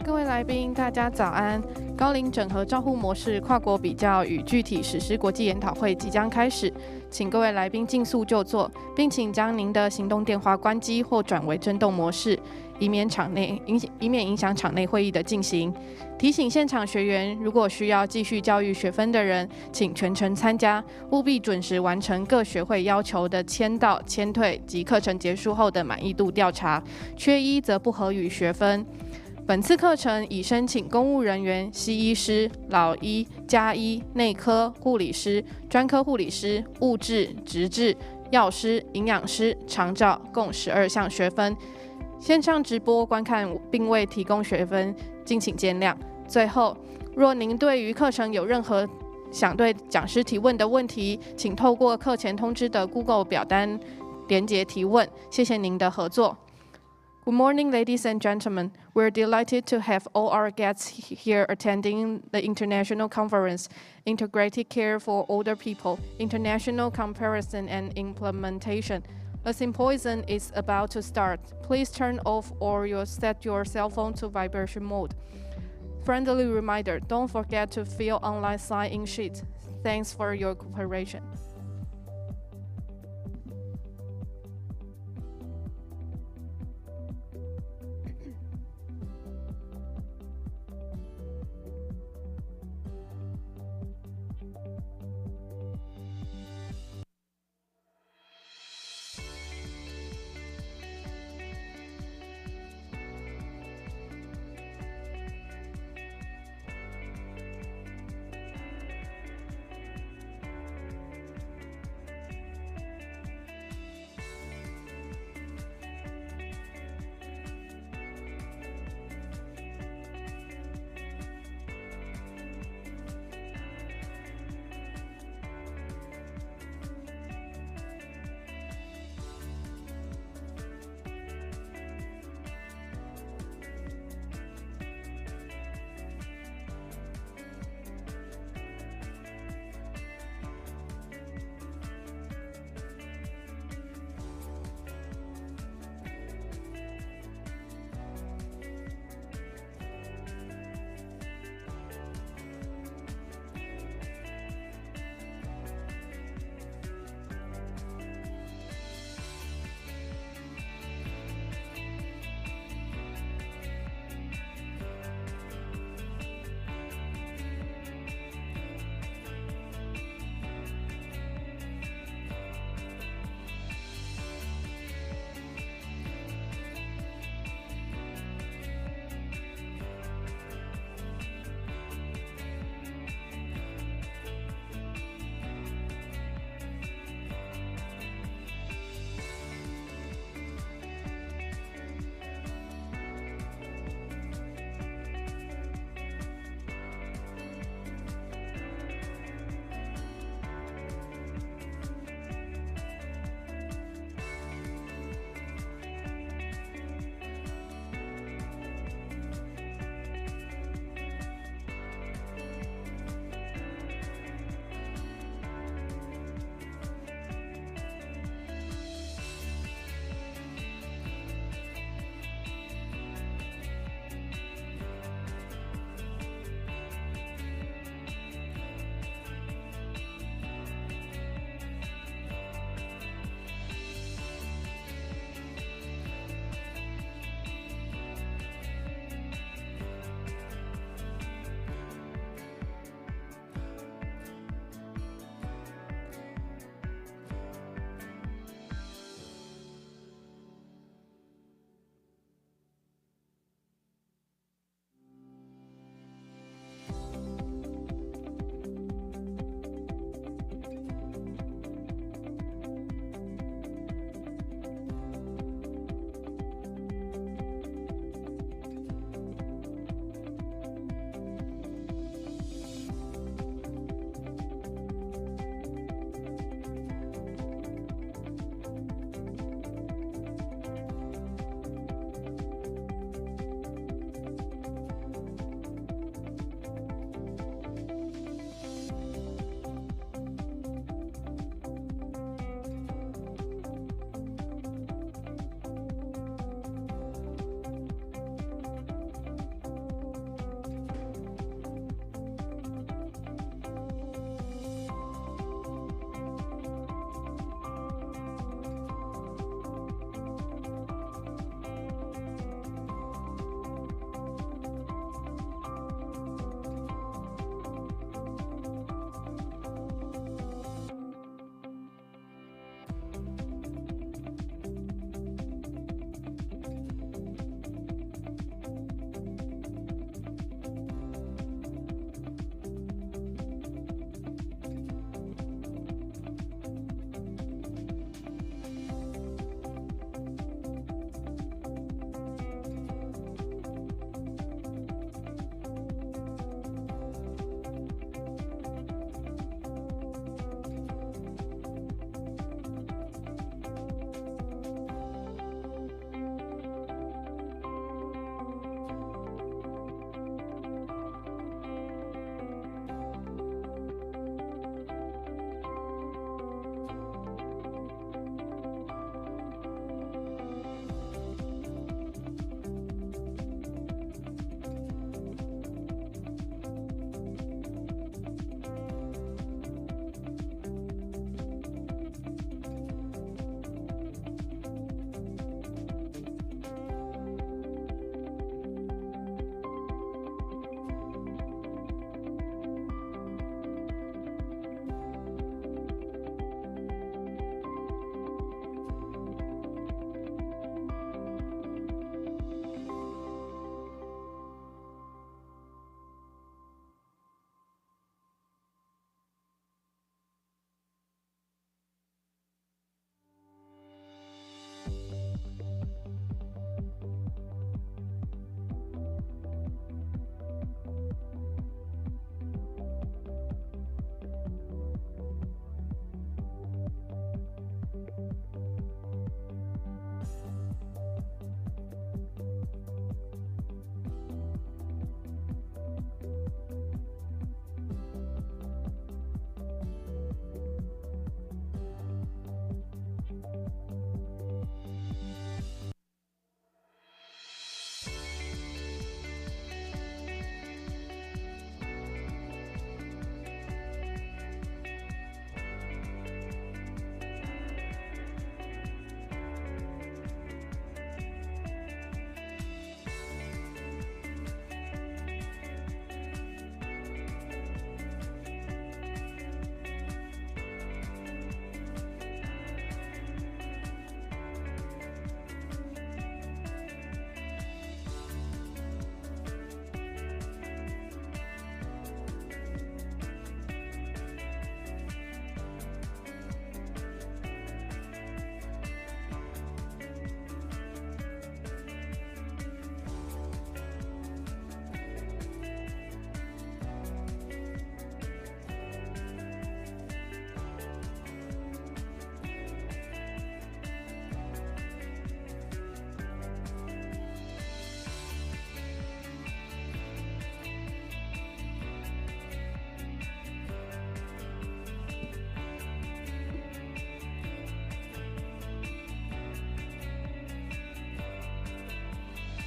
各位来宾，大家早安！高龄整合照护模式跨国比较与具体实施国际研讨会即将开始，请各位来宾尽速就座，并请将您的行动电话关机或转为震动模式，以免影响场内会议的进行。提醒现场学员，如果需要继续教育学分的人，请全程参加，务必准时完成各学会要求的签到、签退及课程结束后的满意度调查，缺一则不合予学分。本次课程已申请公务人员、西医师、老医、家医、内科、护理师、专科护理师、物质、职治、药师、营养师、长照共12项学分。线上直播观看并未提供学分，敬请见谅。最后，若您对于课程有任何想对讲师提问的问题，请透过课前通知的 Google 表单连结提问。谢谢您的合作。Good morning, ladies and gentlemen. We're delighted to have all our guests here attending the international conference, Integrated Care for Older People, International Comparison and Implementation. The symposium is about to start. Please turn off or set your cell phone to vibration mode. Friendly reminder, don't forget to fill online sign-in sheet. Thanks for your cooperation.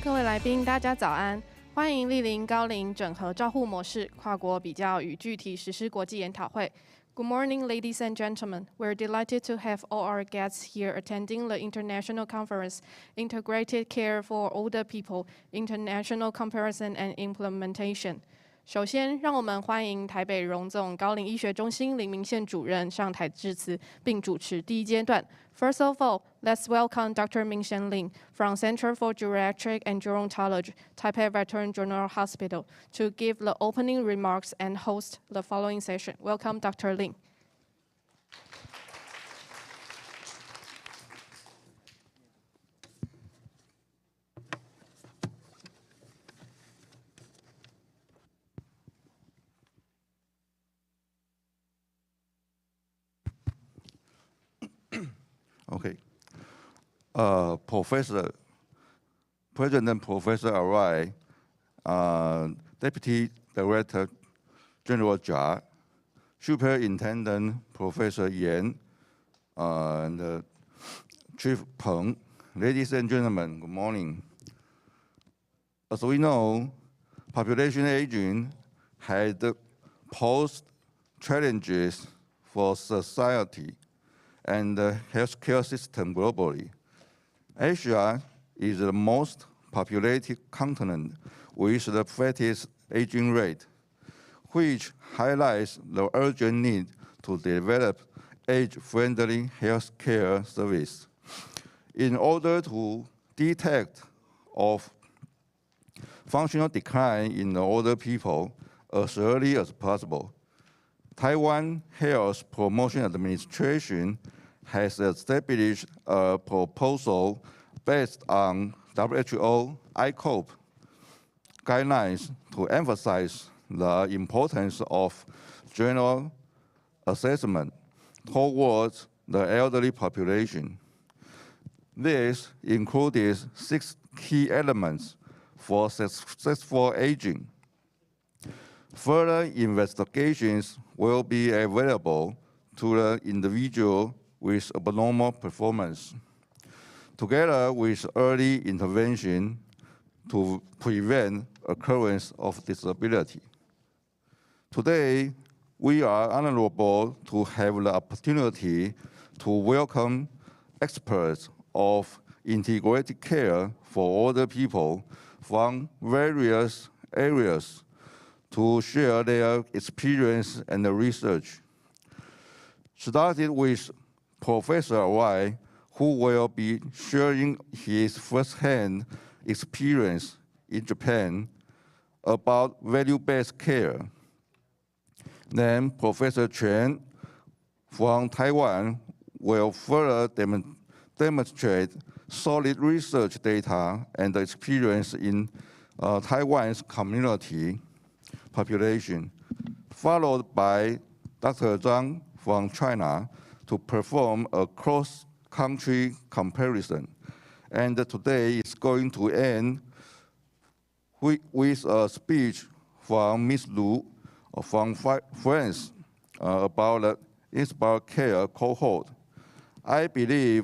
各位来宾，大家早安！欢迎莅临高龄整合照护模式跨国比较与具体实施国际研讨会。Good morning, ladies and gentlemen. We're delighted to have all our guests here attending the International Conference, Integrated Care for Older People, International Comparison and Implementation. 首先，让我们欢迎台北荣总高龄医学中心林明宪主任上台致辞，并主持第一阶段。First of all, let's welcome Dr. Ming from Center for Geriatric and Gerontology, Taipei Veteran General Hospital, to give the opening remarks and host the following session. Welcome, Dr. Lin. Okay. President Professor Tsai, Deputy Director General Jia, Superintendent Professor Ying, and Chief Tung, ladies and gentlemen, good morning. As we know, population aging had posed challenges for society and the healthcare system globally. Asia is the most populated continent with the fastest aging rate, which highlights the urgent need to develop age-friendly healthcare service. In order to detect of functional decline in the older people as early as possible, Taiwan Health Promotion Administration has established a proposal based on WHO ICOPE guidelines to emphasize the importance of general assessment towards the elderly population. This included 6 key elements for successful aging. Further investigations will be available to the individual with abnormal performance, together with early intervention to prevent occurrence of disability. Today, we are honorable to have the opportunity to welcome experts of integrated care for older people from various areas to share their experience and research. Started with Professor Tsai, who will be sharing his first-hand experience in Japan about value-based care. Then Professor Chen from Taiwan will further demonstrate solid research data and experience in Taiwan's community population, followed by Dr. Zhang from China to perform a cross-country comparison. And today is going to end with a speech from Ms. Lu from France about the Inspire Care cohort. I believe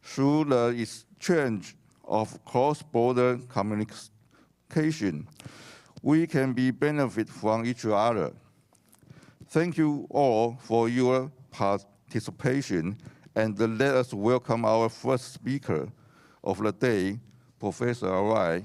through the exchange of cross-border communication, we can benefit from each other. Thank you all for your participation, and let us welcome our first speaker of the day, Professor Tsai.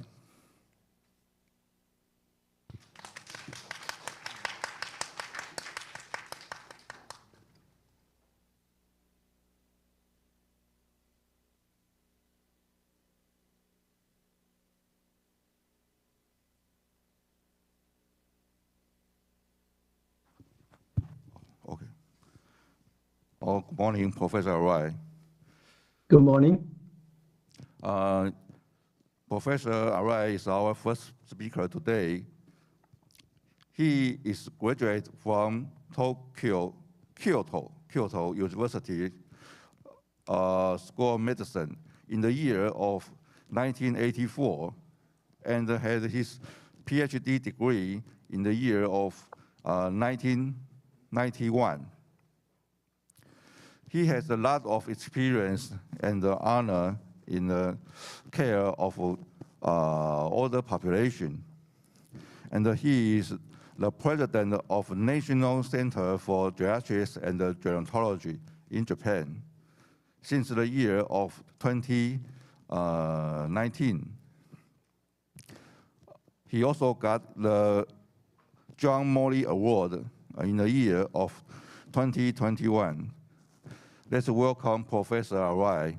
Good morning, Professor Tsai. Good morning. Professor Tsai is our first speaker today. He is graduate from Kyoto University School of Medicine in the year of 1984, and had his PhD degree in the year of 1991. He has a lot of experience and honor in the care of older population. And he is the president of National Center for Geriatrics and Gerontology in Japan since the year of 2019. He also got the John Morley Award in the year of 2021. Let's welcome Professor Arai.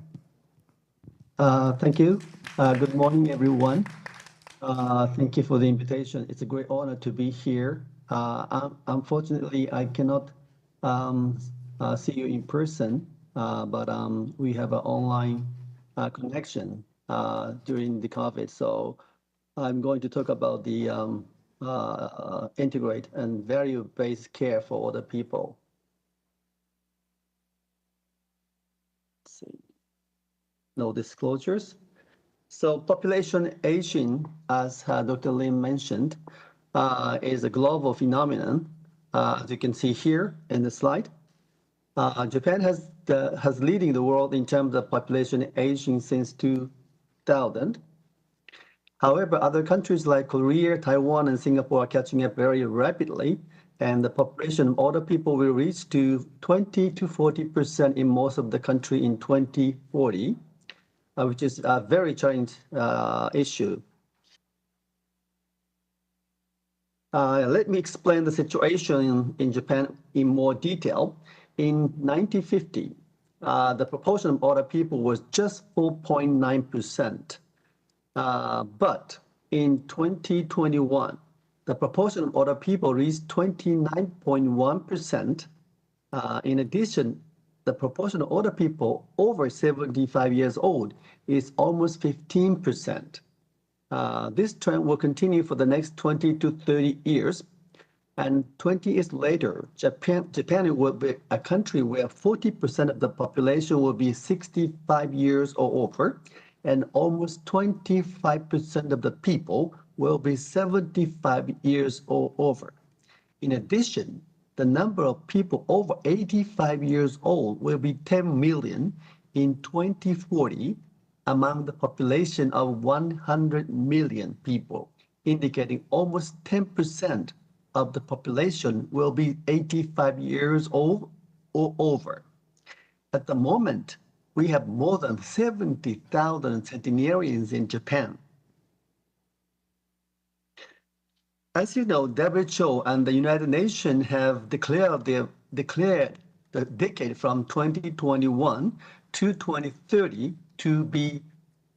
Thank you. Good morning, everyone. Thank you for the invitation. It's a great honor to be here. Unfortunately, I cannot see you in person, but we have an online connection during the COVID. So I'm going to talk about the integrate and value-based care for older people. Let's see. No disclosures. So population aging, as Dr. Lim mentioned, is a global phenomenon. As you can see here in the slide, Japan has leading the world in terms of population aging since 2000. However, other countries like Korea, Taiwan, and Singapore are catching up very rapidly, and the population of older people will reach to 20 to 40% in most of the country in 2040, which is a very challenging issue. Let me explain the situation in Japan in more detail. In 1950, the proportion of older people was just 4.9%. But in 2021, the proportion of older people reached 29.1%. In addition, the proportion of older people over 75 years old is almost 15%. This trend will continue for the next 20 to 30 years. And 20 years later, Japan will be a country where 40% of the population will be 65 years or over, and almost 25% of the people will be 75 years or over. In addition, the number of people over 85 years old will be 10 million in 2040 among the population of 100 million people, indicating almost 10% of the population will be 85 years old or over. At the moment, we have more than 70,000 centenarians in Japan. As you know, WHO and the United Nations have declared the decade from 2021 to 2030 to be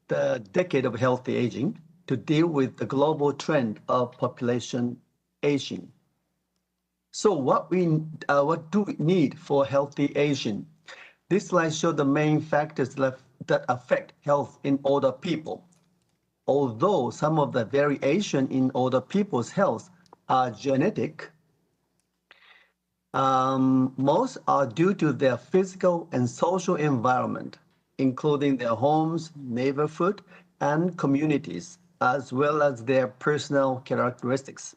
the decade of healthy aging to deal with the global trend of population aging. So what do we need for healthy aging? This slide shows the main factors that affect health in older people. Although some of the variation in older people's health are genetic, most are due to their physical and social environment, including their homes, neighborhood, and communities, as well as their personal characteristics.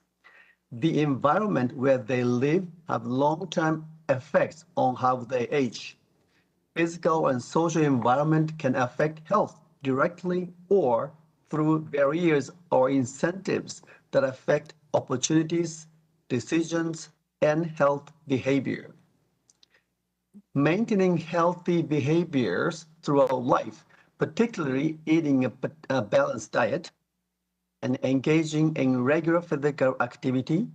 The environment where they live have long-term effects on how they age. Physical and social environment can affect health directly or through barriers or incentives that affect opportunities, decisions, and health behavior. Maintaining healthy behaviors throughout life, particularly eating a balanced diet and engaging in regular physical activity,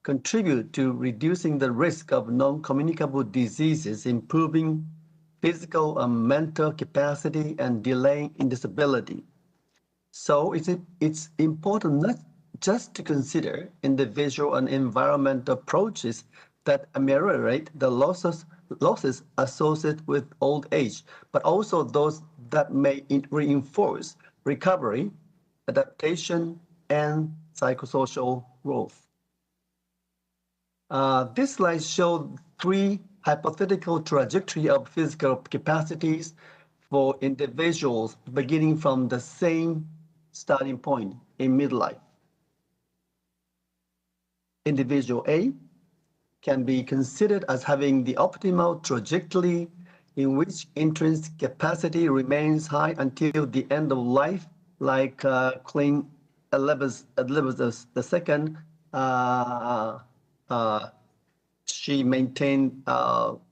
contribute to reducing the risk of non-communicable diseases, improving physical and mental capacity, and delaying in disability. So it's important not just to consider individual and environmental approaches that ameliorate the losses associated with old age, but also those that may reinforce recovery, adaptation, and psychosocial growth. This slide shows three hypothetical trajectory of physical capacities for individuals beginning from the same starting point in midlife. Individual A can be considered as having the optimal trajectory in which intrinsic capacity remains high until the end of life like Queen Elizabeth II, she maintained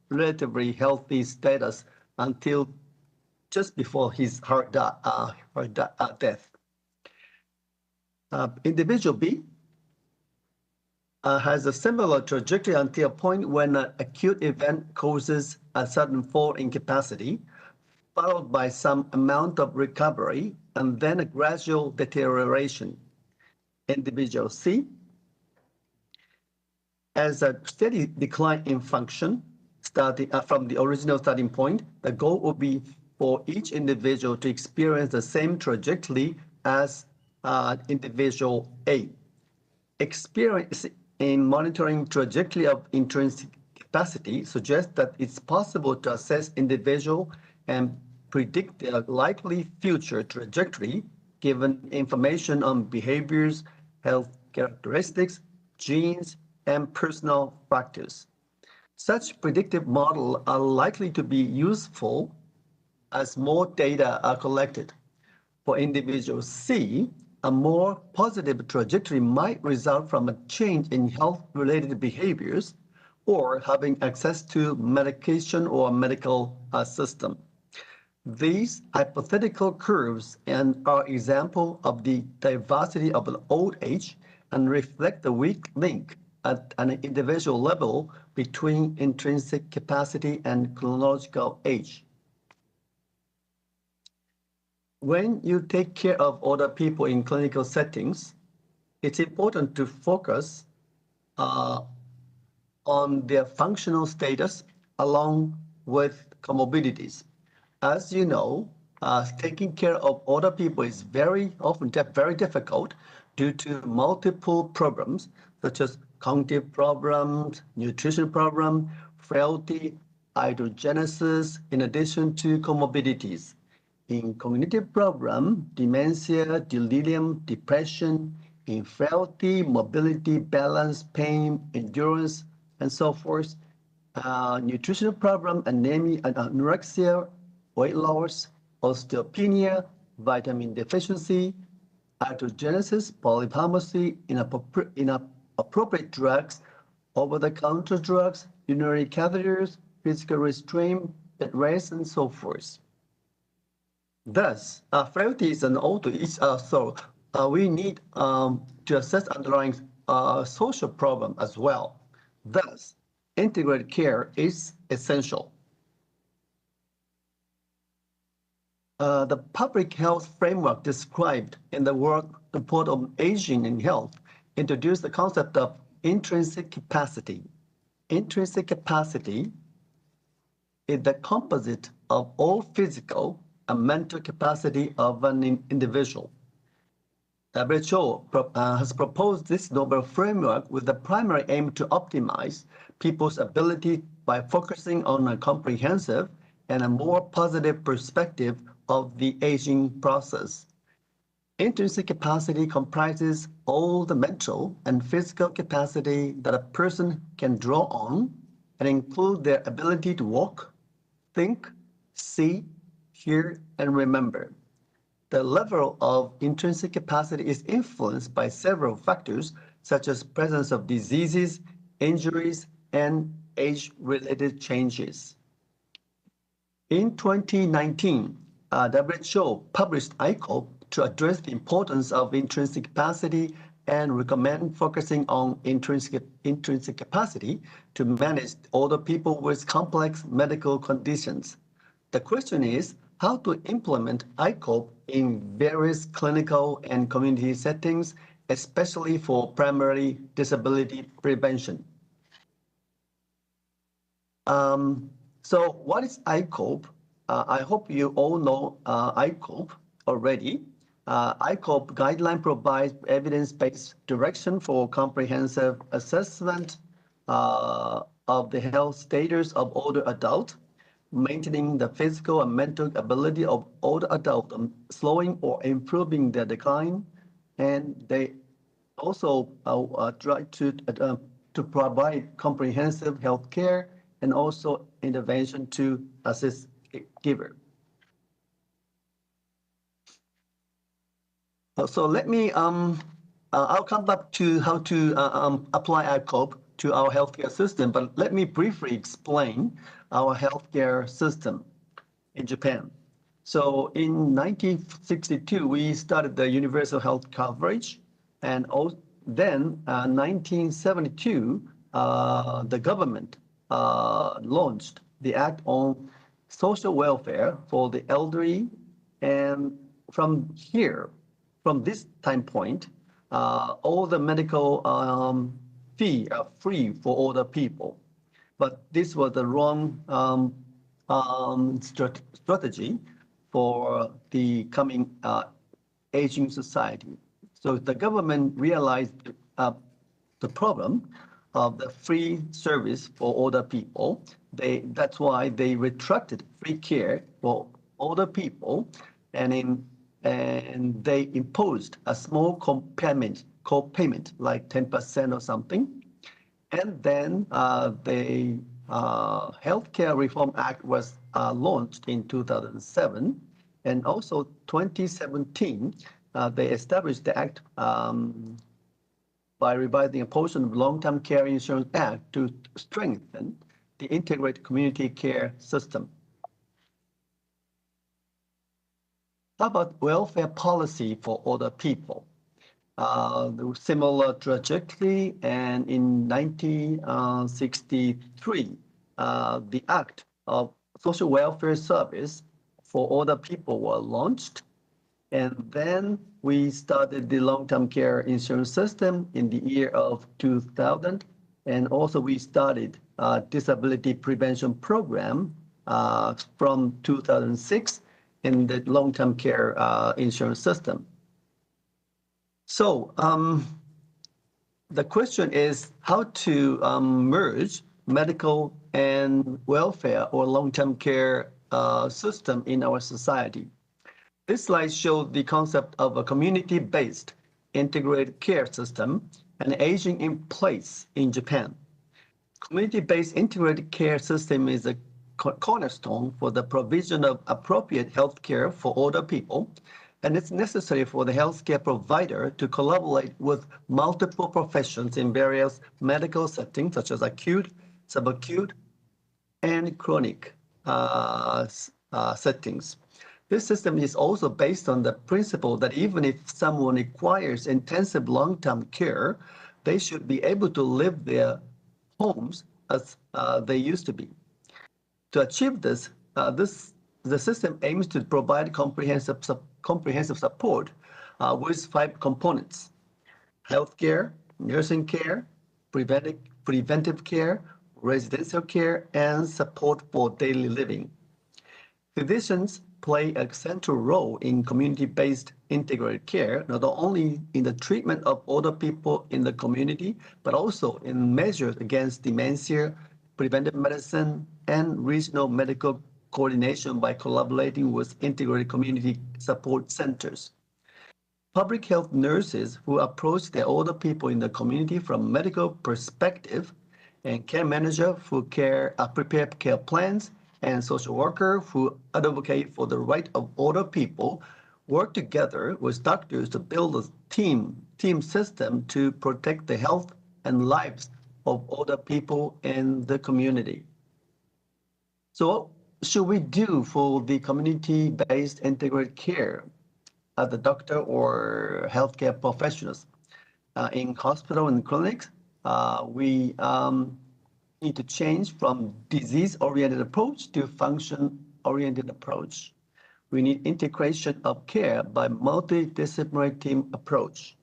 relatively healthy status until just before her death. Individual B has a similar trajectory until a point when an acute event causes a sudden fall in capacity, followed by some amount of recovery, and then a gradual deterioration. Individual C has a steady decline in function starting from the original starting point. The goal will be for each individual to experience the same trajectory as individual A. Experience in monitoring trajectory of intrinsic capacity suggests that it's possible to assess individual and predict their likely future trajectory given information on behaviors, health characteristics, genes, and personal factors. Such predictive models are likely to be useful as more data are collected. For individual C, a more positive trajectory might result from a change in health-related behaviors or having access to medication or medical system. These hypothetical curves are example of the diversity of an old age and reflect the weak link at an individual level between intrinsic capacity and chronological age. When you take care of older people in clinical settings, it's important to focus on their functional status along with comorbidities. As you know, taking care of older people is very often very difficult due to multiple problems such as cognitive problems, nutrition problems, frailty, itogenesis, in addition to comorbidities. In cognitive problem, dementia, delirium, depression, in frailty, mobility, balance, pain, endurance, and so forth. Nutritional problem, anemia, anorexia, weight loss, osteopenia, vitamin deficiency, itogenesis, polypharmacy, inappropriate drugs, over-the-counter drugs, urinary catheters, physical restraint, bed rest, and so forth. Thus, frailty is an old age, so we need to assess underlying social problem as well. Thus, integrated care is essential. The public health framework described in the World Report on Aging and Health introduced the concept of intrinsic capacity. Intrinsic capacity is the composite of all physical and mental capacity of an individual. WHO has proposed this novel framework with the primary aim to optimize people's ability by focusing on a comprehensive and a more positive perspective of the aging process. Intrinsic capacity comprises all the mental and physical capacity that a person can draw on and include their ability to walk, think, see, hear, and remember. The level of intrinsic capacity is influenced by several factors, such as presence of diseases, injuries, and age-related changes. In 2019, WHO published ICOP to address the importance of intrinsic capacity and recommend focusing on intrinsic capacity to manage older people with complex medical conditions. The question is how to implement ICOP in various clinical and community settings, especially for primary disability prevention. So what is ICOP? I hope you all know ICOP already. ICOP guideline provides evidence-based direction for comprehensive assessment of the health status of older adults, maintaining the physical and mental ability of older adults, slowing or improving their decline, and they also try to provide comprehensive health care and also intervention to assist giver. So let me, I'll come back to how to apply ICOP to our healthcare system, but let me briefly explain our healthcare system in Japan. So in 1962, we started the universal health coverage, and then 1972, the government launched the Act on Social Welfare for the Elderly, and from this time point, all the medical fee are free for older people. But this was the wrong strategy for the coming aging society. So the government realized the problem of the free service for older people. That's why they retracted free care for older people, and they imposed a small co-payment like 10% or something. And then the Healthcare Reform Act was launched in 2007, and also 2017, they established the act by revising a portion of Long-Term Care Insurance Act to strengthen the integrated community care system. How about welfare policy for older people? Similar trajectory, and in 1963, the Act of Social Welfare Service for older people were launched. And then we started the long-term care insurance system in the year of 2000. And also we started a disability prevention program from 2006 in the long-term care insurance system. So the question is how to merge medical and welfare or long-term care system in our society. This slide shows the concept of a community-based integrated care system and aging in place in Japan. Community-based integrated care system is a cornerstone for the provision of appropriate health care for older people, and it's necessary for the healthcare provider to collaborate with multiple professions in various medical settings, such as acute, subacute, and chronic settings. This system is also based on the principle that even if someone requires intensive long-term care, they should be able to live their homes as they used to be. To achieve this, the system aims to provide comprehensive support with 5 components: healthcare, nursing care, preventive care, residential care, and support for daily living. Physicians play a central role in community-based integrated care, not only in the treatment of older people in the community, but also in measures against dementia, preventive medicine, and regional medical coordination by collaborating with integrated community support centers. Public health nurses who approach the older people in the community from medical perspective, and care managers who prepare care plans, and social workers who advocate for the right of older people work together with doctors to build a team system to protect the health and lives of older people in the community. So what should we do for the community-based integrated care as a doctor or healthcare professionals? In hospital and clinics, we need to change from disease-oriented approach to function-oriented approach. We need integration of care by multidisciplinary team approach.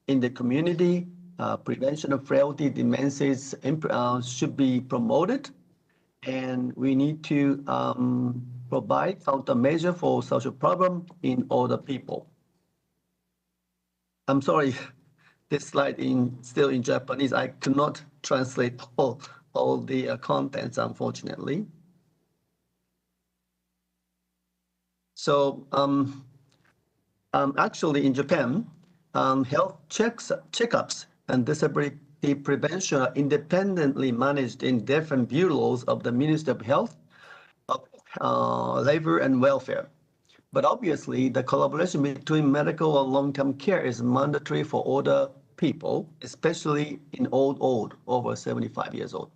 In the community, prevention of frailty, demences should be promoted, and we need to provide countermeasure for social problem in older people. I'm sorry, this slide still in Japanese. I cannot translate all the contents, unfortunately. So actually in Japan, health checkups and disability prevention are independently managed in different bureaus of the Ministry of Health, Labor and Welfare. But obviously, the collaboration between medical and long-term care is mandatory for older people, especially in old, over 75 years old.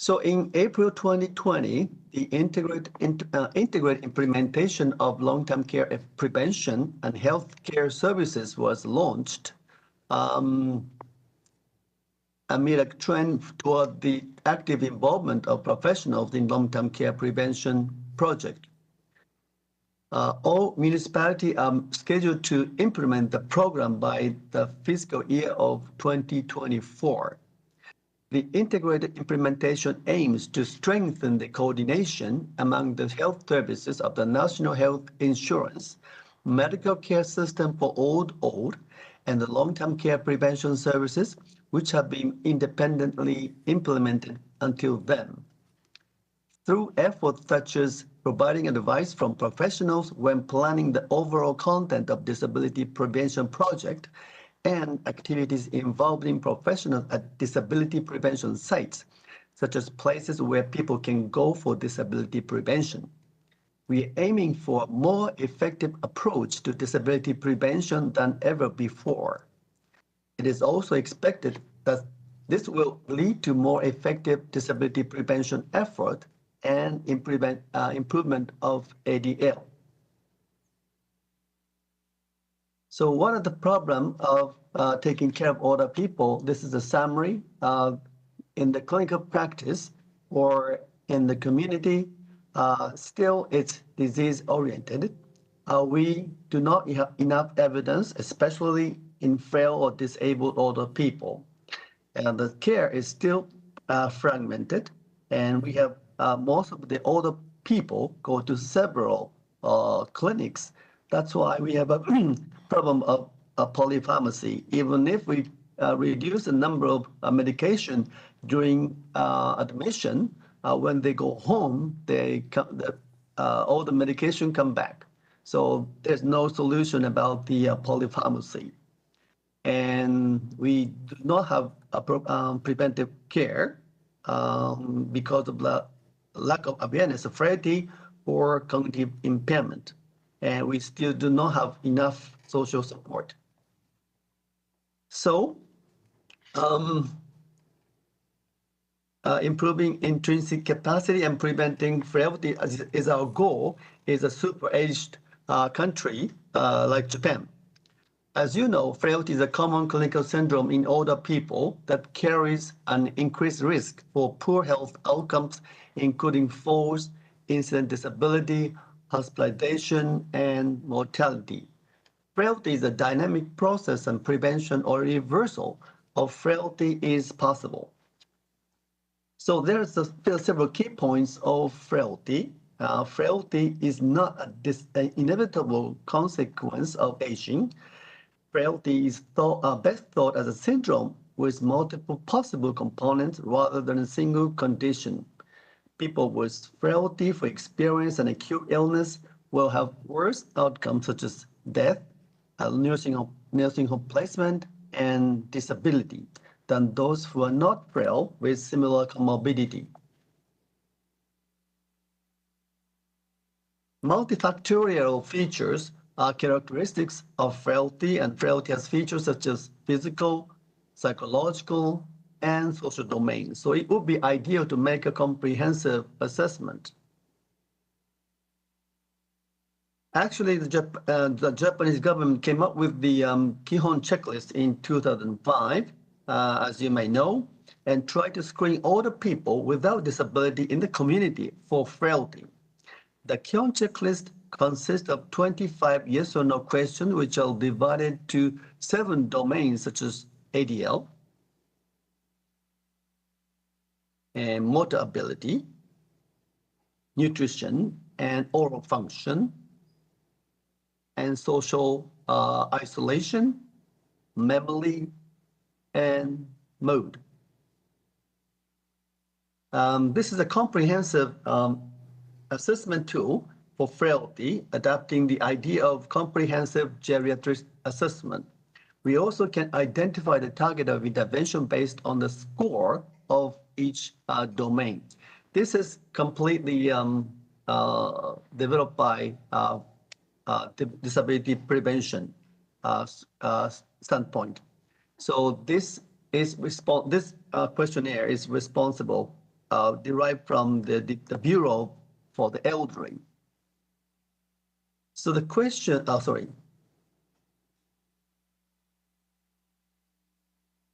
So in April 2020, the integrated implementation of long-term care prevention and healthcare services was launched amid a trend toward the active involvement of professionals in long-term care prevention project. All municipalities are scheduled to implement the program by the fiscal year of 2024. The integrated implementation aims to strengthen the coordination among the health services of the National Health Insurance, medical care system for old, and the long-term care prevention services, which have been independently implemented until then. Through efforts such as providing advice from professionals when planning the overall content of disability prevention project, and activities involving professionals at disability prevention sites, such as places where people can go for disability prevention. We are aiming for a more effective approach to disability prevention than ever before. It is also expected that this will lead to more effective disability prevention effort and improvement of ADL. So what are the problems of taking care of older people? This is a summary. In the clinical practice or in the community, still it's disease-oriented. We do not have enough evidence, especially in frail or disabled older people. And the care is still fragmented, and we have most of the older people go to several clinics. That's why we have a problem of polypharmacy. Even if we reduce the number of medication during admission, when they go home, all the medication come back. So there's no solution about the polypharmacy. And we do not have a preventive care because of the lack of awareness, frailty, or cognitive impairment. And we still do not have enough social support. So improving intrinsic capacity and preventing frailty is our goal, is a super-aged country like Japan. As you know, frailty is a common clinical syndrome in older people that carries an increased risk for poor health outcomes, including falls, incident disability, hospitalization, and mortality. Frailty is a dynamic process, and prevention or reversal of frailty is possible. So there's several key points of frailty. Frailty is not an inevitable consequence of aging. Frailty is best thought as a syndrome with multiple possible components rather than a single condition. People with frailty for experience and acute illness will have worse outcomes such as death, nursing home placement, and disability than those who are not frail with similar comorbidity. Multifactorial features are characteristics of frailty, and frailty has features such as physical, psychological, and social domains. So it would be ideal to make a comprehensive assessment. Actually, the Japanese government came up with the Kihon checklist in 2005, as you may know, and tried to screen older people without disability in the community for frailty. The Kihon checklist consists of 25 yes or no questions, which are divided to 7 domains such as ADL, and motor ability, nutrition and oral function, and social isolation, memory, and mood. This is a comprehensive assessment tool for frailty, adapting the idea of comprehensive geriatric assessment. We also can identify the target of intervention based on the score of each domain. This is completely developed by disability prevention standpoint. So this questionnaire is responsible, derived from the Bureau for the Elderly. So the question,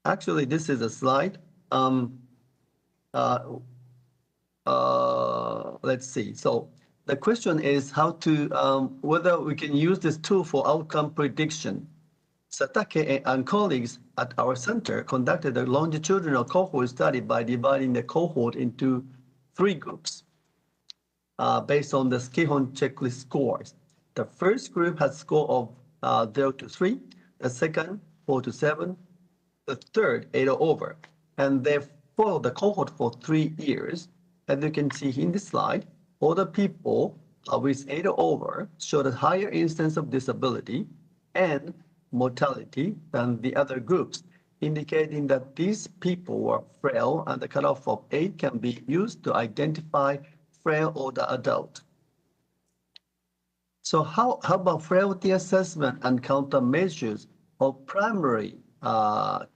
actually, this is a slide. Let's see. So the question is how to, whether we can use this tool for outcome prediction. Satake and colleagues at our center conducted a longitudinal cohort study by dividing the cohort into 3 groups based on the Kihon checklist scores. The first group had score of 0 to 3, the second 4 to 7, the third 8 or over, and they followed the cohort for 3 years. As you can see in this slide, older people with 8 or over showed a higher instance of disability and mortality than the other groups, indicating that these people were frail, and the cutoff of 8 can be used to identify frail older adult. So how about frailty assessment and countermeasures of primary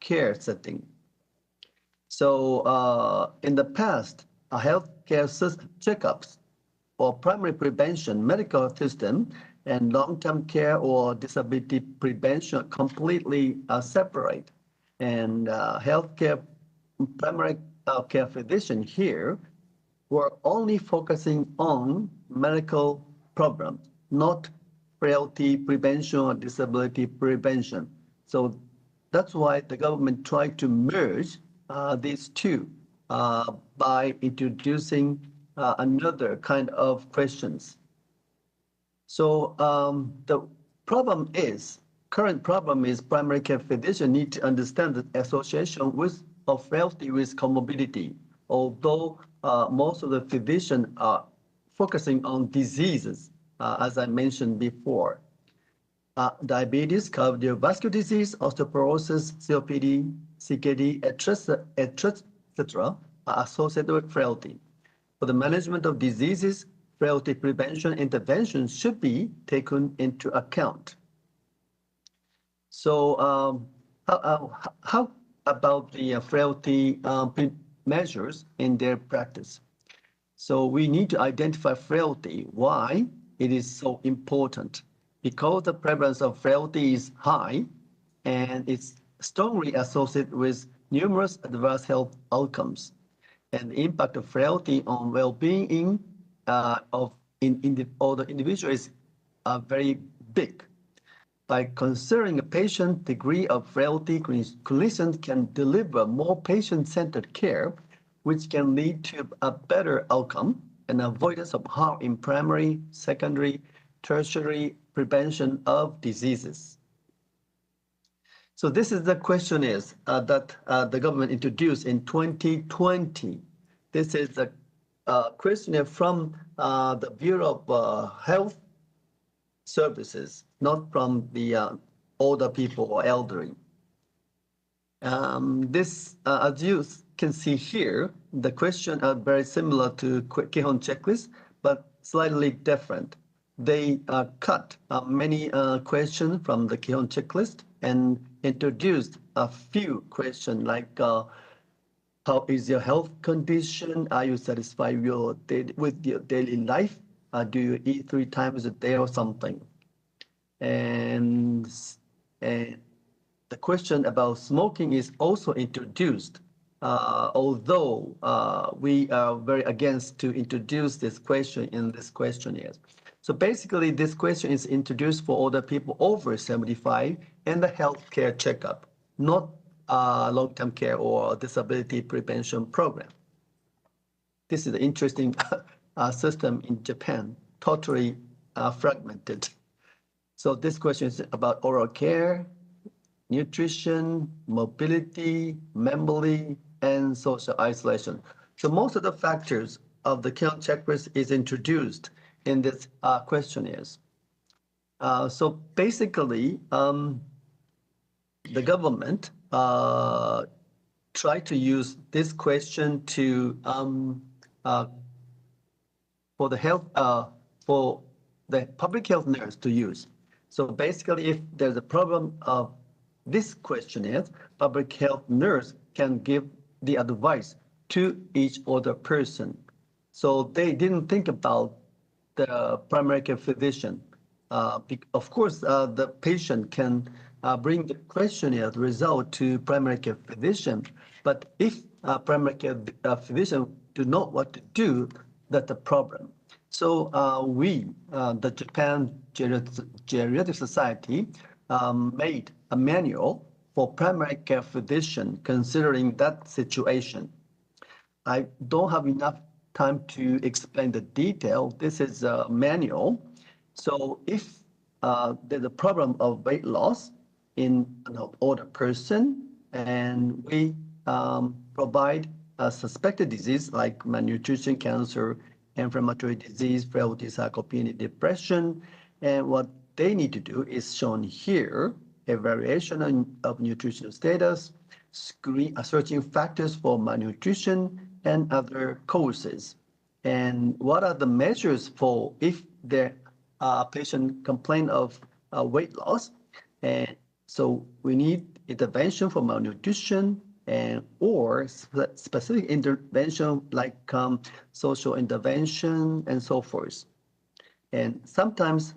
care setting? So in the past, healthcare checkups or primary prevention, medical system, and long-term care or disability prevention completely separate. And healthcare primary care physician here were only focusing on medical problems, not frailty prevention or disability prevention. So that's why the government tried to merge these two by introducing another kind of questions. So the problem is, current problem is primary care physicians need to understand the association of frailty with comorbidity, although most of the physicians are focusing on diseases, as I mentioned before. Diabetes, cardiovascular disease, osteoporosis, COPD, CKD, etc. are associated with frailty. For the management of diseases, frailty prevention interventions should be taken into account. So how about the frailty measures in their practice? So we need to identify frailty, why it is so important. Because the prevalence of frailty is high and it's strongly associated with numerous adverse health outcomes. And the impact of frailty on well-being of the older individual is very big. By considering a patient's degree of frailty, clinicians can deliver more patient-centered care, which can lead to a better outcome and avoidance of harm in primary, secondary, tertiary prevention of diseases. So this is the questionnaire that the government introduced in 2020. This is a questionnaire from the Bureau of Health Services, not from the older people or elderly. This, as you can see here, the questions are very similar to Kihon checklist, but slightly different. They cut many questions from the Kihon checklist and introduced a few questions like how is your health condition? Are you satisfied with your daily life? Do you eat 3 times a day or something? And the question about smoking is also introduced, although we are very against to introduce this question in this questionnaire. So basically, this question is introduced for older people over 75 and the healthcare checkup, not long-term care or disability prevention program. This is an interesting system in Japan, totally fragmented. So this question is about oral care, nutrition, mobility, memory, and social isolation. So most of the factors of the Kihon checklist is introduced in this questionnaires. So basically, the government tried to use this question to for the health for the public health nurse to use. So basically, if there's a problem of this questionnaire, public health nurse can give the advice to each other person. So they didn't think about the primary care physician. Of course, the patient can bring the questionnaire result to primary care physician, but if primary care physician do not know what to do, that's a problem. So the Japan Geriatric Society, made a manual for primary care physician considering that situation. I don't have enough time to explain the detail. This is a manual. So if there's a problem of weight loss in an older person, and we provide a suspected disease like malnutrition, cancer, inflammatory disease, frailty, sarcopenia, depression, and what they need to do is shown here, evaluation of nutritional status, searching factors for malnutrition and other causes. And what are the measures for if the patient complain of weight loss? And so we need intervention for malnutrition and or specific intervention like social intervention and so forth. And sometimes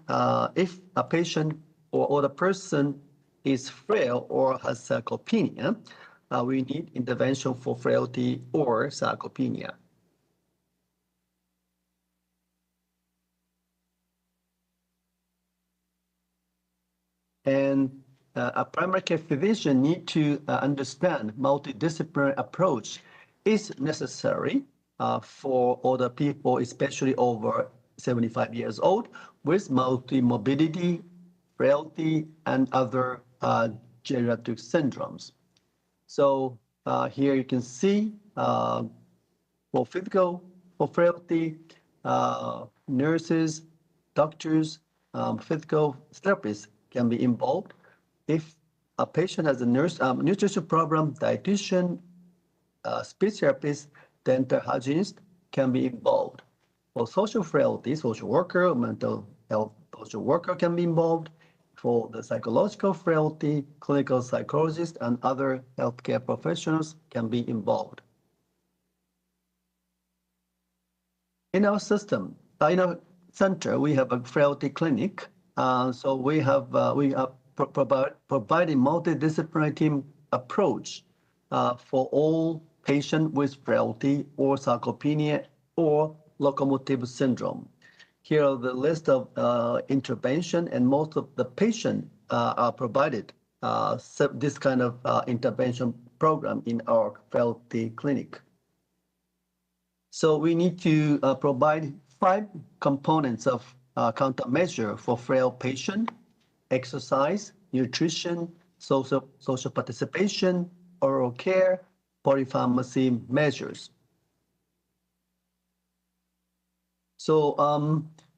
if a patient or older person is frail or has sarcopenia, we need intervention for frailty or sarcopenia. And a primary care physician need to understand multidisciplinary approach is necessary for older people, especially over 75 years old, with multi-morbidity, frailty, and other geriatric syndromes. So here you can see for frailty, nurses, doctors, physical therapists can be involved. If a patient has a nutrition problem, dietitian, speech therapist, dental hygienist can be involved. For social frailty, social worker, mental health social worker can be involved. For the psychological frailty, clinical psychologist and other healthcare professionals can be involved. In our system, in our center, we have a frailty clinic. So we are providing multidisciplinary team approach for all patients with frailty or sarcopenia or locomotive syndrome. Here are the list of intervention, and most of the patients are provided this kind of intervention program in our frailty clinic. So we need to provide 5 components of countermeasure for frail patient: exercise, nutrition, social participation, oral care, polypharmacy measures. So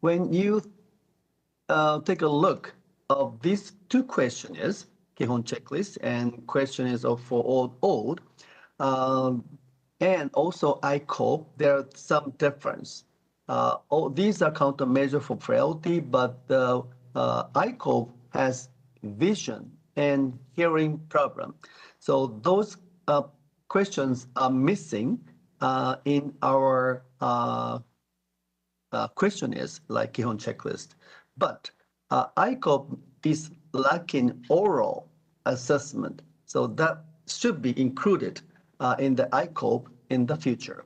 when you take a look of these 2 questionnaires, Kihon checklist and questionnaires for old, and also ICOP, there are some difference. These are countermeasure for frailty, but the ICOP has vision and hearing problem. So those questions are missing in our questionnaires like Kihon checklist. But ICOP is lacking oral assessment, so that should be included in the ICOP in the future.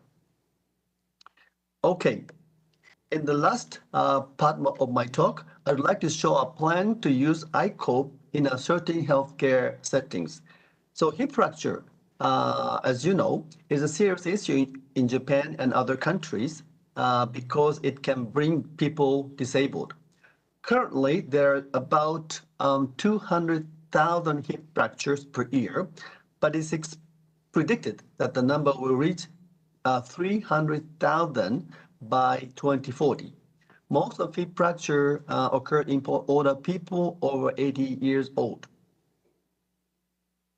Okay, in the last part of my talk, I would like to show a plan to use ICOP in a certain healthcare settings. So hip fracture, as you know, is a serious issue in Japan and other countries because it can bring people disabled. Currently, there are about 200,000 hip fractures per year, but it's predicted that the number will reach 300,000 by 2040. Most of hip fracture occur in older people over 80 years old.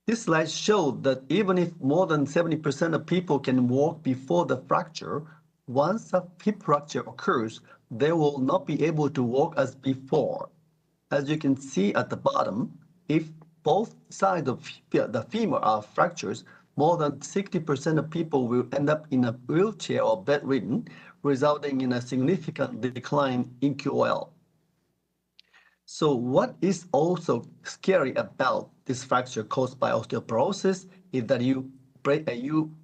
This slide showed that even if more than 70% of people can walk before the fracture, once a hip fracture occurs, they will not be able to walk as before. As you can see at the bottom, if both sides of the femur are fractures, more than 60% of people will end up in a wheelchair or bedridden, resulting in a significant decline in QOL. So what is also scary about this fracture caused by osteoporosis is that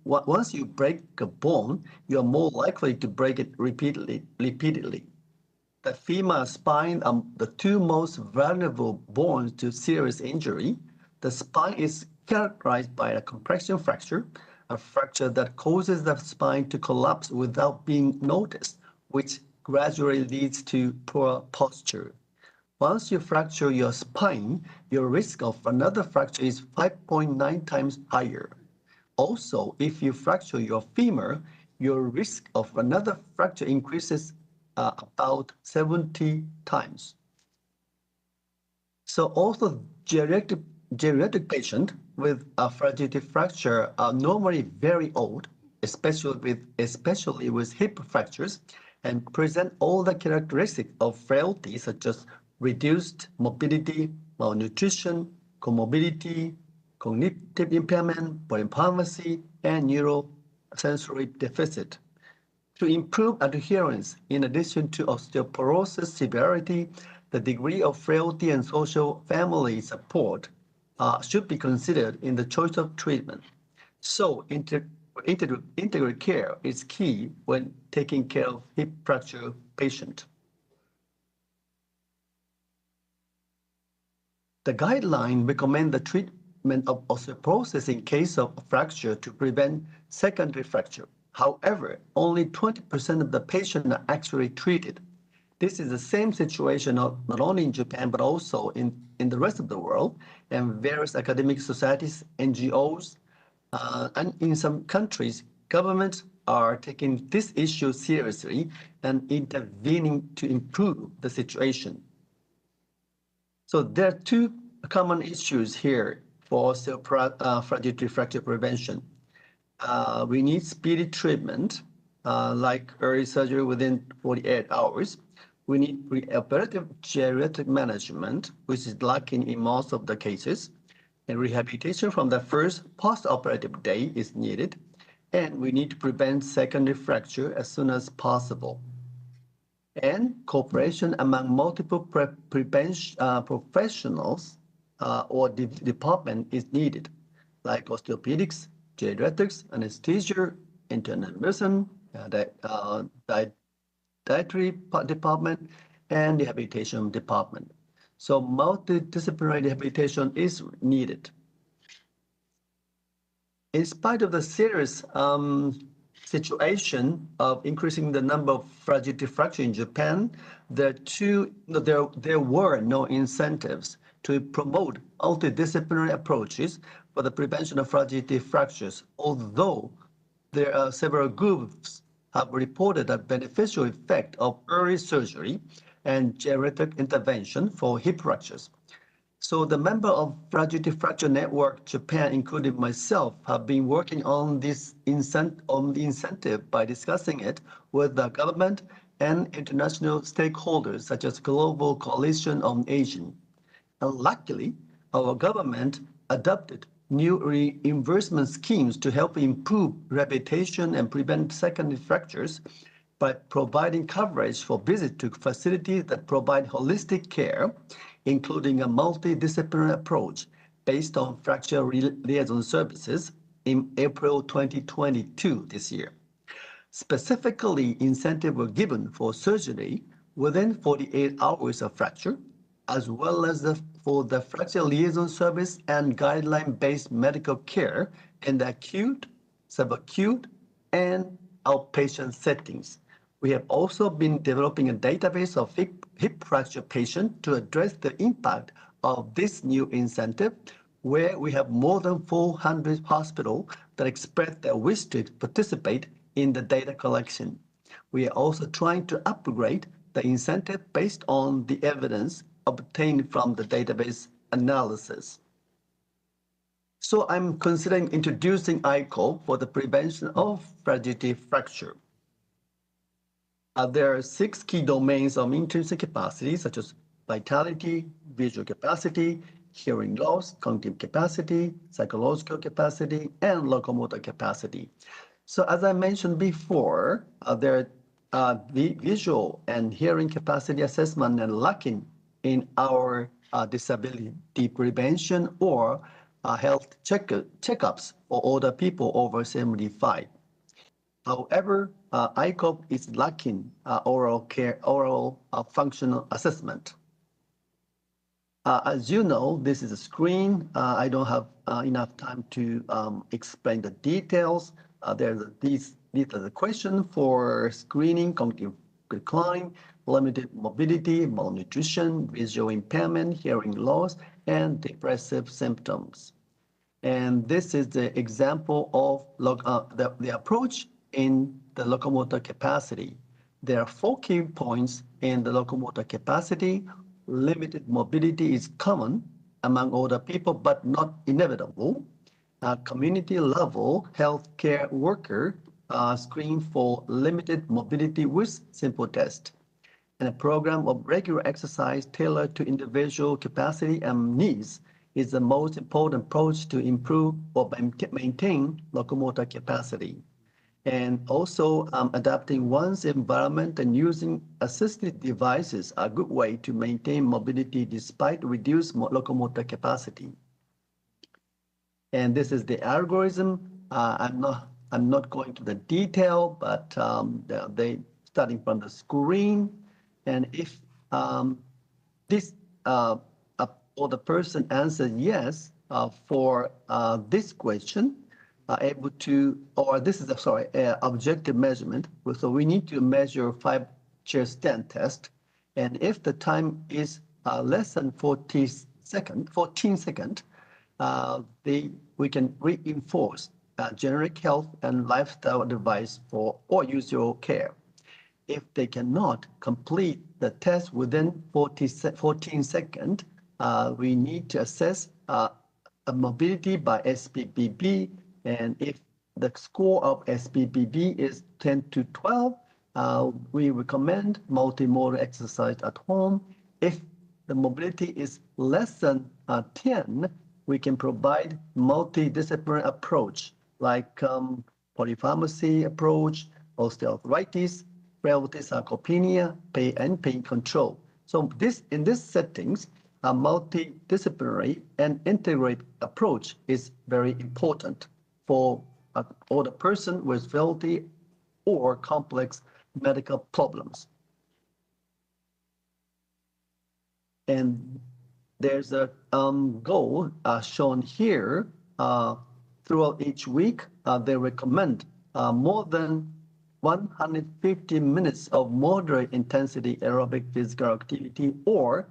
once you break a bone, you are more likely to break it repeatedly. The femur spine are the two most vulnerable bones to serious injury. The spine is characterized by a compression fracture, a fracture that causes the spine to collapse without being noticed, which gradually leads to poor posture. Once you fracture your spine, your risk of another fracture is 5.9 times higher. Also, if you fracture your femur, your risk of another fracture increases about 70 times. So also geriatric patients with a fragility fracture are normally very old, especially with hip fractures, and present all the characteristics of frailty such as reduced mobility, malnutrition, comorbidity, cognitive impairment, polypharmacy, and neurosensory deficit. To improve adherence, in addition to osteoporosis severity, the degree of frailty and social family support should be considered in the choice of treatment. So integral care is key when taking care of hip fracture patient. The guideline recommend the treatment of osteoporosis in case of fracture to prevent secondary fracture. However, only 20% of the patients are actually treated. This is the same situation not only in Japan, but also in the rest of the world, and various academic societies, NGOs, and in some countries, governments are taking this issue seriously and intervening to improve the situation. So there are two common issues here for osteofragility fracture prevention. We need speedy treatment, like early surgery within 48 hours. We need preoperative geriatric management, which is lacking in most of the cases. And rehabilitation from the first post-operative day is needed. And we need to prevent secondary fracture as soon as possible. And cooperation among multiple professionals or department is needed, like orthopedics, geriatrics, anesthesia, internal medicine, dietary department, and rehabilitation department. So multidisciplinary rehabilitation is needed. In spite of the serious situation of increasing the number of fragility fracture in Japan, there were no incentives to promote multidisciplinary approaches for the prevention of fragility fractures, although there are several groups have reported a beneficial effect of early surgery and geriatric intervention for hip fractures. So the member of Fragility Fracture Network Japan, including myself, have been working on this incentive by discussing it with the government and international stakeholders such as Global Coalition on Aging. And luckily, our government adopted new reimbursement schemes to help improve rehabilitation and prevent secondary fractures by providing coverage for visits to facilities that provide holistic care, including a multidisciplinary approach based on fracture liaison services in April 2022 this year. Specifically, incentives were given for surgery within 48 hours of fracture, as well as for the fracture liaison service and guideline-based medical care in the acute, subacute, and outpatient settings. We have also been developing a database of hip fracture patients to address the impact of this new incentive, where we have more than 400 hospitals that expressed their wish to participate in the data collection. We are also trying to upgrade the incentive based on the evidence obtained from the database analysis. So I'm considering introducing ICO for the prevention of fragility fracture. There are 6 key domains of intrinsic capacity, such as vitality, visual capacity, hearing loss, cognitive capacity, psychological capacity, and locomotor capacity. So as I mentioned before, there are visual and hearing capacity assessment and lacking in our disability prevention or health checkups for older people over 75. However, ICOP is lacking oral functional assessment. As you know, this is a screen. I don't have enough time to explain the details. These are the questions for screening: cognitive decline, limited mobility, malnutrition, visual impairment, hearing loss, and depressive symptoms. And this is the example of the approach in the locomotor capacity. There are 4 key points in the locomotor capacity. Limited mobility is common among older people, but not inevitable. Community level healthcare worker screen for limited mobility with simple test. And a program of regular exercise tailored to individual capacity and needs is the most important approach to improve or maintain locomotor capacity. And also adapting one's environment and using assistive devices are a good way to maintain mobility despite reduced locomotor capacity. And this is the algorithm. I'm not going to the detail, but they starting from the screen. And if this or the person answers yes for this question, able to, or this is, objective measurement. So we need to measure 5-chair stand test. And if the time is less than 14 seconds, we can reinforce generic health and lifestyle advice for or usual care. If they cannot complete the test within 14 seconds, we need to assess a mobility by SPBB. And if the score of SPBB is 10 to 12, we recommend multimodal exercise at home. If the mobility is less than 10, we can provide multidisciplinary approach like polypharmacy approach, osteoarthritis, frailty, sarcopenia, pain control. So in these settings, a multidisciplinary and integrated approach is very important for an older person with frailty or complex medical problems. And there's a goal shown here. Throughout each week, they recommend more than 150 minutes of moderate intensity aerobic physical activity, or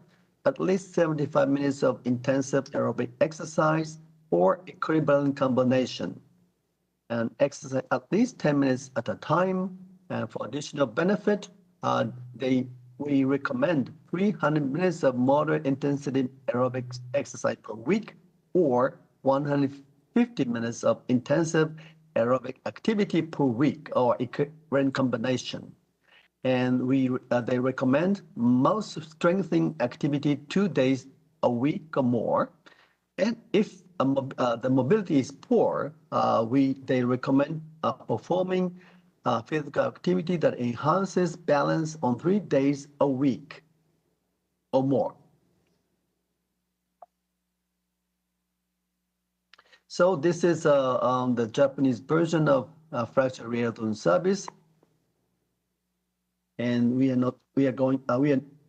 at least 75 minutes of intensive aerobic exercise or equivalent combination, and exercise at least 10 minutes at a time. And for additional benefit, we recommend 300 minutes of moderate intensity aerobic exercise per week, or 150 minutes of intensive aerobic activity per week, or equivalent combination. And they recommend most strengthening activity 2 days a week or more. And if the mobility is poor, they recommend performing physical activity that enhances balance on 3 days a week or more. So this is the Japanese version of fracture reading service, and we are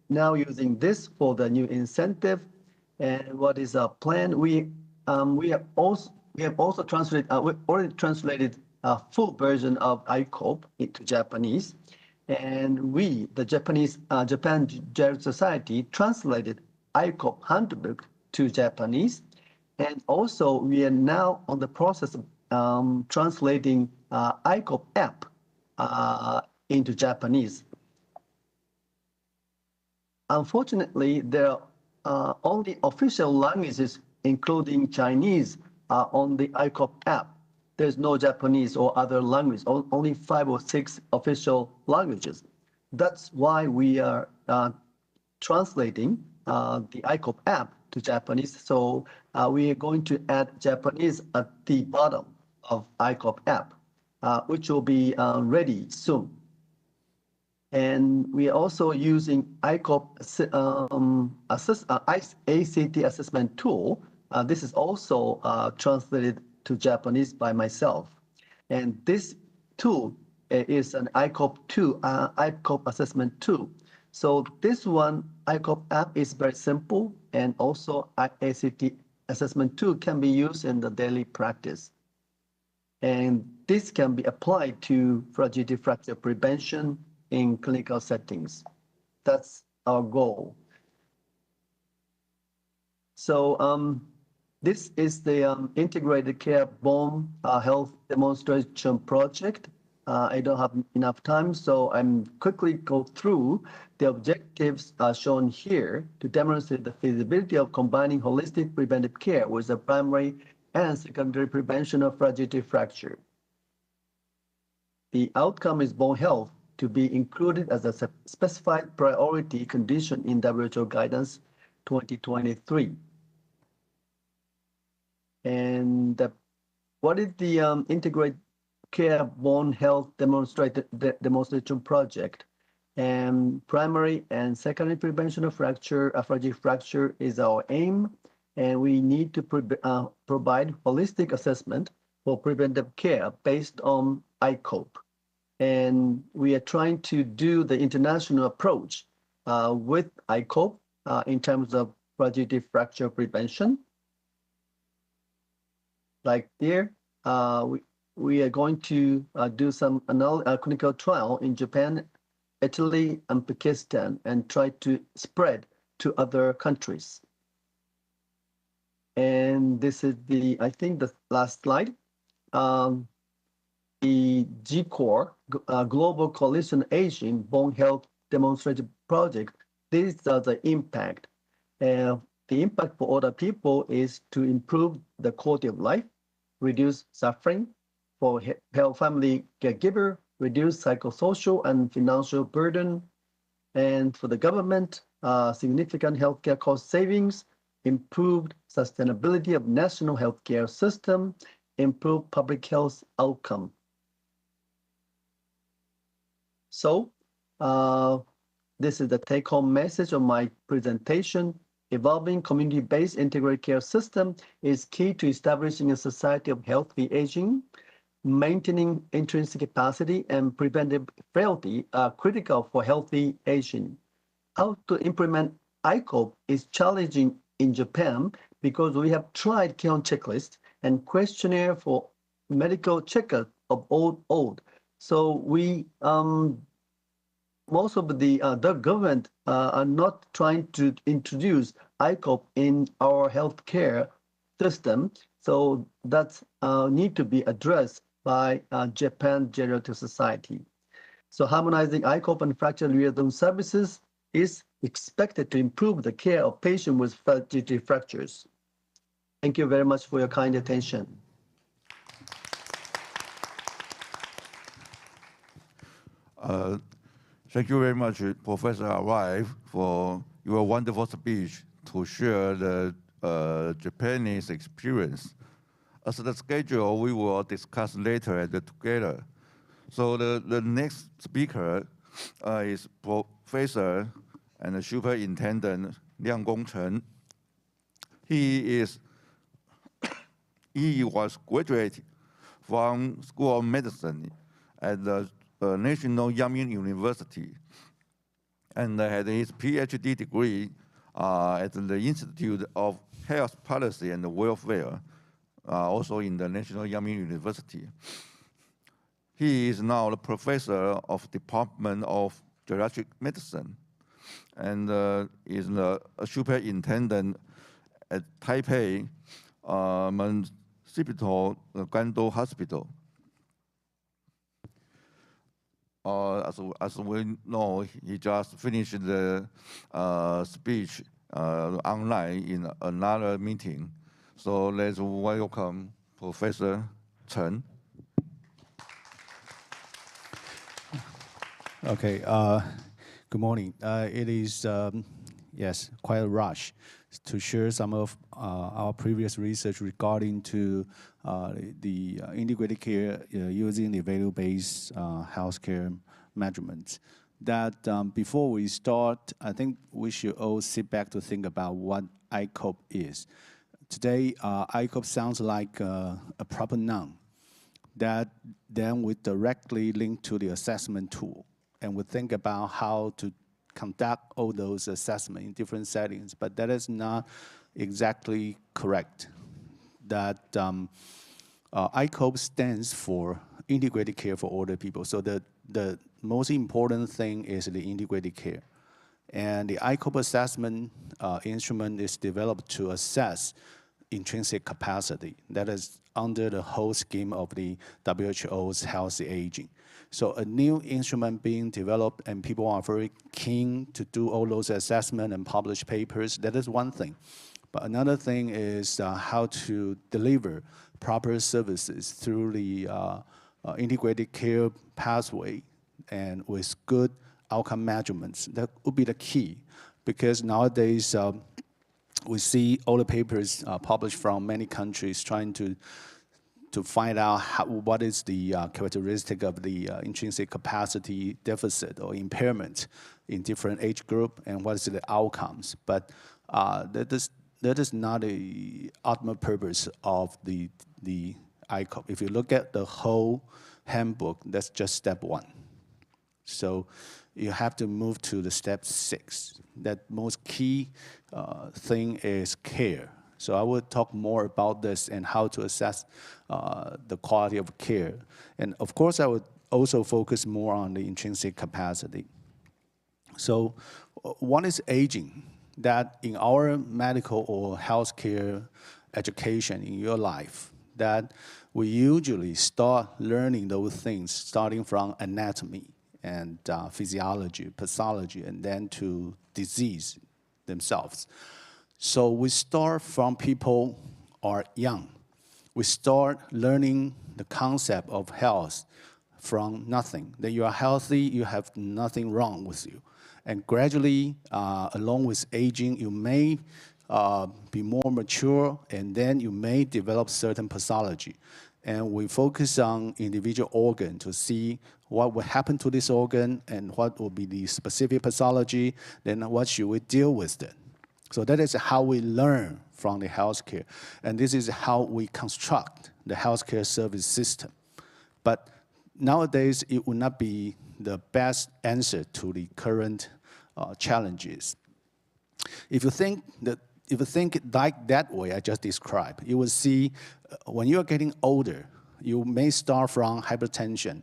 now using this for the new incentive. And what is our plan? We have also translated. We already translated a full version of ICOP into Japanese, and the Japan Geriatric Society translated ICOP handbook to Japanese. And also, we are now on the process of translating ICOP app into Japanese. Unfortunately, there are only official languages, including Chinese, on the ICOP app. There's no Japanese or other language, only 5 or 6 official languages. that's why we are translating the ICOP app to Japanese. So we are going to add Japanese at the bottom of ICOP app, which will be ready soon. And we are also using ICOP ACT assessment tool. This is also translated to Japanese by myself. And this tool is an ICOP assessment tool. So this one, ICOP app, is very simple, and also ACT assessment tool can be used in the daily practice. And this can be applied to fragility fracture prevention in clinical settings. That's our goal. So this is the Integrated Care Bone Health Demonstration Project. I don't have enough time, so I'm quickly go through the objectives shown here to demonstrate the feasibility of combining holistic preventive care with the primary and secondary prevention of fragility fracture. The outcome is bone health to be included as a specified priority condition in WHO Guidance 2023. And what is the Integrated Care Bone Health Demonstration Project? And primary and secondary prevention of fracture, fragile fracture, is our aim. And we need to provide holistic assessment for preventive care based on ICOP. And we are trying to do the international approach with ICOP in terms of fragility fracture prevention. Like there, we are going to do some clinical trial in Japan, Italy, and Pakistan, and try to spread to other countries. And this is I think the last slide. The GCORE, Global Coalition Aging Bone Health Demonstration Project, these are the impact. The impact for older people is to improve the quality of life, reduce suffering for health family caregiver, reduce psychosocial and financial burden, and for the government, significant healthcare cost savings, improved sustainability of national healthcare system, improve public health outcome. So this is the take-home message of my presentation. Evolving community-based integrated care system is key to establishing a society of healthy aging. Maintaining intrinsic capacity and preventive frailty are critical for healthy aging. How to implement ICOP is challenging in Japan because we have tried Keon checklist and questionnaire for medical checkup of old. So we, most of the government are not trying to introduce ICOP in our healthcare system. So that's need to be addressed by Japan Geriatric Society. So harmonizing ICOP and fracture rehabilitation services is expected to improve the care of patients with fragility fractures. Thank you very much for your kind attention. Thank you very much, Professor Arai, for your wonderful speech to share the Japanese experience. As the schedule, we will discuss later together. So the next speaker is Professor and Superintendent Liang Gongchen. He was graduated from School of Medicine at the National Yangming University and had his PhD degree at the Institute of Health Policy and Welfare, also in the National Yangming University. He is now the professor of Department of Geriatric Medicine and is a superintendent at Taipei Municipal Gando Hospital. As we know, he just finished the speech online in another meeting. So let's welcome Professor Chen. Okay. Good morning. It is yes, quite a rush to share some of our previous research regarding to the integrated care using the value-based healthcare measurements. That before we start, I think we should all sit back to think about what ICOP is. Today, ICOP sounds like a proper noun that then we directly link to the assessment tool, and we think about how to conduct all those assessments in different settings, but that is not exactly correct. That ICOP stands for integrated care for older people. So the most important thing is the integrated care. And the ICOP assessment instrument is developed to assess intrinsic capacity. That is under the whole scheme of the WHO's healthy aging. So a new instrument being developed, and people are very keen to do all those assessments and publish papers. That is one thing. But another thing is how to deliver proper services through the integrated care pathway and with good outcome measurements. That would be the key, because nowadays we see all the papers published from many countries trying to find out what is the characteristic of the intrinsic capacity deficit or impairment in different age group, and what is the outcomes. But that is not the ultimate purpose of the ICOP. If you look at the whole handbook, that's just step 1. So you have to move to the step 6. That most key thing is care. So I will talk more about this and how to assess the quality of care. And of course, I would also focus more on the intrinsic capacity. So one is aging. That in our medical or healthcare education in your life, that we usually start learning those things starting from anatomy and physiology, pathology, and then to disease themselves. So we start from people are young. We start learning the concept of health from nothing. That you are healthy, you have nothing wrong with you. And gradually, along with aging, you may be more mature, and then you may develop certain pathology. And we focus on individual organ to see what will happen to this organ and what will be the specific pathology, then what should we deal with it. So that is how we learn from the healthcare. And this is how we construct the healthcare service system. But nowadays, it would not be the best answer to the current challenges. If you think like that way I just described, you will see when you are getting older, you may start from hypertension,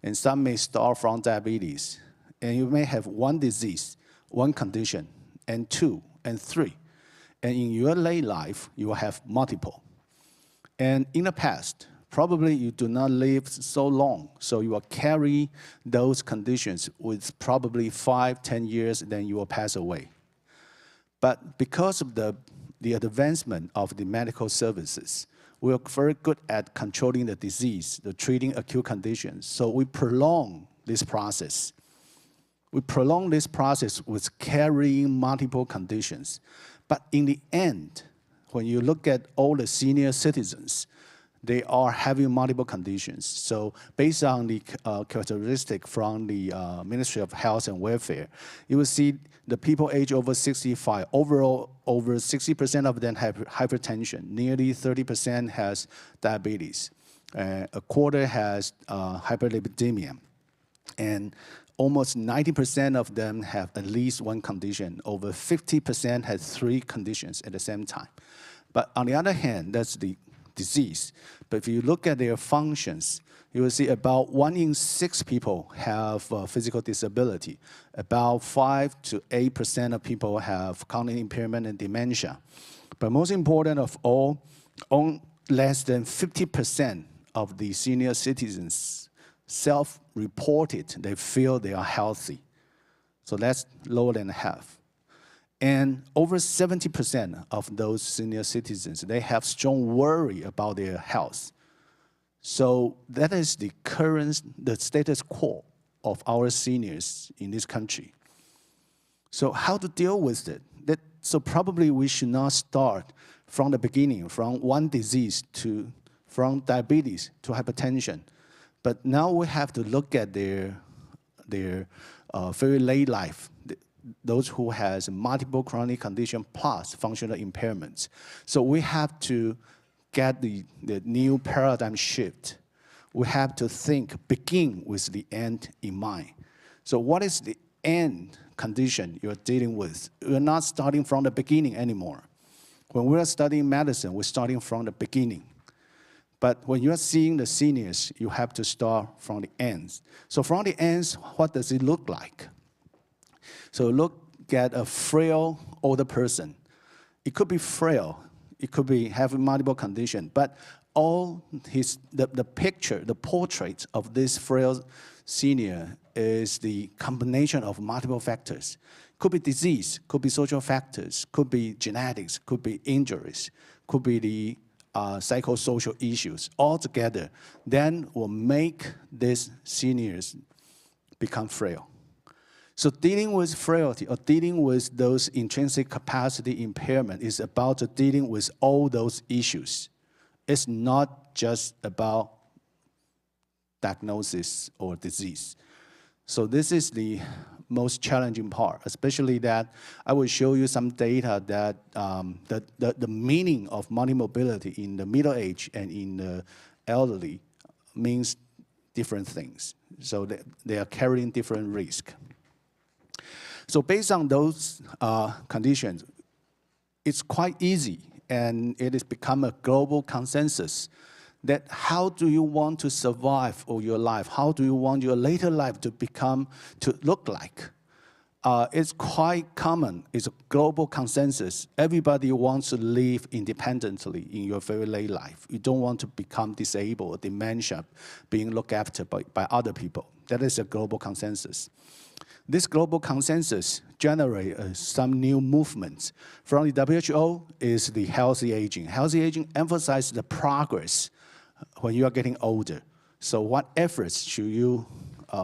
and some may start from diabetes, and you may have one disease, one condition, and 2, and 3. And in your late life, you will have multiple. And in the past, probably you do not live so long, so you will carry those conditions with probably 5, 10 years, then you will pass away. But because of the advancement of the medical services, we are very good at controlling the disease, the treating acute conditions. So we prolong this process. We prolong this process with carrying multiple conditions. But in the end, when you look at all the senior citizens, they are having multiple conditions. So based on the characteristic from the Ministry of Health and Welfare, you will see the people age over 65, overall over 60% of them have hypertension, nearly 30% has diabetes, a quarter has hyperlipidemia, and almost 90% of them have at least one condition. Over 50% has 3 conditions at the same time. But on the other hand, that's the disease. But if you look at their functions, you will see about 1 in 6 people have physical disability. About 5 to 8% of people have cognitive impairment and dementia. But most important of all, less than 50% of the senior citizens self-reported they feel they are healthy. So that's lower than half. And over 70% of those senior citizens, they have strong worry about their health. So that is the status quo of our seniors in this country. So how to deal with it? So probably we should not start from the beginning, from one disease from diabetes to hypertension. But now we have to look at their very late life, those who has multiple chronic condition plus functional impairments. So we have to get the new paradigm shift. We have to begin with the end in mind. So what is the end condition you're dealing with? We're not starting from the beginning anymore. When we're studying medicine, we're starting from the beginning. But when you're seeing the seniors, you have to start from the ends. So from the ends, what does it look like? So look at a frail older person. It could be frail. It could be having multiple conditions. But all the picture, the portrait of this frail senior is the combination of multiple factors. Could be disease, could be social factors, could be genetics, could be injuries, could be the psychosocial issues all together. Then will make these seniors become frail. So dealing with frailty or dealing with those intrinsic capacity impairment is about dealing with all those issues. It's not just about diagnosis or disease. So this is the most challenging part, especially that I will show you some data that the meaning of multimobility in the middle age and in the elderly means different things. So they are carrying different risk. So based on those conditions, it's quite easy, and it has become a global consensus that how do you want to survive all your life? How do you want your later life to look like? It's quite common. It's a global consensus. Everybody wants to live independently in your very late life. You don't want to become disabled or dementia, being looked after by other people. That is a global consensus. This global consensus generates some new movements. From the WHO is the healthy aging. Healthy aging emphasizes the progress when you are getting older. So what efforts should you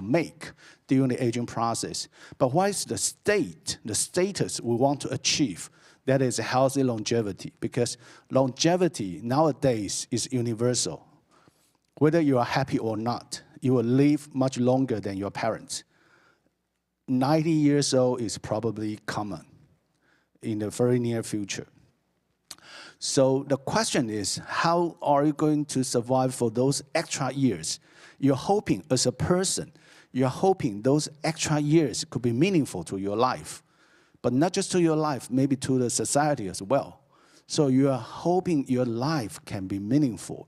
make during the aging process? But what is the status we want to achieve? That is a healthy longevity, because longevity nowadays is universal. Whether you are happy or not, you will live much longer than your parents. 90 years old is probably common in the very near future. So the question is, how are you going to survive for those extra years? You're hoping, as a person, you're hoping those extra years could be meaningful to your life, but not just to your life, maybe to the society as well. So you are hoping your life can be meaningful,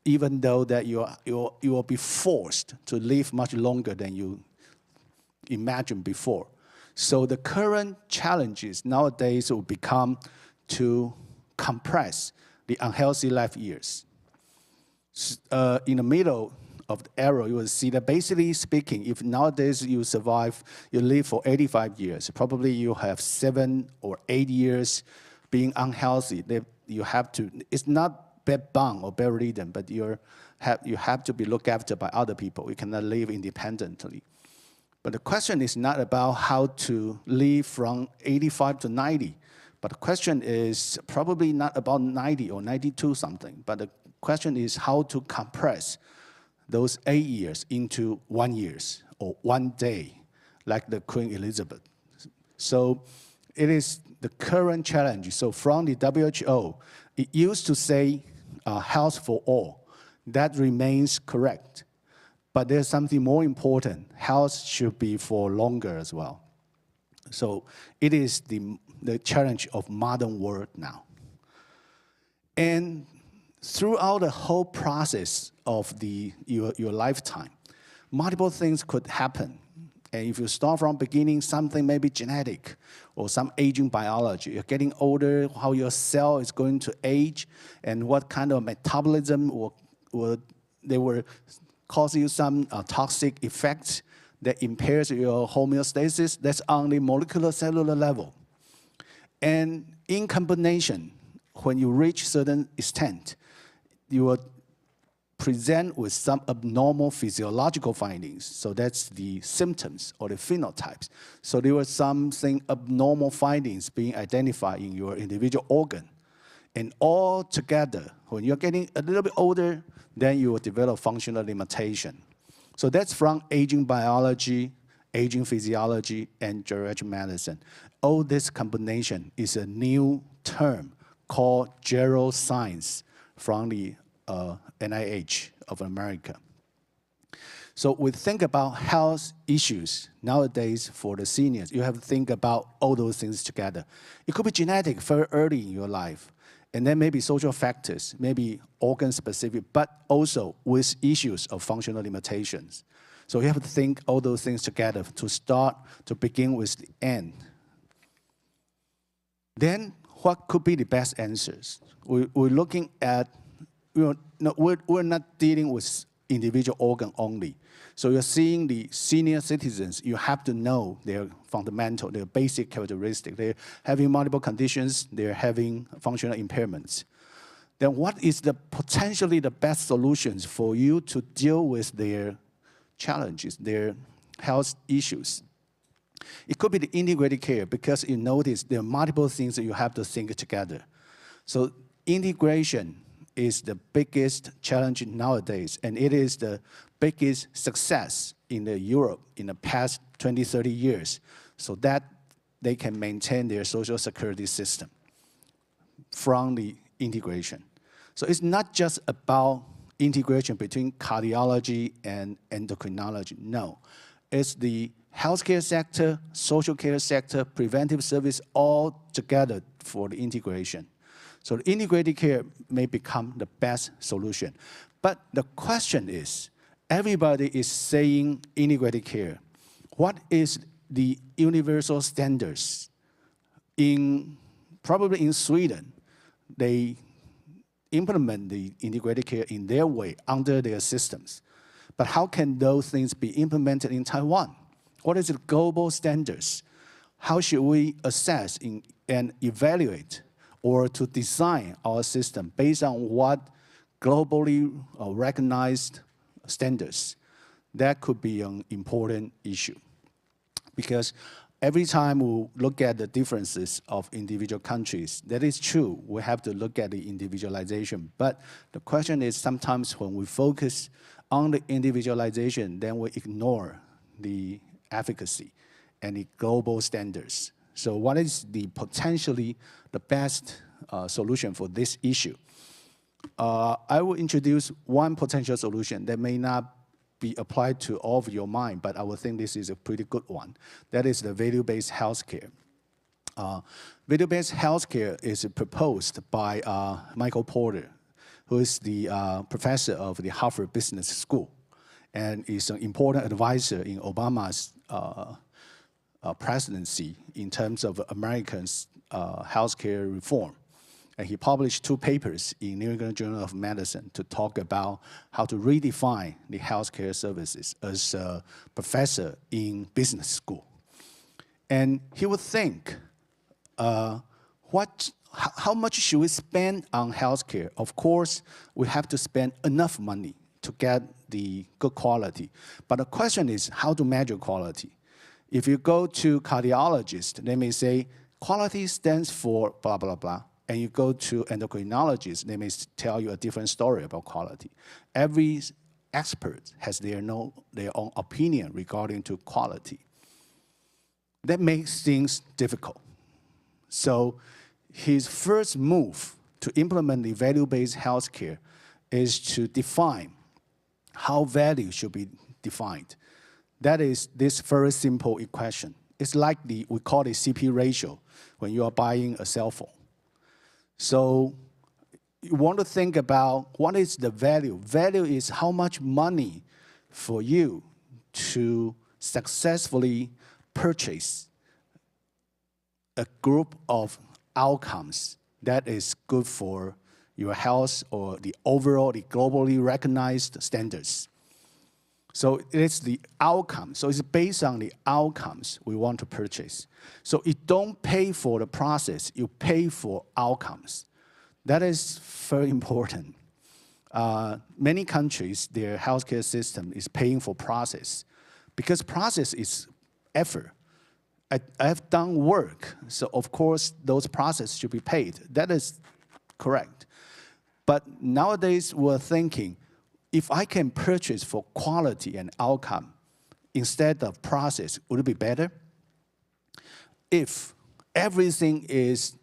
even though that you will be forced to live much longer than you imagined before. So the current challenges nowadays will become to compress the unhealthy life years. In the middle of the arrow, you will see that basically speaking, if nowadays you live for 85 years, probably you have 7 or 8 years being unhealthy. It's not bedbound or bedridden, but you have to be looked after by other people. You cannot live independently. But the question is not about how to live from 85 to 90. But the question is probably not about 90 or 92 something. But the question is how to compress those 8 years into 1 year or 1 day, like the Queen Elizabeth. So it is the current challenge. So from the WHO, it used to say health for all. That remains correct. But there's something more important. Health should be for longer as well. So it is the challenge of modern world now. And throughout the whole process of your lifetime, multiple things could happen. And if you start from beginning, something may be genetic or some aging biology. You're getting older, how your cell is going to age, and what kind of metabolism they will cause you some toxic effects that impairs your homeostasis. That's on the molecular cellular level. And in combination, when you reach certain extent, your present with some abnormal physiological findings. So that's the symptoms or the phenotypes. So there were something abnormal findings being identified in your individual organ. And all together, when you're getting a little bit older, then you will develop functional limitation. So that's from aging biology, aging physiology, and geriatric medicine. All this combination is a new term called geroscience from the NIH of America. So we think about health issues nowadays for the seniors. You have to think about all those things together. It could be genetic very early in your life, and then maybe social factors, maybe organ-specific, but also with issues of functional limitations. So you have to think all those things together to begin with the end. Then what could be the best answers? We're looking at, we're not dealing with individual organ only. So you're seeing the senior citizens, you have to know their fundamental, their basic characteristics. They're having multiple conditions, they're having functional impairments. Then what is potentially the best solutions for you to deal with their challenges, their health issues? It could be the integrated care, because you notice there are multiple things that you have to think together. So integration is the biggest challenge nowadays, and it is the biggest success in Europe in the past 20, 30 years, so that they can maintain their social security system from the integration. So it's not just about integration between cardiology and endocrinology, no. It's the healthcare sector, social care sector, preventive service, all together for the integration. So the integrated care may become the best solution. But the question is, everybody is saying integrated care. What is the universal standards? Probably in Sweden, they implement the integrated care in their way, under their systems. But how can those things be implemented in Taiwan? What is the global standards? How should we assess and evaluate or to design our system based on what globally recognized standards? That could be an important issue. Because every time we look at the differences of individual countries, that is true, we have to look at the individualization. But the question is, sometimes when we focus on the individualization, then we ignore the efficacy and the global standards. So what is potentially the best solution for this issue? I will introduce one potential solution that may not be applied to all of your mind, but I would think this is a pretty good one. That is the value-based healthcare. Value-based healthcare is proposed by Michael Porter, who is the professor of the Harvard Business School, and is an important advisor in Obama's presidency in terms of Americans' healthcare reform. And he published 2 papers in New England Journal of Medicine to talk about how to redefine the healthcare services as a professor in business school. And he would think, how much should we spend on healthcare? Of course, we have to spend enough money to get the good quality. But the question is how to measure quality. If you go to cardiologists, they may say, quality stands for blah, blah, blah. And you go to endocrinologists, they may tell you a different story about quality. Every expert has their own opinion regarding to quality. That makes things difficult. So his first move to implement the value-based healthcare is to define how value should be defined. That is this very simple equation. It's like we call it CP ratio when you are buying a cell phone. So you want to think about what is the value. Value is how much money for you to successfully purchase a group of outcomes that is good for your health or the overall, the globally recognized standards. So it's the outcome. So it's based on the outcomes we want to purchase. So you don't pay for the process, you pay for outcomes. That is very important. Many countries, their healthcare system is paying for process, because process is effort. I have done work, so of course those processes should be paid. That is correct. But nowadays we're thinking, if I can purchase for quality and outcome instead of process, would it be better? If everything is,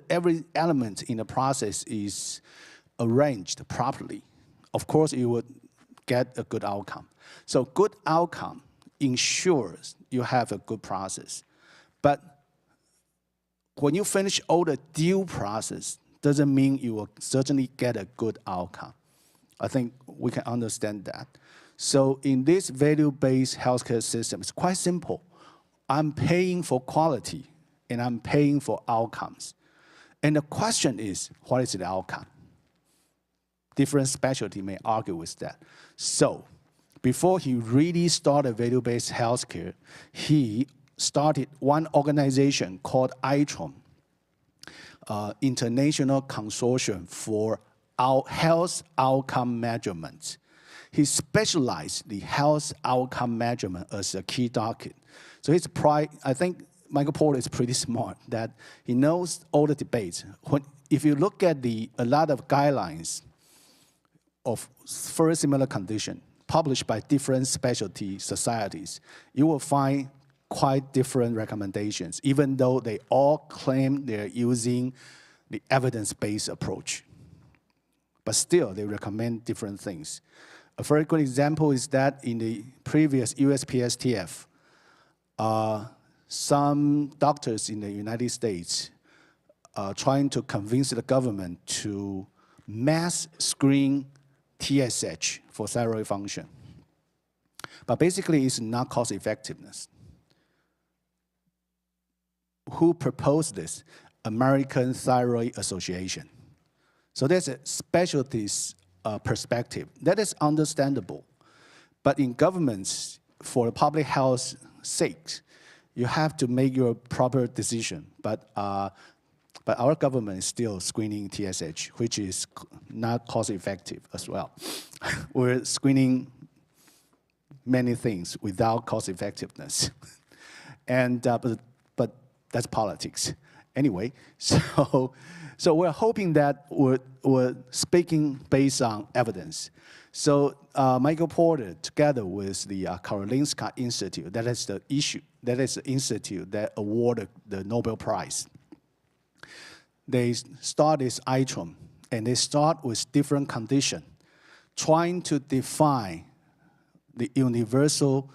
every element in the process is arranged properly, of course you would get a good outcome. So good outcome ensures you have a good process. But when you finish all the due process, doesn't mean you will certainly get a good outcome. I think we can understand that. So in this value-based healthcare system, it's quite simple. I'm paying for quality, and I'm paying for outcomes. And the question is, what is the outcome? Different specialty may argue with that. So before he really started value-based healthcare, he started one organization called ITROM, International Consortium for Health Outcome Measurement. He specialized the health outcome measurement as a key docket. So his pride, I think Michael Porter is pretty smart, that he knows all the debates. If you look at a lot of guidelines of very similar condition published by different specialty societies, you will find quite different recommendations, even though they all claim they're using the evidence-based approach. But still, they recommend different things. A very good example is that in the previous USPSTF, some doctors in the United States are trying to convince the government to mass screen TSH for thyroid function. But basically, it's not cost effectiveness. Who proposed this? American Thyroid Association. So there's a specialties perspective. That is understandable. But in governments, for public health sake, you have to make your proper decision. But our government is still screening TSH, which is not cost effective as well. We're screening many things without cost effectiveness. And, but that's politics. Anyway, so we're hoping that we're speaking based on evidence. So Michael Porter, together with the Karolinska Institute, that is the institute that awarded the Nobel Prize. They start this ITROM, and they start with different conditions, trying to define the universally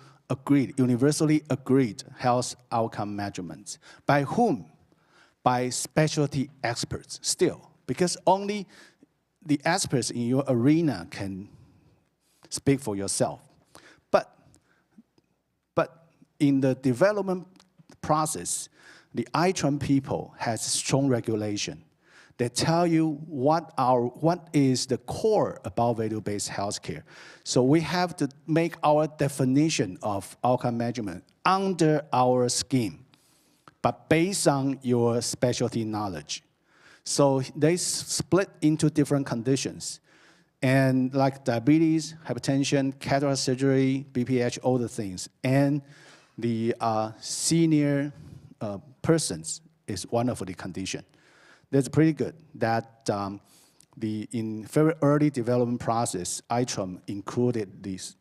agreed health outcome measurements. By whom? By specialty experts still, because only the experts in your arena can speak for yourself. But in the development process, the ITROM people has strong regulation. They tell you what is the core about value-based healthcare. So we have to make our definition of outcome measurement under our scheme, but based on your specialty knowledge. So they split into different conditions. And like diabetes, hypertension, cataract surgery, BPH, all the things. And the senior persons is one of the conditions. That's pretty good that in very early development process, ITROM included these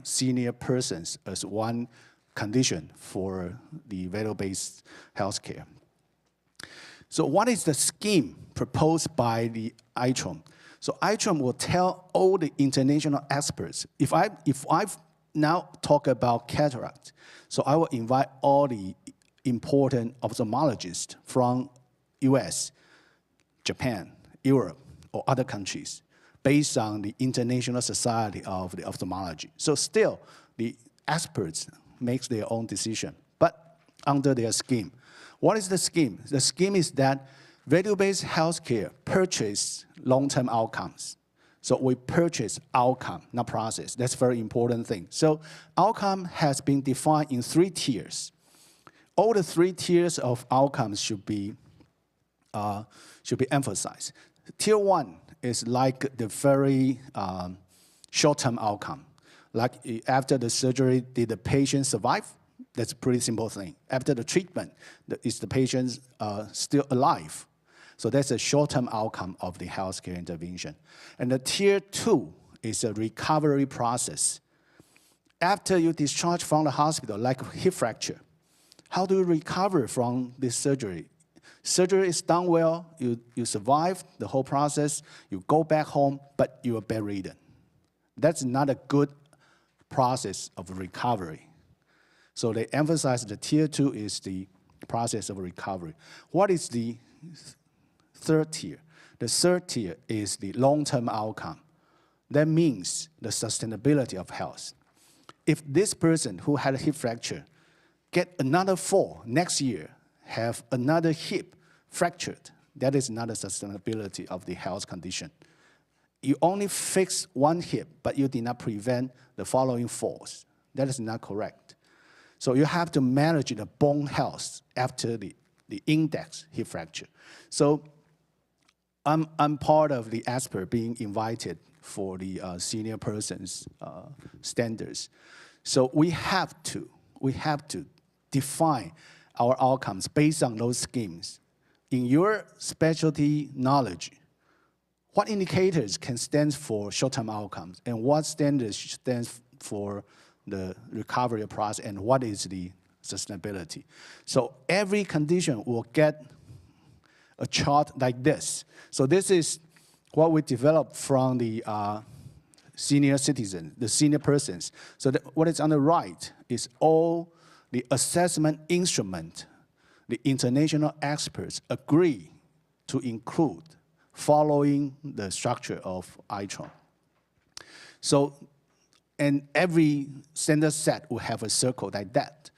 senior persons as one condition for the value-based healthcare. So what is the scheme proposed by the ITROM? So ITROM will tell all the international experts, if I now talk about cataract, so I will invite all the important ophthalmologists from US, Japan, Europe, or other countries based on the International Society of the Ophthalmology. So still, the experts make their own decision, but under their scheme. What is the scheme? The scheme is that value-based healthcare purchase long-term outcomes. So we purchase outcome, not process. That's a very important thing. So outcome has been defined in 3 tiers. All the 3 tiers of outcomes should be emphasized. Tier 1 is like the very short-term outcome. Like after the surgery, did the patient survive? That's a pretty simple thing. After the treatment, is the patient still alive? So that's a short-term outcome of the healthcare intervention. And the tier 2 is a recovery process. After you discharge from the hospital, like hip fracture, how do you recover from this surgery? Surgery is done well, you survive the whole process, you go back home, but you are bedridden. That's not a good process of recovery. So they emphasize the tier 2 is the process of recovery. What is the third tier? The third tier is the long-term outcome. That means the sustainability of health. If this person who had a hip fracture get another fall next year, have another hip fractured, that is not a sustainability of the health condition. You only fix one hip, but you did not prevent the following falls. That is not correct. So you have to manage the bone health after the index hip fracture. So I'm part of the expert being invited for the senior persons standards. So we have to define our outcomes based on those schemes. In your specialty knowledge, what indicators can stand for short-term outcomes and what standards stands for the recovery process and what is the sustainability? So every condition will get a chart like this. So this is what we developed from the senior citizens, the senior persons. So what is on the right is all the assessment instrument the international experts agree to include following the structure of ITROM. So, and every standard set will have a circle like that.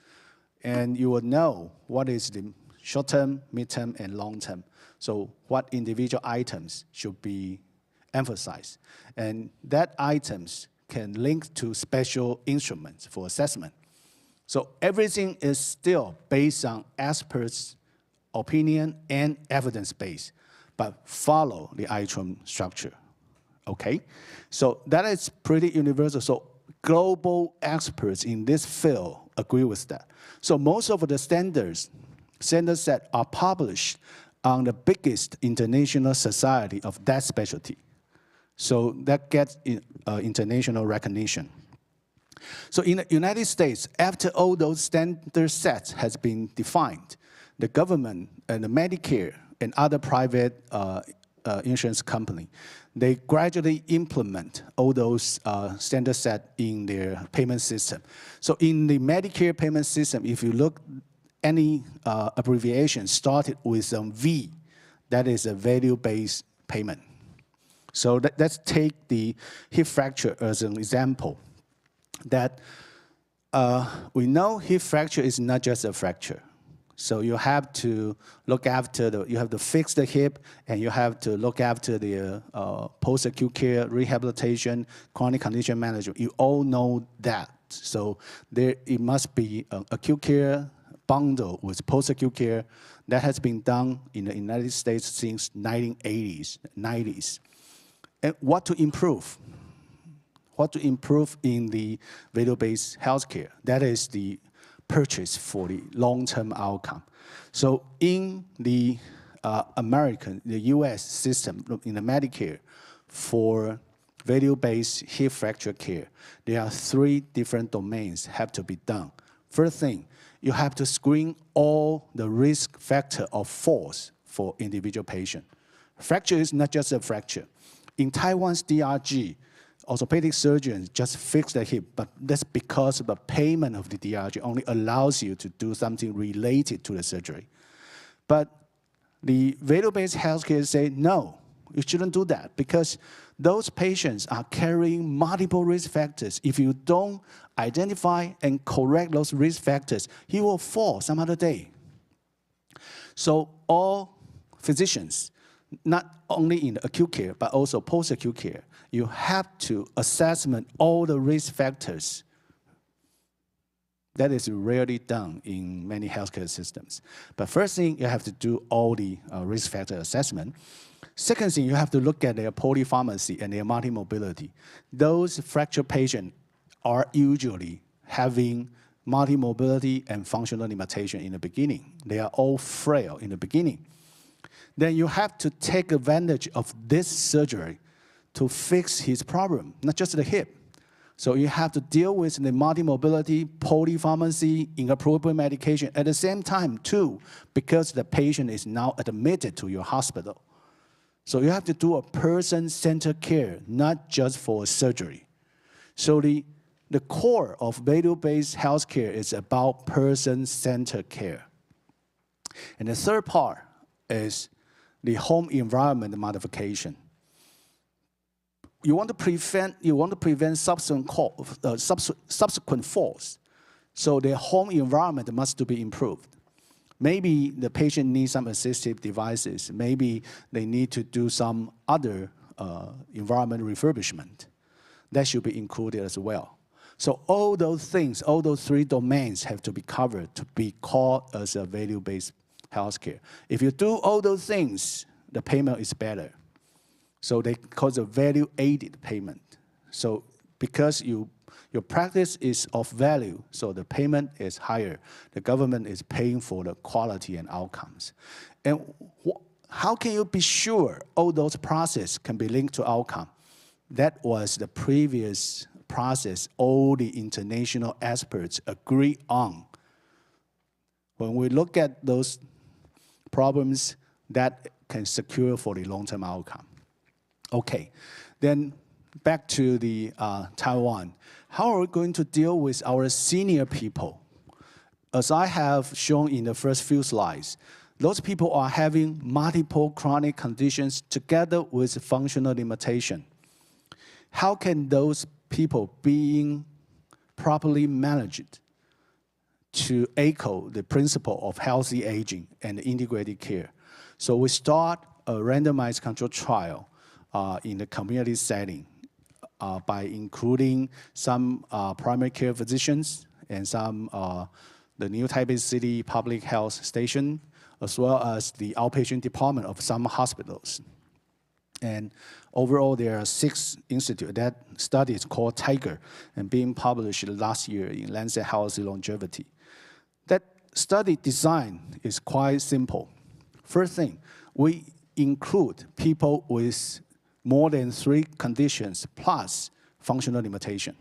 And you will know what is the short-term, mid-term, and long-term. So what individual items should be emphasized. And that items can link to special instruments for assessment. So everything is still based on experts' opinion and evidence base, but follow the ITROM structure, okay? So that is pretty universal. So global experts in this field agree with that. So most of the standard set are published on the biggest international society of that specialty. So that gets international recognition. So in the United States, after all those standard sets has been defined, the government and the Medicare and other private insurance company, they gradually implement all those standard sets in their payment system. So in the Medicare payment system, if you look, any abbreviation started with a V, that is a value-based payment. So let's take the hip fracture as an example. That we know hip fracture is not just a fracture. So you have to look after you have to fix the hip, and you have to look after the post-acute care, rehabilitation, chronic condition management. You all know that. So it must be an acute care bundle with post-acute care that has been done in the United States since 1980s, 90s. And what to improve? What to improve in the value-based healthcare? That is the purchase for the long-term outcome. So in the the US system, in the Medicare, for value-based hip fracture care, there are 3 different domains have to be done. First thing, you have to screen all the risk factor of falls for individual patient. Fracture is not just a fracture. In Taiwan's DRG, orthopedic surgeons just fix the hip, but that's because the payment of the DRG only allows you to do something related to the surgery. But the value-based healthcare say, no, you shouldn't do that because those patients are carrying multiple risk factors. If you don't identify and correct those risk factors, he will fall some other day. So all physicians, not only in the acute care, but also post-acute care, you have to assessment all the risk factors That is rarely done in many healthcare systems. But first thing, you have to do all the risk factor assessment. Second thing, you have to look at their polypharmacy and their multimobility. Those fracture patients are usually having multimobility and functional limitation in the beginning. They are all frail in the beginning. Then you have to take advantage of this surgery to fix his problem, not just the hip. So you have to deal with the multimobility, polypharmacy, inappropriate medication at the same time too, because the patient is now admitted to your hospital. So you have to do a person-centered care, not just for surgery. So the core of value-based healthcare is about person-centered care. And the third part is the home environment modification. You want to prevent subsequent falls. So the home environment must be improved. Maybe the patient needs some assistive devices. Maybe they need to do some other environment refurbishment. That should be included as well. So all those things, all those three domains have to be covered to be called as a value-based healthcare. If you do all those things, the payment is better. So they call it a value-aided payment. So because your practice is of value, so the payment is higher. The government is paying for the quality and outcomes. And how can you be sure all those processes can be linked to outcome? That was the previous process all the international experts agree on. When we look at those problems, that can secure for the long-term outcome. Okay, then back to the Taiwan. How are we going to deal with our senior people? As I have shown in the first few slides, those people are having multiple chronic conditions together with functional limitation. How can those people being properly managed to echo the principle of healthy aging and integrated care? So we start a randomized controlled trial in the community setting by including some primary care physicians and some the new Taipei City Public Health Station, as well as the outpatient department of some hospitals. And overall, there are 6 institutes. That study is called TIGER and being published last year in Lancet Health Longevity. That study design is quite simple. First thing, we include people with more than 3 conditions plus functional limitation,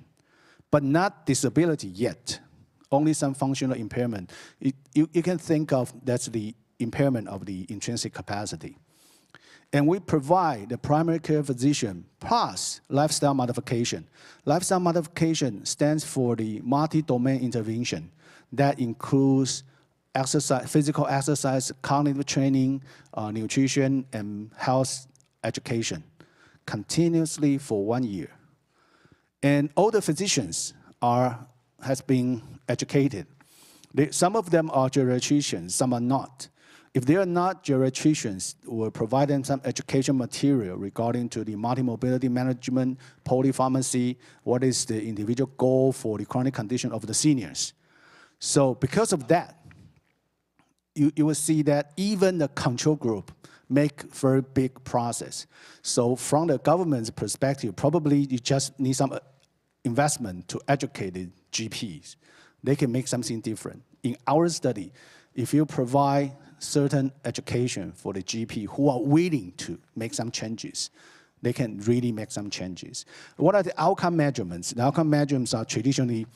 but not disability yet, only some functional impairment. You can think of that's the impairment of the intrinsic capacity. And we provide the primary care physician plus lifestyle modification. Lifestyle modification stands for the multi-domain intervention that includes exercise, physical exercise, cognitive training, nutrition, and health education continuously for 1 year. And all the physicians has been educated. Some of them are geriatricians, some are not. If they are not geriatricians, we'll provide them some education material regarding to the multimobility management, polypharmacy, what is the individual goal for the chronic condition of the seniors. So because of that, you will see that even the control group make very big process. So from the government's perspective, probably you just need some investment to educate the GPs. They can make something different. In our study, if you provide certain education for the GP who are willing to make some changes, they can really make some changes. What are the outcome measurements? The outcome measurements are traditionally,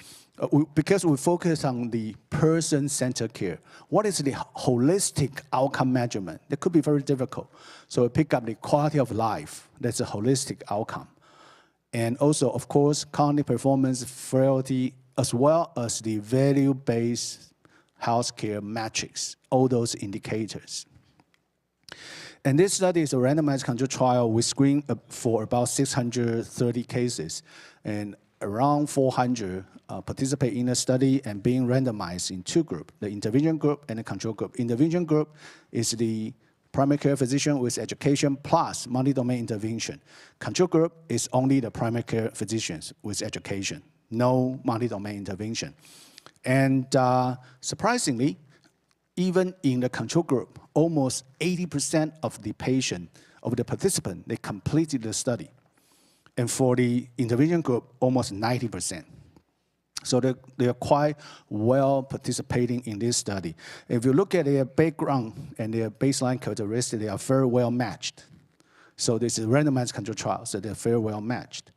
because we focus on the person-centered care, what is the holistic outcome measurement? That could be very difficult. So we pick up the quality of life. That's a holistic outcome. And also, of course, cognitive performance, frailty, as well as the value-based healthcare metrics, all those indicators. And this study is a randomized control trial. We screened for about 630 cases, and around 400 participate in the study and being randomized in 2 groups, the intervention group and the control group. Intervention group is the primary care physician with education plus multi-domain intervention. Control group is only the primary care physicians with education, no multi-domain intervention. And surprisingly, even in the control group, almost 80% of the participant, they completed the study. And for the intervention group, almost 90%. So they are quite well participating in this study. If you look at their background and their baseline characteristics, they are very well matched. So this is a randomized control trial, so they're very well matched.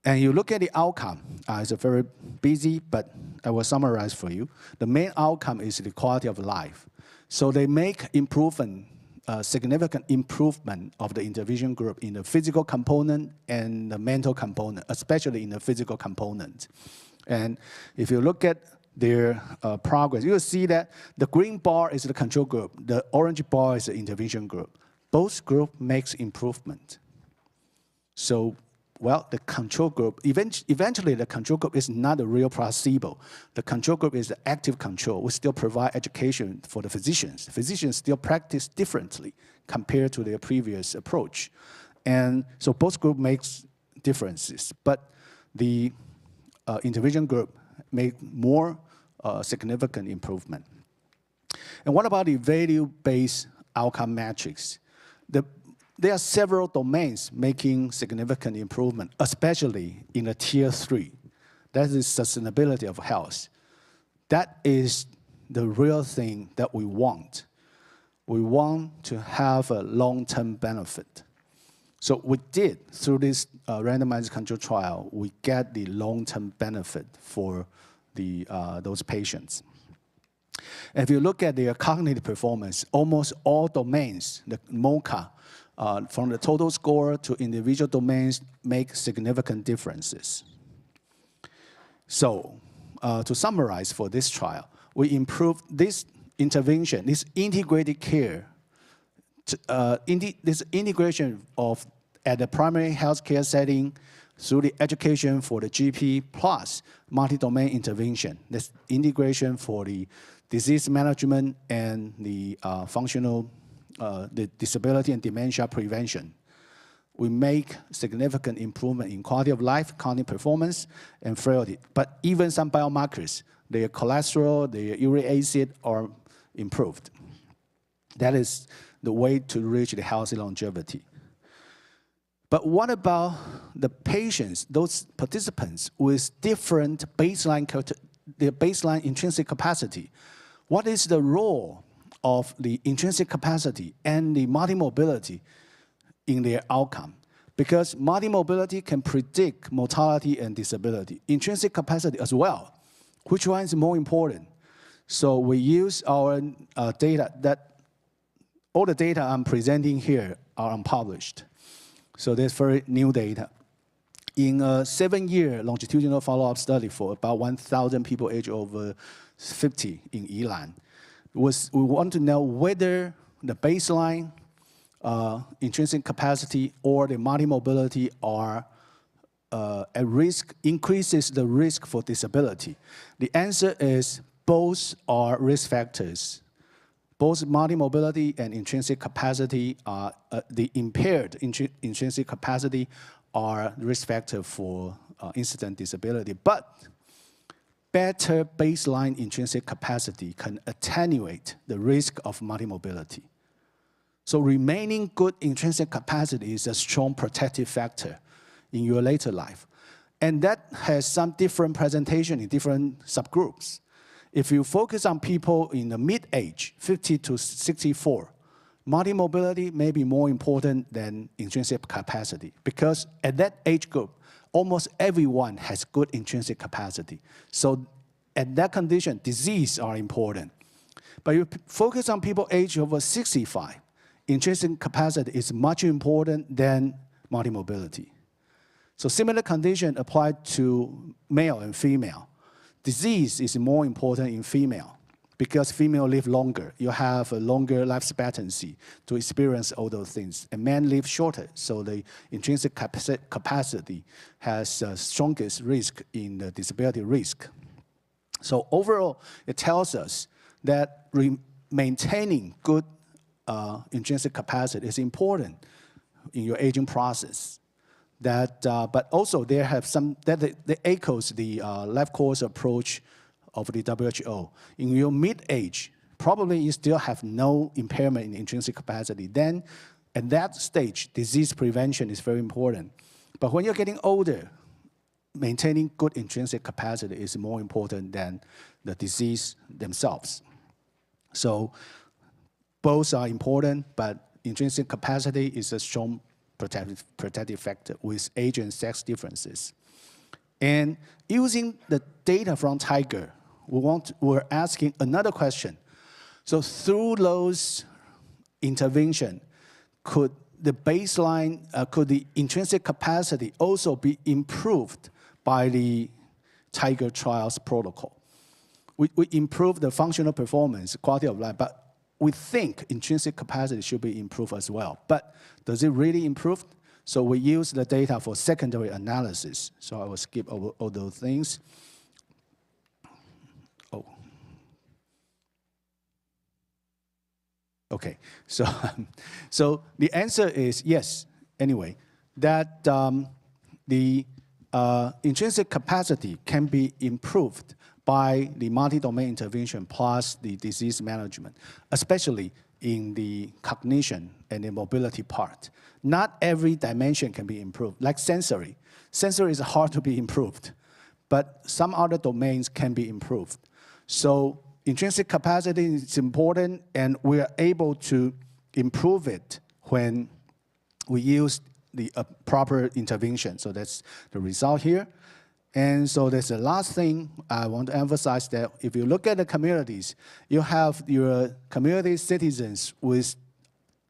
And you look at the outcome, it's a very busy, but I will summarize for you. The main outcome is the quality of life. So they make improvement, significant improvement of the intervention group in the physical component and the mental component, especially in the physical component. And if you look at their progress, you will see that the green bar is the control group, the orange bar is the intervention group. Both groups makes improvement. So, well, the control group, eventually the control group is not a real placebo. The control group is the active control. We still provide education for the physicians. Physicians still practice differently compared to their previous approach. And so both groups makes differences, but the intervention group make more significant improvement. And what about the value-based outcome metrics? There are several domains making significant improvement, especially in the tier 3. That is sustainability of health. That is the real thing that we want. We want to have a long-term benefit. So we did, through this randomized control trial, we get the long-term benefit for those patients. And if you look at their cognitive performance, almost all domains, the MOCA, from the total score to individual domains, make significant differences. So, to summarize for this trial, we improved this intervention, this integrated care, this integration of at the primary healthcare setting through the education for the GP plus multi-domain intervention. This integration for the disease management and the functional the disability and dementia prevention. We make significant improvement in quality of life, cognitive performance, and frailty. But even some biomarkers, their cholesterol, their uric acid are improved. That is the way to reach the healthy longevity. But what about the patients, those participants with different their baseline intrinsic capacity? What is the role of the intrinsic capacity and the multimobility in their outcome? Because multimobility can predict mortality and disability. Intrinsic capacity as well. Which one is more important? So we use our data that all the data I'm presenting here are unpublished. So there's very new data. In a 7-year longitudinal follow-up study for about 1,000 people aged over 50 in Yilan, we want to know whether the baseline intrinsic capacity or the multimobility are at risk, increases the risk for disability. The answer is both are risk factors. Both multimobility and intrinsic capacity are, the impaired intrinsic capacity are risk factor for incident disability. But better baseline intrinsic capacity can attenuate the risk of multimobility. So remaining good intrinsic capacity is a strong protective factor in your later life. And that has some different presentation in different subgroups. If you focus on people in the mid-age, 50 to 64, multimobility may be more important than intrinsic capacity because at that age group, almost everyone has good intrinsic capacity. So at that condition, disease are important. But you focus on people aged over 65, intrinsic capacity is much important than multimobility. So similar condition applied to male and female. Disease is more important in female because female live longer. You have a longer life expectancy to experience all those things. And men live shorter, so the intrinsic capacity has the strongest risk in the disability risk. So overall, it tells us that maintaining good intrinsic capacity is important in your aging process. That, but also there have some, that echoes the life course approach of the WHO. In your mid-age, probably you still have no impairment in intrinsic capacity. Then, at that stage, disease prevention is very important. But when you're getting older, maintaining good intrinsic capacity is more important than the disease themselves. So both are important, but intrinsic capacity is a strong protective factor with age and sex differences. And using the data from Tiger, we're asking another question. So through those interventions, could the baseline, could the intrinsic capacity also be improved by the Tiger trials protocol? We improve the functional performance, quality of life, but we think intrinsic capacity should be improved as well. But does it really improve? So we use the data for secondary analysis. So I will skip over all those things. Oh. Okay, so the answer is yes, anyway, that the intrinsic capacity can be improved by the multi-domain intervention plus the disease management, especially in the cognition and the mobility part. Not every dimension can be improved, like sensory. Sensory is hard to be improved, but some other domains can be improved. So intrinsic capacity is important, and we are able to improve it when we use the proper intervention. So that's the result here. And so there's the last thing I want to emphasize, that if you look at the communities, you have your community citizens with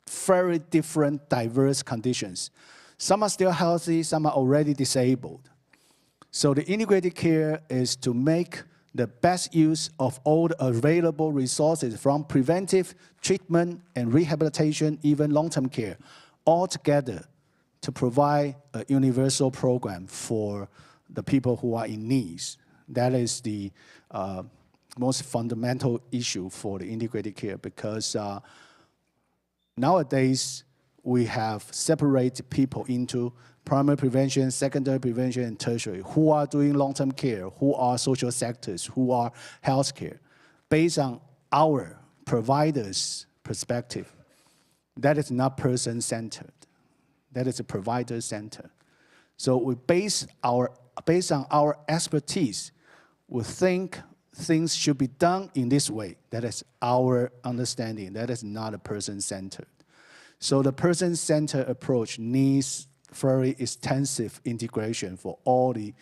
very different, diverse conditions. Some are still healthy, some are already disabled. So the integrated care is to make the best use of all the available resources from preventive treatment and rehabilitation, even long-term care, all together to provide a universal program for the people who are in need. That is the most fundamental issue for the integrated care, because nowadays we have separated people into primary prevention, secondary prevention, and tertiary, who are doing long-term care, who are social sectors, who are healthcare, based on our provider's perspective. That is not person-centered. That is a provider-centered. So we based on our expertise, we think things should be done in this way. That is our understanding. That is not a person-centered. So the person-centered approach needs very extensive integration for all the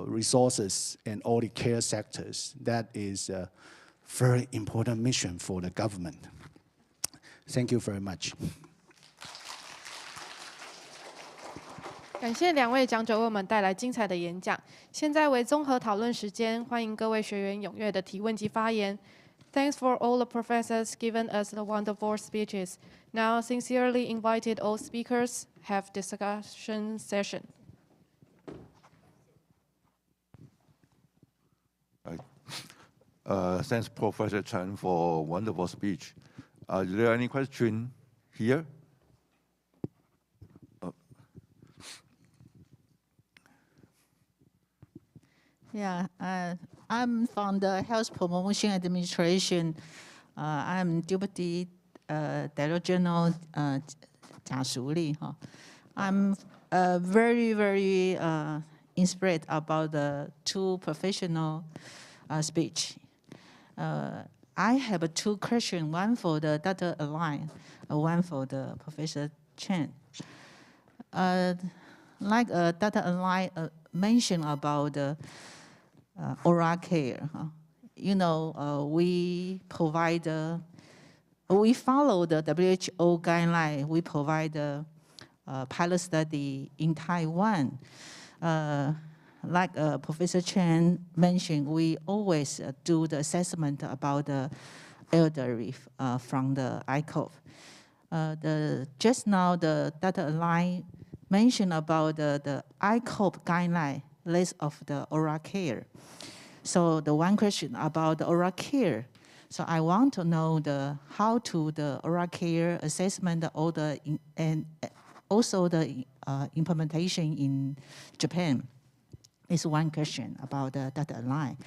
resources and all the care sectors. That is a very important mission for the government. Thank you very much. 感谢两位讲者为我们带来精彩的演讲。现在为综合讨论时间，欢迎各位学员踊跃的提问及发言。Thanks for all the professors given us the wonderful speeches. Now, sincerely invited all speakers have discussion session. Thanks, Professor Chen, for a wonderful speech. Is there any question here? Yeah, I'm from the Health Promotion Administration. I'm Deputy Director General Shou-Ren. I'm very inspired about the two professional speech. I have two questions, one for the Dr. Align, one for the Professor Chen. Like Dr. Align mentioned about the oral care. You know, we provide, we follow the WHO guideline. We provide the pilot study in Taiwan. Like Professor Chen mentioned, we always do the assessment about the elderly from the ICOP. Just now, the Dr. Align mentioned about the ICOP guideline list of the oral care. So the one question about the oral care. So I want to know how to the oral care assessment order and also the implementation in Japan. Is one question about the data line.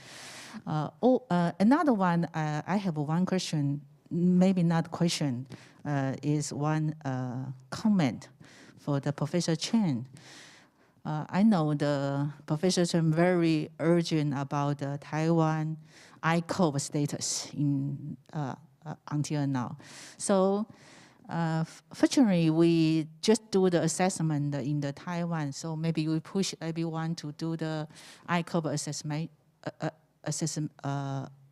Another one, I have one question, maybe not question, is one comment for the Professor Chen. I know the Professor Chen very urgent about the Taiwan ICOP status in until now. So fortunately, we just do the assessment in the Taiwan. So maybe we push everyone to do the ICOP assessment,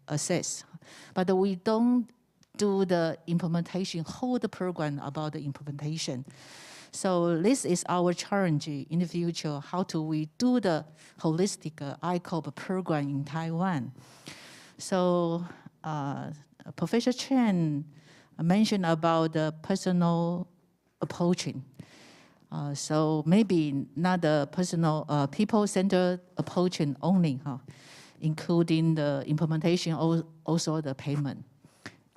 assess. But we don't do the implementation, hold the program about the implementation. So this is our challenge in the future. How do we do the holistic ICOP program in Taiwan? So Professor Chen mentioned about the personal approaching. So maybe not the personal, people-centered approaching only, including the implementation, also the payment.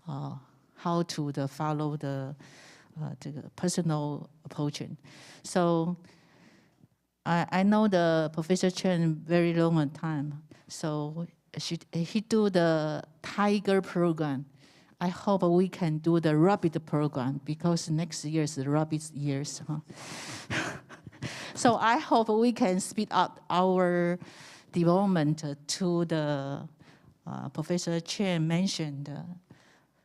How to follow the personal approaching. So I know the Professor Chen very long time. So he do the Tiger program. I hope we can do the Rabbit program because next year is the Rabbit years. So I hope we can speed up our development to the Professor Chen mentioned,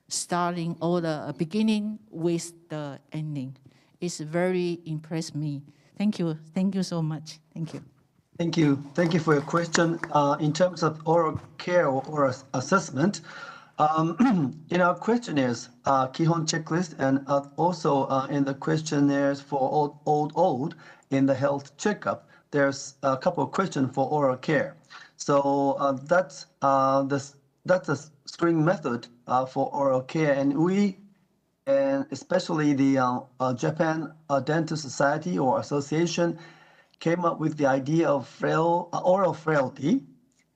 starting all the beginning with the ending. It's very impressed me. Thank you. Thank you so much. Thank you. Thank you. Thank you for your question. In terms of oral care or assessment, in our questionnaires, Kihon checklist, and also in the questionnaires for old in the health checkup, there's a couple of questions for oral care. So that's a screening method for oral care, and especially the Japan Dental Society or Association came up with the idea of oral frailty.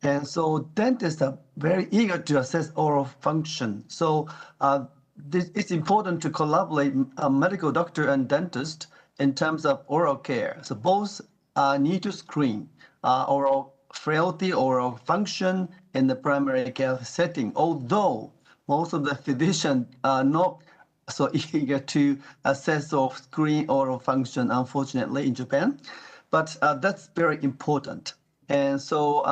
And so dentists are very eager to assess oral function. So it's important to collaborate medical doctor and dentist in terms of oral care. So both need to screen oral frailty, oral function in the primary care setting, although most of the physicians are not so eager to assess or screen oral function, unfortunately, in Japan. But that's very important. And so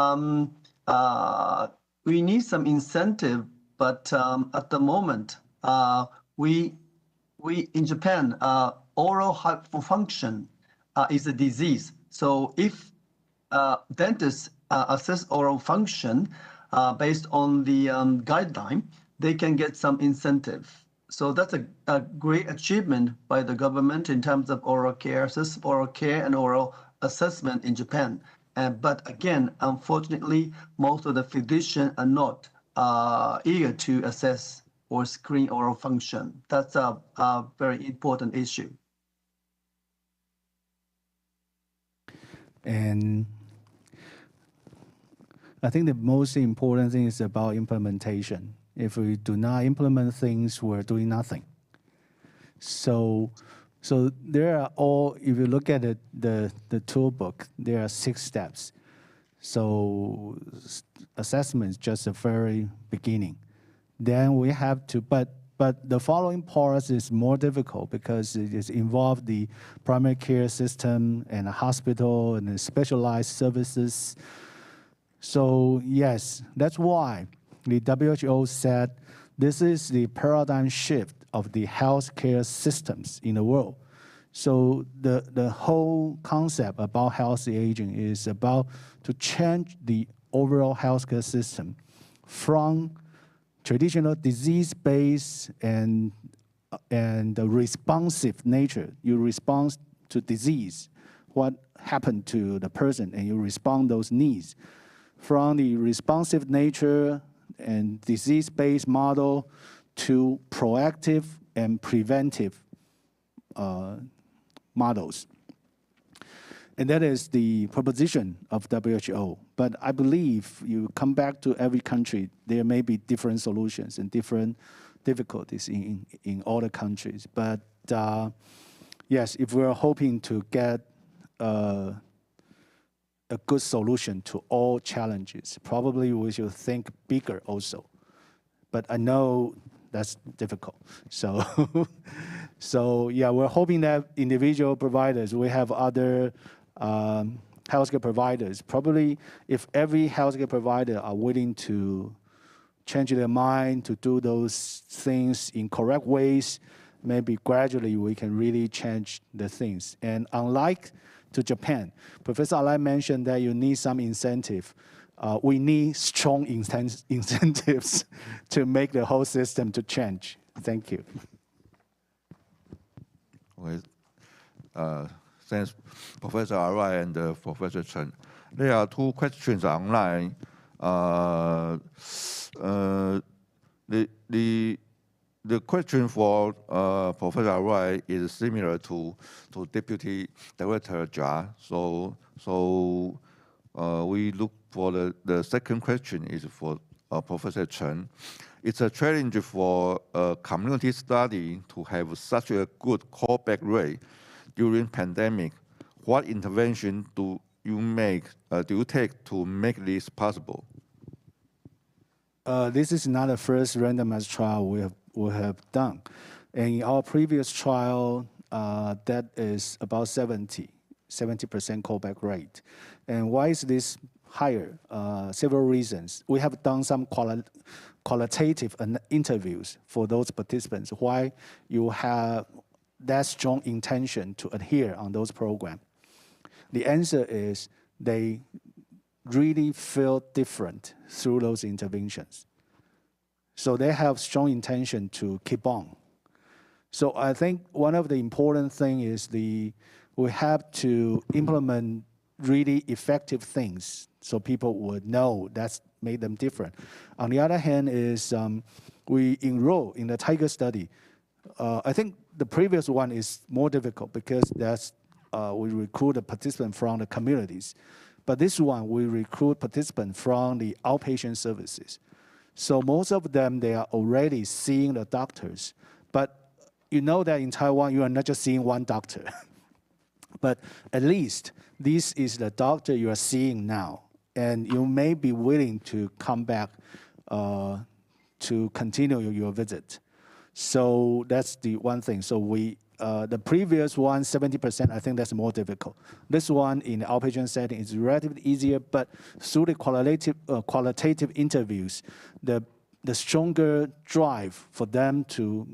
we need some incentive, but at the moment, we in Japan, oral hypofunction is a disease. So if dentists assess oral function based on the guideline, they can get some incentive. So that's a great achievement by the government in terms of oral care and oral assessment in Japan. But again, unfortunately, most of the physicians are not eager to assess or screen oral function. That's a very important issue. And I think the most important thing is about implementation. If we do not implement things, we're doing nothing. So there are all, if you look at the toolbook, there are 6 steps. So assessment is just the very beginning. Then we have to, but the following parts is more difficult because it involves the primary care system and the hospital and the specialized services. So yes, that's why the WHO said this is the paradigm shift of the healthcare systems in the world. So the whole concept about healthy aging is about to change the overall healthcare system from traditional disease-based and the responsive nature. You respond to disease, what happened to the person, and you respond those needs. From the responsive nature and disease-based model to proactive and preventive models. And that is the proposition of WHO. But I believe you come back to every country, there may be different solutions and different difficulties in all the countries. But yes, if we're hoping to get a a good solution to all challenges. Probably we should think bigger also. But I know that's difficult. So, so yeah, we're hoping that individual providers, we have other healthcare providers. Probably if every healthcare provider are willing to change their mind to do those things in correct ways, maybe gradually we can really change the things. And unlike to Japan, Professor Alai mentioned that you need some incentive. We need strong incentives to make the whole system to change. Thank you. Okay. Thanks, Professor Alai and Professor Chen. There are two questions online. The question for Professor Alai is similar to Deputy Director Jia. So we look for the second question is for Professor Chen. It's a challenge for a community study to have such a good callback rate during pandemic. What intervention do you take to make this possible? This is not the first randomized trial we have done. And in our previous trial, that is about 70% callback rate. And why is this higher? Several reasons. We have done some qualitative interviews for those participants. Why you have that strong intention to adhere on those programs? The answer is they really feel different through those interventions. So they have strong intention to keep on. So I think one of the important things is we have to implement really effective things so people would know that's made them different. On the other hand is we enroll in the Tiger study. I think the previous one is more difficult because that's we recruit a participant from the communities. But this one, we recruit participants from the outpatient services. So most of them, they are already seeing the doctors. But you know that in Taiwan, you are not just seeing one doctor. But at least this is the doctor you are seeing now. And you may be willing to come back to continue your visit. So that's the one thing. So the previous one, 70%, I think that's more difficult. This one in the outpatient setting is relatively easier, but through the qualitative interviews, the stronger drive for them to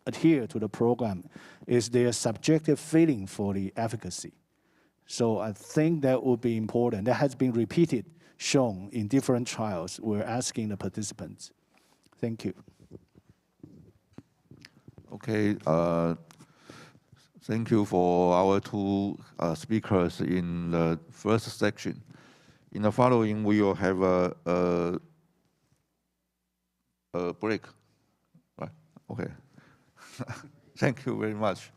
adhere to the program is their subjective feeling for the efficacy. So I think that would be important. That has been repeated, shown in different trials. We're asking the participants. Thank you. Okay. Thank you for our two speakers in the first section. In the following, we will have a break. Right? Okay. Thank you very much.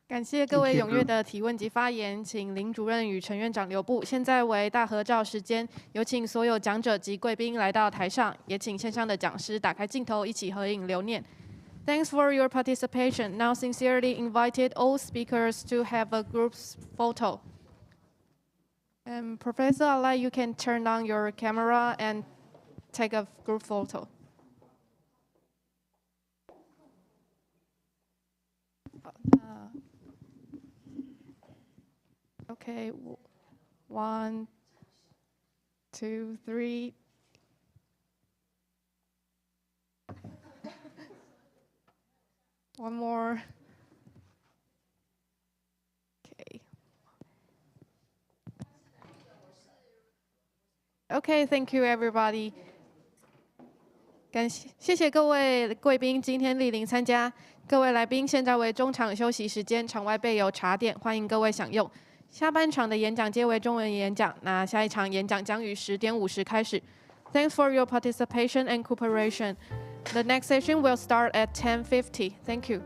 感谢各位踊跃的提问及发言，请林主任与陈院长留步。现在为大合照时间，有请所有讲者及贵宾来到台上，也请线上的讲师打开镜头，一起合影留念。Thanks for your participation. Now sincerely invited all speakers to have a group photo. And Professor Alai, you can turn on your camera and take a group photo. Okay, 1, 2, 3. One more. Okay. Okay, thank you everybody. 谢谢各位贵宾今天莅临参加。各位来宾，现在为中场休息时间，场外备有茶点，欢迎各位享用。下半场的演讲皆为中文演讲，那下一场演讲将于10点50开始。Thanks for your participation and cooperation. The next session will start at 10:50. Thank you.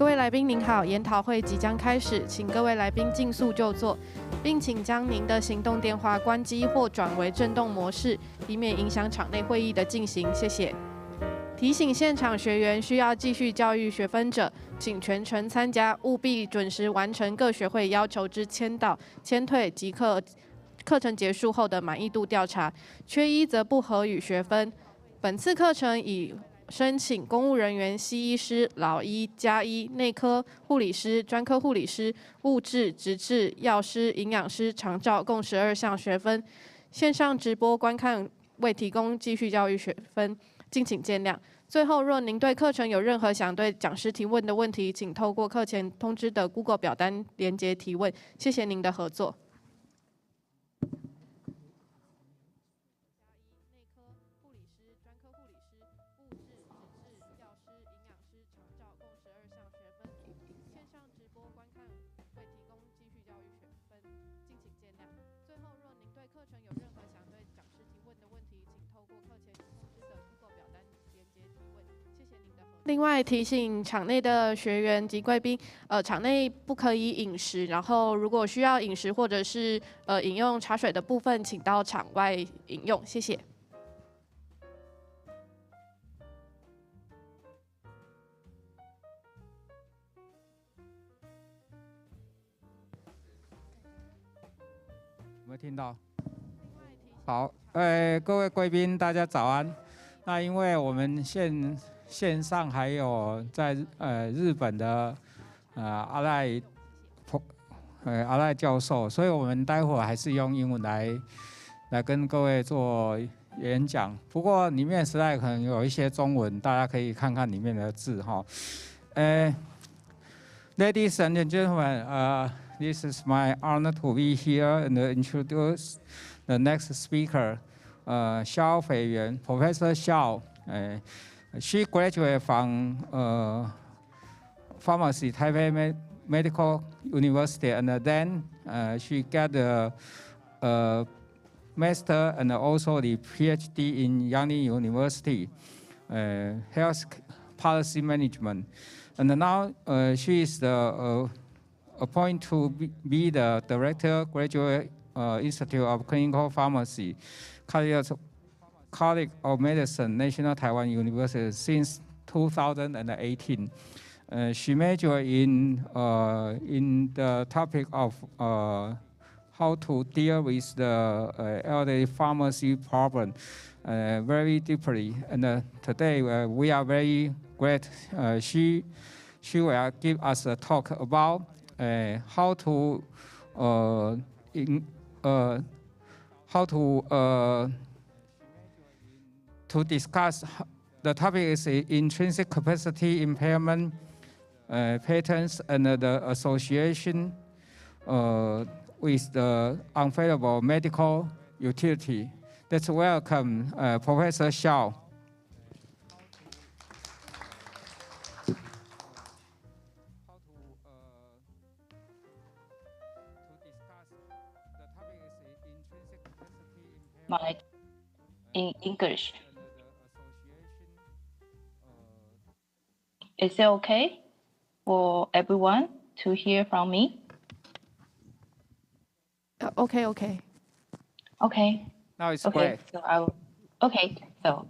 各位来宾您好，研讨会即将开始，请各位来宾尽速就座，并请将您的行动电话关机或转为震动模式，以免影响场内会议的进行。谢谢。提醒现场学员需要继续教育学分者，请全程参加，务必准时完成各学会要求之签到、签退及课程结束后的满意度调查，缺一则不核予学分。本次课程以申请公务人员、西医师、老医、家医、内科护理师、专科护理师、物质、职治、药师、营养师、长照共12项学分。线上直播观看未提供继续教育学分，敬请见谅。最后，若您对课程有任何想对讲师提问的问题，请透过课前通知的 Google 表单连结提问。谢谢您的合作。另外提醒场内的学员及贵宾，场内不可以饮食，然后如果需要饮食或者是饮用茶水的部分，请到场外饮用，谢谢。有没有听到？好，各位贵宾，大家早安。那因为我们线上还有在日本的阿赖教授，所以我们待会还是用英文来跟各位做演讲。不过里面实在可能有一些中文，大家可以看看里面的字哈。Ladies and gentlemen, this is my honor to be here and introduce the next speaker, Shou-Ren, Professor Chiao. She graduated from pharmacy, Taipei Medical University, and then she got a master and also the PhD in Ying University, health policy management. And now she is appointed to be the director, Graduate Institute of Clinical Pharmacy, College of Medicine, National Taiwan University since 2018. She majored in the topic of how to deal with the elderly pharmacy problem very deeply. And today we are very glad she will give us a talk about how to discuss. The topic is intrinsic capacity impairment patterns and the association with the unfavorable medical utility. Let's welcome Professor Shou. In English. Is it okay for everyone to hear from me? Okay. Okay. Now it's okay. great. So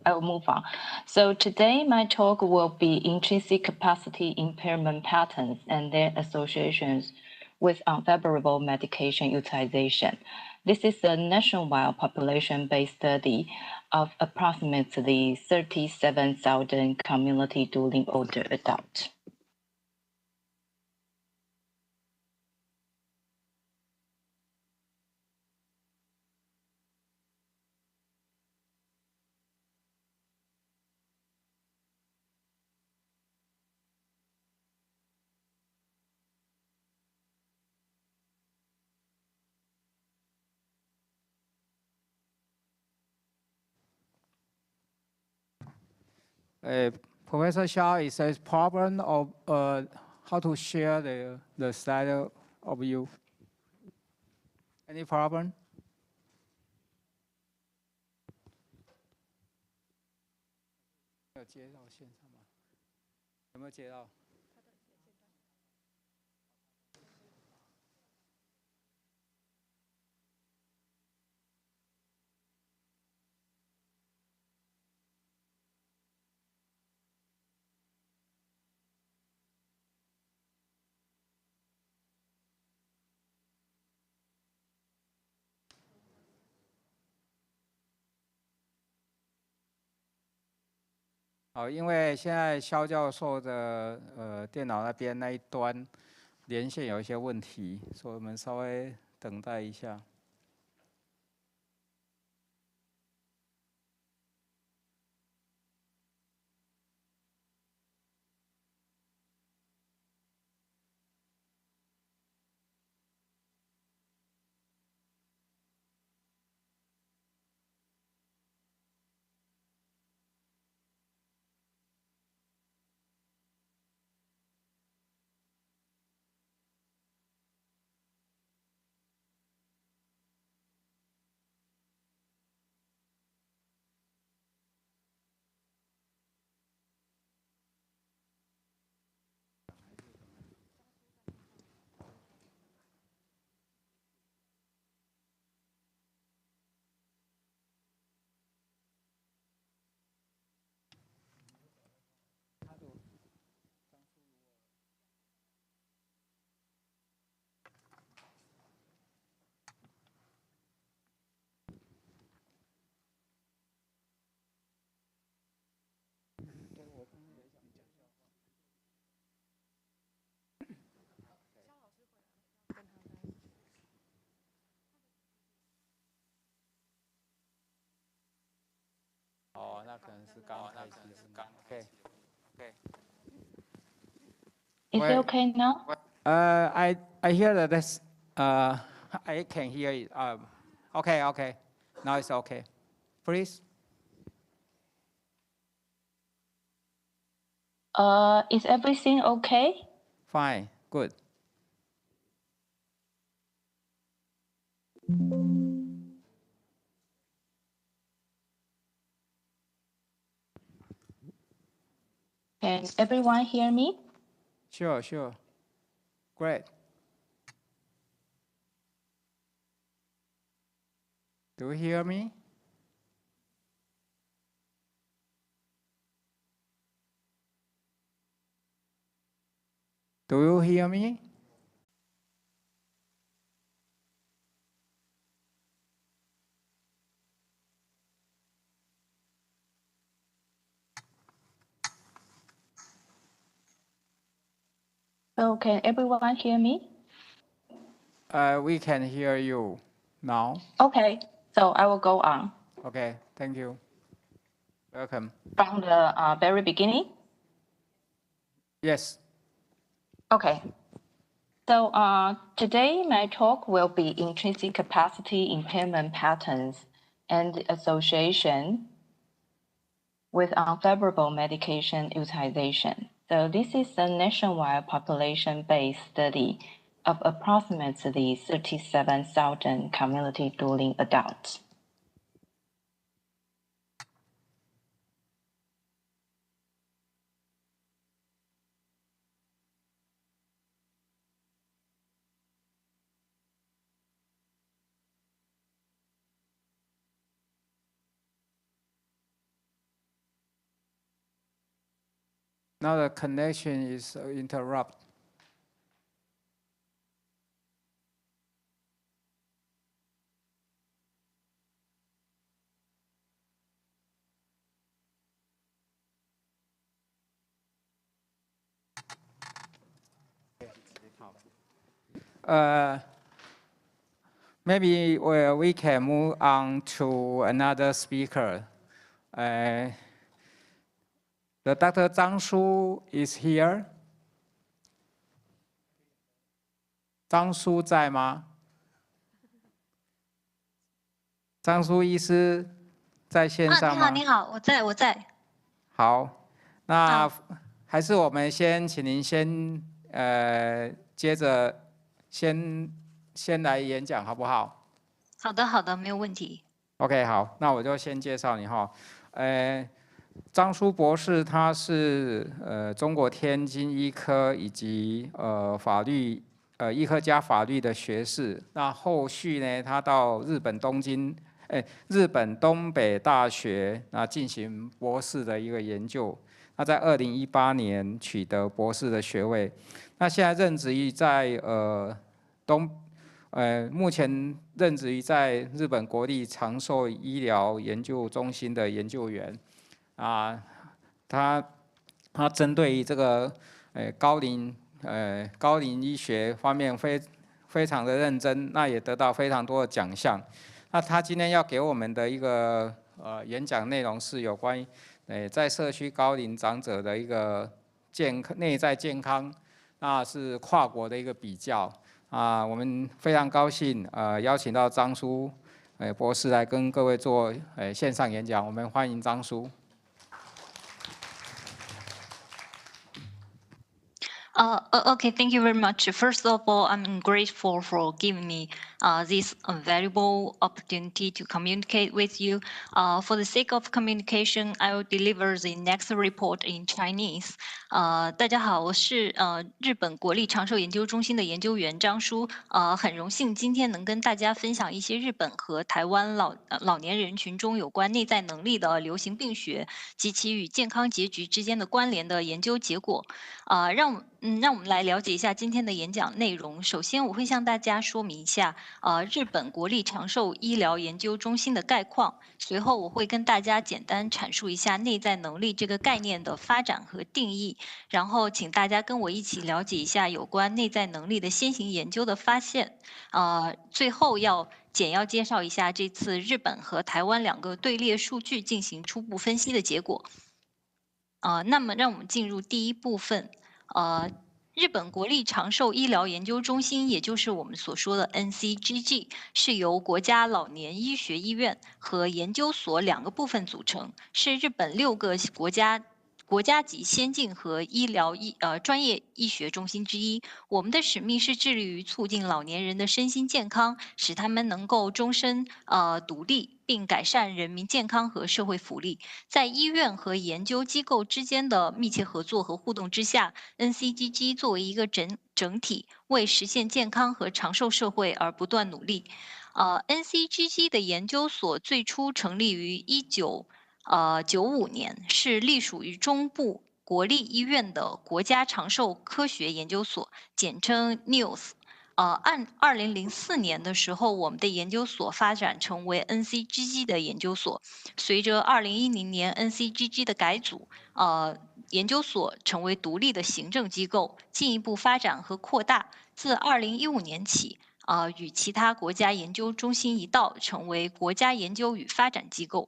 I will move on. So today my talk will be intrinsic capacity impairment patterns and their associations with unfavorable medication utilization. This is a nationwide population-based study of approximately 37,000 community dually older adults. Professor Shou, is a problem of how to share the slide of you. Any problem?因为现在肖教授的电脑那边那一端连线有一些问题，所以我们稍微等待一下。那可能是刚开始。Okay. Is it okay now? I hear that this. I can hear it. Okay. Now it's okay. Please. Is everything okay? Fine. Good. Can everyone hear me? Sure. Great. Do you hear me? Do you hear me? So can everyone hear me? We can hear you now. Okay, so I will go on. Okay, thank you. Welcome. From the very beginning? Yes. Okay. So today my talk will be intrinsic capacity impairment patterns and the association with unfavorable medication utilization. So this is a nationwide population-based study of approximately 37,000 community-dwelling adults. Now the connection is interrupted. Maybe we can move on to another speaker. The Dr. Zhang Shu is here. 张叔在吗？张叔医师在线上吗？你好，我在。好，那还是我们请您接着先来演讲好不好？好的，没有问题。OK， 好，那我就先介绍你哈。张叔博士他是中国天津医科以及法律医科加法律的学士。那后续呢，他到日本东北大学进行博士的一个研究。那在2018年取得博士的学位。那现在任职于在目前任职于在日本国立长寿医疗研究中心的研究员。他针对于这个高龄医学方面非常的认真，那也得到非常多的奖项。那他今天要给我们的一个演讲内容是有关于在社区高龄长者的一个内在健康，那是跨国的一个比较。我们非常高兴邀请到张叔博士来跟各位做线上演讲，我们欢迎张叔。Okay, thank you very much. First of all, I'm grateful for giving me this valuable opportunity to communicate with you. For the sake of communication, I will deliver the next report in Chinese. 大家好，我是日本国立长寿研究中心的研究员张叔。很荣幸今天能跟大家分享一些日本和台湾老年人群中有关内在能力的流行病学及其与健康结局之间的关联的研究结果。让我们来了解一下今天的演讲内容。首先，我会向大家说明一下日本国立长寿医疗研究中心的概况。随后，我会跟大家简单阐述一下内在能力这个概念的发展和定义。然后，请大家跟我一起了解一下有关内在能力的先行研究的发现。最后简要介绍一下这次日本和台湾两个队列数据进行初步分析的结果。那么，让我们进入第一部分。日本国立长寿医疗研究中心，也就是我们所说的 NCGG， 是由国家老年医学医院和研究所两个部分组成，是日本6个国家级先进和专业医学中心之一。我们的使命是致力于促进老年人的身心健康，使他们能够终身独立，并改善人民健康和社会福利。在医院和研究机构之间的密切合作和互动之下 ，NCGG 作为一个整体，为实现健康和长寿社会而不断努力。NCGG 的研究所最初成立于1995年，是隶属于中部国立医院的国家长寿科学研究所，简称 NIOS。按2004年的时候，我们的研究所发展成为 NCGG 的研究所。随着2010年 NCGG 的改组，研究所成为独立的行政机构，进一步发展和扩大。自2015年起，与其他国家研究中心一道，成为国家研究与发展机构。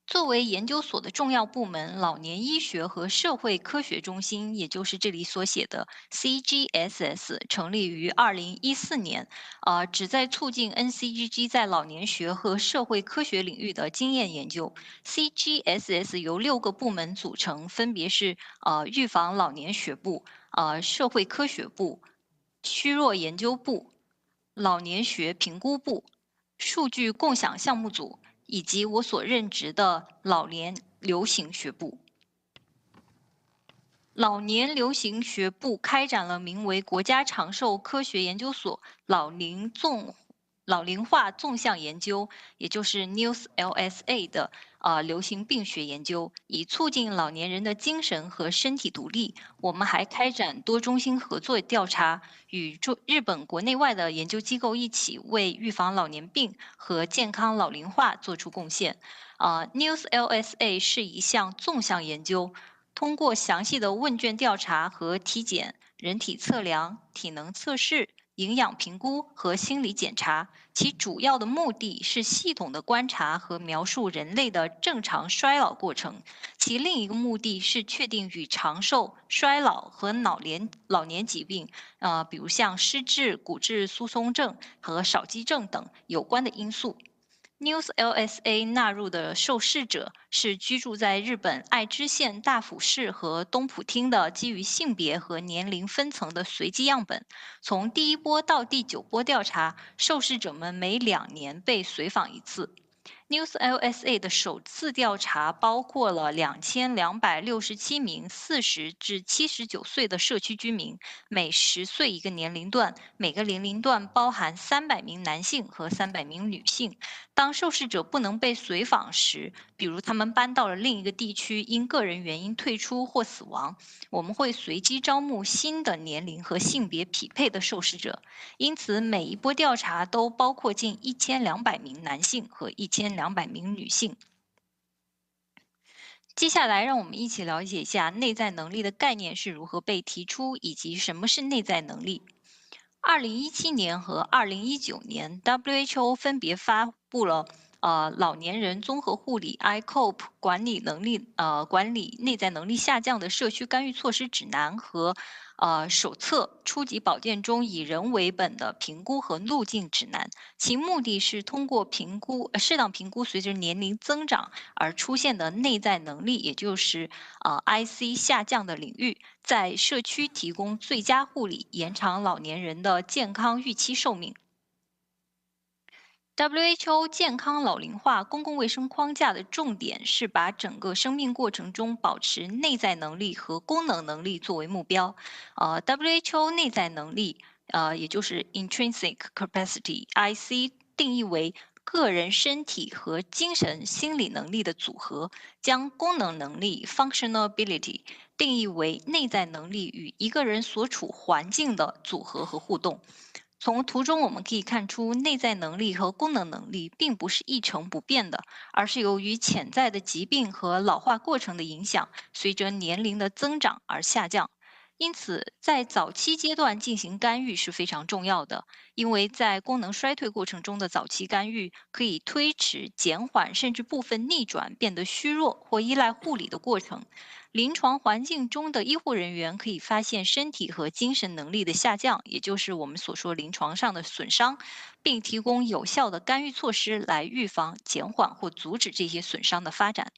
作为研究所的重要部门，老年医学和社会科学中心，也就是这里所写的 CGSS， 成立于2014年，旨在促进 NCGG 在老年学和社会科学领域的经验研究。CGSS 由6个部门组成，分别是预防老年学部、社会科学部、虚弱研究部、老年学评估部、数据共享项目组。以及我所任职的老年流行学部。老年流行学部开展了名为国家长寿科学研究所老龄化纵向研究，也就是 NIOS LSA 的流行病学研究，以促进老年人的精神和身体独立。我们还开展多中心合作调查，与日本国内外的研究机构一起为预防老年病和健康老龄化做出贡献。NIOS LSA 是一项纵向研究，通过详细的问卷调查和体检、人体测量、体能测试、营养评估和心理检查，其主要的目的是系统的观察和描述人类的正常衰老过程。其另一个目的是确定与长寿、衰老和老年疾病，比如像失智、骨质疏松症和少肌症等有关的因素。NIOS LSA 纳入的受试者是居住在日本爱知县大府市和东浦町的基于性别和年龄分层的随机样本。从第1波到第9波调查，受试者们每2年被随访一次。NIOS LSA 的首次调查包括了2267名40至79岁的社区居民，每10岁一个年龄段，每个年龄段包含300名男性和300名女性。当受试者不能被随访时，比如他们搬到了另一个地区，因个人原因退出或死亡，我们会随机招募新的年龄和性别匹配的受试者。因此，每一波调查都包括近1200名男性和1200名女性。接下来，让我们一起了解一下内在能力的概念是如何被提出，以及什么是内在能力。2017年和2019年 ，WHO 分别发布了老年人综合护理 ICOPE 管理内在能力下降的社区干预措施指南和手册初级保健中以人为本的评估和路径指南。其目的是通过适当评估随着年龄增长而出现的内在能力，也就是IC 下降的领域，在社区提供最佳护理，延长老年人的健康预期寿命。WHO 健康老龄化公共卫生框架的重点是把整个生命过程中保持内在能力和功能能力作为目标。WHO 内在能力，也就是 intrinsic capacity（IC） 定义为个人身体和精神心理能力的组合，将功能能力 （functional ability） 定义为内在能力与一个人所处环境的组合和互动。从图中我们可以看出，内在能力和功能能力并不是一成不变的，而是由于潜在的疾病和老化过程的影响，随着年龄的增长而下降。因此，在早期阶段进行干预是非常重要的，因为在功能衰退过程中的早期干预可以推迟、减缓甚至部分逆转变得虚弱或依赖护理的过程。临床环境中的医护人员可以发现身体和精神能力的下降，也就是我们所说临床上的损伤，并提供有效的干预措施来预防、减缓或阻止这些损伤的发展。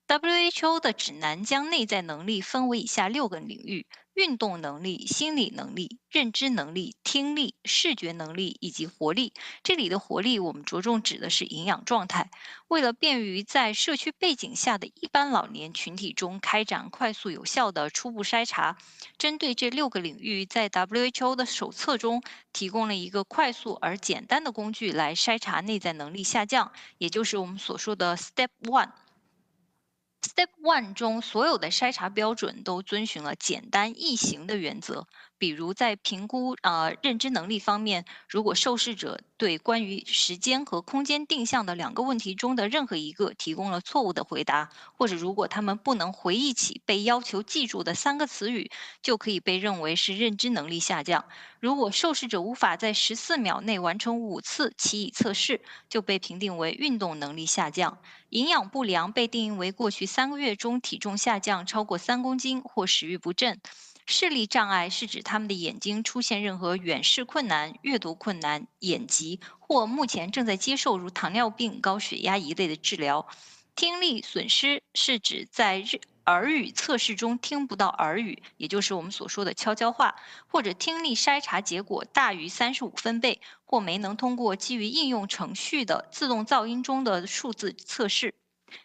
WHO 的指南将内在能力分为以下6个领域：运动能力、心理能力、认知能力、听力、视觉能力以及活力。这里的活力我们着重指的是营养状态。为了便于在社区背景下的一般老年群体中开展快速有效的初步筛查，针对这6个领域，在 WHO 的手册中提供了一个快速而简单的工具来筛查内在能力下降，也就是我们所说的 Step 1。Step 1 中所有的筛查标准都遵循了简单易行的原则。比如在评估认知能力方面，如果受试者对关于时间和空间定向的2个问题中的任何一个提供了错误的回答，或者如果他们不能回忆起被要求记住的3个词语，就可以被认为是认知能力下降。如果受试者无法在14秒内完成5次奇异测试，就被评定为运动能力下降。营养不良被定义为过去3个月中体重下降超过3公斤或食欲不振。视力障碍是指他们的眼睛出现任何远视困难、阅读困难、眼疾，或目前正在接受如糖尿病、高血压一类的治疗。听力损失是指在耳语测试中听不到耳语，也就是我们所说的悄悄话，或者听力筛查结果大于35分贝，或没能通过基于应用程序的自动噪音中的数字测试。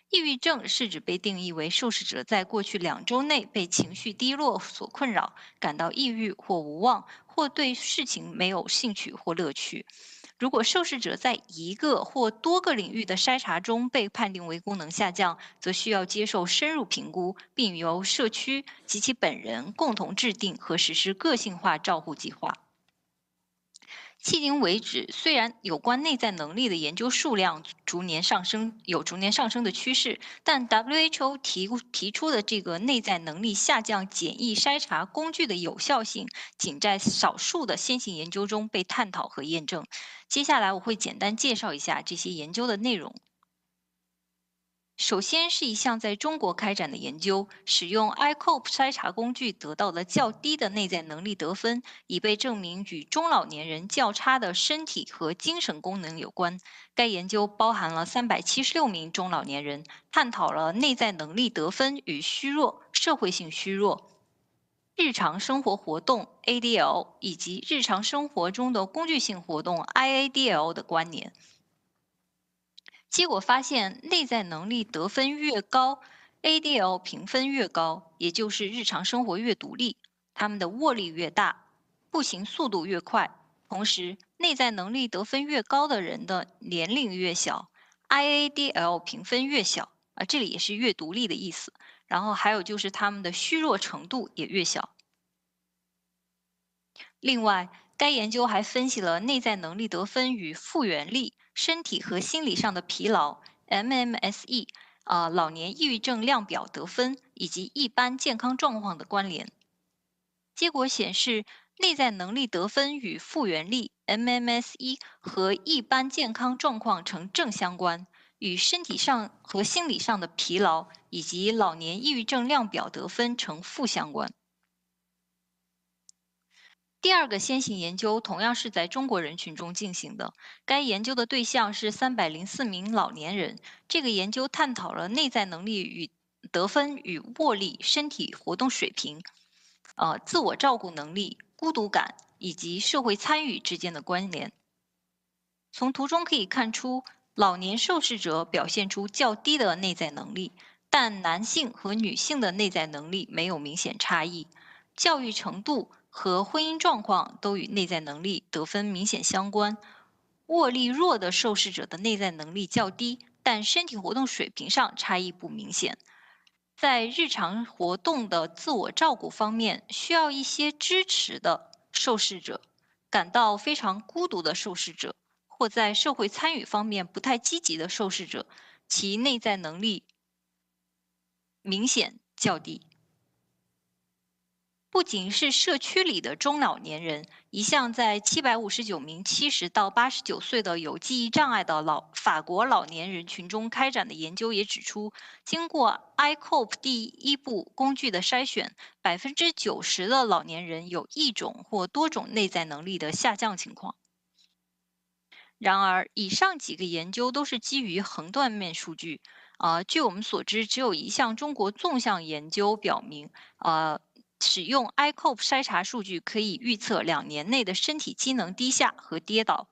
抑郁症是指被定义为受试者在过去2周内被情绪低落所困扰，感到抑郁或无望，或对事情没有兴趣或乐趣。如果受试者在1个或多个领域的筛查中被判定为功能下降，则需要接受深入评估，并由社区及其本人共同制定和实施个性化照护计划。迄今为止，虽然有关内在能力的研究数量有逐年上升的趋势，但 WHO 提出的这个内在能力下降简易筛查工具的有效性，仅在少数的先行研究中被探讨和验证。接下来我会简单介绍一下这些研究的内容。首先是一项在中国开展的研究，使用 ICOPE 筛查工具得到的较低的内在能力得分，已被证明与中老年人较差的身体和精神功能有关。该研究包含了376名中老年人，探讨了内在能力得分与虚弱、社会性虚弱、日常生活活动 ADL 以及日常生活中的工具性活动 IADL 的关联。结果发现，内在能力得分越高 ，ADL 评分越高，也就是日常生活越独立，他们的握力越大，步行速度越快。同时，内在能力得分越高的人的年龄越小 ，IADL 评分越小这里也是越独立的意思。然后还有就是他们的虚弱程度也越小。另外，该研究还分析了内在能力得分与复原力、身体和心理上的疲劳 （MMSE）、老年抑郁症量表得分以及一般健康状况的关联。结果显示，内在能力得分与复原力 （MMSE） 和一般健康状况呈正相关，与身体上和心理上的疲劳以及老年抑郁症量表得分呈负相关。第2个先行研究同样是在中国人群中进行的，该研究的对象是304名老年人。这个研究探讨了内在能力与得分与握力、身体活动水平、自我照顾能力、孤独感以及社会参与之间的关联。从图中可以看出，老年受试者表现出较低的内在能力，但男性和女性的内在能力没有明显差异。教育程度和婚姻状况都与内在能力得分明显相关。握力弱的受试者的内在能力较低，但身体活动水平上差异不明显。在日常活动的自我照顾方面，需要一些支持的受试者，感到非常孤独的受试者，或在社会参与方面不太积极的受试者，其内在能力明显较低。不仅是社区里的中老年人，一项在759名70到89岁的有记忆障碍的法国老年人群中开展的研究也指出，经过 ICOPE 第1步工具的筛选，90%的老年人有一种或多种内在能力的下降情况。然而，以上几个研究都是基于横断面数据。据我们所知，只有一项中国纵向研究表明，使用 ICOPE 筛查数据可以预测2年内的身体机能低下和跌倒。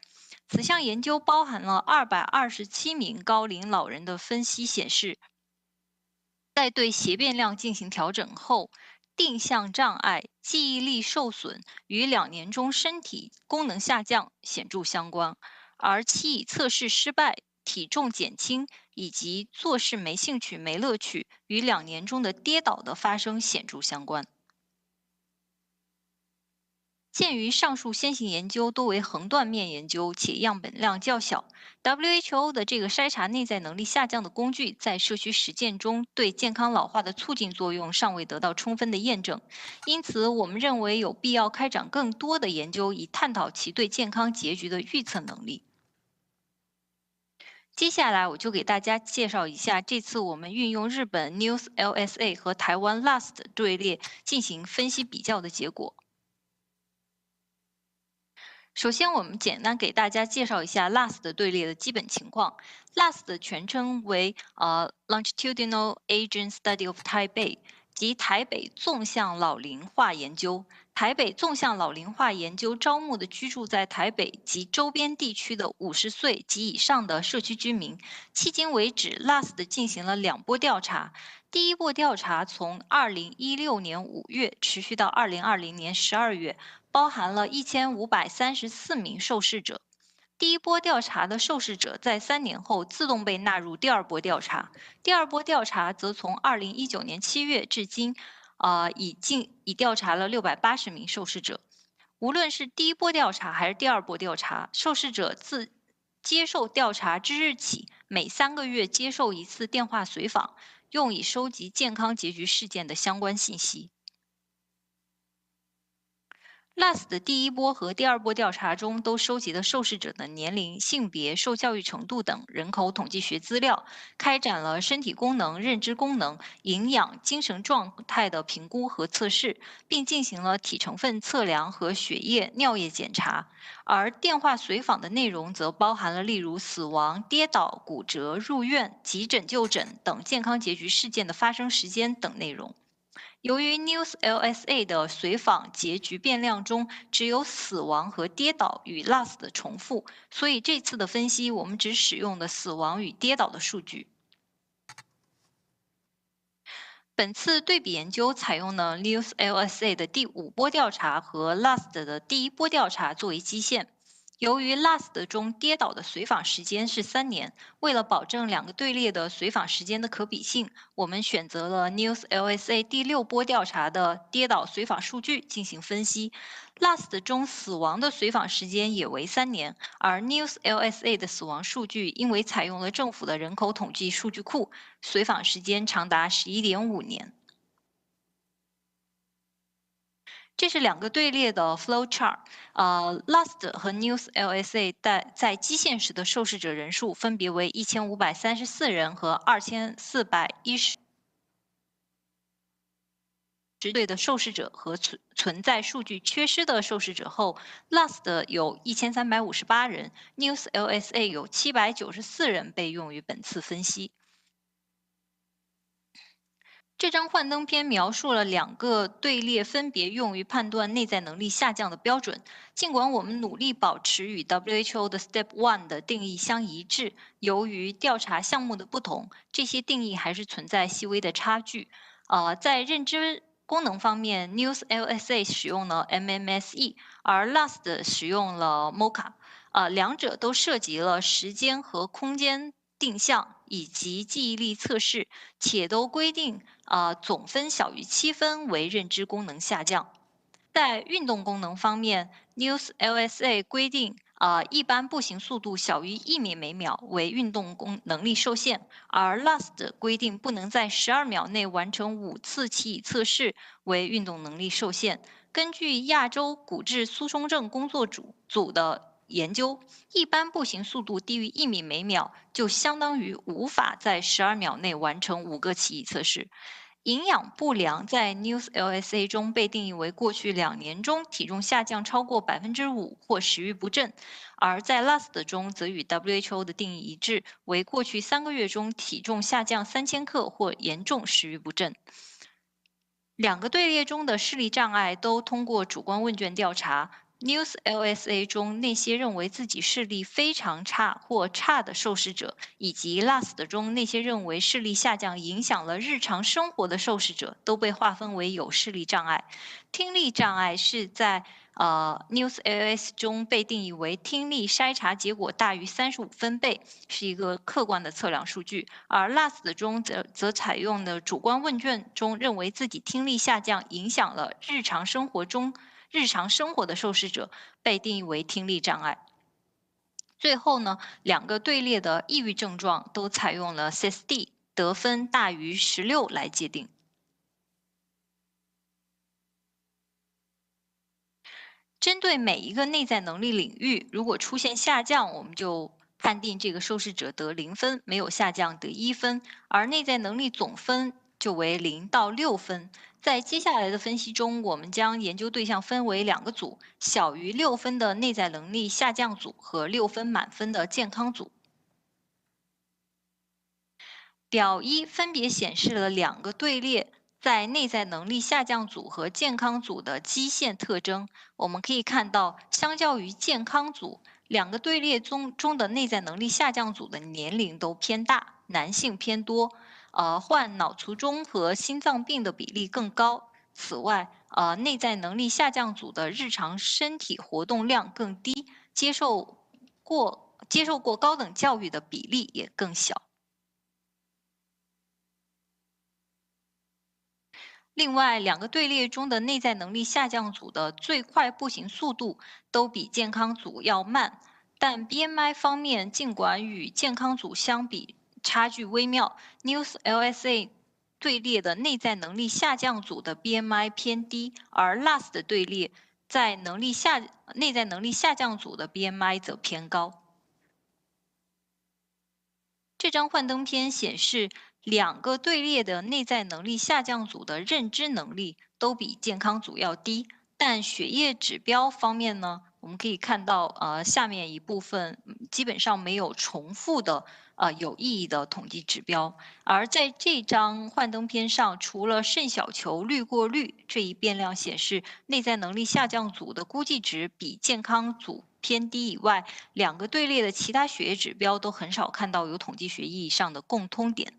此项研究包含了227名高龄老人的分析显示，在对协变量进行调整后，定向障碍、记忆力受损与2年中身体功能下降显著相关，而其以测试失败体重减轻以及做事没兴趣、没乐趣与2年中的跌倒的发生显著相关。鉴于上述先行研究多为横断面研究，且样本量较小 ，WHO 的这个筛查内在能力下降的工具在社区实践中对健康老化的促进作用尚未得到充分的验证。因此，我们认为有必要开展更多的研究，以探讨其对健康结局的预测能力。接下来，我就给大家介绍一下这次我们运用日本 News LSA 和台湾 LAST 队列进行分析比较的结果。首先，我们简单给大家介绍一下 LAST 队列的基本情况。LAST 的全称为Longitudinal Aging Study of Taipei， 即台北纵向老龄化研究。台北纵向老龄化研究招募的居住在台北及周边地区的50岁及以上的社区居民。迄今为止 ，LAST 进行了2波调查。第一波调查从2016年5月持续到2020年12月。包含了1534名受试者。第一波调查的受试者在3年后自动被纳入第2波调查。第2波调查则从2019年7月至今，已调查了680名受试者。无论是第一波调查还是第2波调查，受试者自接受调查之日起，每3个月接受1次电话随访，用以收集健康结局事件的相关信息。LAST 的第一波和第2波调查中都收集了受试者的年龄、性别、受教育程度等人口统计学资料，开展了身体功能、认知功能、营养、精神状态的评估和测试，并进行了体成分测量和血液、尿液检查。而电话随访的内容则包含了例如死亡、跌倒、骨折、入院、急诊就诊等健康结局事件的发生时间等内容。由于 News LSA 的随访结局变量中只有死亡和跌倒与 LAST 的重复，所以这次的分析我们只使用了死亡与跌倒的数据。本次对比研究采用了 News LSA 的第5波调查和 LAST 的第1波调查作为基线。由于 LAST 中跌倒的随访时间是3年，为了保证2个队列的随访时间的可比性，我们选择了 News LSA 第6波调查的跌倒随访数据进行分析。LAST 中死亡的随访时间也为3年，而 News LSA 的死亡数据因为采用了政府的人口统计数据库，随访时间长达11.5年。这是2个队列的 flow chart。LAST 和 News LSA 在基线时的受试者人数分别为1534人和2410对的受试者和存在数据缺失的受试者后 ，LAST 有1358人 ，News LSA 有794人被用于本次分析。这张幻灯片描述了2个队列分别用于判断内在能力下降的标准。尽管我们努力保持与 WHO 的 Step 1的定义相一致，由于调查项目的不同，这些定义还是存在细微的差距。在认知功能方面 ，News LSA 使用了 MMSE， 而 LAST 使用了 MoCA。2者都涉及了时间和空间定向以及记忆力测试，且都规定总分小于7分为认知功能下降。在运动功能方面 ，News LSA 规定一般步行速度小于1米每秒为运动能力受限，而 LAST 规定不能在12秒内完成5次骑椅测试为运动能力受限。根据亚洲骨质疏松症工作组的研究，一般步行速度低于1米每秒，就相当于无法在12秒内完成5个骑椅测试。营养不良在 News LSA 中被定义为过去2年中体重下降超过5%或食欲不振，而在 LAST 中则与 WHO 的定义一致，为过去3个月中体重下降3000克或严重食欲不振。2个队列中的视力障碍都通过主观问卷调查。News LSA 中那些认为自己视力非常差或差的受试者，以及 LAST 中那些认为视力下降影响了日常生活的受试者，都被划分为有视力障碍。听力障碍是在 News LS 中被定义为听力筛查结果大于35分贝，是一个客观的测量数据；而 LAST 中则采用的主观问卷中认为自己听力下降影响了日常生活的受试者，被定义为听力障碍。最后呢，2个队列的抑郁症状都采用了 CSD 得分大于16来界定。针对每一个内在能力领域，如果出现下降，我们就判定这个受试者得0分，没有下降得1分，而内在能力总分就为0到6分。在接下来的分析中，我们将研究对象分为2个组，小于6分的内在能力下降组和6分满分的健康组。表1分别显示了2个队列在内在能力下降组和健康组的基线特征。我们可以看到，相较于健康组，2个队列中的内在能力下降组的年龄都偏大，男性偏多，患脑卒中和心脏病的比例更高。此外，内在能力下降组的日常身体活动量更低，接受过高等教育的比例也更小。另外，2个队列中的内在能力下降组的最快步行速度都比健康组要慢，但 BMI 方面尽管与健康组相比差距微妙 ，News LSA 队列的内在能力下降组的 BMI 偏低，而 LAST 队列在内在能力下降组的 BMI 则偏高。这张幻灯片显示，2个队列的内在能力下降组的认知能力都比健康组要低，但血液指标方面呢，我们可以看到，下面一部分基本上没有重复的有意义的统计指标。而在这张幻灯片上，除了肾小球滤过率这一变量显示内在能力下降组的估计值比健康组偏低以外，2个队列的其他血液指标都很少看到有统计学意义上的共通点。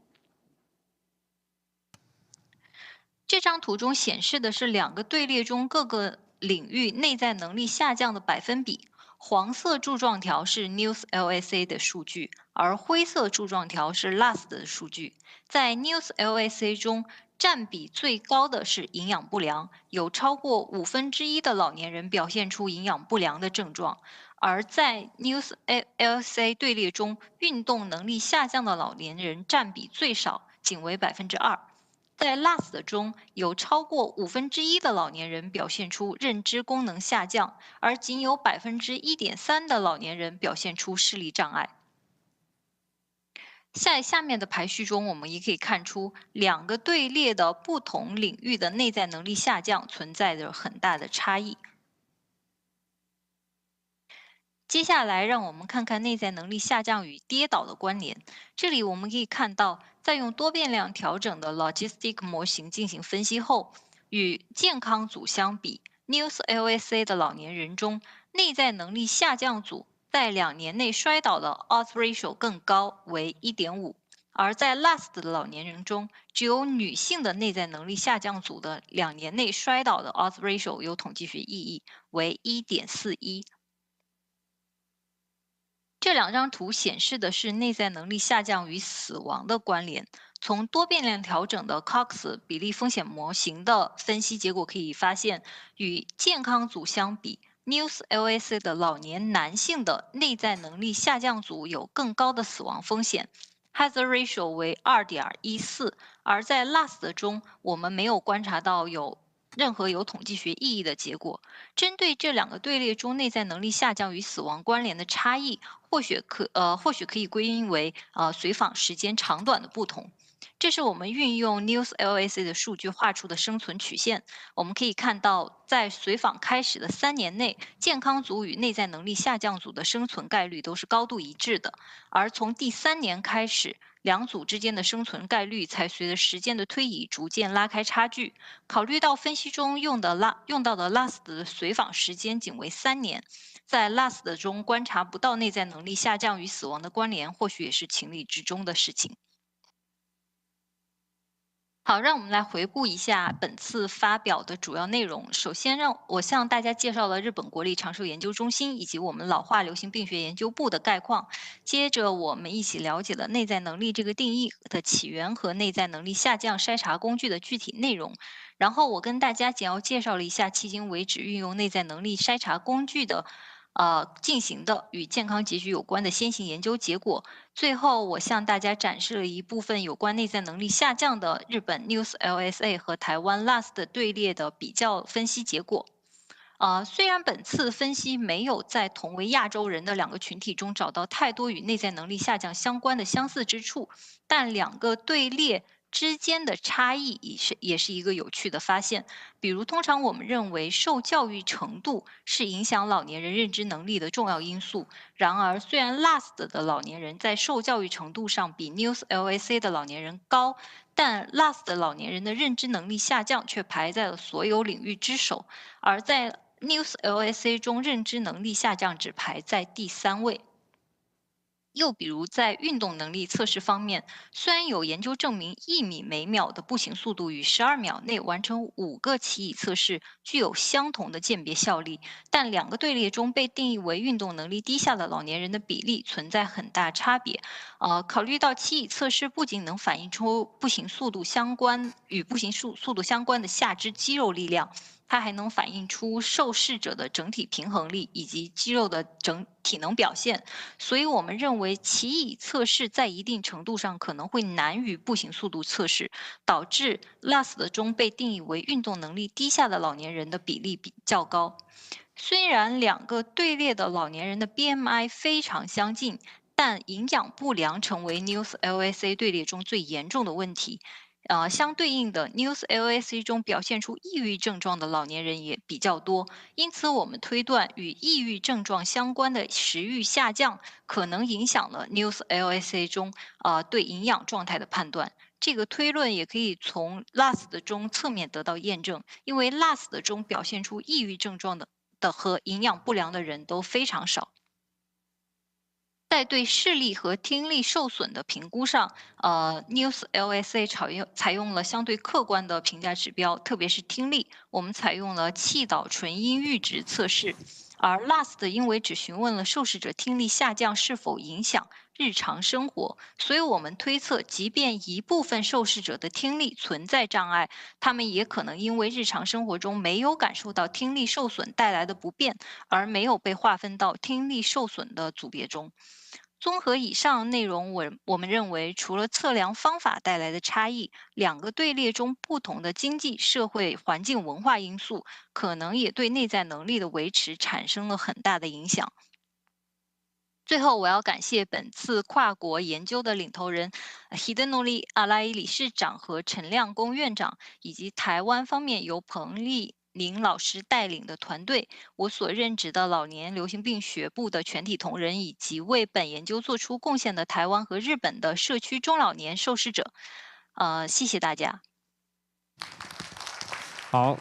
这张图中显示的是2个队列中各个领域内在能力下降的百分比。黄色柱状条是 News LSA 的数据，而灰色柱状条是 LAST 的数据。在 News LSA 中，占比最高的是营养不良，有超过1/5的老年人表现出营养不良的症状。而在 News LSA 队列中，运动能力下降的老年人占比最少，仅为2%。在 LAST 中，有超过1/5的老年人表现出认知功能下降，而仅有1.3%的老年人表现出视力障碍。下面的排序中，我们也可以看出2个队列的不同领域的内在能力下降存在着很大的差异。接下来，让我们看看内在能力下降与跌倒的关联。这里我们可以看到，在用多变量调整的 logistic 模型进行分析后，与健康组相比 ，News LSA 的老年人中，内在能力下降组在2年内摔倒的 odds ratio 更高，为1.5。而在 LAST 的老年人中，只有女性的内在能力下降组的2年内摔倒的 odds ratio 有统计学意义，为1.41。这2张图显示的是内在能力下降与死亡的关联。从多变量调整的 Cox 比例风险模型的分析结果可以发现，与健康组相比 ，News LSA 的老年男性的内在能力下降组有更高的死亡风险 ，hazard ratio 为2.14。而在 LAST 中，我们没有观察到任何有统计学意义的结果。针对这2个队列中内在能力下降与死亡关联的差异，或许可以归因为随访时间长短的不同。这是我们运用 News LSA 的数据画出的生存曲线。我们可以看到，在随访开始的3年内，健康组与内在能力下降组的生存概率都是高度一致的，而从第3年开始，2组之间的生存概率才随着时间的推移逐渐拉开差距。考虑到分析中用到的 LAST 的随访时间仅为3年，在 LAST 中观察不到内在能力下降与死亡的关联，或许也是情理之中的事情。好，让我们来回顾一下本次发表的主要内容。首先，让我向大家介绍了日本国立长寿研究中心以及我们老化流行病学研究部的概况。接着，我们一起了解了内在能力这个定义的起源和内在能力下降筛查工具的具体内容。然后，我跟大家简要介绍了一下迄今为止运用内在能力筛查工具的进行的与健康结局有关的先行研究结果。最后，我向大家展示了一部分有关内在能力下降的日本 News LSA 和台湾 LAST 队列的比较分析结果。虽然本次分析没有在同为亚洲人的两个群体中找到太多与内在能力下降相关的相似之处，但两个队列之间的差异也是一个有趣的发现。比如，通常我们认为受教育程度是影响老年人认知能力的重要因素。然而，虽然 LAST 的老年人在受教育程度上比 News LSA 的老年人高，但 LAST 的老年人的认知能力下降却排在了所有领域之首，而在 News LSA 中认知能力下降只排在第3位。又比如在运动能力测试方面，虽然有研究证明1米每秒的步行速度与12秒内完成5个骑椅测试具有相同的鉴别效力，但两个队列中被定义为运动能力低下的老年人的比例存在很大差别。考虑到骑椅测试不仅能反映出步行速度相关的下肢肌肉力量，它还能反映出受试者的整体平衡力以及肌肉的整体能表现，所以我们认为骑椅测试在一定程度上可能会难于步行速度测试，导致 LAST 中被定义为运动能力低下的老年人的比例比较高。虽然两个队列的老年人的 BMI 非常相近，但营养不良成为 News LSA 队列中最严重的问题。相对应的 News LSA 中表现出抑郁症状的老年人也比较多，因此我们推断与抑郁症状相关的食欲下降可能影响了 News LSA 中对营养状态的判断。这个推论也可以从 LAST 中侧面得到验证，因为 LAST 中表现出抑郁症状的和营养不良的人都非常少。在对视力和听力受损的评估上，News LSA 采用了相对客观的评价指标，特别是听力，我们采用了气导纯音阈值测试，而 LAST 因为只询问了受试者听力下降是否影响日常生活，所以我们推测，即便一部分受试者的听力存在障碍，他们也可能因为日常生活中没有感受到听力受损带来的不便，而没有被划分到听力受损的组别中。综合以上内容，我们认为，除了测量方法带来的差异，两个队列中不同的经济、社会、环境、文化因素，可能也对内在能力的维持产生了很大的影响。最后，我要感谢本次跨国研究的领头人 Hidenori Arai 理事长和陈亮公院长，以及台湾方面由彭丽林老师带领的团队，我所任职的老年流行病学部的全体同仁，以及为本研究做出贡献的台湾和日本的社区中老年受试者。谢谢大家。好，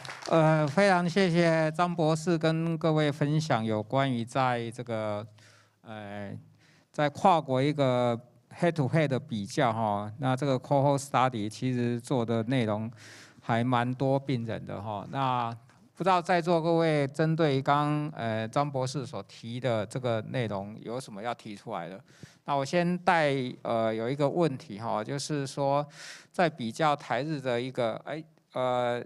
非常谢谢张博士跟各位分享有关于在这个在跨国一个 head-to-head 的比较哈，那这个 cohort study 其实做的内容还蛮多病人的哈。那不知道在座各位针对刚张博士所提的这个内容有什么要提出来的？那我先带有一个问题哈，就是说在比较台日的一个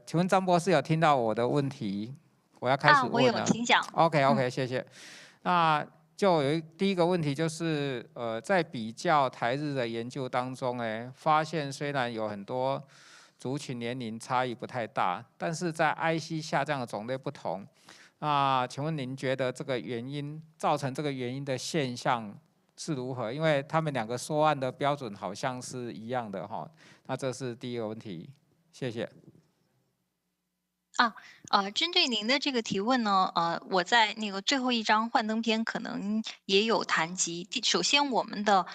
请问张博士有听到我的问题？我要开始问了。我有，请讲。OK， 谢谢。那就第一个问题就是在比较台日的研究当中，发现虽然有很多族群年龄差异不太大，但是在 IC 下降的种类不同。那请问您觉得这个原因造成这个原因的现象是如何？因为他们两个说案的标准好像是一样的哈。那这是第一个问题，谢谢。针对您的这个提问呢，我在那个最后一张幻灯片可能也有谈及。首先，我们的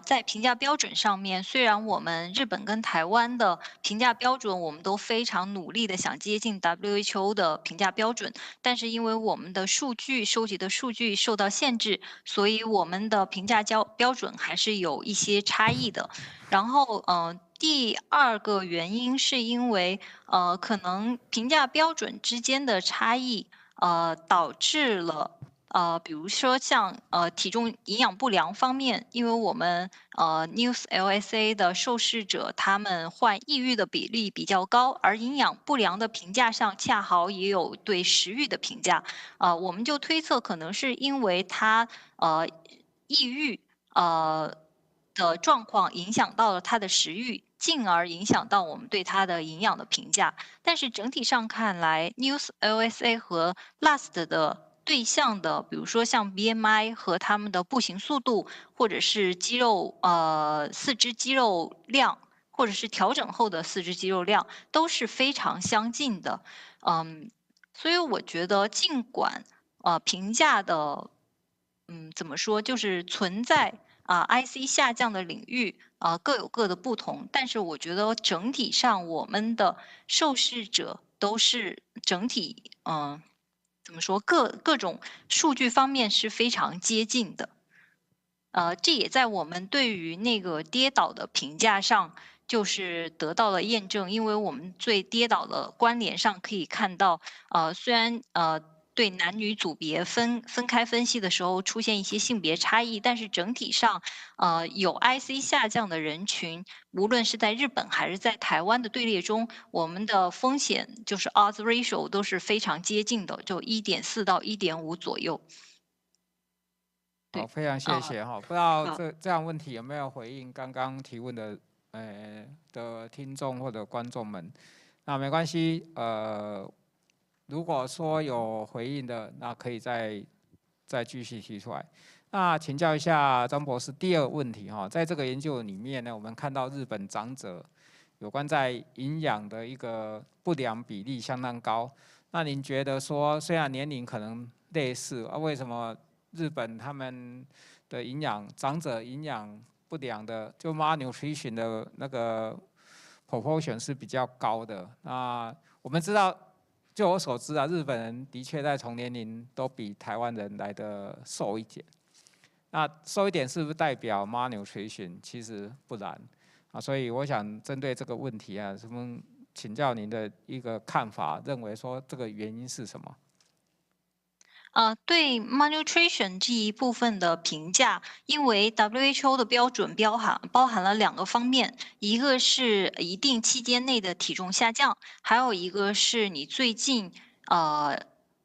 在评价标准上面，虽然我们日本跟台湾的评价标准，我们都非常努力的想接近 WHO 的评价标准，但是因为我们的收集的数据受到限制，所以我们的评价标准还是有一些差异的。然后第二个原因是因为可能评价标准之间的差异导致了比如说像体重营养不良方面，因为我们News LSA 的受试者他们患抑郁的比例比较高，而营养不良的评价上恰好也有对食欲的评价，我们就推测可能是因为他抑郁的状况影响到了他的食欲，进而影响到我们对他的营养的评价。但是整体上看来 ，News LSA 和 LAST 的对象的，比如说像 BMI 和他们的步行速度，或者是四肢肌肉量，或者是调整后的四肢肌肉量，都是非常相近的。所以我觉得尽管评价的怎么说，就是存在IC 下降的领域各有各的不同，但是我觉得整体上我们的受试者都是整体怎么说各种数据方面是非常接近的。这也在我们对于那个跌倒的评价上就是得到了验证，因为我们对跌倒的关联上可以看到，虽然对男女组别分开分析的时候出现一些性别差异，但是整体上，有 IC 下降的人群，无论是在日本还是在台湾的队列中，我们的风险就是 odds ratio 都是非常接近的，就1.4到1.5左右。好，非常谢谢哈。不知道这样问题有没有回应刚刚提问的的听众或者观众们？那没关系，如果说有回应的，那可以再继续提出来。那请教一下张博士，第二个问题哈，在这个研究里面呢，我们看到日本长者有关在营养的一个不良比例相当高。那您觉得说，虽然年龄可能类似为什么日本他们的长者营养不良的，就 malnutrition 的那个 proportion 是比较高的？那我们知道，就我所知日本人的确在同年龄都比台湾人来的瘦一点。那瘦一点是不是代表 malnutrition？ 其实不然所以我想针对这个问题请教您的一个看法，认为说这个原因是什么？对 malnutrition 这一部分的评价，因为 WHO 的标准包含了2个方面，一个是一定期间内的体重下降，还有一个是你最近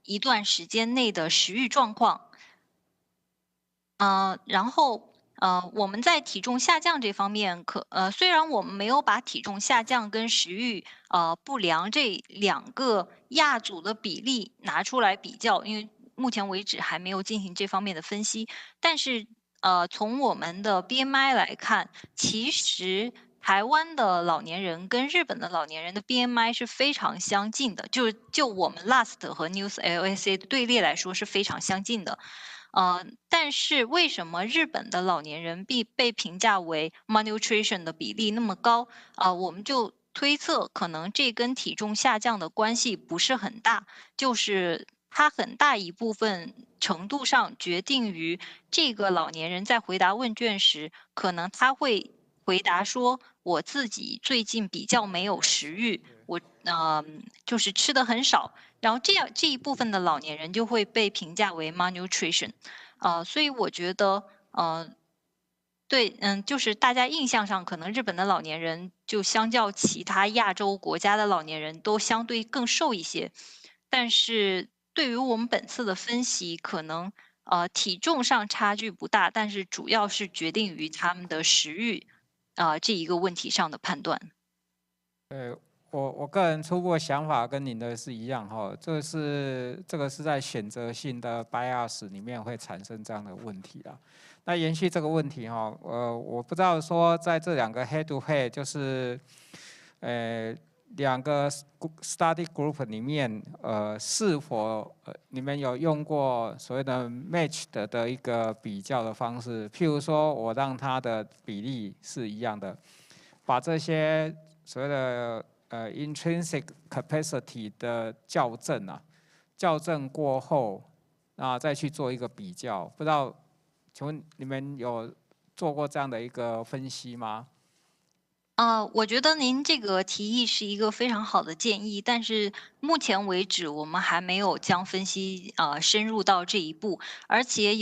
一段时间内的食欲状况。然后我们在体重下降这方面虽然我们没有把体重下降跟食欲不良这2个亚组的比例拿出来比较，因为目前为止还没有进行这方面的分析，但是从我们的 BMI 来看，其实台湾的老年人跟日本的老年人的 BMI 是非常相近的，就我们 LAST 和 News LSA 的队列来说是非常相近的。但是为什么日本的老年人被评价为 malnutrition 的比例那么高？我们就推测可能这跟体重下降的关系不是很大，就是它很大一部分程度上决定于这个老年人在回答问卷时，可能他会回答说我自己最近比较没有食欲，我就是吃的很少。然后这一部分的老年人就会被评价为 malnutrition，所以我觉得对，就是大家印象上可能日本的老年人就相较其他亚洲国家的老年人都相对更瘦一些，但是对于我们本次的分析，可能体重上差距不大，但是主要是决定于他们的食欲这一个问题上的判断。我个人初步的想法跟您的是一样这个是在选择性的 bias 里面会产生这样的问题啦。那延续这个问题我不知道说在这2个 head to head 就是2个 study group 里面是否你们有用过所谓的 matched 的一个比较的方式？譬如说我让它的比例是一样的，把这些所谓的intrinsic capacity 的校正过后，再去做一个比较。不知道，请问你们有做过这样的一个分析吗？我觉得您这个提议是一个非常好的建议，但是目前为止我们还没有将分析深入到这一步，而且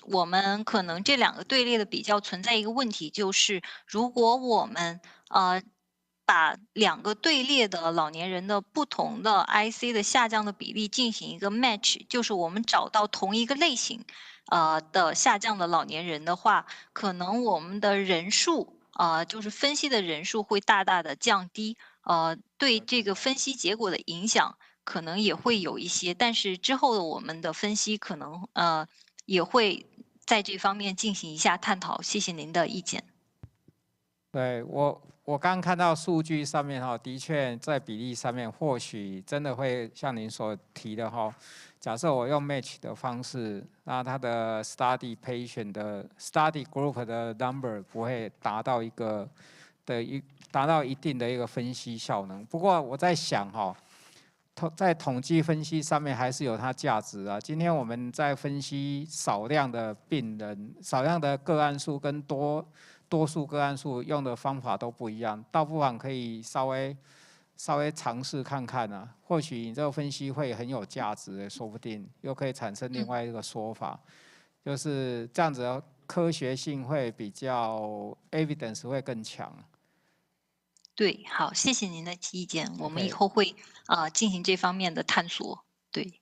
我们可能这两个队列的比较存在一个问题，就是如果我们把两个队列的老年人的不同的 IC 的下降的比例进行一个 match， 就是我们找到同一个类型的下降的老年人的话，可能我们的人数就是分析的人数会大大的降低，对这个分析结果的影响可能也会有一些，但是之后的我们的分析可能也会在这方面进行一下探讨。谢谢您的意见。对我刚看到数据上面的确在比例上面或许真的会像您所提的假设我用 match 的方式，那它的 study patient 的 study group 的 number 不会达到达到一定的一个分析效能。不过我在想在统计分析上面还是有它价值啊。今天我们在分析少量的病人、少量的个案数跟多数个案数用的方法都不一样，倒不妨可以稍微尝试看看啊，或许你这个分析会很有价值，说不定又可以产生另外一个说法，就是这样子的科学性会比较 evidence 会更强。对，好，谢谢您的意见，我们以后会进行这方面的探索。对，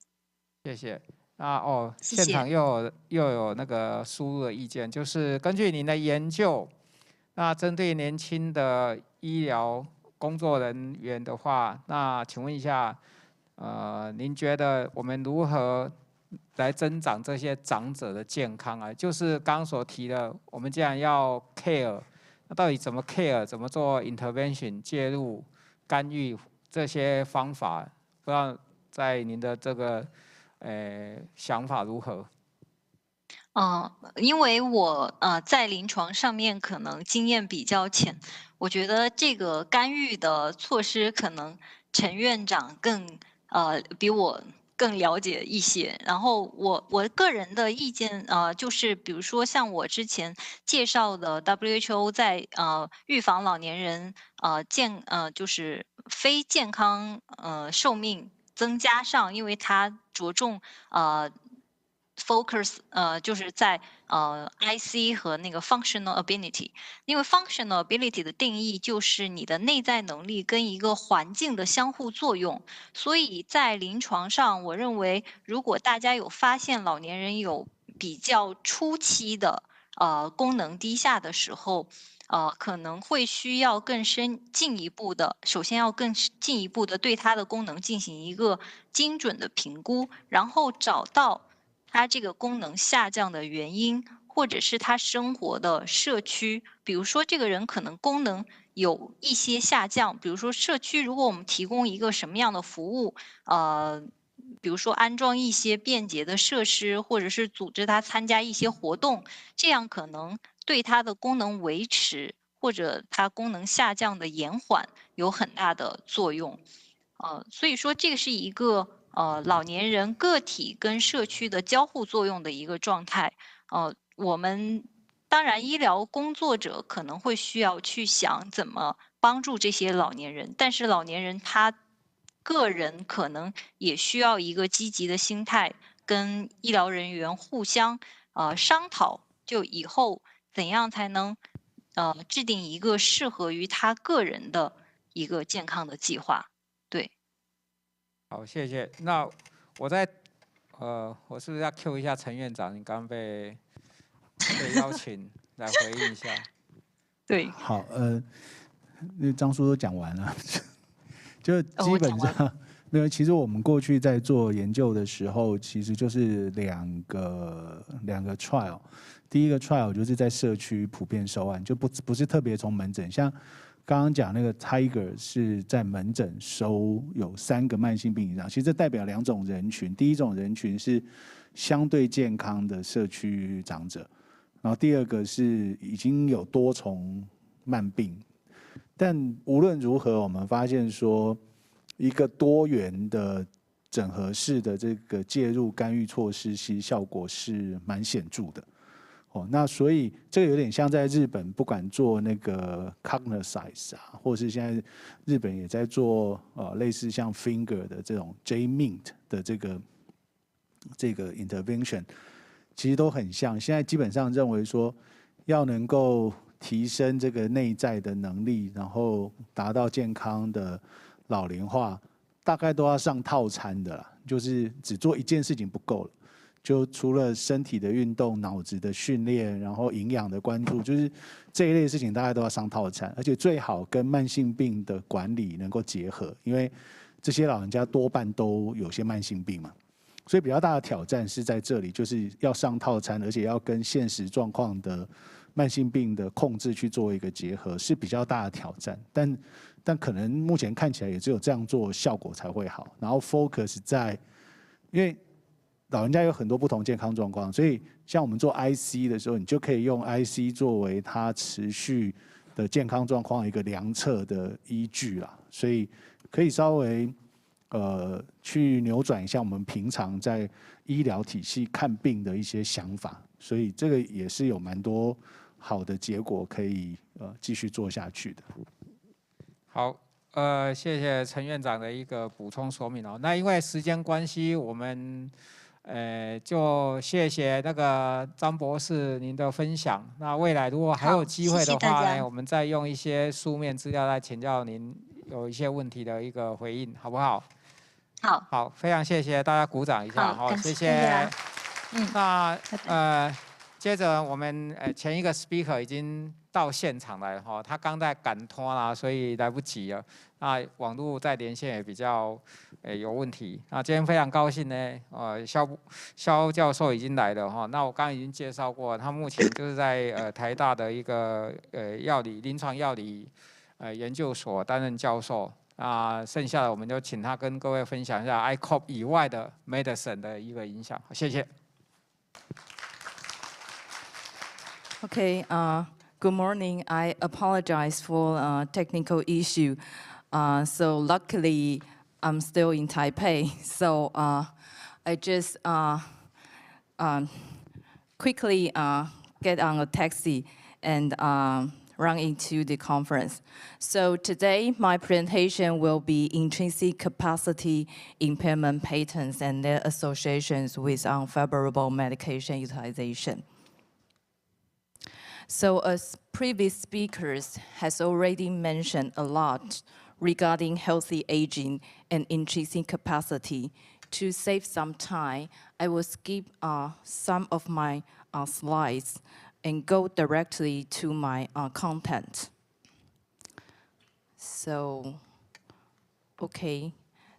谢谢。那谢谢现场又有那个输入的意见，就是根据您的研究，那针对年轻的医疗工作人员的话，那请问一下，您觉得我们如何来增长这些长者的健康啊？就是刚刚所提的，我们既然要 care， 那到底怎么 care， 怎么做 intervention 介入、干预这些方法？不知道在您的这个想法如何？因为我在临床上面可能经验比较浅，我觉得这个干预的措施可能陈院长比我更了解一些。然后我个人的意见就是比如说像我之前介绍的 WHO 在预防老年人就是非健康寿命增加上，因为它着重focus 就是在IC 和那个 functional ability， 因为 functional ability 的定义就是你的内在能力跟一个环境的相互作用，所以在临床上，我认为如果大家有发现老年人有比较初期的功能低下的时候，可能会需要进一步的，首先要更进一步的对它的功能进行一个精准的评估，然后找到它这个功能下降的原因，或者是他生活的社区，比如说这个人可能功能有一些下降，比如说社区如果我们提供一个什么样的服务，比如说安装一些便捷的设施，或者是组织他参加一些活动，这样可能对他的功能维持或者他功能下降的延缓有很大的作用。所以说这个是一个老年人个体跟社区的交互作用的一个状态。我们当然医疗工作者可能会需要去想怎么帮助这些老年人，但是老年人他个人可能也需要一个积极的心态，跟医疗人员互相商讨，就以后怎样才能制定一个适合于他个人的一个健康的计划。对，好，谢谢。那我是不是要 Q 一下陈院长？你刚刚被邀请来回应一下。对，好，那张叔都讲完了，就基本上，没有。其实我们过去在做研究的时候，其实就是两个 trial。第一个 trial 就是在社区普遍收案，就不是特别从门诊，像刚刚讲那个 Tiger 是在门诊收有3个慢性病以上，其实这代表2种人群。第一种人群是相对健康的社区长者，然后第二个是已经有多重慢病。但无论如何，我们发现说，一个多元的整合式的这个介入干预措施，其实效果是蛮显著的。那所以这个有点像在日本，不管做那个 Cognitize 啊，或是现在日本也在做类似像 Finger 的这种 J-Mint 的这个 intervention， 其实都很像。现在基本上认为说，要能够提升这个内在的能力，然后达到健康的老龄化，大概都要上套餐的啦，就是只做一件事情不够了。就除了身体的运动、脑子的训练，然后营养的关注，就是这一类的事情，大家都要上套餐，而且最好跟慢性病的管理能够结合，因为这些老人家多半都有些慢性病嘛，所以比较大的挑战是在这里，就是要上套餐，而且要跟现实状况的慢性病的控制去做一个结合，是比较大的挑战。但可能目前看起来也只有这样做效果才会好，然后 focus 在，因为老人家有很多不同健康状况，所以像我们做 IC 的时候，你就可以用 IC 作为他持续的健康状况一个量测的依据啦，所以可以稍微去扭转一下我们平常在医疗体系看病的一些想法，所以这个也是有蛮多好的结果可以继续做下去的。好。谢谢陈院长的一个补充说明哦。那因为时间关系，我们就谢谢那个张博士您的分享。那未来如果还有机会的话呢，我们再用一些书面资料来请教您有一些问题的一个回应，好不好？好，好，非常谢谢大家，鼓掌一下，好，谢谢。那接着我们前一个 speaker 已经到现场来哈，他刚在赶拖啦，所以来不及了。那网络在连线也比较有问题。那今天非常高兴呢，肖教授已经来了哈。那我刚刚已经介绍过，他目前就是在台大的一个临床药理研究所担任教授。剩下的我们就请他跟各位分享一下 ICOP 以外的 medicine 的一个影响。谢谢。Okay, good morning. I apologize for technical issue. So luckily, I'm still in Taipei. So I just quickly get on a taxi and run into the conference. So today, my presentation will be intrinsic capacity impairment patterns and their associations with unfavorable medication utilization. So as previous speakers has already mentioned a lot regarding healthy aging and intrinsic capacity, to save some time, I will skip some of my slides and go directly to my content. So, okay.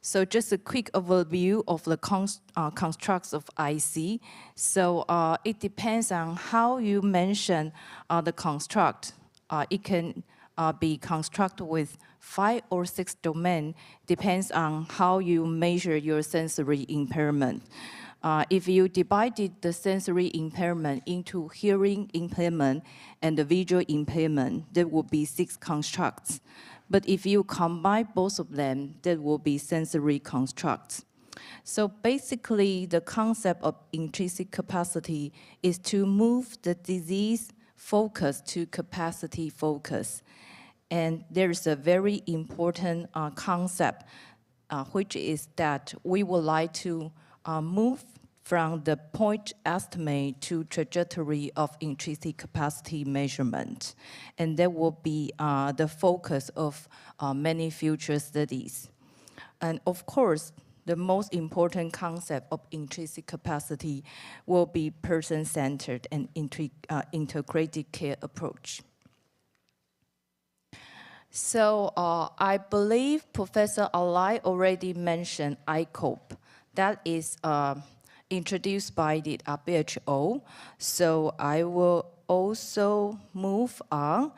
So just a quick overview of the constructs of IC. So it depends on how you mention the construct. It can be constructed with 5 or 6 domains, depends on how you measure your sensory impairment. If you divided the sensory impairment into hearing impairment and the visual impairment, there would be 6 constructs. But if you combine both of them, that will be sensory constructs. So basically, the concept of intrinsic capacity is to move the disease focus to capacity focus. And there's a very important concept, which is that we would like to move from the point estimate to trajectory of intrinsic capacity measurement. And that will be the focus of many future studies. And of course, the most important concept of intrinsic capacity will be person-centered and integrated care approach. So I believe Professor Alai already mentioned ICOP. That is introduced by the WHO. So I will also move on.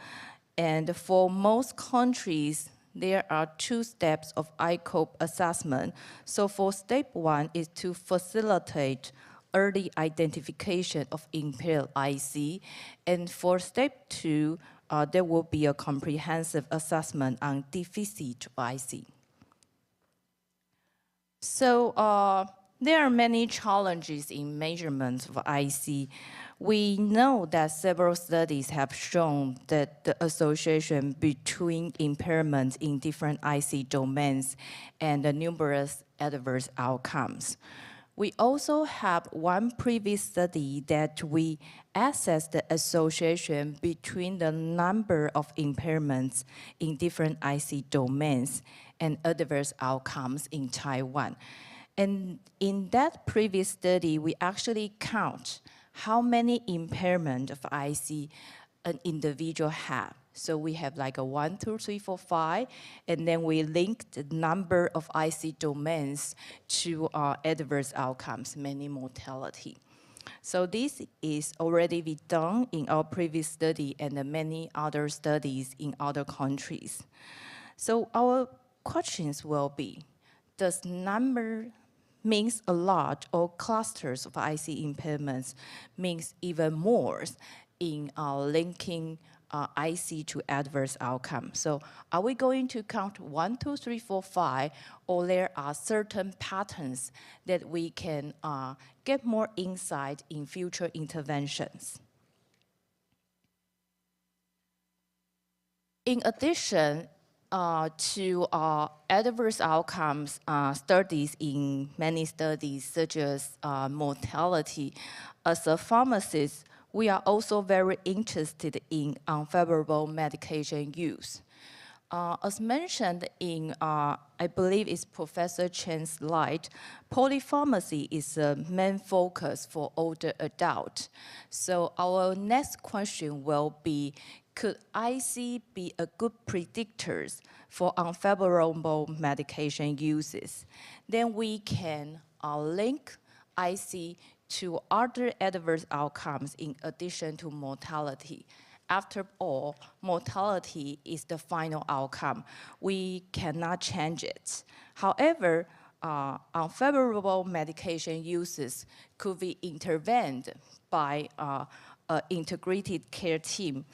And for most countries, there are 2 steps of ICOP assessment. So for step 1 is to facilitate early identification of impaired IC. And for step 2, there will be a comprehensive assessment on deficit IC. So there are many challenges in measurements of IC. We know that several studies have shown that the association between impairments in different IC domains and the numerous adverse outcomes. We also have one previous study that we assessed the association between the number of impairments in different IC domains and adverse outcomes in Taiwan. And in that previous study, we actually count how many impairment of IC an individual have. So we have like a 1, 2, 3, 4, 5, and then we link the number of IC domains to adverse outcomes, meaning mortality. So this is already been done in our previous study and many other studies in other countries. So our questions will be, does number means a lot or clusters of IC impairments means even more in linking IC to adverse outcomes? So are we going to count 1, 2, 3, 4, 5, or there are certain patterns that we can get more insight in future interventions? In addition to adverse outcomes studies in many studies, such as mortality, as a pharmacist, we are also very interested in unfavorable medication use. As mentioned in, I believe it's Professor Chen's slide, polypharmacy is a main focus for older adults. So our next question will be, could IC be a good predictor for unfavorable medication uses? Then we can link IC to other adverse outcomes in addition to mortality. After all, mortality is the final outcome. We cannot change it. However, unfavorable medication uses could be intervened by an integrated care team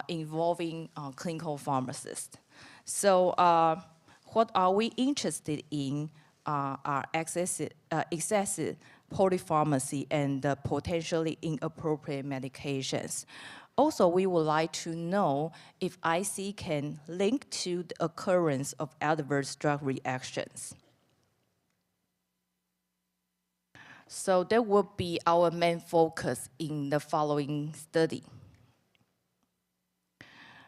involving clinical pharmacists. So what are we interested in are excessive polypharmacy and potentially inappropriate medications. Also, we would like to know if IC can link to the occurrence of adverse drug reactions. So that will be our main focus in the following study.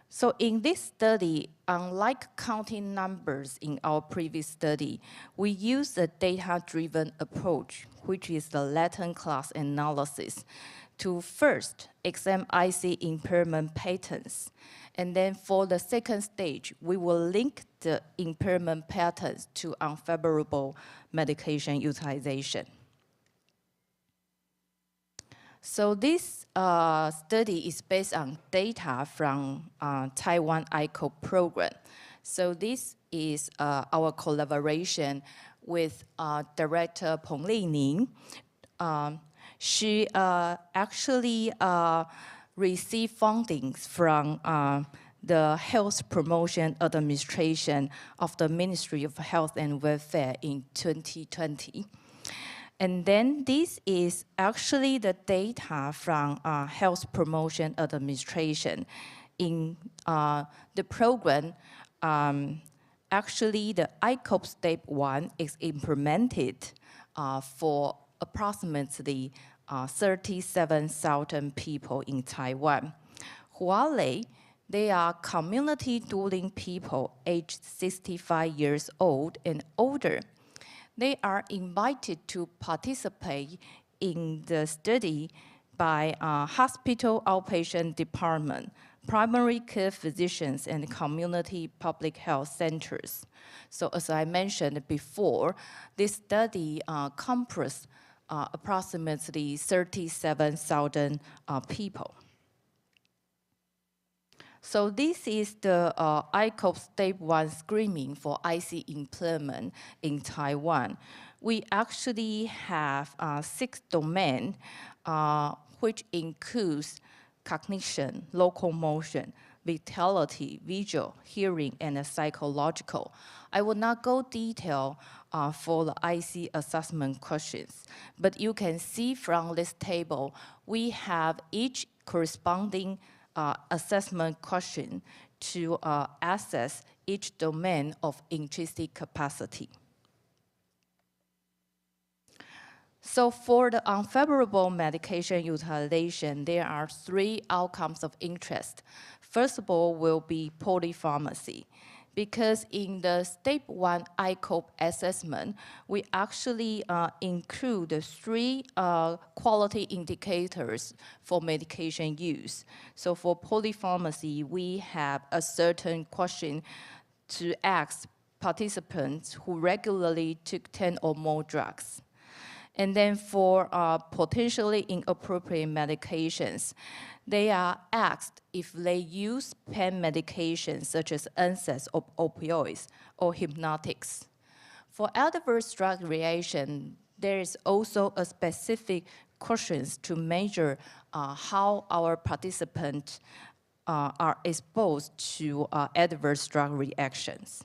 So in this study, unlike counting numbers in our previous study, we use a data-driven approach, which is the latent class analysis, to first examine IC impairment patterns. And then for the second stage, we will link the impairment patterns to unfavorable medication utilization. So this study is based on data from Taiwan ICO program. So this is our collaboration with Director Ying. She actually received funding from the Health Promotion Administration of the Ministry of Health and Welfare in 2020. And then this is actually the data from Health Promotion Administration. In the program, actually the ICOP Step 1 is implemented for approximately 37,000 people in Taiwan. While they are community dwelling people aged 65 years old and older. They are invited to participate in the study by hospital outpatient department, primary care physicians, and community public health centers. So as I mentioned before, this study comprises approximately 37,000 people. So this is the ICOP Step 1 screening for IC impairment in Taiwan. We actually have 6 domains, which includes cognition, locomotion, vitality, visual, hearing, and psychological. I will not go detail for the IC assessment questions, but you can see from this table, we have each corresponding assessment question to assess each domain of intrinsic capacity. So for the unfavorable medication utilization, there are 3 outcomes of interest. First of all will be polypharmacy, because in the step 1 ICOPE assessment, we actually include 3 quality indicators for medication use. So for polypharmacy, we have a certain question to ask participants who regularly took 10 or more drugs. And then for potentially inappropriate medications, they are asked if they use pain medications such as NSAIDs or opioids or hypnotics. For adverse drug reaction, there is also a specific questions to measure how our participants are exposed to adverse drug reactions.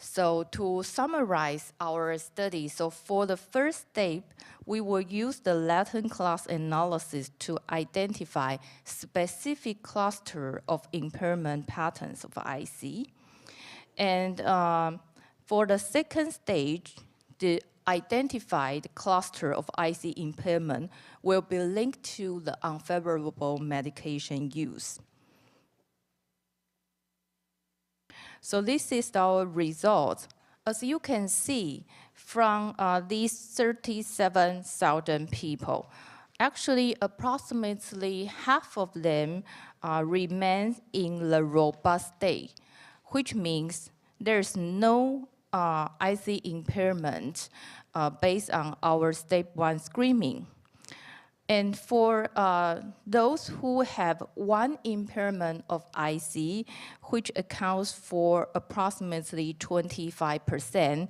So to summarize our study, so for the first step, we will use the latent class analysis to identify specific cluster of impairment patterns of IC. And for the second stage, the identified cluster of IC impairment will be linked to the unfavorable medication use. So this is our result. As you can see from these 37,000 people, actually approximately half of them remain in the robust state, which means there's no IC impairment based on our step 1 screening. And for those who have 1 impairment of IC, which accounts for approximately 25%,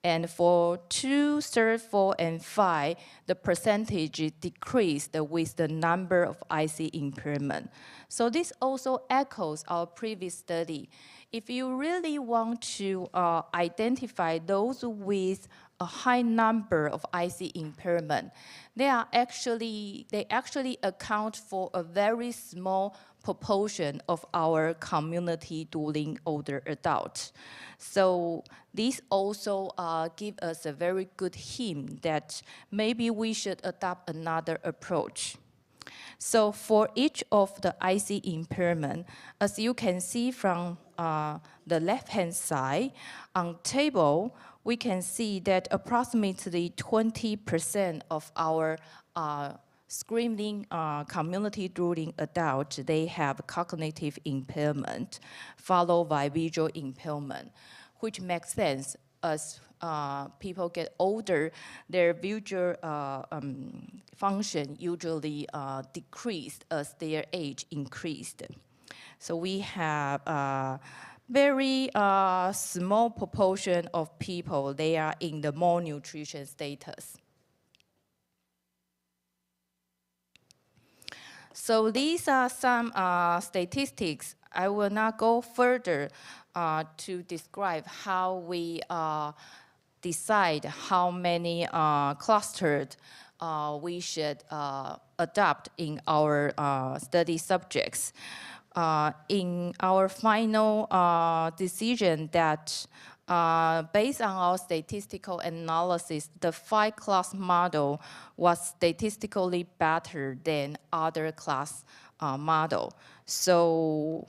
and for 2, 3, 4, and 5, the percentage decreased with the number of IC impairment. So this also echoes our previous study. If you really want to identify those with a high number of IC impairment, they actually account for a very small proportion of our community during older adults. So this also gives us a very good hint that maybe we should adopt another approach. So for each of the IC impairment, as you can see from the left-hand side, on table, we can see that approximately 20% of our screening community during adult, they have cognitive impairment, followed by visual impairment, which makes sense as people get older, their visual function usually decreased as their age increased. So we have very small proportion of people, they are in the malnutrition status. So these are some statistics. I will not go further to describe how we decide how many clusters we should adopt in our study subjects. In our final decision that based on our statistical analysis, the 5-class model was statistically better than other class model. So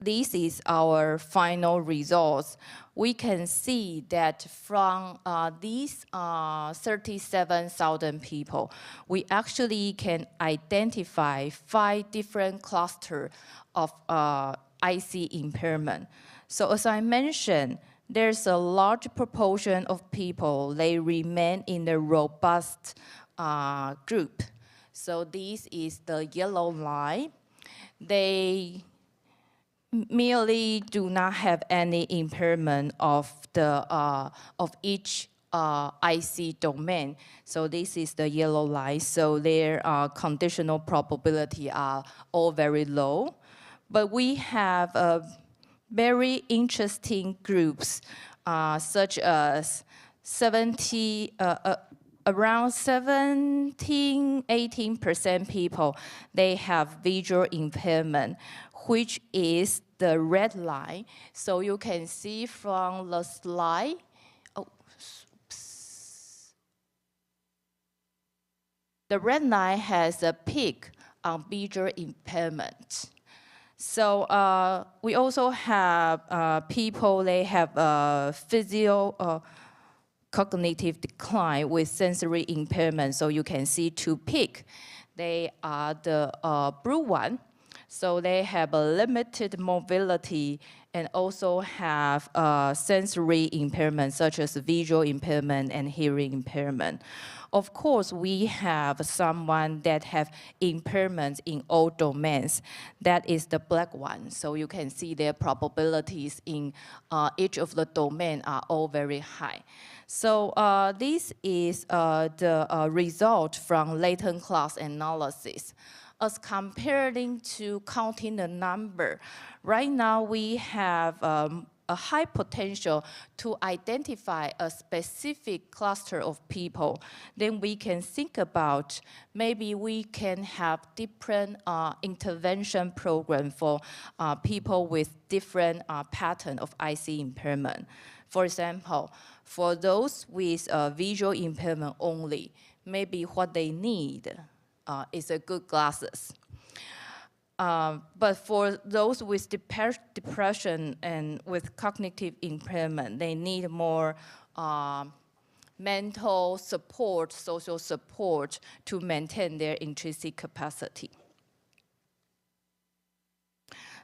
this is our final results. We can see that from these 37,000 people, we actually can identify 5 different clusters of IC impairment. So as I mentioned, there's a large proportion of people, they remain in the robust group. So this is the yellow line. They merely do not have any impairment of the of each IC domain. So this is the yellow line. So their conditional probability are all very low. But we have very interesting groups, such as around 17–18% people, they have visual impairment, which is the red line. So you can see from the slide, the red line has a peak on visual impairment. So we also have people, they have cognitive decline with sensory impairment. So you can see two peaks. They are the blue one. So they have a limited mobility and also have sensory impairment, such as visual impairment and hearing impairment. Of course, we have someone that have impairments in all domains. That is the black one. So you can see their probabilities in each of the domain are all very high. So this is the result from latent class analysis. As comparing to counting the number, right now we have a high potential to identify a specific cluster of people. Then we can think about maybe we can have different intervention program for people with different pattern of IC impairment. For example, for those with visual impairment only, maybe what they need is a good glasses. But for those with depression and with cognitive impairment, they need more mental support, social support to maintain their intrinsic capacity.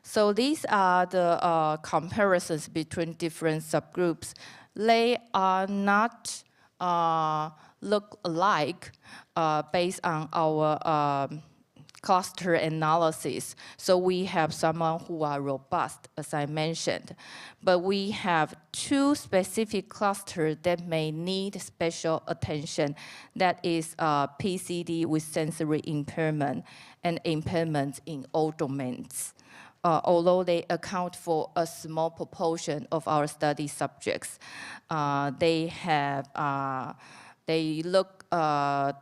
So these are the comparisons between different subgroups. They are not look alike based on our cluster analysis. So we have someone who are robust, as I mentioned, but we have two specific clusters that may need special attention. That is PCD with sensory impairment and impairments in all domains. Although they account for a small proportion of our study subjects, they look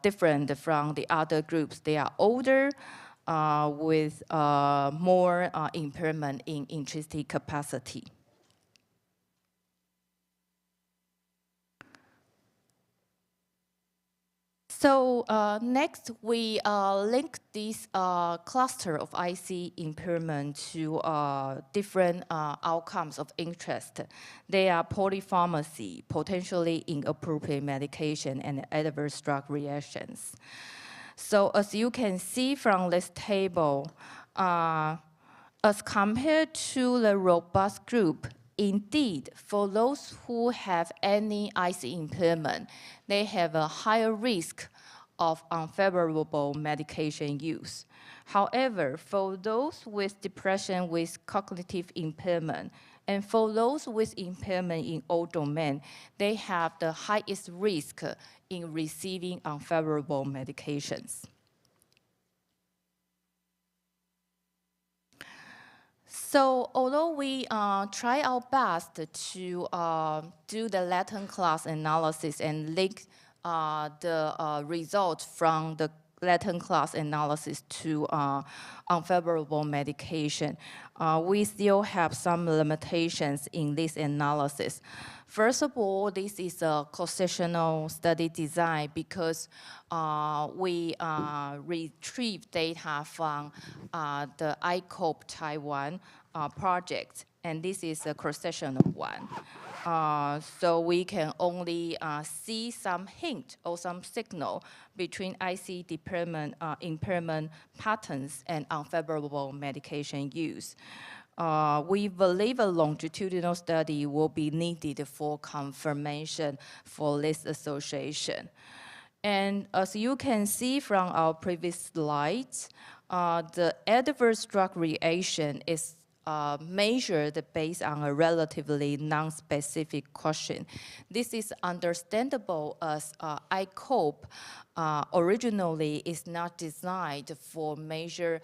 different from the other groups. They are older with more impairment in intrinsic capacity. So next, we link this cluster of IC impairment to different outcomes of interest. They are polypharmacy, potentially inappropriate medication, and adverse drug reactions. So as you can see from this table, as compared to the robust group, indeed, for those who have any IC impairment, they have a higher risk of unfavorable medication use. However, for those with depression with cognitive impairment, and for those with impairment in all domains, they have the highest risk in receiving unfavorable medications. So although we try our best to do the latent class analysis and link the result from the latent class analysis to unfavorable medication, we still have some limitations in this analysis. First of all, this is a cross-sectional study design because we retrieve data from the ICOPE Taiwan project, and this is a cross-sectional one. So we can only see some hint or some signal between IC impairment patterns and unfavorable medication use. We believe a longitudinal study will be needed for confirmation for this association. And as you can see from our previous slides, the adverse drug reaction is measured based on a relatively non-specific question. This is understandable as ICOPE originally is not designed for measure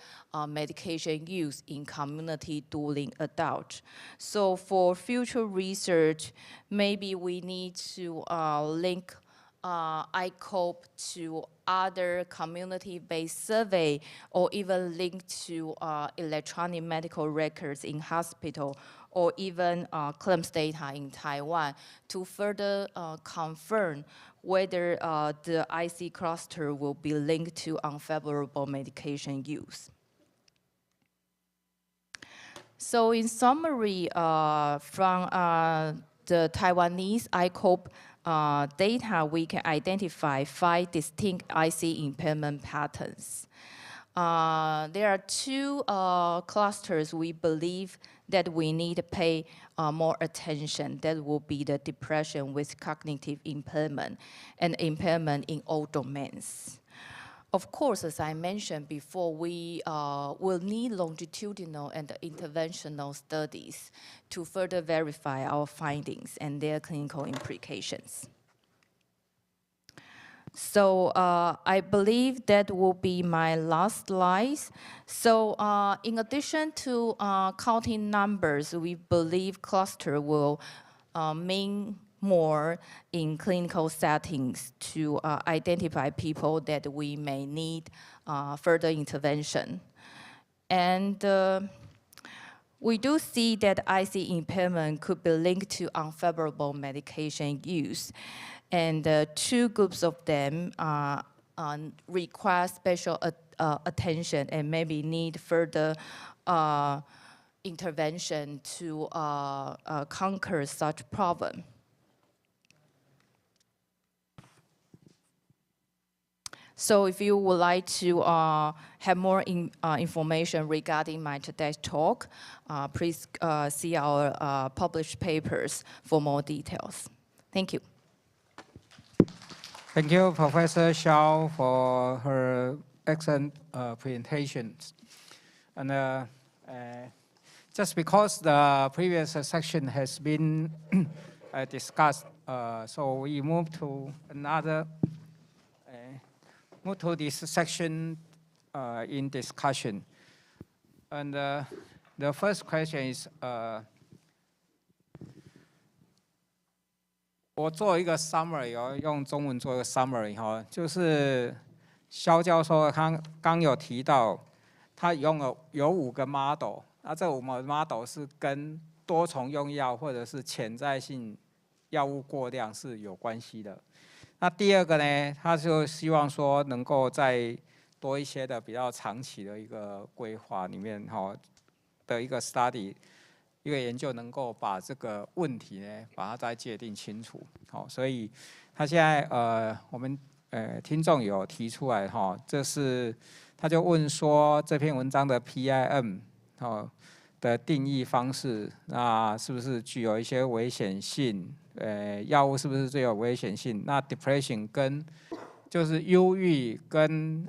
medication use in community during adult. So for future research, maybe we need to link ICOPE to other community-based survey or even link to electronic medical records in hospital or even claims data in Taiwan to further confirm whether the IC cluster will be linked to unfavorable medication use. So in summary, from the Taiwanese ICOPE data, we can identify 5 distinct IC impairment patterns. There are 2 clusters we believe that we need to pay more attention. That will be the depression with cognitive impairment and impairment in all domains. Of course, as I mentioned before, we will need longitudinal and interventional studies to further verify our findings and their clinical implications. So I believe that will be my last slide. So in addition to counting numbers, we believe cluster will mean more in clinical settings to identify people that we may need further intervention. And we do see that IC impairment could be linked to unfavorable medication use. And 2 groups of them require special attention and maybe need further intervention to conquer such problem. So if you would like to have more information regarding my today's talk, please see our published papers for more details. Thank you. Thank you, Professor Shou, for her excellent presentations. And just because the previous section has been discussed, so we move to another. Move to this section in discussion. And the first question is, 我做一个 summary 哦，用中文做一个 summary 哈，就是肖教授刚有提到，他有5个 model， 那这5个 model 是跟多重用药或者是潜在性药物过量是有关系的。那第2个呢，他就希望说能够再多一些的比较长期的一个规划里面的一个 study， 一个研究能够把这个问题呢把它再界定清楚。所以他现在我们听众有提出来这是他就问说这篇文章的 PIM 的定义方式，那是不是具有一些危险性？药物是不是最有危险性？那 depression 跟就是忧郁跟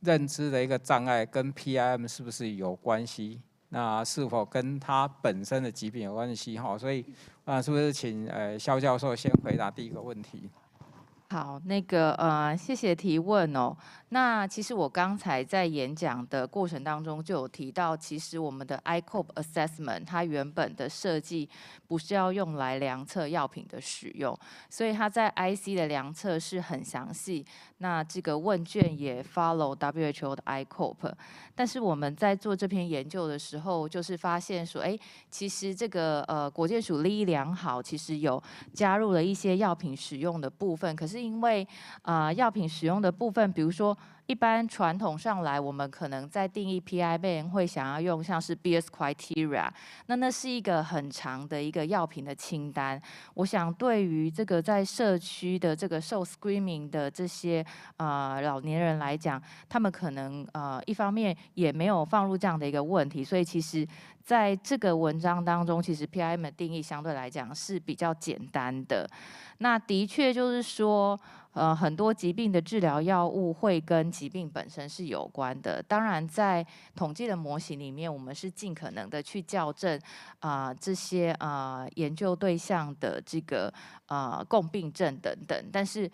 认知的一个障碍跟 PIM 是不是有关系？那是否跟它本身的疾病有关系？所以是不是请肖教授先回答第1个问题？好，谢谢提问哦。那其实我刚才在演讲的过程当中就有提到，其实我们的 ICOPE assessment 它原本的设计不是要用来量测药品的使用，所以它在 IC 的量测是很详细。那这个问卷也 follow WHO 的 ICOPE， 但是我们在做这篇研究的时候，就是发现说，其实这个国健署立意良好，其实有加入了一些药品使用的部分，可是因为药品使用的部分，比如说一般传统上来，我们可能在定义 PIM 会想要用像是 Beers criteria， 那是一个很长的一个药品的清单。我想对于这个在社区的这个受 screening 的这些老年人来讲，他们可能一方面也没有放入这样的一个问题，所以其实在这个文章当中，其实 PIM 的定义相对来讲是比较简单的。那的确就是说，很多疾病的治疗药物会跟疾病本身是有关的。当然，在统计的模型里面，我们是尽可能的去校正这些研究对象的这个共病症等等，但是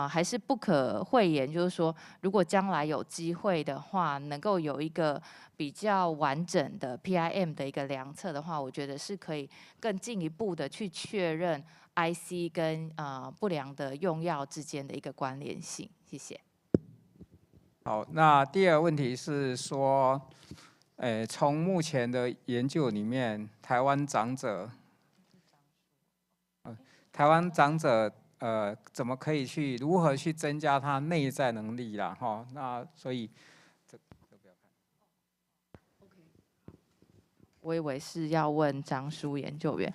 还是不可讳言，就是说，如果将来有机会的话，能够有一个比较完整的 PIM 的一个量测的话，我觉得是可以更进一步的去确认 IC 跟不良的用药之间的一个关联性。谢谢。好，那第二个问题是说，从目前的研究里面，台湾长者怎么可以如何去增加他内在能力啦？哈，那所以这不要看。我以为是要问张叔研究员。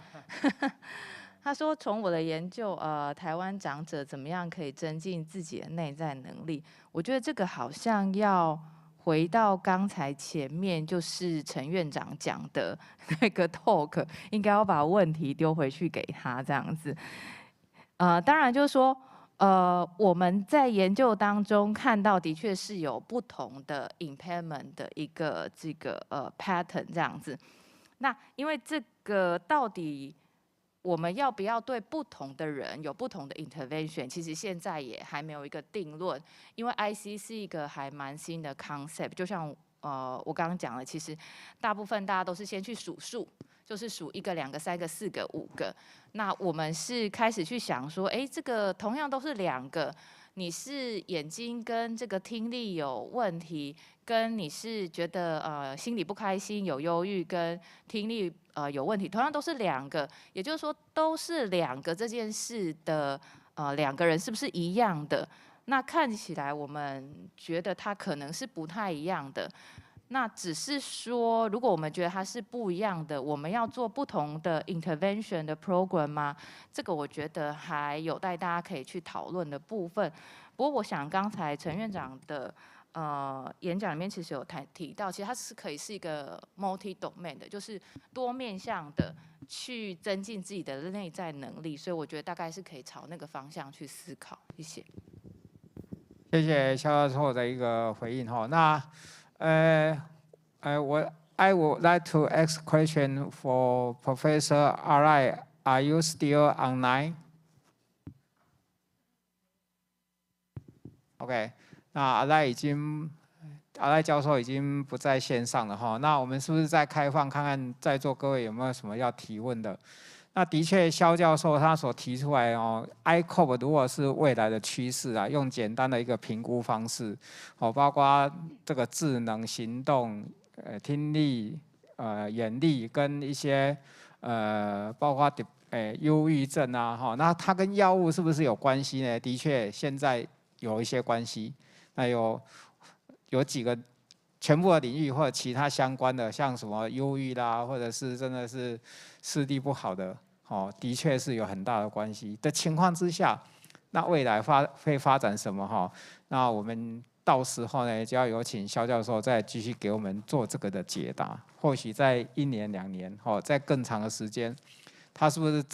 他说：“从我的研究，台湾长者怎么样可以增进自己的内在能力？我觉得这个好像要回到刚才前面，就是陈院长讲的那个 talk， 应该要把问题丢回去给他这样子。当然就是说，我们在研究当中看到，的确是有不同的 impairment 的一个这个pattern 这样子。那因为这个到底我们要不要对不同的人有不同的 intervention？ 其实现在也还没有一个定论，因为 IC 是一个还蛮新的 concept。就像我刚刚讲的，其实大部分大家都是先去数数，就是数1个、2个、3个、4个、5个。那我们是开始去想说，这个同样都是2个，你是眼睛跟这个听力有问题，跟你是觉得心里不开心、有忧郁，跟听力有问题，同样都是2个，也就是说都是2个这件事的2个人是不是一样的？那看起来我们觉得它可能是不太一样的。那只是说，如果我们觉得它是不一样的，我们要做不同的 intervention 的 program 吗？这个我觉得还有待大家可以去讨论的部分。不过我想刚才陈院长的演讲里面其实有提到，其实它是可以是一个 multi-domain 的，就是多面向的去增进自己的内在能力，所以我觉得大概是可以朝那个方向去思考。谢谢。谢谢肖教授的一个回应哈。那I would like to ask a question for Professor Tsai. Are you still online? OK， 那阿赖教授已经不在线上了哈。那我们是不是再开放看看在座各位有没有什么要提问的？那的确，肖教授他所提出来ICOP 如果是未来的趋势啊，用简单的一个评估方式，包括这个智能、行动、听力、眼力跟一些包括忧郁症啊，那它跟药物是不是有关系呢？的确，现在有一些关系。那有几个全部的领域或者其他相关的，像什么忧郁啦，或者是真的是视力不好的，的确是有很大的关系的情况之下，那未来会发展什么那我们到时候呢，就要有请肖教授再继续给我们做这个的解答。或许在1年2年，在更长的时间，它是不是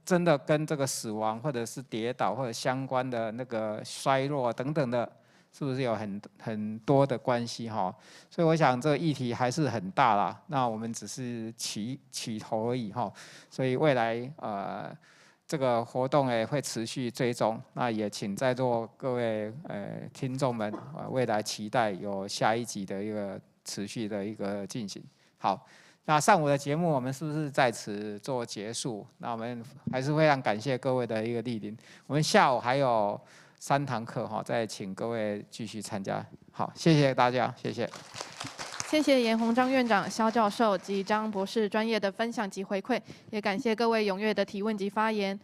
真的跟这个死亡或者是跌倒或者相关的那个衰弱等等的，是不是有很多的关系所以我想这个议题还是很大啦。那我们只是起头而已所以未来这个活动也会持续追踪。那也请在座各位听众们未来期待有下一集的一个持续的一个进行。好，那上午的节目我们是不是在此做结束？那我们还是非常感谢各位的一个莅临。我们下午还有3堂课再请各位继续参加。好，谢谢大家，谢谢。谢谢严宏章院长、肖教授及张博士专业的分享及回馈，也感谢各位踊跃的提问及发言。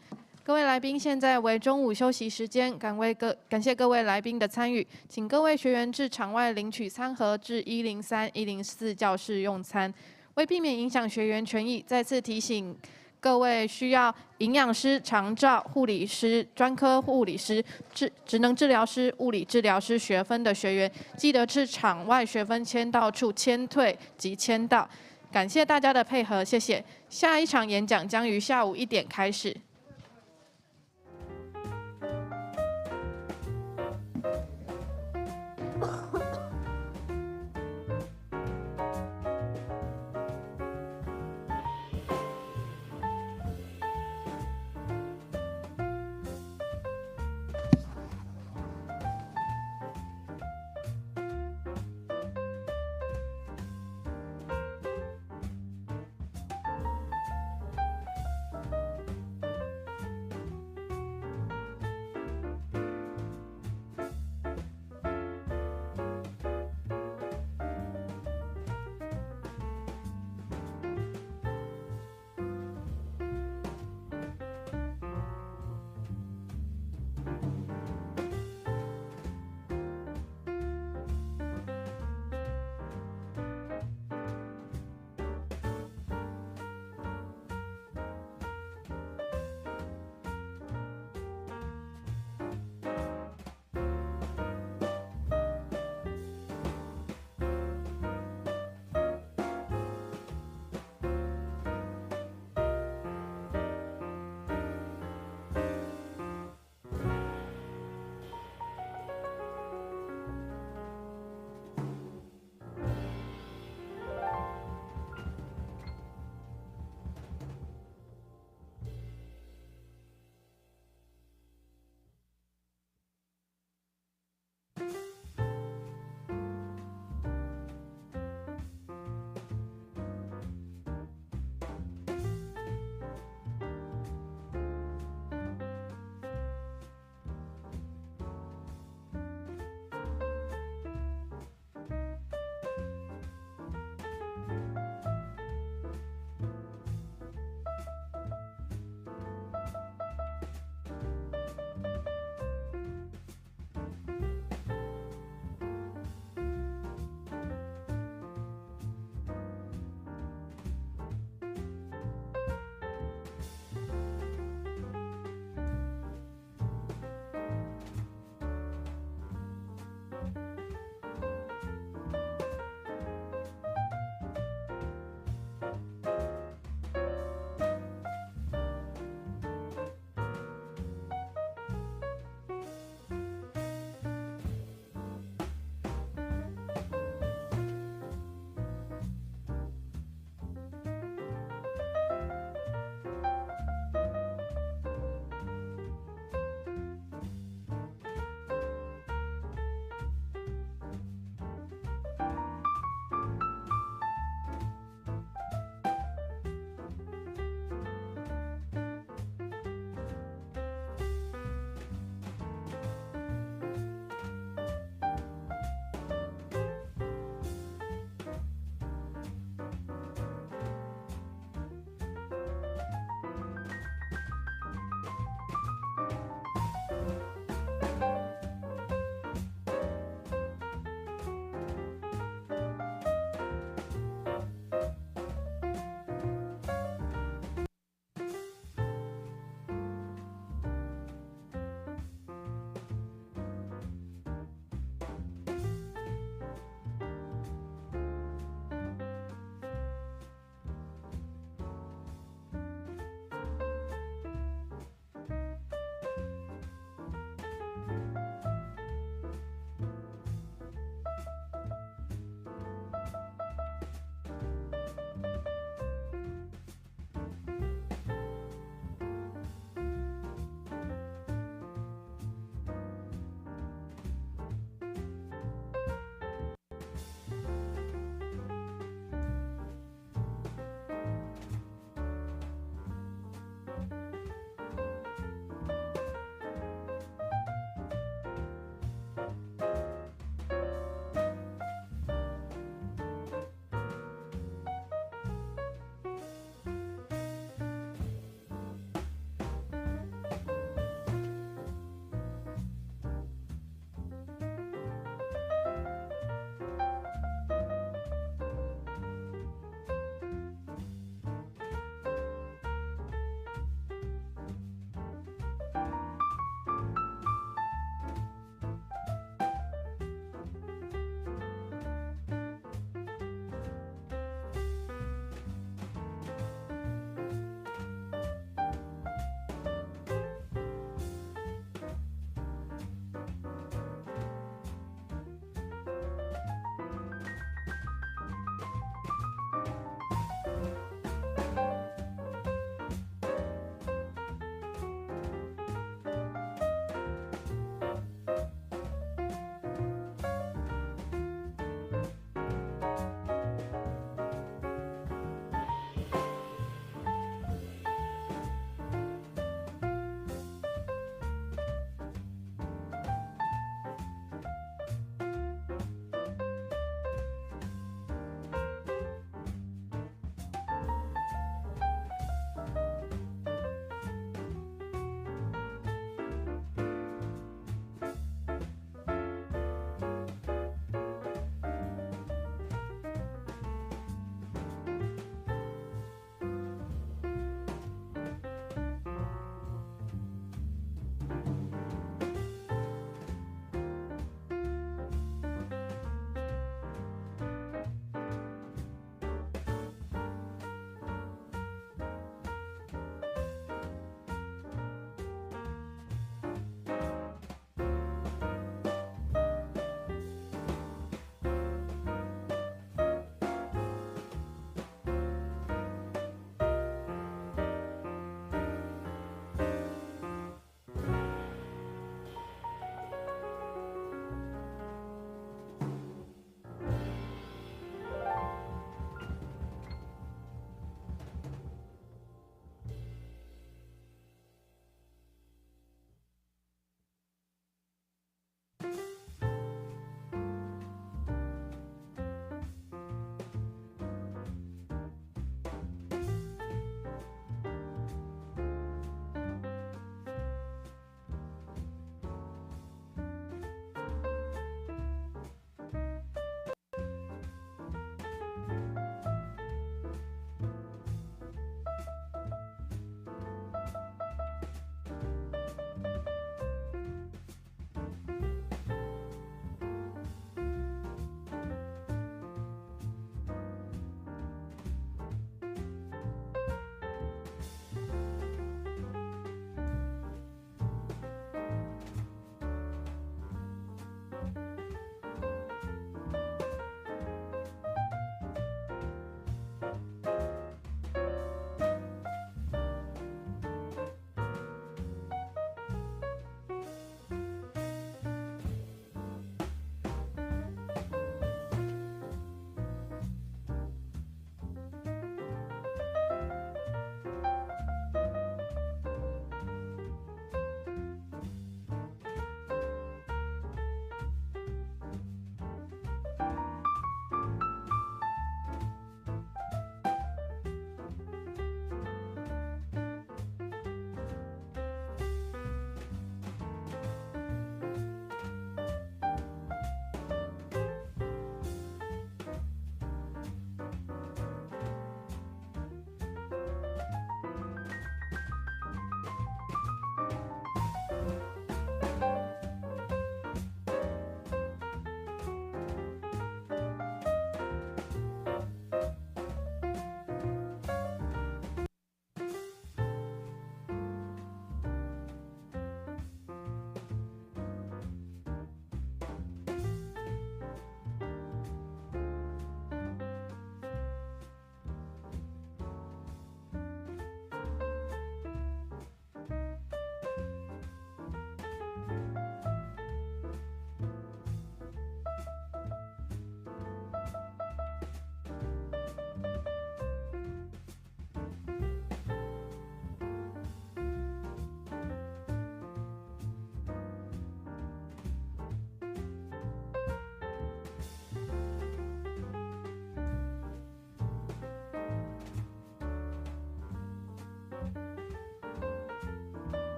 各位来宾，现在为中午休息时间，感谢各位来宾的参与，请各位学员至场外领取餐盒至103、104教室用餐。为避免影响学员权益，再次提醒各位需要营养师、长照、护理师、专科护理师、职能治疗师、物理治疗师学分的学员，记得至场外学分签到处签退及签到。感谢大家的配合，谢谢。下一场演讲将于下午1点开始。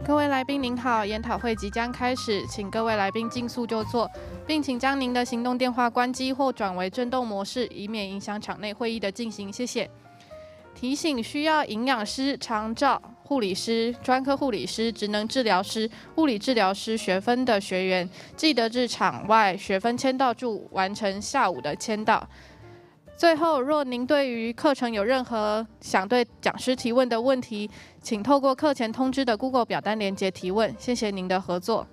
各位来宾您好，研讨会即将开始，请各位来宾尽速就座，并请将您的行动电话关机或转为震动模式，以免影响场内会议的进行。谢谢。提醒需要营养师、长照、护理师、专科护理师、职能治疗师、物理治疗师学分的学员，记得至场外学分签到处完成下午的签到。最后，若您对于课程有任何想对讲师提问的问题，请透过课前通知的 Google 表单连结提问。谢谢您的合作。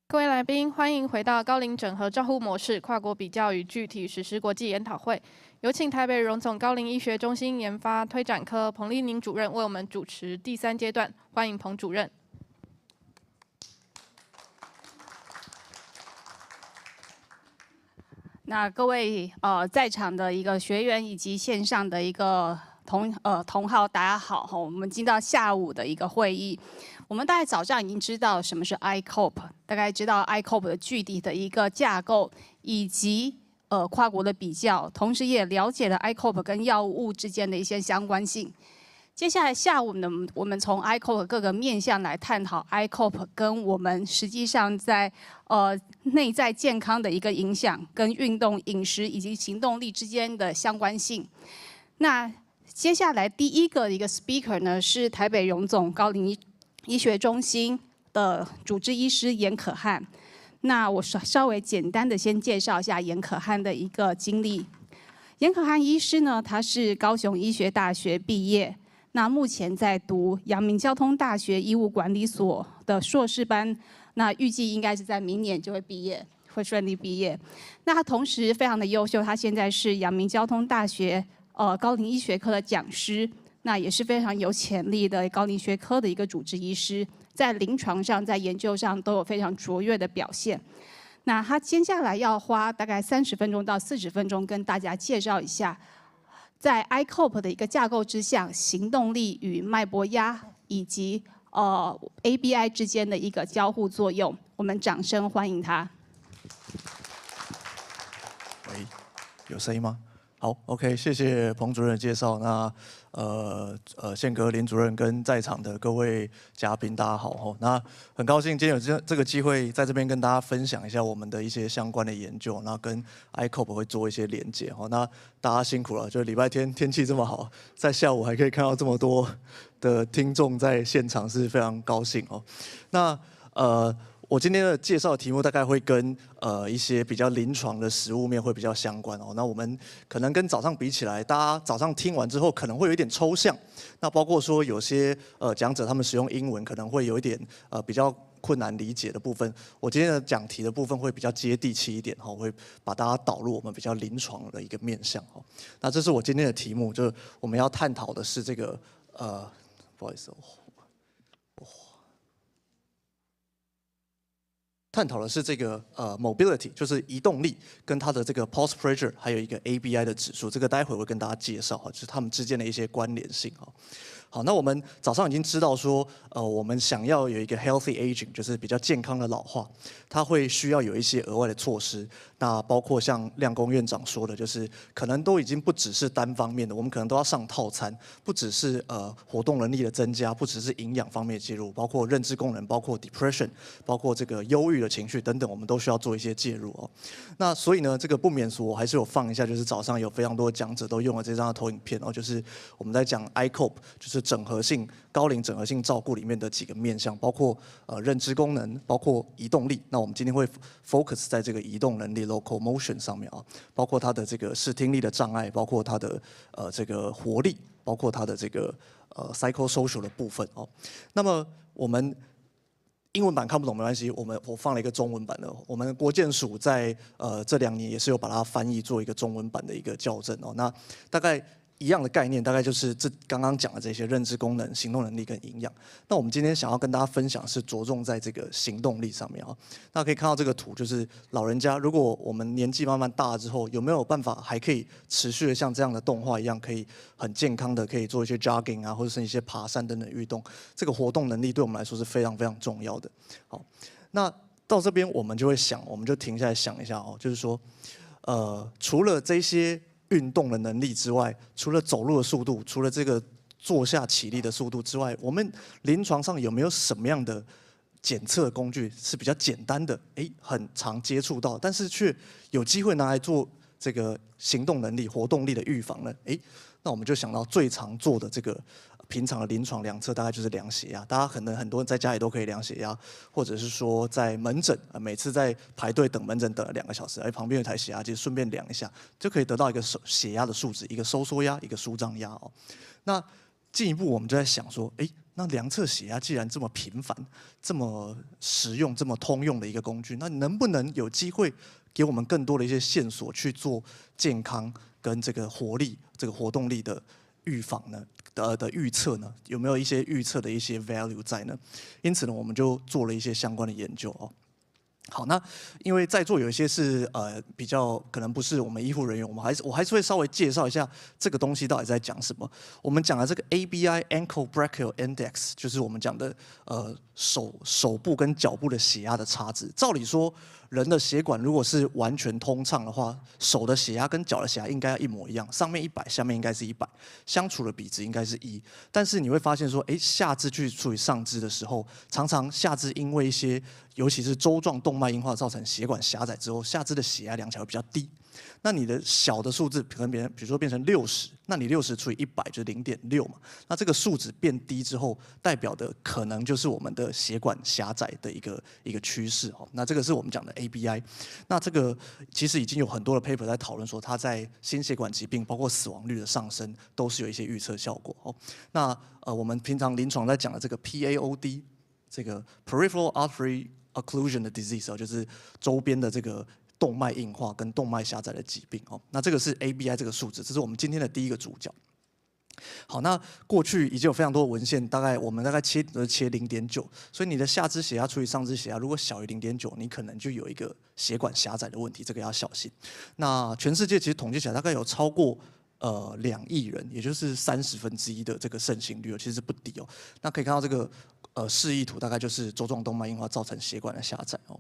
各位来宾，欢迎回到高龄整合照护模式跨国比较与具体实施国际研讨会。有请台北荣总高龄医学中心研发推展科彭丽宁主任为我们主持第3阶段，欢迎彭主任。那各位在场的一个学员以及线上的一个同好，大家好，我们进到下午的一个会议。我们大概早上已经知道什么是 ICOP， 大概知道 ICOP 的具体的一个架构以及跨国的比较，同时也了解了 ICOP 跟药物之间的一些相关性。接下来下午呢，我们从 ICOP 各个面向来探讨 ICOP 跟我们实际上在内在健康的一个影响，跟运动、饮食以及行动力之间的相关性。那接下来第一个speaker 呢是台北荣总高龄医学中心的主治医师严可翰。那我稍微简单的先介绍一下严可翰的一个经历。严可翰医师呢，他是高雄医学大学毕业，那目前在读阳明交通大学医务管理所的硕士班，那预计应该是在明年就会毕业，会顺利毕业。那他同时非常的优秀，他现在是阳明交通大学高龄医学科的讲师。那也是非常有潜力的高龄学科的一个主治医师，在临床上、在研究上都有非常卓越的表现。那他接下来要花大概30分钟到40分钟，跟大家介绍一下，在 ICOP 的一个架构之下，行动力与脉搏压以及ABI 之间的一个交互作用。我们掌声欢迎他。喂，有声音吗？好 ，OK， 谢谢彭主任的介绍。那宪哥、林主任跟在场的各位嘉宾，大家好。那很高兴今天有这个机会在这边跟大家分享一下我们的一些相关的研究，那跟 ICOP 会做一些连结。那大家辛苦了，就礼拜天天气这么好，在下午还可以看到这么多的听众在现场，是非常高兴哦。那我今天的介绍题目大概会跟一些比较临床的实务面会比较相关哦。那我们可能跟早上比起来，大家早上听完之后可能会有一点抽象。那包括说有些讲者他们使用英文可能会有一点比较困难理解的部分。我今天的讲题的部分会比较接地气一点哈，会把大家导入我们比较临床的一个面向哈。那这是我今天的题目，就是我们要探讨的是这个不好意思哦。探讨的是这个mobility， 就是移动力跟它的这个 pulse pressure， 还有一个 ABI 的指数，这个待会会跟大家介绍哈，就是它们之间的一些关联性哈。好，那我们早上已经知道说，我们想要有一个 healthy aging， 就是比较健康的老化，它会需要有一些额外的措施。那包括像亮公院长说的，就是可能都已经不只是单方面的，我们可能都要上套餐，不只是活动能力的增加，不只是营养方面的介入，包括认知功能，包括 depression， 包括这个忧郁的情绪等等，我们都需要做一些介入哦。那所以呢，这个不免俗，我还是有放一下，就是早上有非常多的讲者都用了这张投影片哦，就是我们在讲 ICOPE， 就是高龄整合性照顾里面的几个面向，包括认知功能，包括移动力。那我们今天会 focus 在这个移动能力 locomotion 上面啊，包括它的这个视听力的障碍，包括它的这个活力，包括它的这个psychosocial 的部分哦。那么我们英文版看不懂没关系，我放了一个中文版的。我们国健署在这2年也是有把它翻译做一个中文版的一个校正哦。那大概一样的概念，大概就是刚刚讲的这些认知功能、行动能力跟营养。那我们今天想要跟大家分享是着重在这个行动力上面啊。那可以看到这个图，就是老人家，如果我们年纪慢慢大了之后，有没有办法还可以持续的像这样的动画一样，可以很健康的可以做一些 jogging 啊，或者是一些爬山等等运动？这个活动能力对我们来说是非常非常重要的。好，那到这边我们就会想，我们就停下来想一下哦，就是说，除了这些运动的能力之外，除了走路的速度，除了这个坐下起立的速度之外，我们临床上有没有什么样的检测工具是比较简单的，很常接触到，但是却有机会拿来做这个行动能力、活动力的预防呢？那我们就想到最常做的这个平常的临床量测，大概就是量血压。大家可能很多人在家里都可以量血压，或者是说在门诊，每次在排队等门诊等了2个小时，旁边有台血压计，顺便量一下，就可以得到一个血压的数值，一个收缩压，一个舒张压哦。那进一步我们就在想说，那量测血压既然这么频繁、这么实用、这么通用的一个工具，那能不能有机会给我们更多的一些线索去做健康跟这个活力、这个活动力的预防呢？的预测呢？有没有一些预测的一些 value 在呢？因此呢，我们就做了一些相关的研究哦。好，那因为在座有一些是比较可能不是我们医护人员，我还是会稍微介绍一下这个东西到底在讲什么。我们讲的这个 ABI Ankle Brachial Index， 就是我们讲的手部跟脚部的血压的差值。照理说，人的血管如果是完全通畅的话，手的血压跟脚的血压应该要一模一样，上面100，下面应该是100，相处的比值应该是1。但是你会发现说，下肢去处理上肢的时候，常常下肢因为一些尤其是周状动脉硬化造成血管狭窄之后，下肢的血压量起来会比较低。那你的小的数字可能比如说变成60，那你60除以100就是0.6嘛。那这个数值变低之后，代表的可能就是我们的血管狭窄的一个趋势哦。那这个是我们讲的 ABI。那这个其实已经有很多的 paper 在讨论说，它在心血管疾病包括死亡率的上升都是有一些预测效果哦。那我们平常临床在讲的这个 PAOD， 这个 Peripheral Artery Occlusion 的 disease 哦，就是周边的这个动脉硬化跟动脉狭窄的疾病哦。那这个是 ABI 这个数值，这是我们今天的第一个主角。好，那过去已经有非常多的文献，我们大概切 0.9， 所以你的下肢血压除以上肢血压，如果小于 0.9， 你可能就有一个血管狭窄的问题，这个要小心。那全世界其实统计起来大概有超过2亿人，也就是1/30的这个盛行率，其实不低哦。那可以看到这个示意图，大概就是周状动脉硬化造成血管的狭窄哦。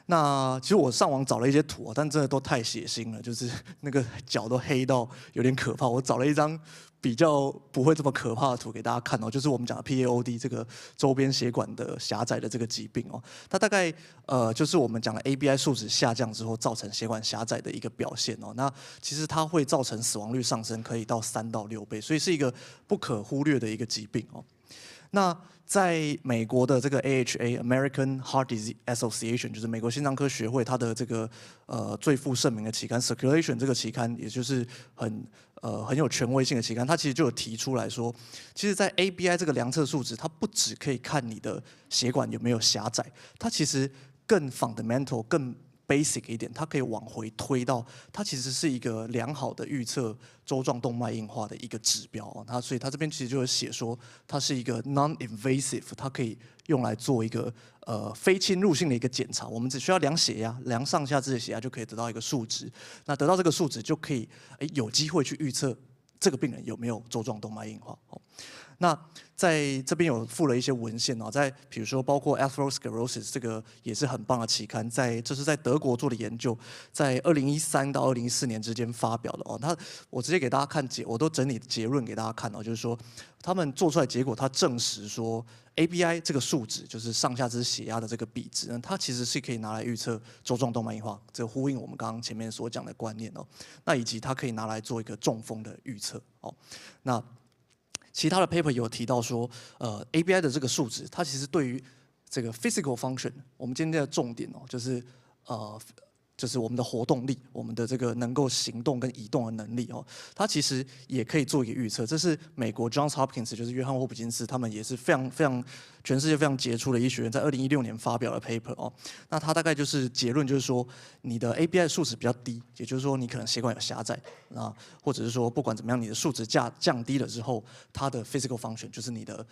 那其实我上网找了一些图但真的都太血腥了，就是那个脚都黑到有点可怕。我找了一张比较不会这么可怕的图给大家看哦，就是我们讲的 PAOD 这个周边血管的狭窄的这个疾病哦，它大概就是我们讲的 ABI 数值下降之后造成血管狭窄的一个表现哦。那其实它会造成死亡率上升，可以到3到6倍，所以是一个不可忽略的一个疾病哦。那在美国的这个 AHA American Heart Disease Association， 就是美国心脏科学会，它的这个最负盛名的期刊 Circulation 这个期刊，也就是很有权威性的期刊，它其实就有提出来说，其实在 ABI 这个量测数值，它不只可以看你的血管有没有狭窄，它其实更 fundamental 更basic 一点，它可以往回推到，它其实是一个良好的预测周状动脉硬化的一个指标哦。所以它这边其实就有写说，它是一个 non-invasive， 它可以用来做一个非侵入性的一个检查。我们只需要量血压，量上下肢的血压就可以得到一个数值。那得到这个数值就可以有机会去预测这个病人有没有周状动脉硬化哦。那在这边有附了一些文献哦，在比如说包括 atherosclerosis 这个也是很棒的期刊，这是在德国做的研究，在2013到2014年之间发表的哦。我直接给大家看我都整理结论给大家看哦，就是说他们做出来结果，他证实说 ABI 这个数值就是上下肢血压的这个比值呢，它其实是可以拿来预测粥状动脉硬化，这呼应我们刚刚前面所讲的观念哦。那以及它可以拿来做一个中风的预测哦。那其他的 paper 有提到说，ABI 的这个数值，它其实对于这个 physical function， 我们今天的重点哦，就是我们的活动力，我们的这个能够行动跟移动的能力哦，它其实也可以做一个预测。这是美国 Johns Hopkins， 就是约翰霍普金斯，他们也是非常全世界非常杰出的医学院，在2016年发表的 paper 哦。那它大概就是结论就是说，你的 ABI 数值比较低，也就是说你可能血管有狭窄，那或者是说不管怎么样，你的数值降低了之后，它的 physical function 就是你的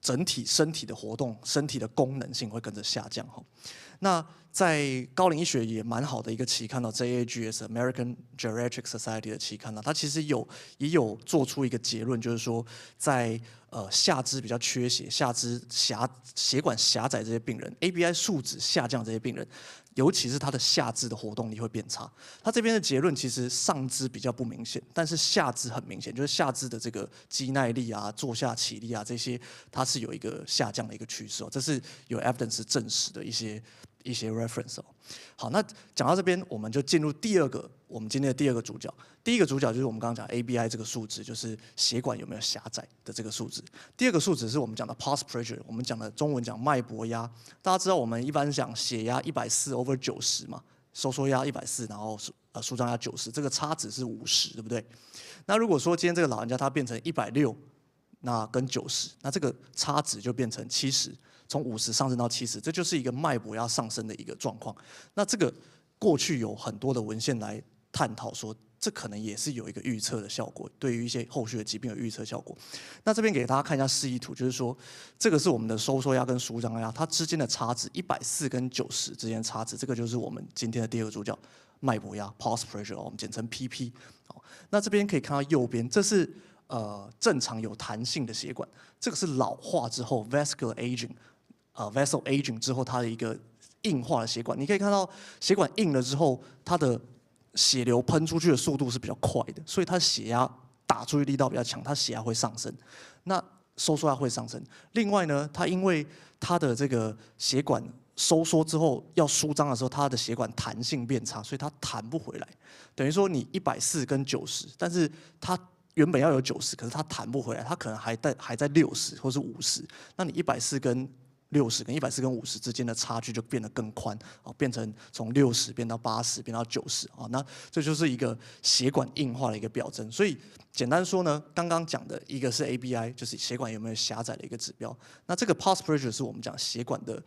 整体身体的活动、身体的功能性会跟着下降哈。那在高龄医学也蛮好的一个期刊JAGS American Geriatric Society 的期刊它其实也有做出一个结论，就是说在下肢比较缺血、下肢血管狭窄这些病人 ，ABI 数值下降这些病人，尤其是他的下肢的活动力会变差。他这边的结论其实上肢比较不明显，但是下肢很明显，就是下肢的这个肌耐力啊、坐下起立啊这些，它是有一个下降的一个趋势哦，这是有 evidence 证实的一些 reference 哦。好，那讲到这边，我们就进入我们今天的第二个主角。第一个主角就是我们刚刚讲 ABI 这个数值，就是血管有没有狭窄的这个数值。第二个数值是我们讲的 pulse pressure， 我们讲的中文讲脉搏压。大家知道我们一般讲血压140/90嘛，收缩压140，然后舒张压90，这个差值是50，对不对？那如果说今天这个老人家他变成160，那跟90，那这个差值就变成70。从50上升到70，这就是一个脉搏压上升的一个状况。那这个过去有很多的文献来探讨说，这可能也是有一个预测的效果，对于一些后续的疾病有预测效果。那这边给大家看一下示意图，就是说这个是我们的收缩压跟舒张压，它之间的差值140跟90之间的差值，这个就是我们今天的第二个主角脉搏压 （pulse pressure）， 我们简称 PP。那这边可以看到右边，这是正常有弹性的血管，这个是老化之后 （vascular aging）。vessel aging 之后，它的一个硬化的血管，你可以看到血管硬了之后，它的血流喷出去的速度是比较快的，所以它血压打出去力道比较强，它血压会上升，那收缩压会上升。另外呢，它因为它的这个血管收缩之后要舒张的时候，它的血管弹性变差，所以它弹不回来。等于说你140跟90，但是它原本要有90，可是它弹不回来，它可能还在60或是50，那你140跟60跟140跟50之间的差距就变得更宽，变成从60变到80，变到90啊，那这就是一个血管硬化的一个表征。所以简单说呢，刚刚讲的一个是 ABI， 就是血管有没有狭窄的一个指标。那这个 pulse pressure 是我们讲血管的，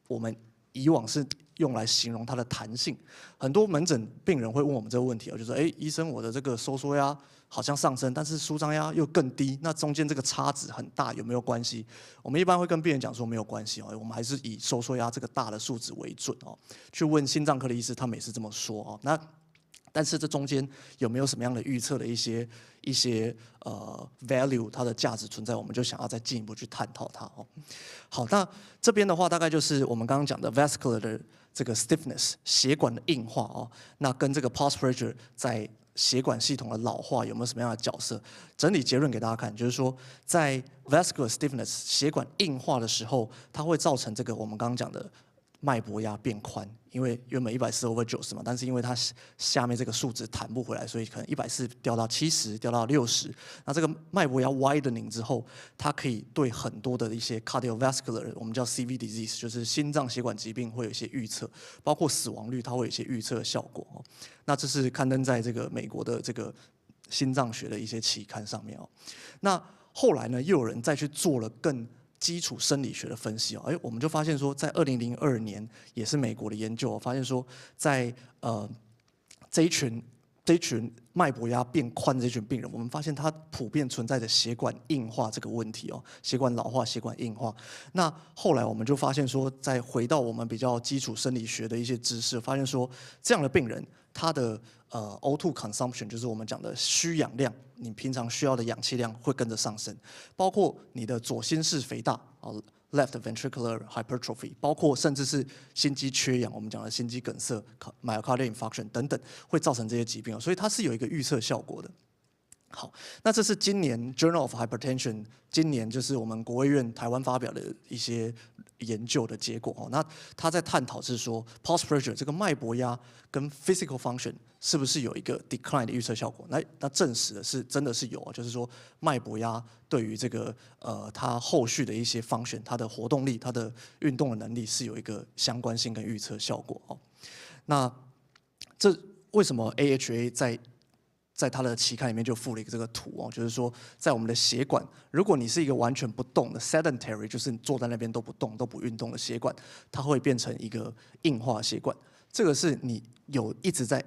我们以往是用来形容它的弹性。很多门诊病人会问我们这个问题，就说：医生，我的这个收缩压好像上升，但是舒张压又更低，那中间这个差值很大，有没有关系？我们一般会跟病人讲说没有关系我们还是以收缩压这个大的数值为准去问心脏科的医师，他们也是这么说那但是这中间有没有什么样的预测的一些value， 它的价值存在，我们就想要再进一步去探讨它好，那这边的话大概就是我们刚刚讲的 vascular 的这个 stiffness 血管的硬化那跟这个 pulse pressure 在血管系统的老化有没有什么样的角色？整理结论给大家看，就是说，在 vascular stiffness 血管硬化的时候，它会造成这个我们刚刚讲的脉搏压变宽，因为原本140/90嘛，但是因为它下面这个数值弹不回来，所以可能140掉到70，掉到60。那这个脉搏压 widening 之后，它可以对很多的一些 cardiovascular， 我们叫 CV disease， 就是心脏血管疾病会有一些预测，包括死亡率，它会有一些预测效果那这是刊登在这个美国的这个心脏学的一些期刊上面那后来呢，又有人再去做了更基础生理学的分析我们就发现说，在2002年也是美国的研究发现说，在这一群这群脉搏压变宽的这群病人，我们发现他普遍存在着血管硬化这个问题哦，血管老化、血管硬化。那后来我们就发现说，再回到我们比较基础生理学的一些知识，发现说这样的病人，他的O2 consumption 就是我们讲的需氧量，你平常需要的氧气量会跟着上升，包括你的左心室肥大left ventricular hypertrophy， 包括甚至是心肌缺氧，我们讲的心肌梗塞 myocardial infarction 等等，会造成这些疾病，所以它是有一个预测效果的。好，那这是今年 Journal of Hypertension 今年就是我们国卫院台湾发表的一些研究的结果哦。那他在探讨是说 pulse pressure 这个脉搏压跟 physical function 是不是有一个 decline 的预测效果？那证实的是真的是有，就是说脉搏压对于这个它后续的一些 function， 它的活动力、它的运动的能力是有一个相关性跟预测效果哦。那这为什么 AHA 在它的期刊里面就附了一个这个图哦，就是说在我们的血管，如果你是一个完全不动的 sedentary， 就是你坐在那边都不动、都不运动的血管，它会变成一个硬化血管。这个是你有一直在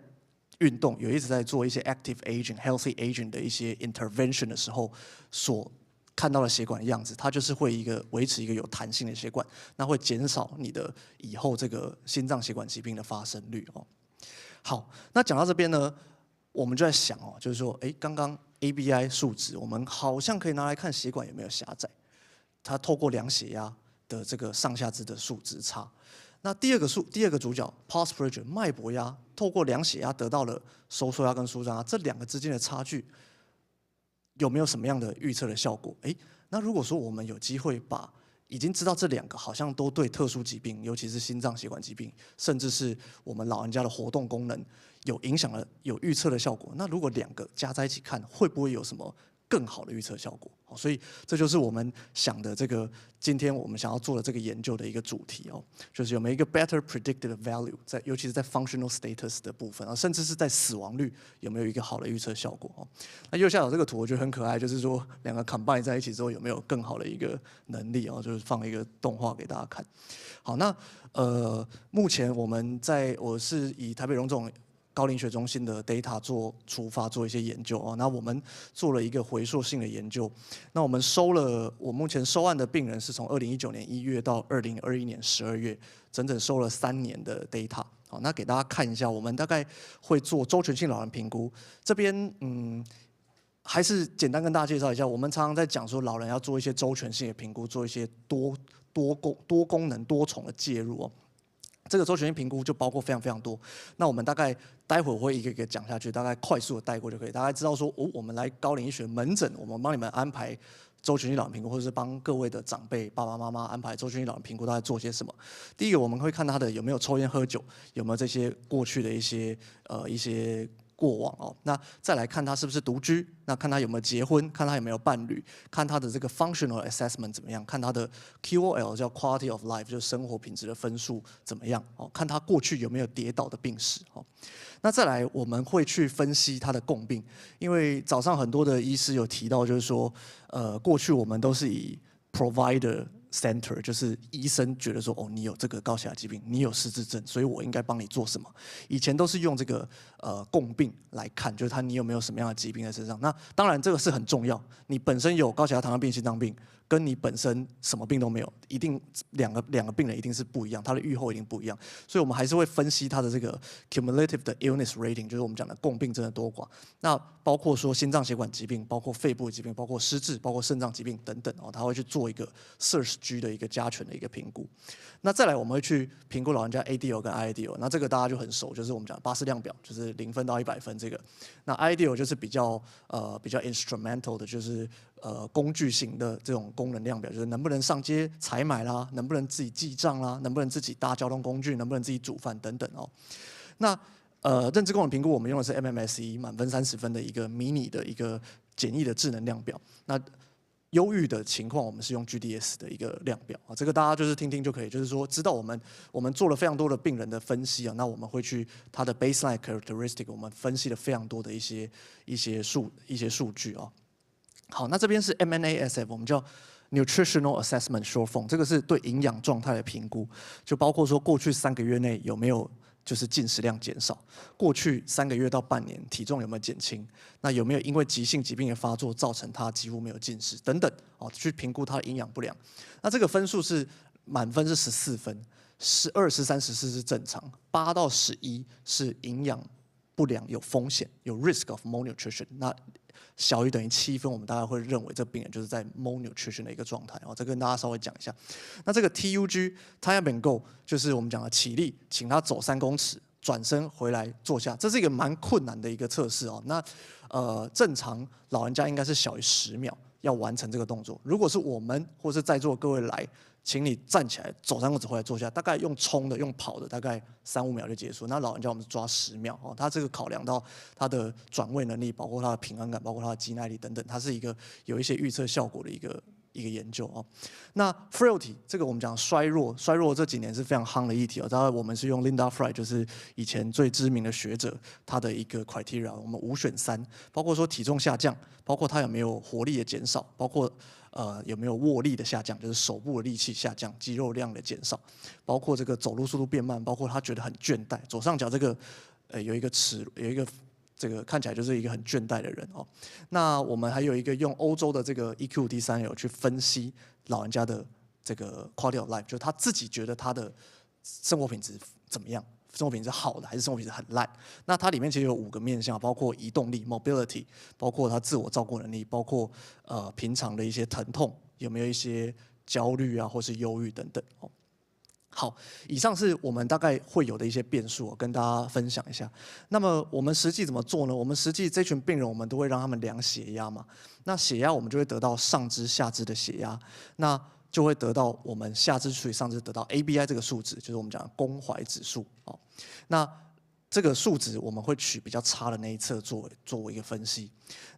运动、有一直在做一些 active aging、healthy aging 的一些 intervention 的时候所看到的血管的样子，它就是会维持一个有弹性的血管，那会减少你的以后这个心脏血管疾病的发生率哦。好，那讲到这边呢，我们就在想哦，就是说，刚刚 ABI 数值，我们好像可以拿来看血管有没有狭窄。它透过量血压的这个上下肢的数值差。那第二个主角 pulse pressure 脉搏压，透过量血压得到了收缩压跟舒张压，这两个之间的差距有没有什么样的预测的效果？那如果说我们有机会把已经知道这两个好像都对特殊疾病，尤其是心脏血管疾病，甚至是我们老人家的活动功能有影响的、有预测的效果。那如果两个加在一起看，会不会有什么更好的预测效果？所以这就是我们想的这个今天我们想要做的这个研究的一个主题哦，就是有没有一个 better predictive value， 尤其是在 functional status 的部分，甚至是在死亡率有没有一个好的预测效果哦。那右下角这个图我觉得很可爱，就是说两个 combine 在一起之后有没有更好的一个能力哦，就是放一个动画给大家看。好，那目前我是以台北荣总高龄学中心的 data 做出发做一些研究哦，那我们做了一个回溯性的研究。那我目前收案的病人是从2019年1月到2021年12月，整整收了3年的 data。好，那给大家看一下，我们大概会做周全性老人评估。这边还是简单跟大家介绍一下，我们常常在讲说老人要做一些周全性的评估，做一些多功能多重的介入哦。这个周全性评估就包括非常非常多，那我们大概待会我会一个一个讲下去，大概快速的带过就可以，大概知道说我们来高龄医学门诊，我们帮你们安排周全性老人评估，或者是帮各位的长辈爸爸妈妈安排周全性老人评估，大概做些什么。第一个我们会看他的有没有抽烟喝酒，有没有这些过去的一些过往哦，那再来看他是不是独居，那看他有没有结婚，看他有没有伴侣，看他的这个 functional assessment 怎么样，看他的 QOL 叫 quality of life 就是生活品质的分数怎么样哦，看他过去有没有跌倒的病史哦。那再来我们会去分析他的共病，因为早上很多的医师有提到，就是说过去我们都是以 provider center， 就是医生觉得说你有这个高血压疾病，你有失智症，所以我应该帮你做什么。以前都是用这个共病来看，就是你有没有什么样的疾病在身上。那当然这个是很重要，你本身有高血压、糖尿病、心脏病，跟你本身什么病都没有，一定两个病人一定是不一样，他的预后一定不一样。所以我们还是会分析他的这个 cumulative 的 illness rating， 就是我们讲的共病症的多寡。那包括说心脏血管疾病，包括肺部疾病，包括失智，包括肾脏疾病等等他会去做一个 SIRS-G 的一个加权的一个评估。那再来我们会去评估老人家 ADL 跟 IADL， 那这个大家就很熟，就是我们讲巴氏量表，就是0分到100分这个。那 IADL 就是比较 instrumental 的，就是工具型的这种功能量表，就是能不能上街采买啦，能不能自己记账啦，能不能自己搭交通工具，能不能自己煮饭等等哦。那认知功能评估我们用的是 MMSE 满分30分的一个迷你的一个简易的智能量表。那忧郁的情况，我们是用 GDS 的一个量表啊，这个大家就是听听就可以，就是说知道我们做了非常多的病人的分析啊，那我们会去他的 baseline characteristic， 我们分析了非常多的一些数据啊。好，那这边是 MNASF， 我们叫 Nutritional Assessment Short Form， 这个是对营养状态的评估，就包括说过去3个月内有没有就是进食量减少，过去3个月到半年体重有没有减轻？那有没有因为急性疾病的发作造成他几乎没有进食等等，去评估他的营养不良。那这个分数是满分是14分，12、13、14是正常，8到11是营养不良有风险，有 risk of malnutrition。那小于等于7分，我们大概会认为这病人就是在 malnutrition 的一个状态。这跟大家稍微讲一下。那这个 TUG Tie Up and Go 就是我们讲的起立，请他走3公尺，转身回来坐下，这是一个蛮困难的一个测试哦。那正常老人家应该是小于10秒要完成这个动作。如果是我们或是在座各位来，请你站起来走3公尺回来坐下，大概用冲的、用跑的，大概3、5秒就结束。那老人家我们抓10秒哦，他这个考量到他的转位能力，包括他的平衡感，包括他的肌耐力等等，它是一个有一些预测效果的一个研究哦。那 frailty 这个我们讲衰弱这几年是非常夯的议题哦。当然我们是用 Linda Fry， 就是以前最知名的学者，他的一个 criteria， 我们5选3，包括说体重下降，包括他有没有活力的减少，包括有没有握力的下降，就是手部的力气下降，肌肉量的减少，包括这个走路速度变慢，包括他觉得很倦怠。左上角这个有一个这个看起来就是一个很倦怠的人哦。那我们还有一个用欧洲的这个 EQ-D3L 去分析老人家的这个 quality of life， 就是他自己觉得他的生活品质怎么样。生活品质好的还是生活品质很烂？那它里面其实有5个面向，包括移动力 （mobility）， 包括他自我照顾能力，包括平常的一些疼痛，有没有一些焦虑啊，或是忧郁等等。好，以上是我们大概会有的一些变数，跟大家分享一下。那么我们实际怎么做呢？我们实际这群病人，我们都会让他们量血压嘛。那血压我们就会得到上肢、下肢的血压。那就会得到我们下肢除以上肢得到 ABI 这个数值，就是我们讲的公怀指数。那这个数值我们会取比较差的那一侧作为一个分析。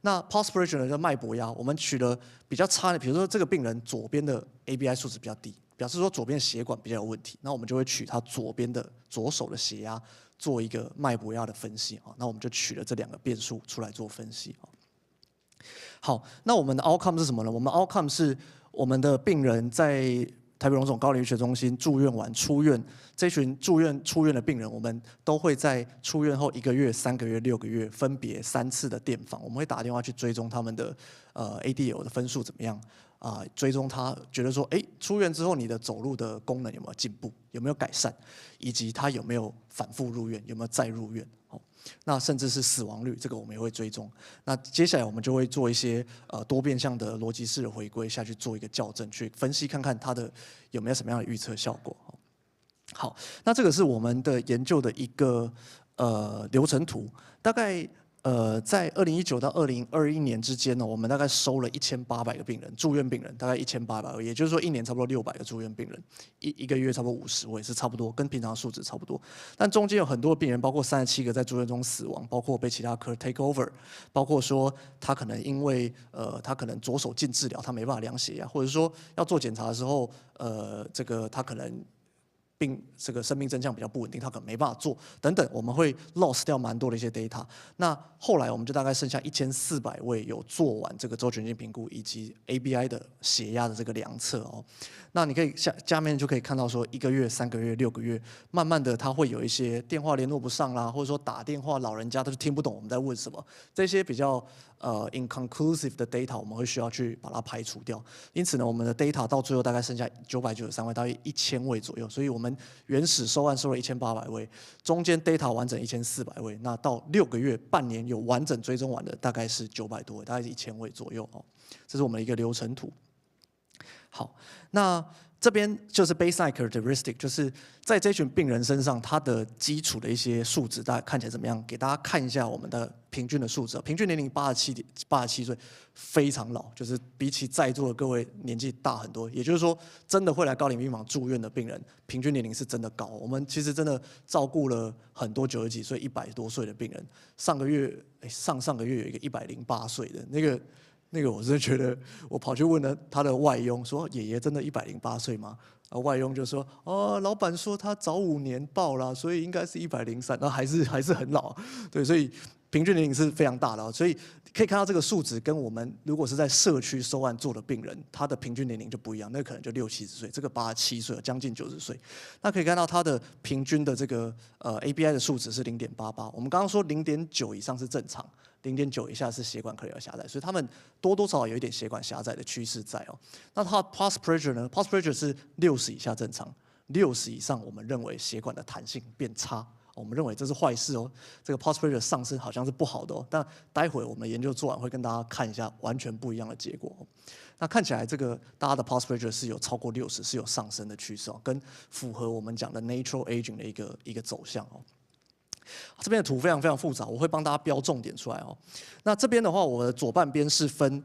那 pulse pressure 的脉搏压，我们取了比较差的，比如说这个病人左边的 ABI 数值比较低，表示说左边血管比较有问题，那我们就会取他左手的血压做一个脉搏压的分析。那我们就取了这2个变数出来做分析。好，那我们的 outcome 是什么呢？我们 outcome 是我们的病人在台北荣总高龄医学中心住院完出院，这群出院的病人，我们都会在出院后1个月、3个月、6个月分别3次的电访，我们会打电话去追踪他们的ADL 的分数怎么样追踪他觉得说，出院之后你的走路的功能有没有进步，有没有改善，以及他有没有反复入院，有没有再入院。那甚至是死亡率，这个我们也会追踪。那接下来我们就会做一些多变项的逻辑式的回归下去做一个校正，去分析看看它的有没有什么样的预测效果。好，那这个是我们的研究的一个流程图，大概在2019到2021年之间呢，我们大概收了1800个病人，住院病人大概1800个，也就是说1年差不多600个住院病人，一个月差不多50位，是差不多跟平常数值差不多。但中间有很多病人，包括37个在住院中死亡，包括被其他科 take over， 包括说他可能因为他可能左手进治疗，他没办法量血压，或者说要做检查的时候，这个他可能这个生命真相比较不稳定，他可能没办法做等等，我们会 loss 掉蛮多的一些 data。那后来我们就大概剩下1400位有做完这个周全性评估以及 ABI 的血压的这个量测哦。那你可以下面就可以看到说1个月、3个月、6个月，慢慢的他会有一些电话联络不上啦，或者说打电话老人家他就听不懂我们在问什么，这些比较inconclusive 的 data 我们会需要去把它排除掉。因此呢，我们的 data 到最后大概剩下993位，大约1000位左右。所以我们原始收案收了1800位，中间 data 完整1400位，那到6个月、半年有完整追踪完的大概是900多位，大概是1000位左右哦。这是我们的一个流程图。好，那这边就是 baseline characteristic， 就是在这群病人身上，他的基础的一些数值，大家看起来怎么样？给大家看一下我们的平均的数值。平均年龄87岁，非常老，就是比起在座的各位年纪大很多。也就是说，真的会来高龄病房住院的病人，平均年龄是真的高。我们其实真的照顾了很多90几岁、100多岁的病人。上个月有一个108岁的那个我真的觉得，我跑去问了他的外佣，说：“爷爷真的108岁吗？”外佣就说：“哦，老板说他早5年报啦，所以应该是103，那还是很老。”对，所以平均年龄是非常大的所以可以看到这个数值跟我们如果是在社区收案做的病人，他的平均年龄就不一样，那可能就60、70岁，这个87岁，将近90岁。那可以看到它的平均的这个ABI 的数值是0.88，我们刚刚说0.9以上是正常，0.9以下是血管可能有狭窄，所以他们多多少少有一点血管狭窄的趋势在那它的 pulse pressure 呢 ？pulse pressure 是60以下正常，60以上我们认为血管的弹性变差。我们认为这是坏事这个 pulse pressure 上升好像是不好的但待会我们研究做完会跟大家看一下完全不一样的结果那看起来这个大家的 pulse pressure 是有超过60，是有上升的趋势跟符合我们讲的 natural aging 的一个走向这边的图非常非常复杂，我会帮大家标重点出来那这边的话，我的左半边是分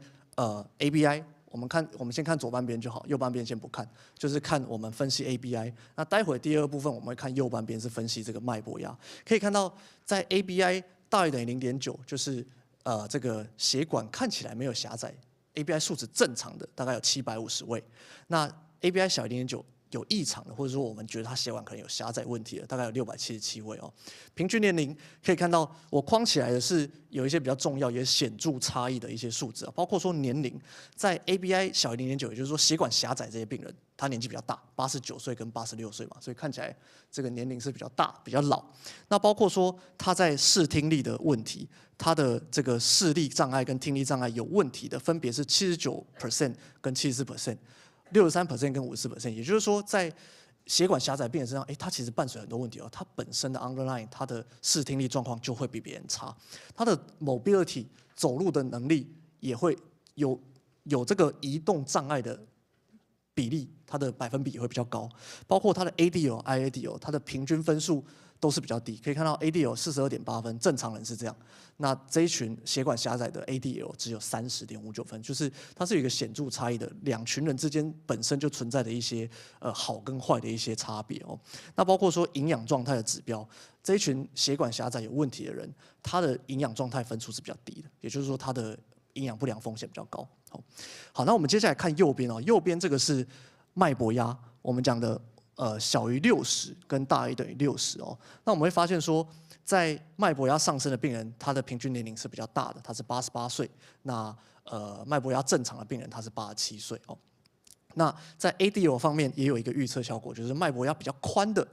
ABI。我们先看左半边就好，右半边先不看，就是看我们分析 ABI。那待会第二部分我们会看右半边是分析这个脉搏压。可以看到，在 ABI 大于等于0.9，就是这个血管看起来没有狭窄 ，ABI 数值正常的大概有750位。那 ABI 小于0.9有异常的，或者说我们觉得它血管可能有狭窄问题的，大概有677位平均年龄可以看到，我框起来的是有一些比较重要也显著差异的一些数字包括说年龄，在 ABI 小于0.9，也就是说血管狭窄这些病人，他年纪比较大，89岁跟86岁嘛，所以看起来这个年龄是比较大、比较老。那包括说他在视听力的问题，他的这个视力障碍跟听力障碍有问题的，分别是79% 跟74%。63% 跟54%，也就是说，在血管狭窄病人身上，它其实伴随很多问题它本身的 underline， 它的视听力状况就会比别人差，它的 mobility 走路的能力也会有这个移动障碍的比例，它的百分比也会比较高，包括它的 ADL、IADL， 它的平均分数都是比较低，可以看到 ADL 42.8分，正常人是这样。那这一群血管狭窄的 ADL 只有30.59分，就是它是有一个显著差异的，两群人之间本身就存在的一些好跟坏的一些差别那包括说营养状态的指标，这一群血管狭窄有问题的人，他的营养状态分数是比较低的，也就是说他的营养不良风险比较高。好，那我们接下来看右边右边这个是脉搏压，我们讲的小于60跟大于等于60那我们会发现说，在脉搏压上升的病人，他的平均年龄是比较大的，他是88岁。那脉搏压正常的病人，他是87岁那在 ADL 方面也有一个预测效果，就是脉搏压比较宽的，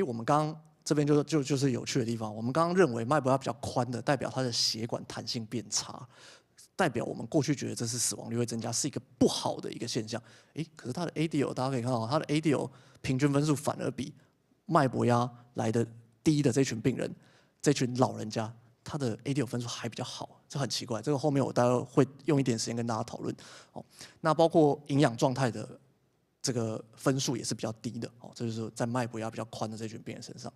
我们刚刚这边就是有趣的地方，我们刚刚认为脉搏压比较宽的，代表他的血管弹性变差。代表我们过去觉得这是死亡率会增加，是一个不好的一个现象。可是它的 ADL 大家可以看到，它的 ADL 平均分数反而比脉搏压来的低的这群病人，这群老人家，他的 ADL 分数还比较好，这很奇怪。这个后面我待会会用一点时间跟大家讨论。那包括营养状态的这个分数也是比较低的。这就是在脉搏压比较宽的这群病人身上。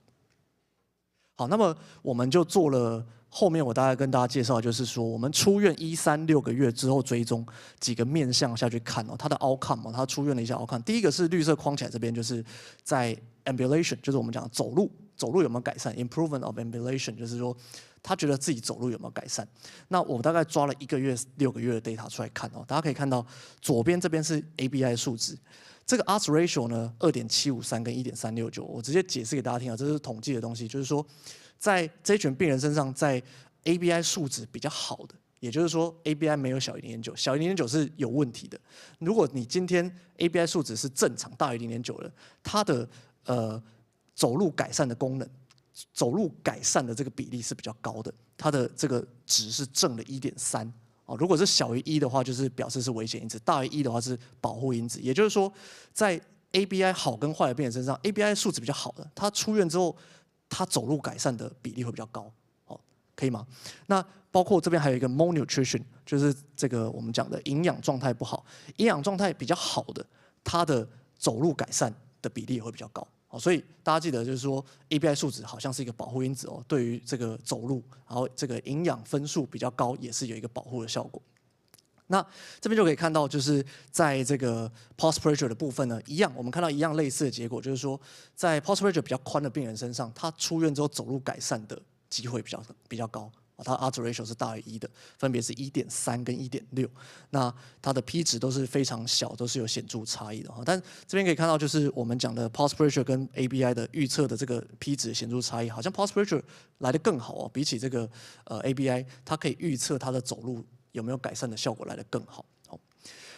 好，那么我们就做了。后面我大概跟大家介绍，就是说我们出院6个月之后追踪几个面向下去看他的 outcome 他出院的一些 outcome。第一个是绿色框起来这边，就是在 ambulation， 就是我们讲的走路有没有改善 ，improvement of ambulation， 就是说他觉得自己走路有没有改善。那我大概抓了1个月、6个月的 data 出来看大家可以看到左边这边是 ABI 数值。这个 odds ratio 呢，2.753跟1.369，我直接解释给大家听这是统计的东西，就是说。在这一群病人身上，在 ABI 数值比较好的，也就是说 ABI 没有小于0.9，小于0.9是有问题的。如果你今天 ABI 数值是正常大于0.9的，它的走路改善的功能，走路改善的这个比例是比较高的，它的这个值是正的1.3。如果是小于1的话，就是表示是危险因子；大于1的话是保护因子。也就是说，在 ABI 好跟坏的病人身上 ，ABI 数值比较好的，他出院之后。他走路改善的比例会比较高，可以吗？那包括这边还有一个 malnutrition， 就是这个我们讲的营养状态不好，营养状态比较好的，他的走路改善的比例也会比较高。所以大家记得就是说 ABI 数值好像是一个保护因子对于这个走路，然后这个营养分数比较高，也是有一个保护的效果。那这边就可以看到，就是在这个 pulse pressure 的部分呢，一样，我们看到一样类似的结果，就是说，在 pulse pressure 比较宽的病人身上，他出院之后走路改善的机会比较高。它的 odds ratio 是大于1的，分别是1.3跟1.6。那它的 P 值都是非常小，都是有显著差异的。但这边可以看到，就是我们讲的 pulse pressure 跟 ABI 的预测的这个 P 值显著差异，好像 pulse pressure 来得更好哦，比起这个ABI， 它可以预测它的走路有没有改善的效果来得更好。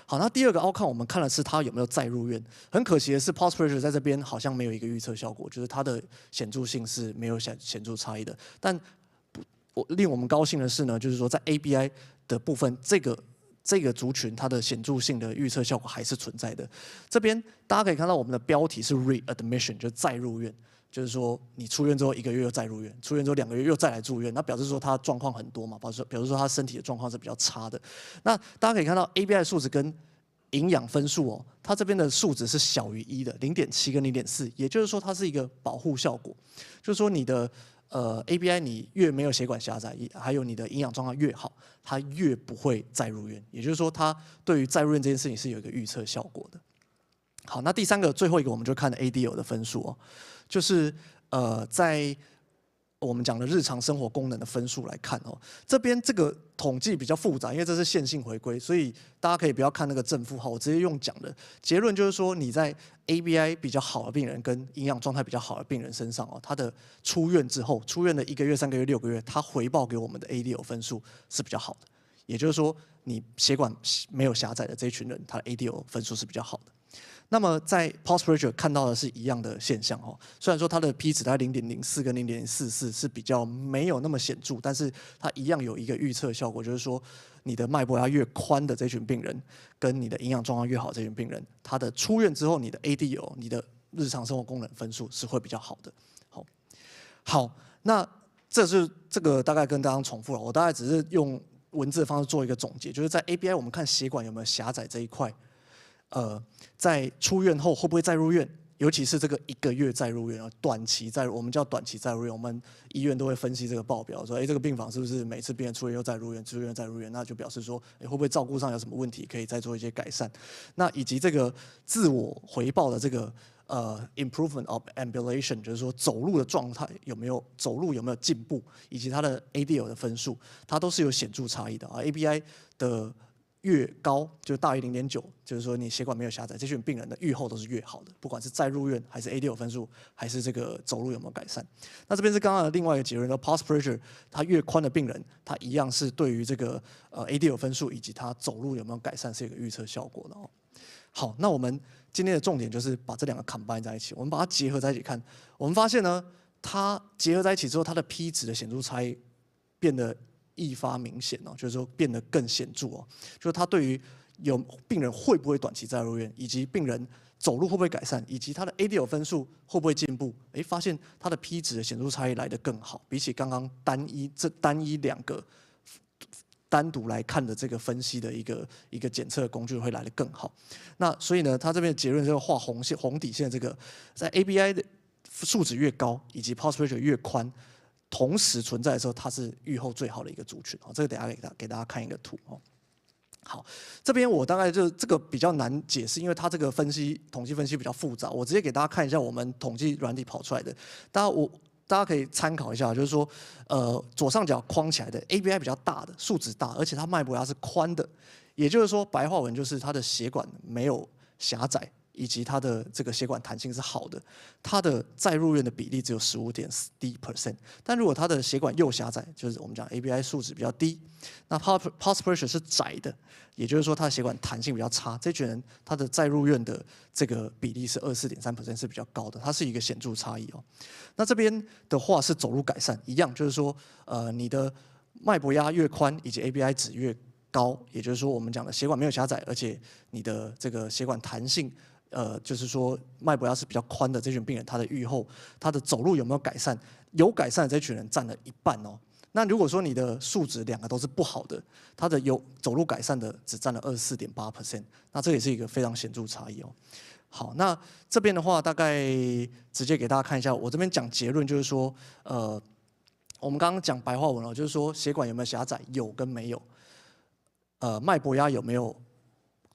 好，那第二个 outcome 我们看的是它有没有再入院。很可惜的是 pulse pressure 在这边好像没有一个预测效果，就是它的显著性是没有显著差异的。但令我们高兴的是呢，就是说在 ABI 的部分，这个族群它的显著性的预测效果还是存在的。这边大家可以看到我们的标题是 readmission， 就是再入院。就是说，你出院之后1个月又再入院，出院之后2个月又再来住院，那表示说他状况很多嘛，表示说他身体的状况是比较差的。那大家可以看到 ABI 的数值跟营养分数哦，它这边的数值是小于1的，0.7跟0.4，也就是说它是一个保护效果，就是说你的ABI 你越没有血管狭窄，还有你的营养状况越好，它越不会再入院，也就是说它对于再入院这件事情是有一个预测效果的。好，那第3个最后一个我们就看 ADL 的分数哦。就是在我们讲的日常生活功能的分数来看哦，这边这个统计比较复杂，因为这是线性回归，所以大家可以不要看那个正负号，我直接用讲的结论就是说，你在 ABI 比较好的病人跟营养状态比较好的病人身上哦，他的出院之后，出院的1个月、3个月、6个月，他回报给我们的 ADL 分数是比较好的，也就是说，你血管没有狭窄的这一群人，他的 ADL 分数是比较好的。那么在 pulse pressure 看到的是一样的现象哦，虽然说它的 P 值在0.04跟0.44是比较没有那么显著，但是它一样有一个预测效果，就是说你的脉搏压越宽的这群病人，跟你的营养状况越好的这群病人，他的出院之后，你的 ADL 你的日常生活功能分数是会比较好的。好，那这个大概跟刚刚重复了，我大概只是用文字的方式做一个总结，就是在 ABI 我们看血管有没有狭窄这一块。在出院后会不会再入院？尤其是这个1个月再入院啊，短期再我们叫短期再入院，我们医院都会分析这个报表，说，这个病房是不是每次病人出院又再入院，出院再入院，那就表示说，会不会照顾上有什么问题，可以再做一些改善。那以及这个自我回报的这个improvement of ambulation， 就是说走路的状态有没有进步，以及它的 ADL 的分数，它都是有显著差异的啊。ABI 的越高，就大于0.9，就是说你血管没有狭窄，这群病人的预后都是越好的，不管是再入院还是 ADL 分数，还是这个走路有没有改善。那这边是刚刚的另外一个结论， pulse pressure 它越宽的病人，它一样是对于这个ADL 分数以及他走路有没有改善是有一个预测效果的哦。好，那我们今天的重点就是把这2个 combine 在一起，我们把它结合在一起看，我们发现呢，它结合在一起之后，它的 P 值的显著差异变得愈发明显哦，就是说变得更显著哦，就是它对于有病人会不会短期再入院，以及病人走路会不会改善，以及他的 ADL 分数会不会进步，发现它的 P 值的显著差异来得更好，比起刚刚单一2个单独来看的这个分析的一个检测工具会来得更好。那所以呢，它这边的结论就是画红底线，这个在 ABI 的数值越高，以及 pulse pressure 越宽，同时存在的时候，它是预后最好的一个族群。这个等一下给大家看一个图哦。好，这边我大概就这个比较难解释，因为它这个统计分析比较复杂，我直接给大家看一下我们统计软体跑出来的，大家可以参考一下，就是说，左上角框起来的 ABI 比较大的数值大，而且它脉搏压是宽的，也就是说白话文就是它的血管没有狭窄，以及它的这个血管弹性是好的，它的再入院的比例只有15.1%。但如果它的血管又狭窄，就是我们讲 ABI 数值比较低，那 pulse pressure 是窄的，也就是说它的血管弹性比较差，这群人他的再入院的这个比例是24.3%，是比较高的，它是一个显著差异哦。那这边的话是走路改善，一样就是说，你的脉搏压越宽，以及 ABI 值越高，也就是说我们讲的血管没有狭窄，而且你的这个血管弹性。就是说脉搏压是比较宽的这群病人，他的预后，他的走路有没有改善？有改善的这群人占了1半哦。那如果说你的数值2个都是不好的，他的有走路改善的只占了24.8%，那这也是一个非常显著差异哦。好，那这边的话大概直接给大家看一下，我这边讲结论就是说，我们刚刚讲白话文了，就是说血管有没有狭窄，有跟没有，脉搏压有没有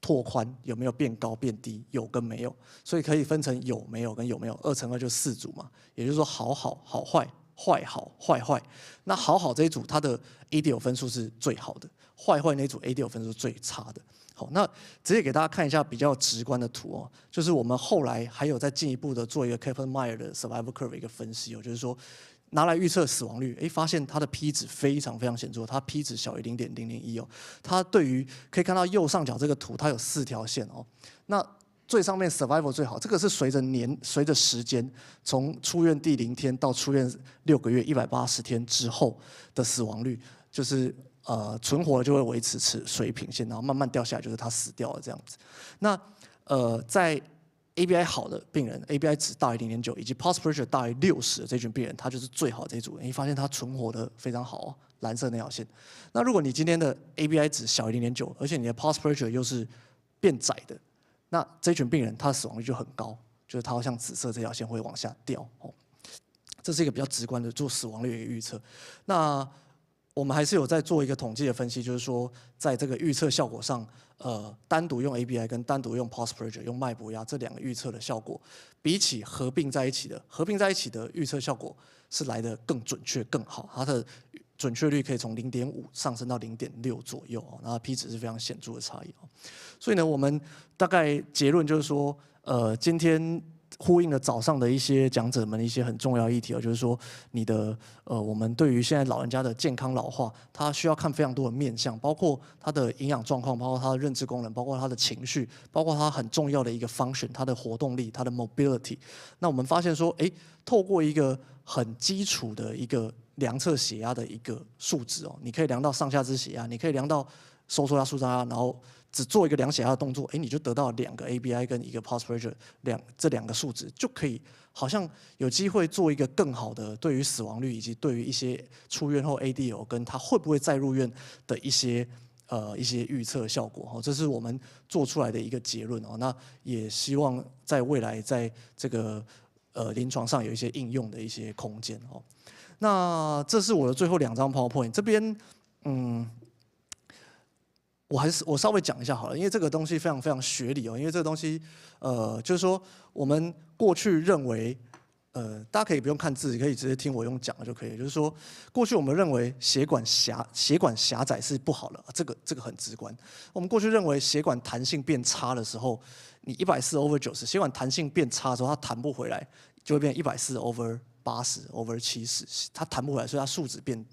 拓宽，有没有变高变低，有跟没有，所以可以分成有没有跟有没有，2乘2就4组嘛，也就是说好坏坏好坏坏。那好好这一组它的 ADL 分数是最好的，坏坏那一组 ADL 分数是最差的。好，那直接给大家看一下比较直观的图哦，就是我们后来还有再进一步的做一个 Kaplan-Meier 的 survival curve 一个分析哦，就是说拿来预测死亡率，发现它的 P 值非常非常显著，它 P 值小于0.001哦。它对于可以看到右上角这个图，它有4条线哦。那最上面 survival 最好，这个是随着时间，从出院第0天到出院6个月180天之后的死亡率，就是存活了就会维持水平线，然后慢慢掉下来，就是他死掉了这样子。那在 ABI 好的病人 ，ABI 值大于0.9，以及 pulse pressure 大于60的这群病人，他就是最好的这一组。你发现他存活的非常好哦，蓝色那条线。那如果你今天的 ABI 值小于0.9，而且你的 pulse pressure 又是变窄的，那这群病人他的死亡率就很高，就是他好像紫色这条线会往下掉哦。这是一个比较直观的做死亡率的一个预测。那我们还是有在做一个统计的分析，就是说在这个预测效果上，单独用 ABI 跟单独用 pulse pressure 用脉搏压这2个预测的效果，比起合并在一起的预测效果是来得更准确更好，它的准确率可以从0.5上升到0.6左右哦，那 P 值是非常显著的差异哦。所以呢，我们大概结论就是说，今天呼应了早上的一些讲者们一些很重要的议题哦，就是说我们对于现在老人家的健康老化，他需要看非常多的面向，包括他的营养状况，包括他的认知功能，包括他的情绪，包括他很重要的一个 function， 他的活动力，他的 mobility。那我们发现说，透过一个很基础的一个量测血压的一个数值哦，你可以量到上下肢血压，你可以量到收缩压、舒张压，然后只做一个量血压的动作，你就得到2个 ABI 跟1个 pulse pressure， 这2个数值就可以好像有机会做一个更好的对于死亡率以及对于一些出院后 ADL 跟他会不会再入院的一些预测效果哦，这是我们做出来的一个结论哦。那也希望在未来在这个临床上有一些应用的一些空间哦。那这是我的最后2张 PowerPoint， 这边我稍微讲一下好了，因为这个东西非常非常学理哦。因为这个东西，就是说我们过去认为，大家可以不用看字，可以直接听我用讲的就可以。就是说，过去我们认为血管狭窄是不好的，这个很直观。我们过去认为血管弹性变差的时候，你140/90，血管弹性变差的时候，它弹不回来，就会变140/80/70，它弹不回来，所以它数值变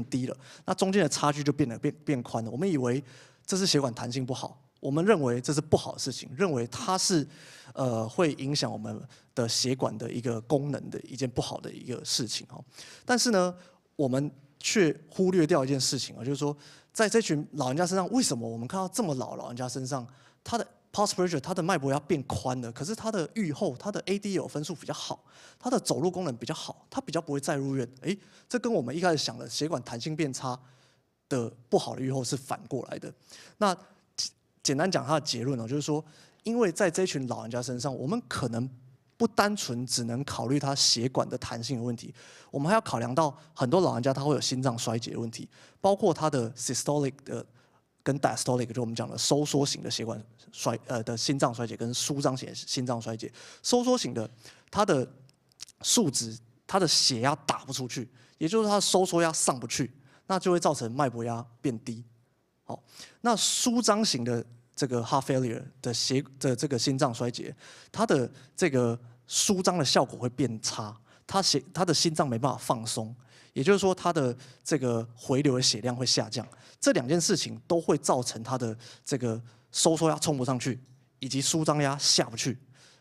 低了。那中间的差距就变宽了。我们以为这是血管弹性不好，我们认为这是不好的事情，认为它是会影响我们的血管的一个功能的一件不好的一个事情哦。但是呢，我们却忽略掉一件事情啊，就是说，在这群老人家身上，为什么我们看到这么老人家身上，他的 pulse pressure 他的脉搏压变宽了，可是他的预后他的 ADL 分数比较好，他的走路功能比较好，他比较不会再入院。这跟我们一开始想的血管弹性变差的不好的预后是反过来的。那简单讲他的结论就是说，因为在这群老人家身上，我们可能不单纯只能考虑他血管的弹性的问题，我们还要考量到很多老人家他会有心脏衰竭的问题，包括他的 systolic 的跟 diastolic， 就我们讲的收缩型的血管的心脏衰竭跟舒张型的心脏衰竭。收缩型的，它的数值，它的血压打不出去，也就是它的收缩压上不去，那就会造成脉搏压变低。好，那舒张型的这个 heart failure 的这个心脏衰竭，它的这个舒张的效果会变差，它的心脏没办法放松。也就是说，它的这个回流的血量会下降，这2件事情都会造成它的这个收缩压冲不上去，以及舒张压下不去。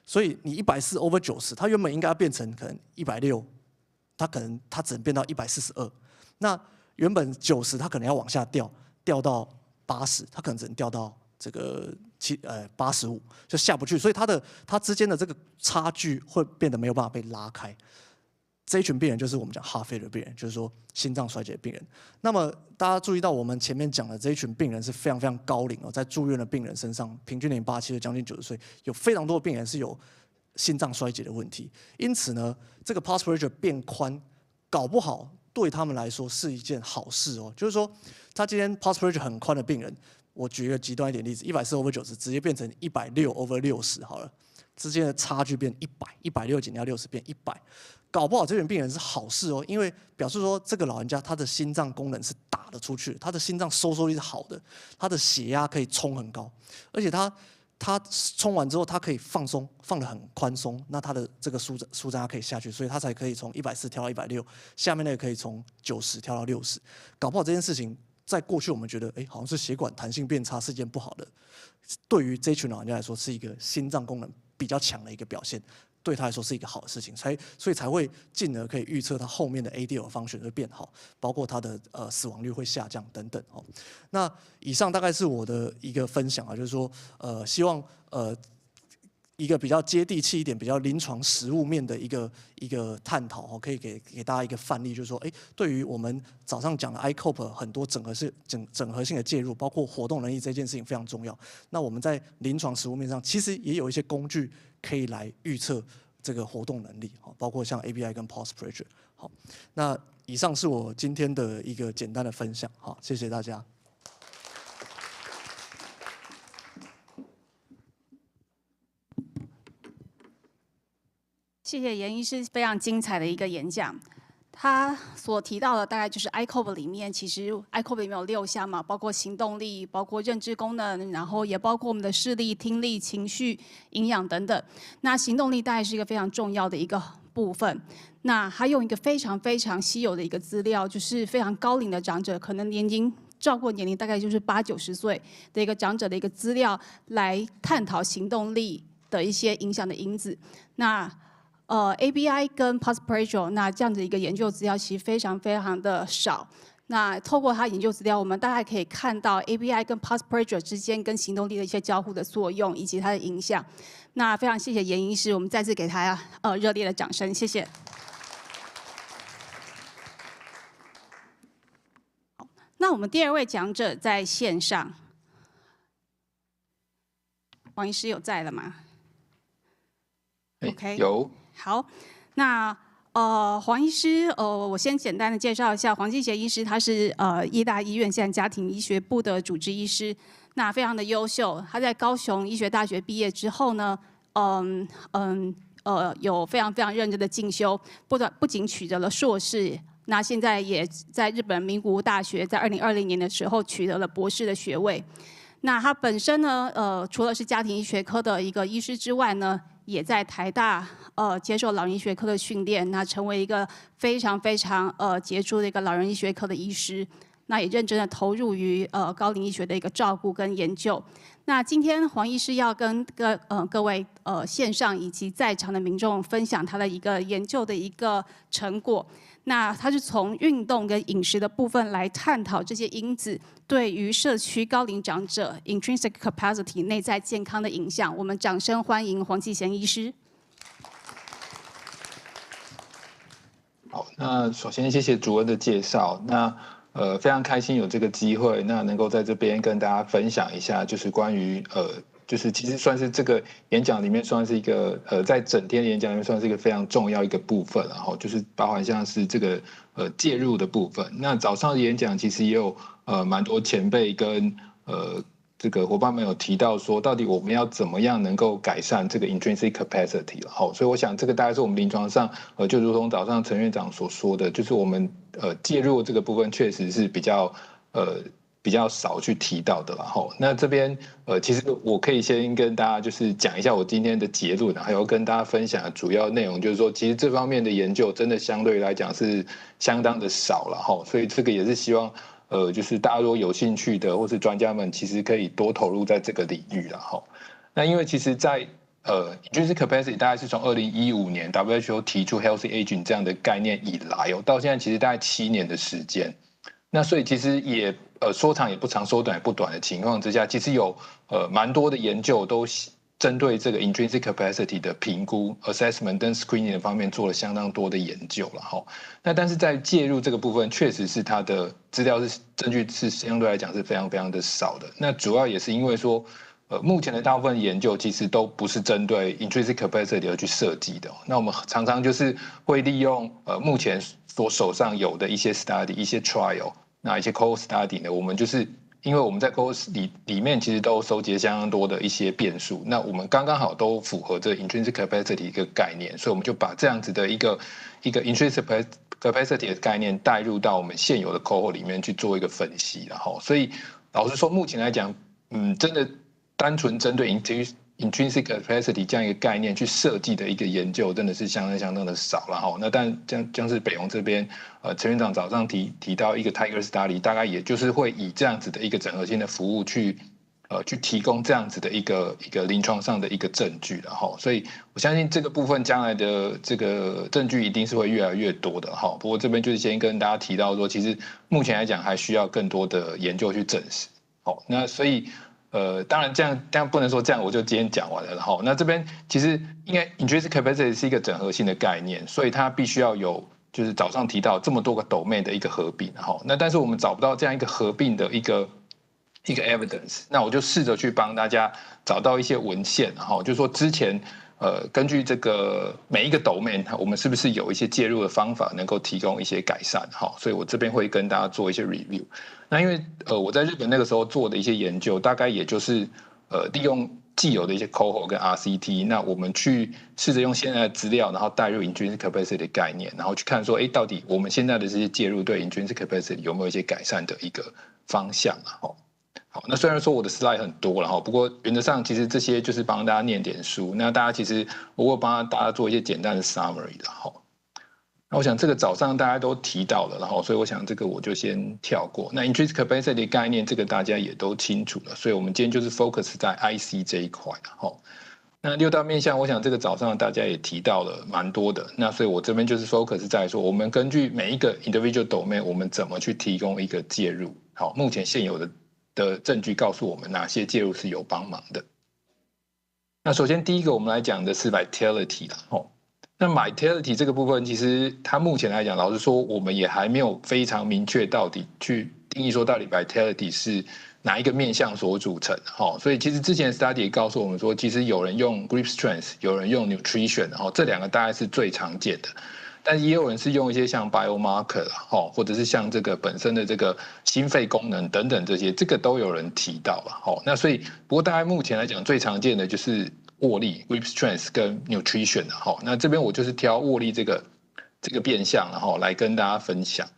所以你140/90，它原本应该要变成可能160，它只能变到142。那原本90，它可能要往下掉到80，它可能只能掉到这个85，就下不去。所以它之间的这个差距会变得没有办法被拉开。这一群病人就是我们讲 heart failure 的病人，就是说心脏衰竭的病人。那么大家注意到我们前面讲的这一群病人是非常非常高龄哦，在住院的病人身上，平均年87，将近90岁，有非常多的病人是有心脏衰竭的问题。因此呢，这个 pulse pressure 变宽，搞不好对他们来说是一件好事哦。就是说，他今天 pulse pressure 很宽的病人，我举一个极端一点例子，140/90直接变成160/60好了。之间的差距变100，160减掉60变100，搞不好这群病人是好事哦，因为表示说这个老人家他的心脏功能是打得出去，他的心脏收缩力是好的，他的血压可以冲很高，而且他冲完之后他可以放松，放得很宽松，那他的这个舒张压可以下去，所以他才可以从140跳到160，下面那个可以从90跳到60，搞不好这件事情在过去我们觉得好像是血管弹性变差是件不好的，对于这群老人家来说是一个心脏功能比较强的一个表现，对他来说是一个好的事情，所以才会进而可以预测他后面的 ADL function 会变好，包括他的死亡率会下降等等哦。那以上大概是我的一个分享啊，就是说希望一个比较接地气一点、比较临床实务面的一个探讨哦，可以给大家一个范例，就是说，对于我们早上讲的 ICOP 很多整合性的介入，包括活动能力这件事情非常重要。那我们在临床实务面上，其实也有一些工具可以来预测这个活动能力，包括像 ABI 跟 Pulse Pressure。好，那以上是我今天的一个简单的分享，好，谢谢大家。谢谢严医师非常精彩的一个演讲。他所提到的大概就是 ICOP 里面，其实 ICOP 里面有6项嘛，包括行动力，包括认知功能，然后也包括我们的视力、听力、情绪、营养等等。那行动力大概是一个非常重要的一个部分。那还有一个非常非常稀有的一个资料，就是非常高龄的长者，可能照顾年龄大概就是80、90岁的一个长者的一个资料，来探讨行动力的一些影响的因子。那ABI 跟 Pulse Pressure， 那这样子一个研究资料其实非常非常的少。那透过它研究资料，我们大概可以看到 ABI 跟 Pulse Pressure 之间跟行动力的一些交互的作用以及它的影响。那非常谢谢严医师，我们再次给他热烈的掌声，谢谢。那我们第2位讲者在线上，黄医师有在了吗 ？OK， 有。好，那黄医师，我先简单的介绍一下，黄继贤医师，他是医大医院现在家庭医学部的主治医师，那非常的优秀。他在高雄医学大学毕业之后呢，有非常非常认真的进修，不仅取得了硕士，那现在也在日本名古屋大学在2020年的时候取得了博士的学位。那他本身呢，除了是家庭医学科的一个医师之外呢，也在台大接受老人医学科的训练，那成为一个非常非常杰出的一个老人医学科的医师，那也认真的投入于高龄医学的一个照顾跟研究。那今天黄医师要跟各位线上以及在场的民众分享他的一个研究的一个成果。那他是从运动跟饮食的部分来探讨这些因子对于社区高龄长者 intrinsic capacity 内在健康的影响。我们掌声欢迎黄继贤医师。好，那首先谢谢主任的介绍。那非常开心有这个机会，那能够在这边跟大家分享一下，就是关于就是其实算是这个演讲里面算是一个在整天演讲里面算是一个非常重要一个部分，然后就是包含像是这个介入的部分。那早上的演讲其实也有蛮多前辈跟这个伙伴们有提到说，到底我们要怎么样能够改善这个 intrinsic capacity 了。好，所以我想这个大概是我们临床上就如同早上陈院长所说的，就是我们介入这个部分确实是比较少去提到的啦。吼，那这边其实我可以先跟大家就是讲一下我今天的结论，还有跟大家分享的主要内容，就是说其实这方面的研究真的相对来讲是相当的少了。吼，所以这个也是希望就是大家如果有兴趣的或是专家们，其实可以多投入在这个领域啦。吼，那因为其实在intrinsic capacity 大概是从2015年 WHO 提出 healthy aging 这样的概念以来到现在其实大概7年的时间。那所以其实也说长也不长，说短也不短的情况之下，其实有蛮多的研究都针对这个 intrinsic capacity 的评估 assessment 跟 screening 的方面做了相当多的研究了哈。那但是在介入这个部分，确实是它的资料是证据是相对来讲是非常非常的少的。那主要也是因为说目前的大部分研究其实都不是针对 intrinsic capacity 而去设计的。那我们常常就是会利用目前所手上有的一些 study 一些 trial。那一些 cohort study 呢，我们就是因为我们在 cohort 里面其实都收集了相当多的一些变数，那我们刚刚好都符合这 intrinsic capacity 一个概念，所以我们就把这样子的一个 intrinsic capacity 的概念带入到我们现有的 cohort 里面去做一个分析，然后所以老实说，目前来讲，真的单纯针对 intrinsic capacity 这样一个概念去设计的一个研究，真的是相当的少了哈。那但像是北宏这边，陈院长早上提到一个 Tiger Study， 大概也就是会以这样子的一个整合性的服务去提供这样子的一个临床上的一个证据了哈。所以我相信这个部分将来的这个证据一定是会越来越多的哈。不过这边就是先跟大家提到说，其实目前来讲还需要更多的研究去证实。好，那所以。当然这样不能说这样我就今天讲完了哈。那这边其实应该 intrinsic capacity 是一个整合性的概念，所以它必须要有就是早上提到这么多个 domain 的一个合并哈。那但是我们找不到这样一个合并的一个 evidence， 那我就试着去帮大家找到一些文献哈，就是说之前根据这个每一个 domain， 我们是不是有一些介入的方法能够提供一些改善哈？所以我这边会跟大家做一些 review。那因为我在日本那个时候做的一些研究，大概也就是利用既有的一些 cohort 跟 RCT， 那我们去试着用现在的资料，然后带入 intrinsic capacity 的概念，然后去看说，到底我们现在的这些介入对 intrinsic capacity 有没有一些改善的一个方向啊？好，那虽然说我的 slide 很多了哈，不过原则上其实这些就是帮大家念点书，那大家其实我会帮大家做一些简单的 summary 的哈。那我想这个早上大家都提到了，然后所以我想这个我就先跳过。那 intrinsic capacity 的概念，这个大家也都清楚了，所以我们今天就是 focus 在 IC 这一块哈。那6大面向，我想这个早上大家也提到了蛮多的，那所以我这边就是 focus 在说，我们根据每一个 individual domain， 我们怎么去提供一个介入。好，目前现有的证据告诉我们哪些介入是有帮忙的。那首先第一个我们来讲的是 vitality 啦，那 vitality 这个部分，其实它目前来讲，老实说，我们也还没有非常明确到底去定义说到底 vitality 是哪一个面向所组成。所以其实之前 study 也告诉我们说，其实有人用 grip strength， 有人用 nutrition， 这两个大概是最常见的。但也有人是用一些像 biomarker 或者是像这个本身的这个心肺功能等等这些，这个都有人提到了。那所以不过大概目前来讲，最常见的就是握力 grip strength 跟 nutrition 那这边我就是挑握力这个变项来跟大家分享。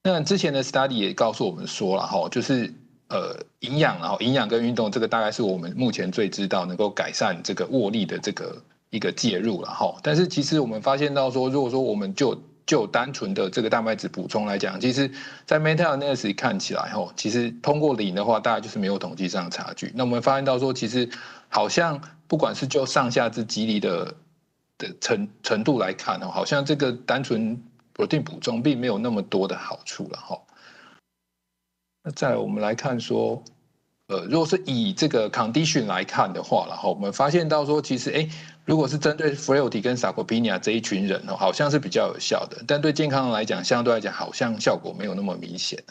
那之前的 study 也告诉我们说了就是营养跟运动这个大概是我们目前最知道能够改善这个握力的这个一个介入了但是其实我们发现到说，如果说我们就单纯的这个蛋白质补充来讲，其实在 meta analysis 看起来其实通过0的话，大概就是没有统计上的差距。那我们发现到说，其实好像不管是就上下肢肌力的程度来看好像这个单纯 protein 补充并没有那么多的好处了那再来我们来看说，如果是以这个 condition 来看的话，我们发现到说，其实如果是针对 frailty 跟 sarcopenia 这一群人好像是比较有效的，但对健康来讲，相对来讲好像效果没有那么明显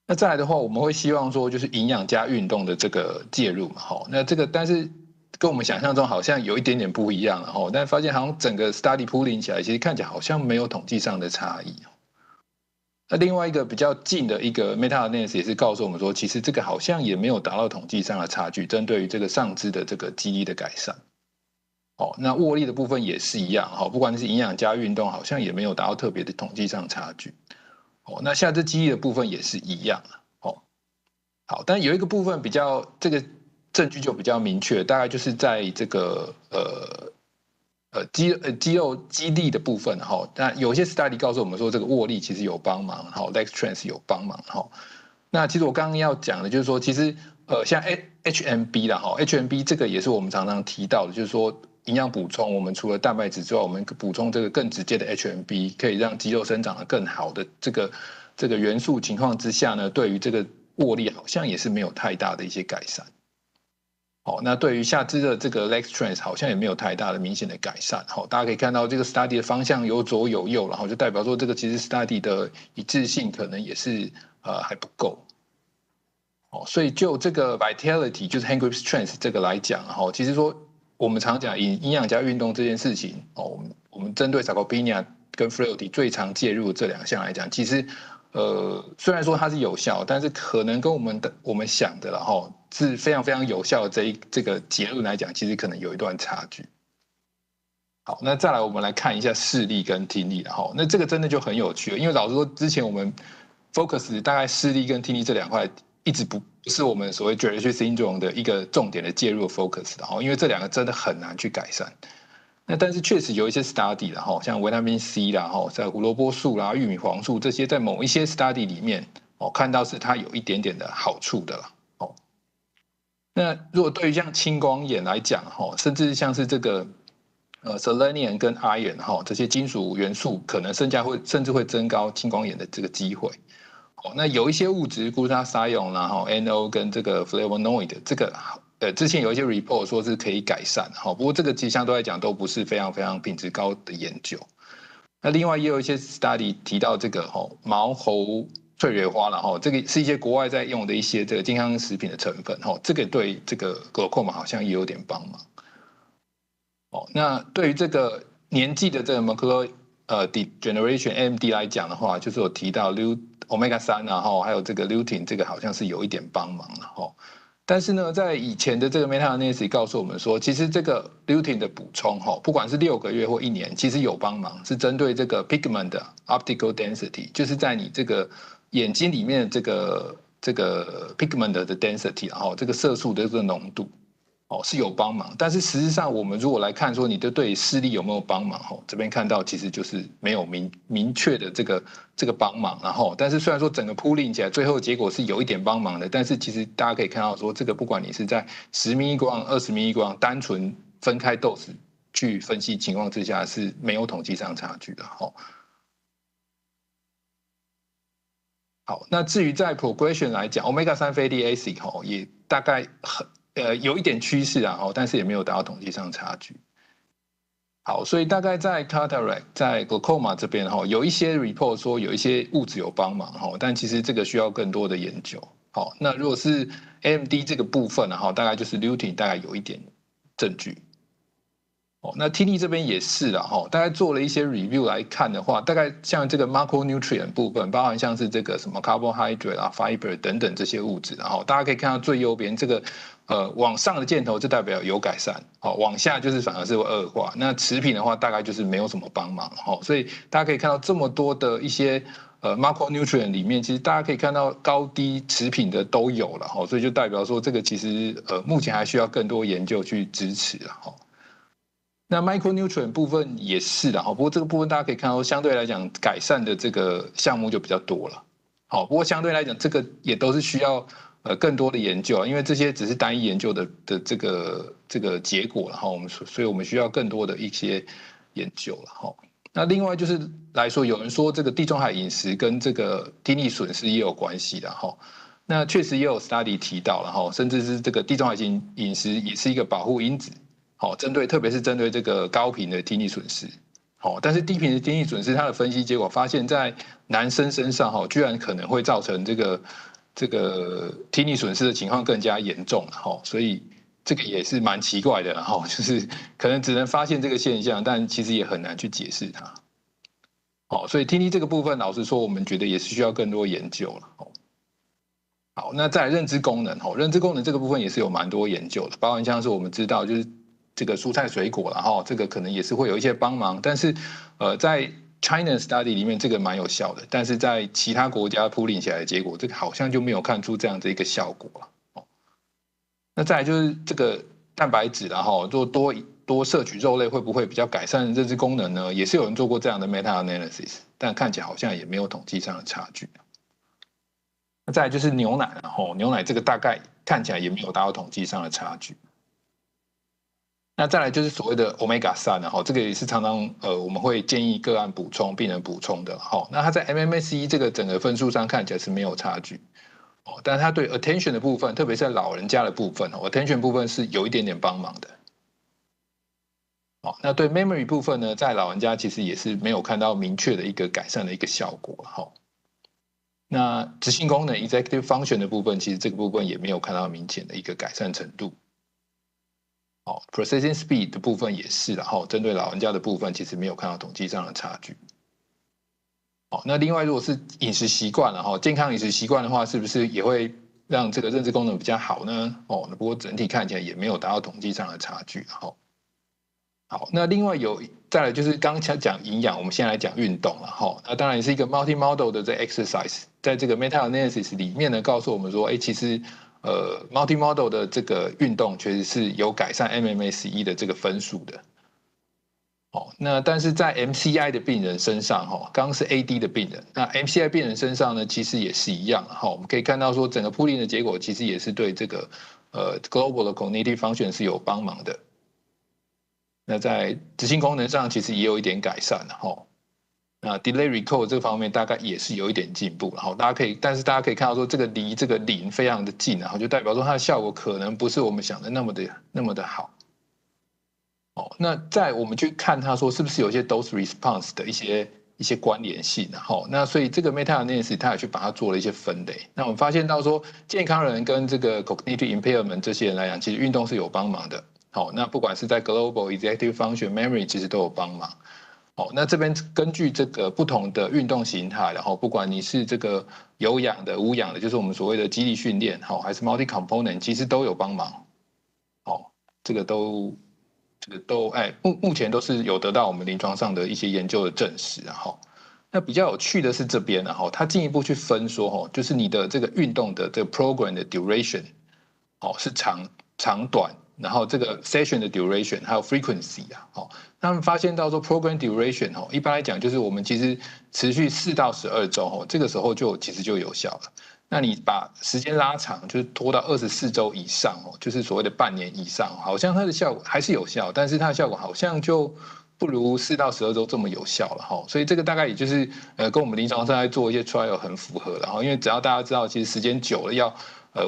那再来的话，我们会希望说，就是营养加运动的这个介入嘛那这个但是跟我们想象中好像有一点点不一样但发现好像整个 study pooling 起来，其实看起来好像没有统计上的差异那另外一个比较近的一个 meta analysis 也是告诉我们说，其实这个好像也没有达到统计上的差距，针对于这个上肢的这个肌力的改善那握力的部分也是一样不管是营养加运动，好像也没有达到特别的统计上差距那下肢肌力的部分也是一样好，但有一个部分比较这个证据就比较明确，大概就是在这个肌肉肌力的部分那有些 study 告诉我们说，这个握力其实有帮忙leg strength 有帮忙那其实我刚刚要讲的就是说，其实像 HMB 啦HMB 这个也是我们常常提到的，就是说营养补充，我们除了蛋白质之外，我们补充这个更直接的 HMB， 可以让肌肉生长得更好的这个元素情况之下呢，对于这个握力好像也是没有太大的一些改善那对于下肢的这个 leg strength 好像也没有太大的明显的改善大家可以看到这个 study 的方向有左有右，然后就代表说这个其实 study 的一致性可能也是还不够所以就这个 vitality 就是 hand grip strength 这个来讲其实说我们常讲营养加运动这件事情我们针对 sarcopenia 跟 frailty 最常介入的这两项来讲，其实虽然说它是有效，但是可能跟我们想的是非常非常有效的这个结论来讲，其实可能有一段差距。好，那再来我们来看一下视力跟听力那这个真的就很有趣了，因为老实说，之前我们 focus 大概视力跟听力这两块一直不是我们所谓 geriatric syndrome 的一个重点的介入 focus 因为这两个真的很难去改善。那但是确实有一些 study 像维他命 C 啦在胡萝卜素啦、玉米黄素这些，在某一些 study 里面看到是它有一点点的好处的啦那如果对于像青光眼来讲甚至像是这个selenium 跟 iron 这些金属元素，可能甚至会增高青光眼的这个机会。那有一些物质 glutathione 啦NO 跟这个 flavonoid 这个之前有一些 report 说是可以改善不过这个其实相对来讲都不是非常非常品质高的研究。那另外也有一些 study 提到这个毛猴翠蕊花啦这个是一些国外在用的一些这个健康食品的成分这个对这个 glaucoma 好像也有点帮忙。那对于这个年纪的这个 macular degeneration AMD 来讲的话，就是有提到 omega 3还有这个 lutein 这个好像是有一点帮忙了但是呢，在以前的这个 meta-analysis 告诉我们说，其实这个 lutein 的补充不管是6个月或1年，其实有帮忙，是针对这个 pigment 的 optical density， 就是在你这个眼睛里面这个 pigment 的 density 这个色素的这个浓度是有帮忙，但是实际上我们如果来看说你的对视力有没有帮忙这边看到其实就是没有明确的这个帮忙但是虽然说整个 pooling 起来最后结果是有一点帮忙的，但是其实大家可以看到说这个不管你是在10 mg 20 mg 单纯分开 dose 去分析情况之下是没有统计上差距的好，那至于在 progression 来讲 omega 3 fatty acid 也大概有一点趋势但是也没有达到统计上差距。好，所以大概在 cataract 在 glaucoma 这边有一些 report 说有一些物质有帮忙但其实这个需要更多的研究。好，那如果是 AMD 这个部分大概就是 lutein 大概有一点证据。那听力这边也是啦大概做了一些 review 来看的话，大概像这个 macronutrient 部分，包含像是这个什么 carbohydrate 啦、fiber 等等这些物质，大家可以看到最右边这个往上的箭头就代表有改善，往下就是反而是会恶化。那持平的话大概就是没有什么帮忙，所以大家可以看到这么多的一些macronutrient 里面，其实大家可以看到高低持平的都有了，所以就代表说这个其实目前还需要更多研究去支持了。那 micronutrient 部分也是的不过这个部分大家可以看到，相对来讲改善的这个项目就比较多了。不过相对来讲，这个也都是需要更多的研究，因为这些只是单一研究的这个结果了所以我们需要更多的一些研究了那另外就是来说，有人说这个地中海饮食跟这个听力损失也有关系的那确实也有 study 提到了甚至是这个地中海型饮食也是一个保护因子。特别是针对这个高频的听力损失，但是低频的听力损失，它的分析结果发现，在男生身上居然可能会造成这个听力损失的情况更加严重所以这个也是蛮奇怪的就是可能只能发现这个现象，但其实也很难去解释它。所以听力这个部分，老实说，我们觉得也是需要更多研究了。好，那在认知功能认知功能这个部分也是有蛮多研究的，包含像是我们知道就是这个蔬菜水果了这个可能也是会有一些帮忙，但是在 China study 里面这个蛮有效的，但是在其他国家 pooling 起来的结果，这个好像就没有看出这样的一个效果了那再来就是这个蛋白质啦做多摄取肉类会不会比较改善认知功能呢？也是有人做过这样的 meta analysis， 但看起来好像也没有统计上的差距。那再来就是牛奶牛奶这个大概看起来也没有达到统计上的差距。那再来就是所谓的 omega 3这个也是常常我们会建议个案补充、病人补充的那它在 MMSE 这个整个分数上看起来是没有差距但是它对 attention 的部分，特别是在老人家的部分attention 部分是有一点点帮忙的那对 memory 部分呢，在老人家其实也是没有看到明确的一个改善的一个效果那执行功能 executive function 的部分，其实这个部分也没有看到明显的一个改善程度processing speed 的部分也是针对老人家的部分其实没有看到统计上的差距好，那另外如果是饮食习惯了哈，健康饮食习惯的话，是不是也会让这个认知功能比较好呢？哦，不过整体看起来也没有达到统计上的差距。好，那另外再来就是刚才讲营养，我们现在来讲运动了哈。那当然也是一个 multi-model 的这 exercise， 在这个 meta-analysis 里面呢，告诉我们说，其实multi-model 的这个运动确实是有改善 MMSE 的这个分数的。那但是在 MCI 的病人身上，刚刚是 AD 的病人，那 MCI 病人身上呢，其实也是一样。我们可以看到说，整个pooling的结果其实也是对这个global 的 cognitive function 是有帮忙的。那在执行功能上其实也有一点改善了那 delay recall 这方面大概也是有一点进步，但是大家可以看到说这个离这个0非常的近，然后就代表说它的效果可能不是我们想的那么的好。那在我们去看它说是不是有一些 dose response 的一些关联性，那所以这个 meta analysis 它也去把它做了一些分类。那我们发现到说健康人跟这个 cognitive impairment 这些人来讲，其实运动是有帮忙的。那不管是在 global executive function memory 其实都有帮忙。那这边根据这个不同的运动形态，然后不管你是这个有氧的、无氧的，就是我们所谓的肌力训练，还是 multi component， 其实都有帮忙。这个都目前都是有得到我们临床上的一些研究的证实。那比较有趣的是这边它进一步去分说就是你的这个运动的这个 program 的 duration 是长短。然后这个 session 的 duration 还有 frequency 他们发现到说 program duration 一般来讲就是我们其实持续4到12周这个时候其实就有效了。那你把时间拉长，就是拖到24周以上就是所谓的半年以上，好像它的效果还是有效，但是它的效果好像就不如4到12周这么有效了所以这个大概也就是跟我们临床上在做一些 trial 很符合的因为只要大家知道，其实时间久了要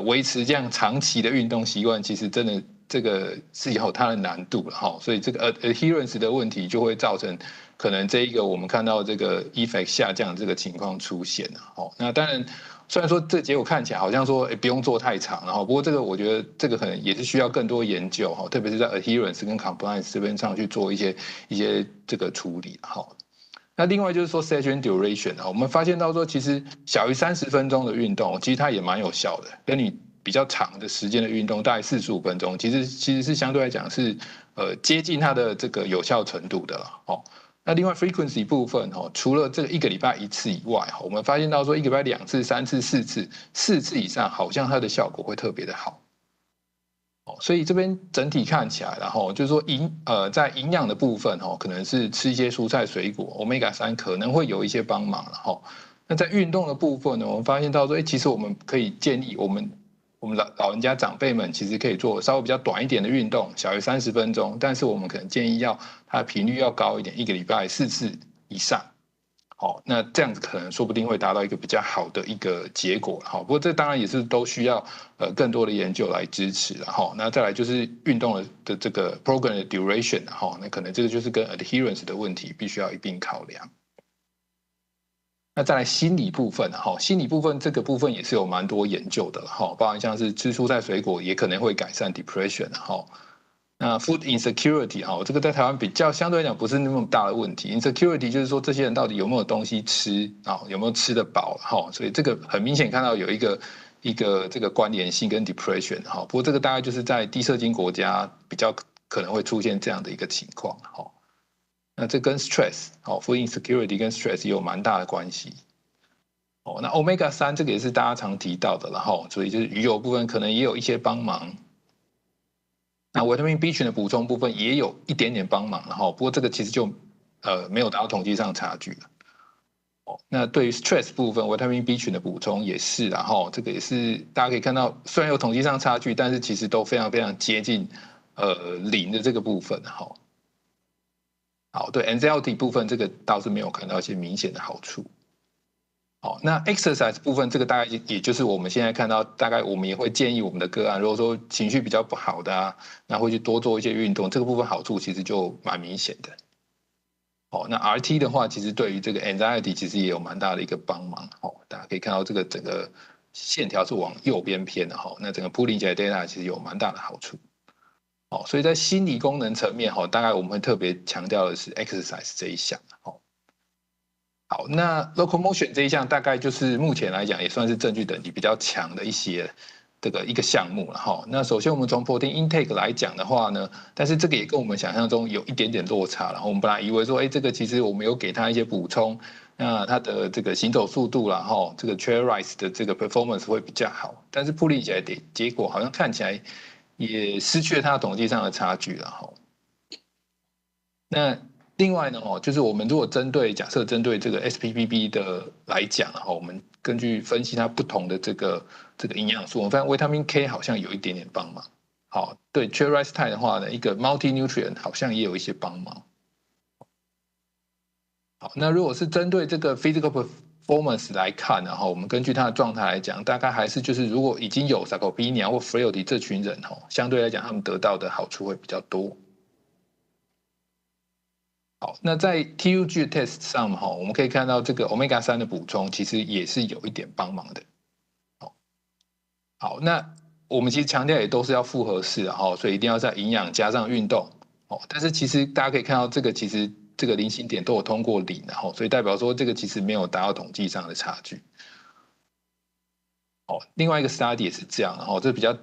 维持这样长期的运动习惯，其实真的这个是有它的难度了所以这个adherence 的问题就会造成可能这一个我们看到这个 effect 下降这个情况出现了那当然虽然说这结果看起来好像说不用做太长不过这个我觉得这个可能也是需要更多研究特别是在 adherence 跟 compliance 这边上去做一些这个处理那另外就是说 session duration 我们发现到说其实小于30分钟的运动其实它也蛮有效的，跟你比较长的时间的运动大概45分钟其实是相对来讲是接近它的这个有效程度的了那另外 frequency 部分除了这个1个礼拜1次以外我们发现到说1个礼拜2次3次4次4次以上好像它的效果会特别的好所以这边整体看起来，然后就是说在营养的部分可能是吃一些蔬菜水果 omega 3可能会有一些帮忙那在运动的部分呢，我们发现到说其实我们可以建议我们老人家长辈们其实可以做稍微比较短一点的运动，小于30分钟，但是我们可能建议它的频率要高一点，1个礼拜4次以上那这样子可能说不定会达到一个比较好的一个结果不过这当然也是都需要更多的研究来支持那再来就是运动的这个 program 的 duration 那可能这个就是跟 adherence 的问题必须要一并考量。那再来心理部分心理部分这个部分也是有蛮多研究的包含像是吃蔬菜水果也可能会改善 depression 那 food insecurity 这个在台湾比较相对来讲不是那么大的问题 insecurity 就是说这些人到底有没有东西吃有没有吃得饱所以这个很明显看到有一个这个关联性跟 depression 不过这个大概就是在低社经国家比较可能会出现这样的一个情况那这跟 stress food insecurity 跟 stress 也有蛮大的关系那 omega 3这个也是大家常提到的所以就是鱼油部分可能也有一些帮忙。那维他命 B 群的补充部分也有一点点帮忙不过这个其实就没有达到统计上差距了那对于 stress 部分维他命 B 群的补充也是这个也是大家可以看到虽然有统计上差距，但是其实都非常非常接近0的这个部分好对 anxiety 部分这个倒是没有看到一些明显的好处那 exercise 部分这个大概也就是我们现在看到大概我们也会建议我们的个案如果说情绪比较不好的那会去多做一些运动，这个部分好处其实就蛮明显的那 RT 的话其实对于这个 anxiety 其实也有蛮大的一个帮忙大家可以看到这个整个线条是往右边偏的那整个 pooling 起来 data 其实有蛮大的好处所以在心理功能层面大概我们会特别强调的是 exercise 这一项好，那 locomotion 这一项大概就是目前来讲也算是证据等级比较强的一个项目了哈。那首先我们从 protein intake 来讲的话呢，但是这个也跟我们想象中有一点点落差。然后我们本来以为说，这个其实我们有给他一些补充，那他的这个行走速度啦，哈，这个 trail rise 的这个 performance 会比较好。但是铺理起来的结果好像看起来也失去了它统计上的差距了哈。那另外呢，就是我们如果假设针对这个 SPPB 的来讲，我们根据分析它不同的这个营养素，我们发现维他命 K 好像有一点点帮忙。好，对 trail rise time 的话呢，一个 multi nutrient 好像也有一些帮忙。好，那如果是针对这个 physical performance 来看，然后我们根据它的状态来讲，大概还是就是如果已经有 sarcopenia 或 frailty 这群人，相对来讲他们得到的好处会比较多。好，那在 TUG test 上我们可以看到这个 omega 3的补充其实也是有一点帮忙的。好，那我们其实强调也都是要复合式的所以一定要在营养加上运动。但是其实大家可以看到这个其实这个零星点都有通过0，所以代表说这个其实没有达到统计上的差距。另外一个 study 也是这样，这比较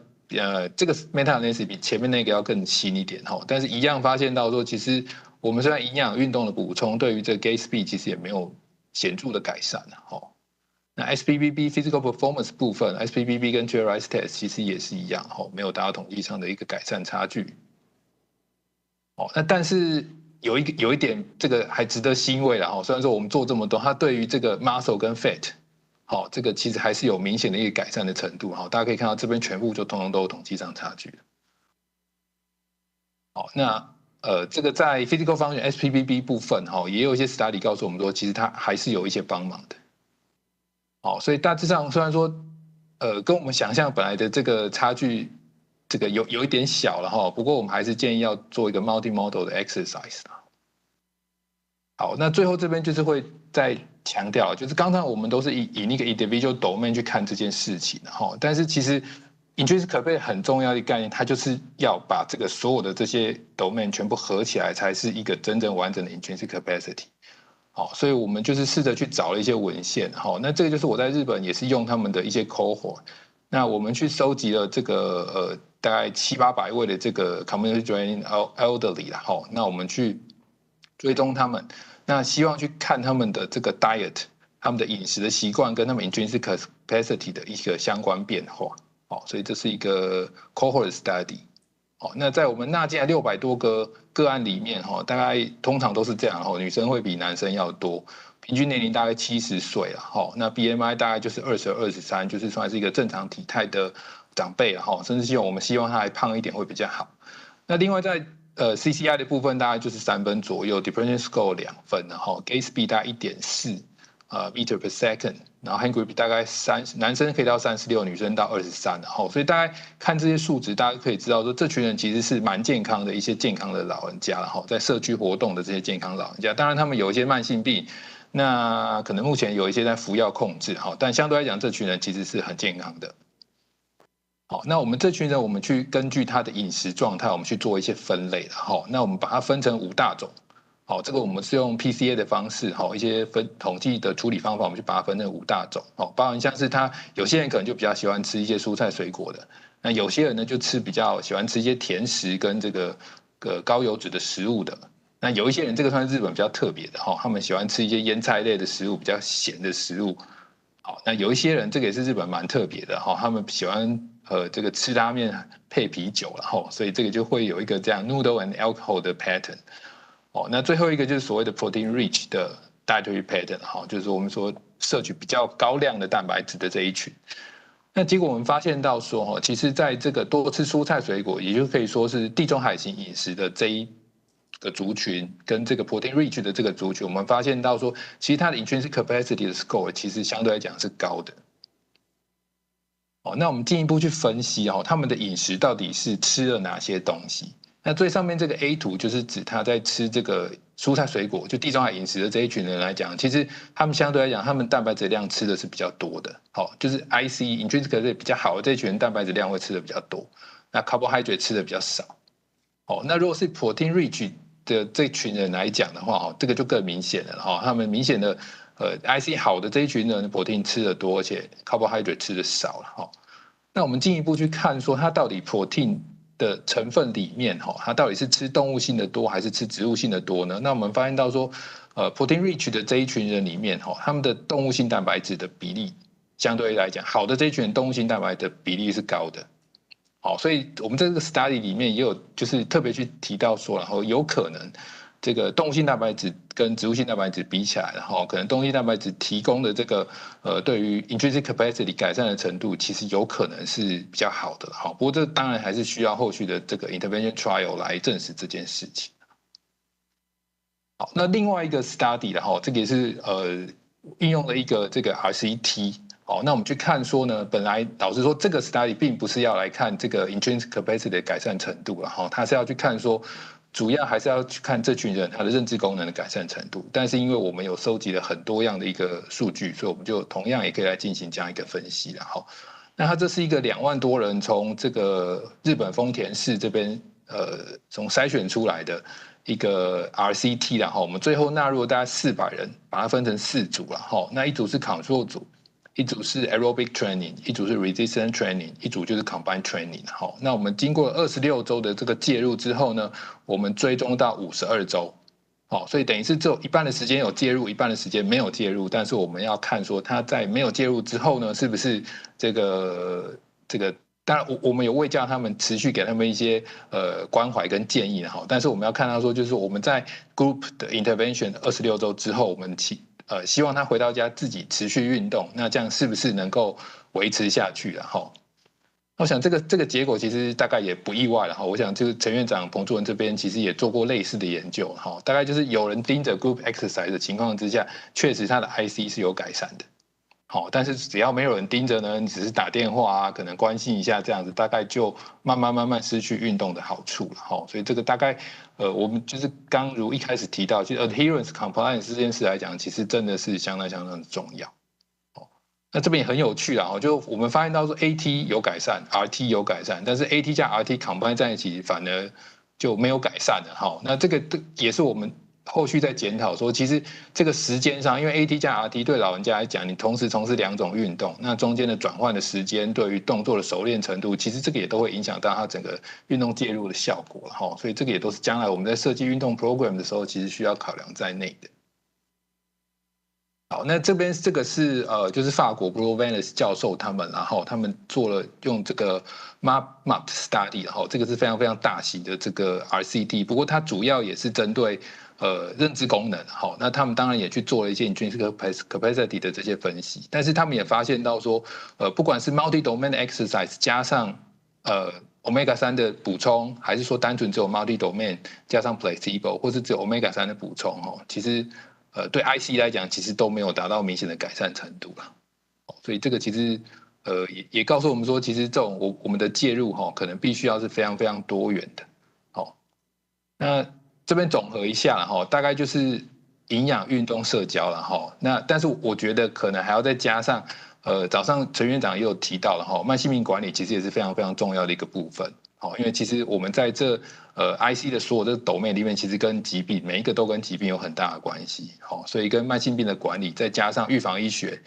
这个 meta analysis 比前面那个要更新一点，但是一样发现到说其实我们虽然营养运动的补充对于这个 gait speed 其实也没有显著的改善。那 SPPB physical performance 部分 SPPB 跟 trail rise test 其实也是一样，没有达到统计上的一个改善差距。那但是有一点这个还值得欣慰啦，虽然说我们做这么多，它对于这个 muscle 跟 fat 这个其实还是有明显的一个改善的程度。大家可以看到这边全部就通通都有统计上差距。那这个在 physical function SPPB 部分也有一些 study 告诉我们说，其实它还是有一些帮忙的。所以大致上虽然说跟我们想象本来的这个差距这个有一点小了不过我们还是建议要做一个 multimodal 的 exercise。好，那最后这边就是会再强调，就是刚才我们都是以那个 individual domain 去看这件事情但是其实 intrinsic capacity 很重要的概念，它就是要把这个所有的这些 domain 全部合起来，才是一个真正完整的 intrinsic capacity。所以我们就是试着去找了一些文献。那这个就是我在日本也是用他们的一些 cohort， 那我们去收集了这个大概700-800位的这个 community joining elderly 啦，那我们去追踪他们，那希望去看他们的这个 diet， 他们的饮食的习惯跟他们 intrinsic capacity 的一个相关变化。所以这是一个 cohort study。那在我们纳进来600多个个案里面，大概通常都是这样，女生会比男生要多，平均年龄大概70岁了，那 BMI 大概就是22、23，就是算是一个正常体态的长辈了，甚至我们希望他还胖一点会比较好。那另外在CCI 的部分大概就是3分左右 ，depression score 2分，然后 gait speed 大概1.4meter per second， 然后 hand grip 大概男生可以到36，女生到23，所以大概看这些数值，大家可以知道说这群人其实是蛮健康的一些健康的老人家了，在社区活动的这些健康老人家，当然他们有一些慢性病，那可能目前有一些在服药控制，但相对来讲这群人其实是很健康的。好，那我们这群人，我们去根据他的饮食状态，我们去做一些分类了，那我们把它分成5大种。好，这个我们是用 PCA 的方式，一些统计的处理方法，我们去把它分成5大种。包含像是有些人可能就比较喜欢吃一些蔬菜水果的，那有些人呢就比较喜欢吃一些甜食跟这个高油脂的食物的。那有一些人，这个算是日本比较特别的他们喜欢吃一些腌菜类的食物，比较咸的食物。好，那有一些人，这个也是日本蛮特别的他们喜欢这个吃拉面配啤酒了所以这个就会有一个这样 noodle and alcohol 的 pattern。那最后一个就是所谓的 protein rich 的 dietary pattern， 就是我们说摄取比较高量的蛋白质的这一群。那结果我们发现到说，其实在这个多吃蔬菜水果，也就可以说是地中海型饮食的这一个族群，跟这个 protein rich 的这个族群，我们发现到说，其实它的 intrinsic capacity 的 score 其实相对来讲是高的。那我们进一步去分析他们的饮食到底是吃了哪些东西。那最上面这个 A 图就是指他在吃这个蔬菜水果，就地中海饮食的这一群人来讲，其实他们相对来讲，他们蛋白质量吃的是比较多的。就是 IC intrinsic capacity 比较好的这一群人，蛋白质量会吃的比较多，那 carbohydrate 吃的比较少。那如果是 protein rich 的这群人来讲的话，这个就更明显了他们明显的 IC 好的这一群人 protein 吃的多，而且 carbohydrate 吃的少了哈。那我们进一步去看说，它到底 protein 的成分里面哈，它到底是吃动物性的多还是吃植物性的多呢？那我们发现到说，protein rich 的这一群人里面哈，他们的动物性蛋白质的比例相对来讲，好的这一群人动物性蛋白的比例是高的。好，所以我们这个 study 里面也有就是特别去提到说，然后有可能这个动物性蛋白质跟植物性蛋白质比起来，然后可能动物性蛋白质提供的这个对于 intrinsic capacity 改善的程度，其实有可能是比较好的。好，不过这当然还是需要后续的这个 intervention trial 来证实这件事情。好，那另外一个 study 的哈，这个也是应用了一个这个 RCT。好，那我们去看说呢，本来老实说，这个 study 并不是要来看这个 intrinsic capacity 的改善程度了哈，它是要去看说，主要还是要去看这群人他的认知功能的改善程度。但是因为我们有收集了很多样的一个数据，所以我们就同样也可以来进行这样一个分析了哈。那它这是一个2万多人从这个日本丰田市这边从筛选出来的一个 RCT 然后我们最后纳入了大概400人，把它分成4组了哈。那一组是 control 组。一组是 aerobic training， 一组是 resistance training， 一组就是 combined training。好，那我们经过26周的这个介入之后呢，我们追踪到52周。好，所以等于是只有一半的时间有介入，一半的时间没有介入。但是我们要看说他在没有介入之后呢，是不是这个，当然我们有为叫他们持续给他们一些关怀跟建议哈。但是我们要看到说，就是我们在 group 的 intervention 26周之后，我们希望他回到家自己持续运动，那这样是不是能够维持下去了哈？我想这个结果其实大概也不意外了哈。我想就是陈院长彭主任这边其实也做过类似的研究哈，大概就是有人盯着 group exercise 的情况之下，确实他的 IC 是有改善的。好，但是只要没有人盯着呢，你只是打电话啊，可能关心一下这样子，大概就慢慢失去运动的好处了哈。所以这个大概我们就是刚如一开始提到，其实 adherence compliance 这件事来讲，其实真的是相当的重要。那这边也很有趣啦，就我们发现到说 AT 有改善 ，RT 有改善，但是 AT 加 RT combine 在一起反而就没有改善了哈。那这个也是我们后续在检讨说，其实这个时间上，因为 AT 加 RT 对老人家来讲，你同时从事2种运动，那中间的转换的时间，对于动作的熟练程度，其实这个也都会影响到它整个运动介入的效果哈。所以这个也都是将来我们在设计运动 program 的时候，其实需要考量在内的。好，那这边这个是就是法国 Brovanes 教授他们，然后他们做了用这个 MAP study， 然后这个是非常大型的这个 RCT， 不过它主要也是针对认知功能，好，那他们当然也去做了一些 intrinsic capacity 的这些分析，但是他们也发现到说，不管是 multi-domain exercise 加上omega 3的补充，还是说单纯只有 multi-domain 加上 placebo， 或是只有 omega 3的补充，其实对 IC 来讲，其实都没有达到明显的改善程度了。所以这个其实也告诉我们说，其实这种我们的介入可能必须要是非常多元的。好，那这边总和一下了大概就是营养、运动、社交了那但是我觉得可能还要再加上早上陈院长也有提到了慢性病管理其实也是非常重要的一个部分。因为其实我们在这IC 的所有的domain里面，其实跟疾病每一个都跟疾病有很大的关系。所以跟慢性病的管理，再加上预防医学，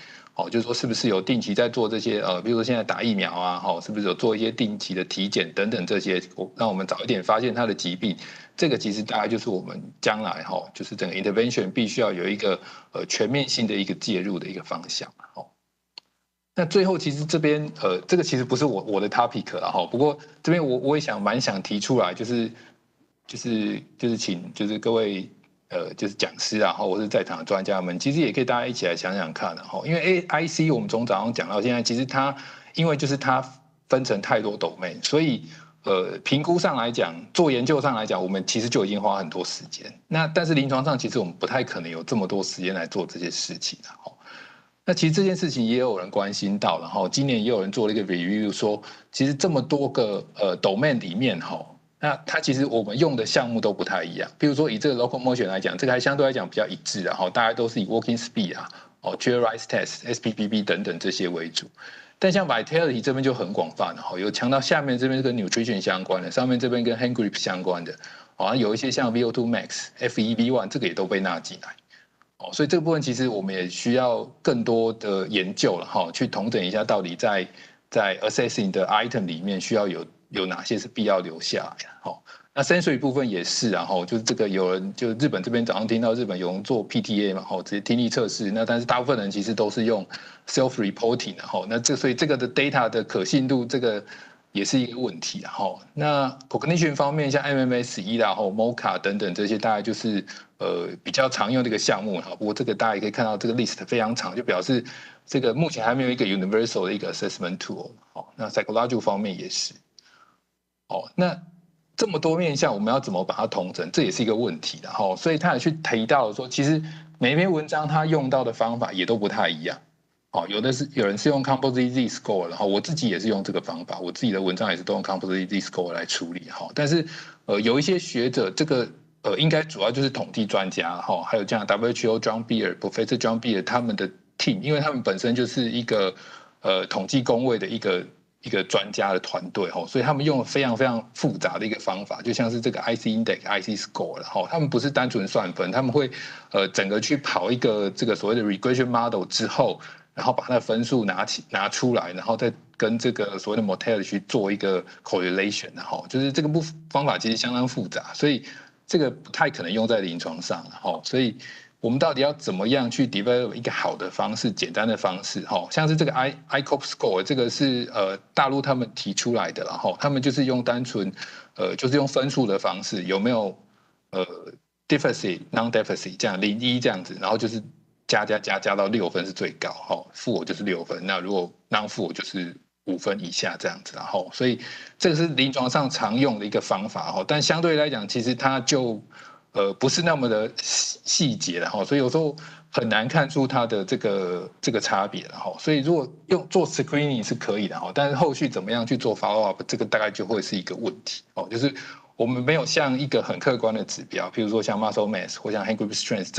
就是说是不是有定期在做这些比如说现在打疫苗啊，是不是有做一些定期的体检等等这些，让我们早一点发现他的疾病。这个其实大概就是我们将来就是整个 intervention 必须要有一个全面性的一个介入的一个方向。那最后其实这边这个其实不是我的 topic 啦不过这边我也蛮想提出来，就是请就是各位就是讲师啊或是在场的专家们，其实也可以大家一起来想想看因为 IC 我们从早上讲到现在，其实它因为就是它分成太多 domain， 所以评估上来讲，做研究上来讲，我们其实就已经花很多时间。那但是临床上其实我们不太可能有这么多时间来做这些事情那其实这件事情也有人关心到，然后今年也有人做了一个 review， 说其实这么多个domain 里面那它其实我们用的项目都不太一样。比如说以这个 locomotion 来讲，这个还相对来讲比较一致的大家都是以 walking speed chair rise test、SPPB 等等这些为主。但像 vitality 这边就很广泛了有强到下面这边跟 nutrition 相关的，上面这边跟 hand grip 相关的有一些像 VO2 max、FEV1 这个也都被纳进来。所以这个部分其实我们也需要更多的研究了哈，去统整一下到底在 assessing 的 item 里面需要有哪些是必要留下来的。那 sensory 部分也是啊，就是这个有人就日本这边早上听到日本有人做 PTA 嘛，直接听力测试，那但是大部分人其实都是用 self reporting 的哈，那所以这个的 data 的可信度这个也是一个问题啊哈。那 cognition 方面像 MMS1啦、MOCA 等等这些大概就是比较常用的一个项目哈。不过这个大家也可以看到这个 list 非常长，就表示这个目前还没有一个 universal 的一个 assessment tool。那 psychological 方面也是。那这么多面向，我们要怎么把它统整？这也是一个问题的哈。所以他也去提到说，其实每一篇文章他用到的方法也都不太一样。有人是用 Composite Z Score， 然后我自己也是用这个方法，我自己的文章也是都用 Composite Z Score 来处理哈。但是有一些学者，这个应该主要就是统计专家哈，还有这样 WHO John Beer、Professor John Beer 他们的 team， 因为他们本身就是一个统计工位的一个专家的团队哈，所以他们用了非常非常复杂的一个方法，就像是这个 IC Index、IC Score 了哈，他们不是单纯算分，他们会整个去跑一个这个所谓的 regression model 之后，然后把它的分数拿出来，然后再跟这个所谓的 mortality 去做一个 correlation 哈，就是这个方法其实相当复杂，所以这个不太可能用在临床上哈，所以我们到底要怎么样去 develop 一个好的方式、简单的方式？像是这个 ICOP score， 这个是大陆他们提出来的，然后他们就是用单纯就是用分数的方式，有没有deficit、non-deficit 这样0、1这样子，然后就是加到6分是最高，负我就是6分，那如果 non 负我就是5分以下这样子，然后所以这个是临床上常用的一个方法，但相对来讲，其实它就不是那么的细节了哈，所以有时候很难看出它的这个差别了哈。所以如果做 screening 是可以的哈，但是后续怎么样去做 follow up， 这个大概就会是一个问题哦。就是我们没有像一个很客观的指标，譬如说像 muscle mass 或像 hand grip strength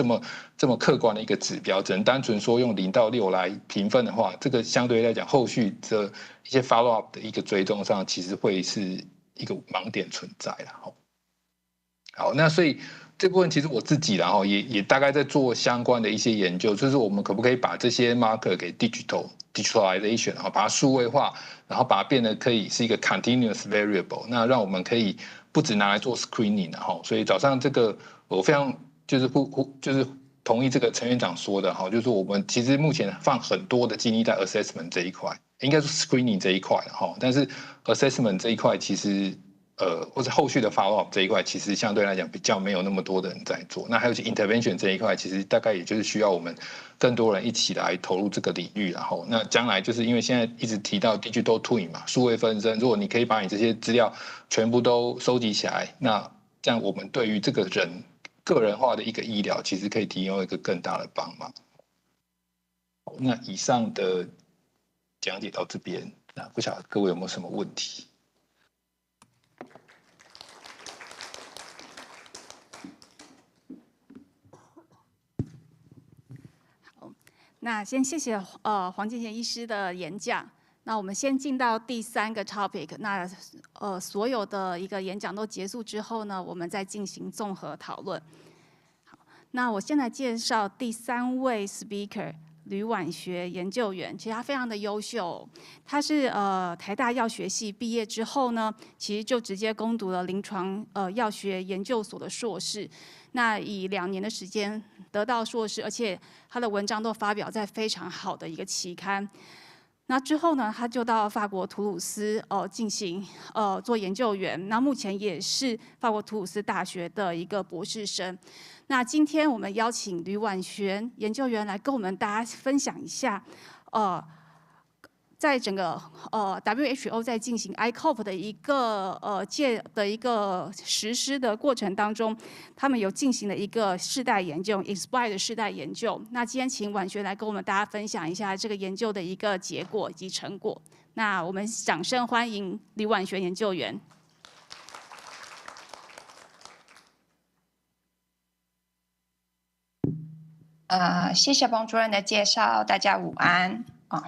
这么客观的一个指标，只能单纯说用0到6来评分的话，这个相对来讲后续的一些 follow up 的一个追踪上，其实会是一个盲点存在了。好，那所以这部分其实我自己然后也大概在做相关的一些研究，就是我们可不可以把这些 marker 给 digitalization， 然后把它数位化，然后把它变得可以是一个 continuous variable， 那让我们可以不只拿来做 screening， 然后所以早上这个我非常就是同意这个陈院长说的哈，就是我们其实目前放很多的精力在 assessment 这一块，应该是 screening 这一块哈，但是 assessment 这一块其实或者后续的 follow up 这一块，其实相对来讲比较没有那么多的人在做。那还有些 intervention 这一块，其实大概也就是需要我们更多人一起来投入这个领域。然后，那将来就是因为现在一直提到 digital twin 嘛，数位分身，如果你可以把你这些资料全部都收集起来，那这样我们对于这个人个人化的一个医疗，其实可以提供一个更大的帮忙。那以上的讲解到这边，那不晓得各位有没有什么问题？那先谢谢黄健贤医师的演讲。那我们先进到第3个 topic。那所有的一个演讲都结束之后呢，我们再进行综合讨论。好，那我先来介绍第3位 speaker 吕婉学研究员。其实他非常的优秀，他是台大药学系毕业之后呢，其实就直接攻读了临床药学研究所的硕士。那以2年的时间得到硕士，而且他的文章都发表在非常好的一个期刊。那之后呢，他就到法国图鲁斯进行做研究员。那目前也是法国图鲁斯大学的一个博士生。那今天我们邀请吕婉璇研究员来跟我们大家分享一下在整个WHO 在进行 ICOP 的一个实施的过程当中，他们有进行了一个世代研究 ，Inspire 的世代研究。那今天请婉璇来跟我们大家分享一下这个研究的一个结果以及成果。那我们掌声欢迎吕婉璇研究员。谢谢彭主任的介绍，大家午安。好。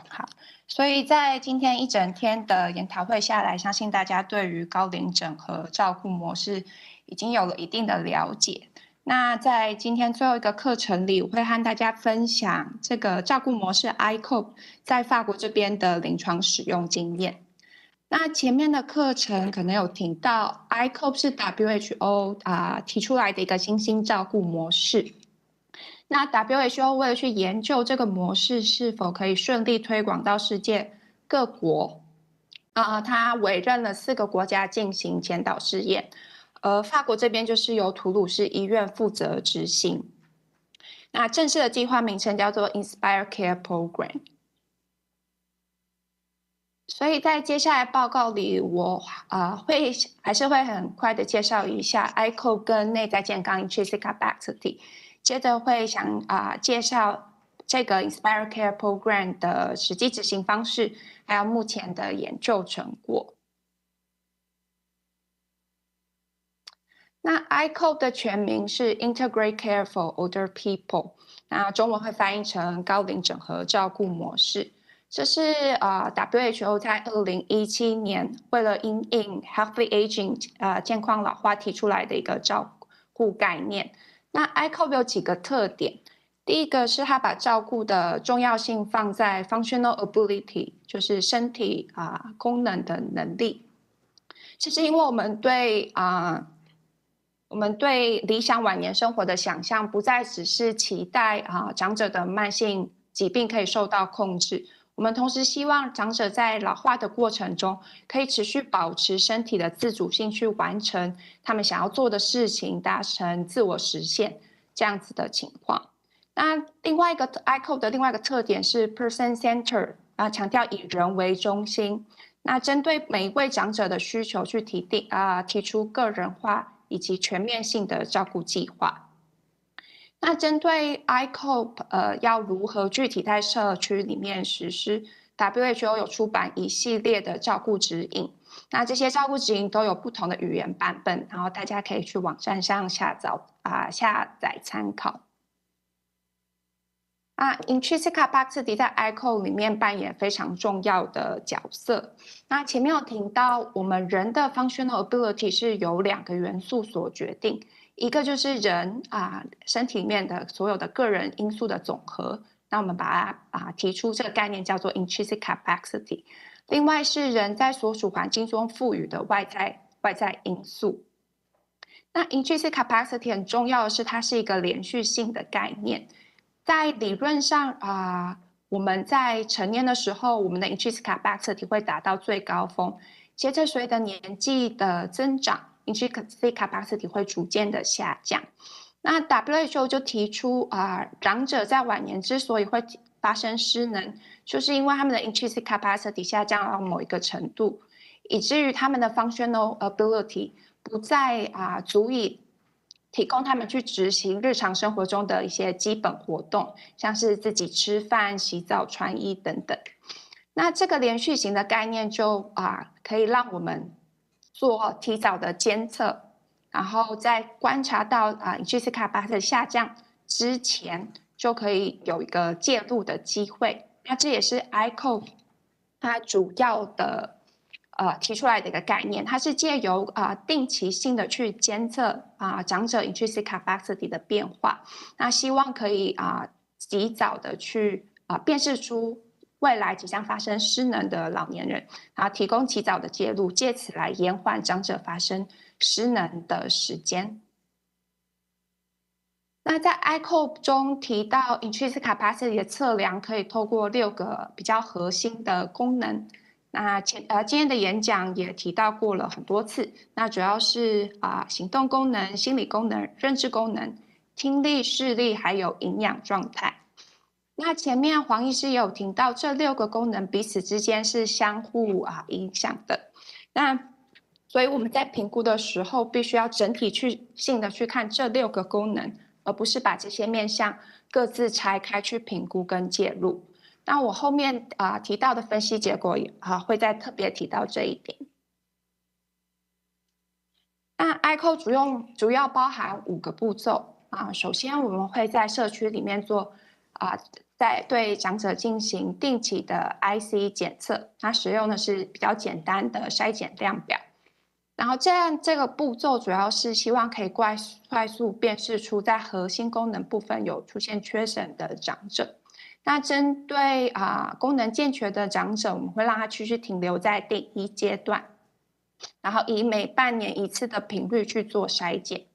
所以在今天一整天的研讨会下来，相信大家对于高龄整合照护模式已经有了一定的了解。那在今天最后一个课程里，我会和大家分享这个照顾模式 ICOPE 在法国这边的临床使用经验。那前面的课程可能有提到 ICOPE 是 WHO 提出来的一个新兴照顾模式。那 WHO 为了去研究这个模式是否可以顺利推广到世界各国，他委任了4个国家进行前导试验。法国这边就是由图鲁士医院负责执行。那正式的计划名称叫做 Inspire Care Program。所以在接下来报告里，我还是会很快的介绍一下 ICOPE 跟内在健康 intrinsic capacity， 接着会介绍这个 Inspire Care Program 的实际执行方式，还有目前的研究成果。那 ICOPE 的全名是 Integrate Care for Older People， 那中文会翻译成高龄整合照顾模式。这是WHO 在2017年为了因应 Healthy Aging 健康老化提出来的一个照顾概念。那 ICOPE 有几个特点，第一个是它把照顾的重要性放在 Functional Ability， 就是身体功能的能力。这是因为我们对理想晚年生活的想象，不再只是期待长者的慢性疾病可以受到控制，我们同时希望长者在老化的过程中，可以持续保持身体的自主性，去完成他们想要做的事情，达成自我实现这样子的情况。那另外一个 ICOPE 的另外一个特点是 Person Center， 强调以人为中心。那针对每一位长者的需求去提出个人化以及全面性的照顾计划。那针对 ICOPE 要如何具体在社区里面实施， WHO 有出版一系列的照顾指引。那这些照顾指引都有不同的语言版本，然后大家可以去网站上下载参考。Intrinsic capacity 在 ICOPE 里面扮演非常重要的角色。那前面有提到，我们人的 functional ability 是由2个元素所决定，一个就是人身体里面的所有的个人因素的总和，那我们把它提出这个概念叫做 intrinsic capacity。另外是人在所属环境中赋予的外在因素。那 intrinsic capacity 很重要的是，它是一个连续性的概念。在理论上我们在成年的时候，我们的 intrinsic capacity 会达到最高峰，接着随着年纪的增长， intrinsic capacity 会逐渐的下降。那 WHO 就提出长者在晚年之所以会发生失能，就是因为他们的 intrinsic capacity 下降到某一个程度，以至于他们的 functional ability 不再足以提供他们去执行日常生活中的一些基本活动，像是自己吃饭、洗澡、穿衣等等。那这个连续型的概念就可以让我们做提早的监测，然后在观察到intrinsic capacity 下降之前，就可以有一个介入的机会。那这也是 ICOPE 它主要的提出来的一个概念，它是借由定期性的去监测长者 intrinsic capacity 的变化，那希望可以及早的去辨识出未来即将发生失能的老年人，然后提供及早的介入，借此来延缓长者发生失能的时间。那在 ICOPE 中提到 intrinsic capacity 的测量，可以透过6个比较核心的功能。那今天的演讲也提到过了很多次，那主要是行动功能、心理功能、认知功能、听力、视力，还有营养状态。那前面黄医师也有提到，这6个功能彼此之间是相互影响的。那所以我们在评估的时候，必须要整体性的去看这6个功能，而不是把这些面向各自拆开去评估跟介入。那我后面提到的分析结果会再特别提到这一点。那 ICOPE 主要包含5个步骤首先我们会在社区里面做对长者进行定期的 IC 检测，它使用的是比较简单的筛检量表。然后这个步骤主要是希望可以快速辨识出在核心功能部分有出现缺损的长者。那针对功能健全的长者，我们会让他继续停留在第1阶段，然后以每半年1次的频率去做筛检。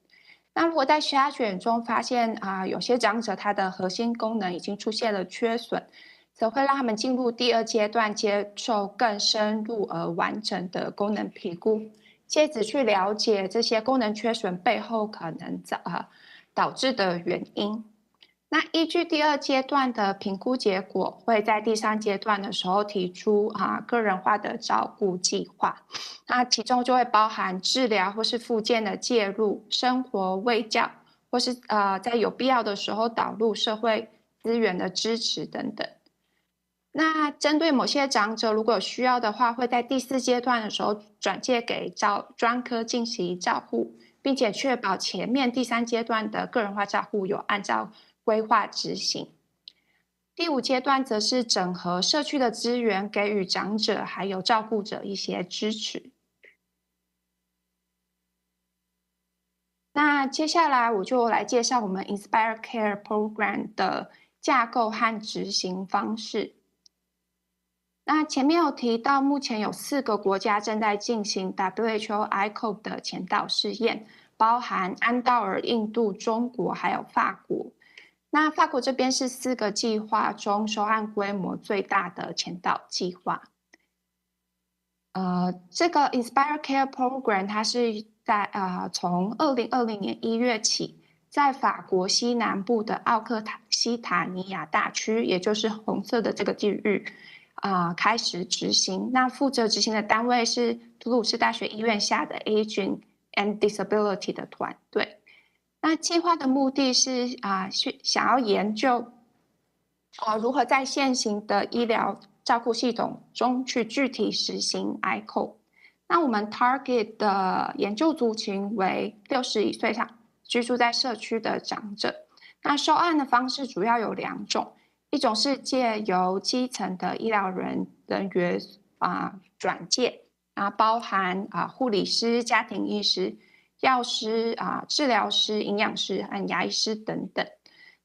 那如果在筛选中发现有些长者他的核心功能已经出现了缺损，则会让他们进入第2阶段，接受更深入而完整的功能评估，借此去了解这些功能缺损背后可能导致的原因。那依据第2阶段的评估结果，会在第3阶段的时候提出个人化的照顾计划。那其中就会包含治疗或是复健的介入、生活卫教，或是在有必要的时候导入社会资源的支持等等。那针对某些长者，如果有需要的话，会在第4阶段的时候转介给专科进行照护，并且确保前面第3阶段的个人化照护有按照规划执行。第5阶段则是整合社区的资源，给予长者还有照顾者一些支持。那接下来我就来介绍我们 Inspire Care Program 的架构和执行方式。那前面有提到，目前有4个国家正在进行 WHO ICOP 的前导试验，包含安道尔、印度、中国还有法国。那法国这边是4个计划中收案规模最大的前导计划。这个 Inspire Care Program 它是在从2020年1月起，在法国西南部的奥克西塔尼亚大区，也就是红色的这个地域开始执行。那负责执行的单位是图鲁士大学医院下的 Aging and Disability 的团队。那计划的目的是想要研究如何在现行的医疗照顾系统中去具体实行 ICOP。那我们 target 的研究族群为60以上居住在社区的长者。那收案的方式主要有2种，一种是借由基层的医疗人员转介，包含护理师、家庭医师、药师、治疗师、营养师和牙医师等等。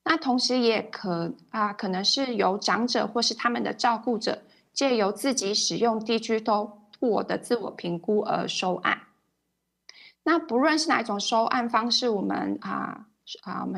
那同时也可能是由长者或是他们的照顾者借由自己使用Digital Tool 的自我评估而收案。那不论是哪一种收案方式，我们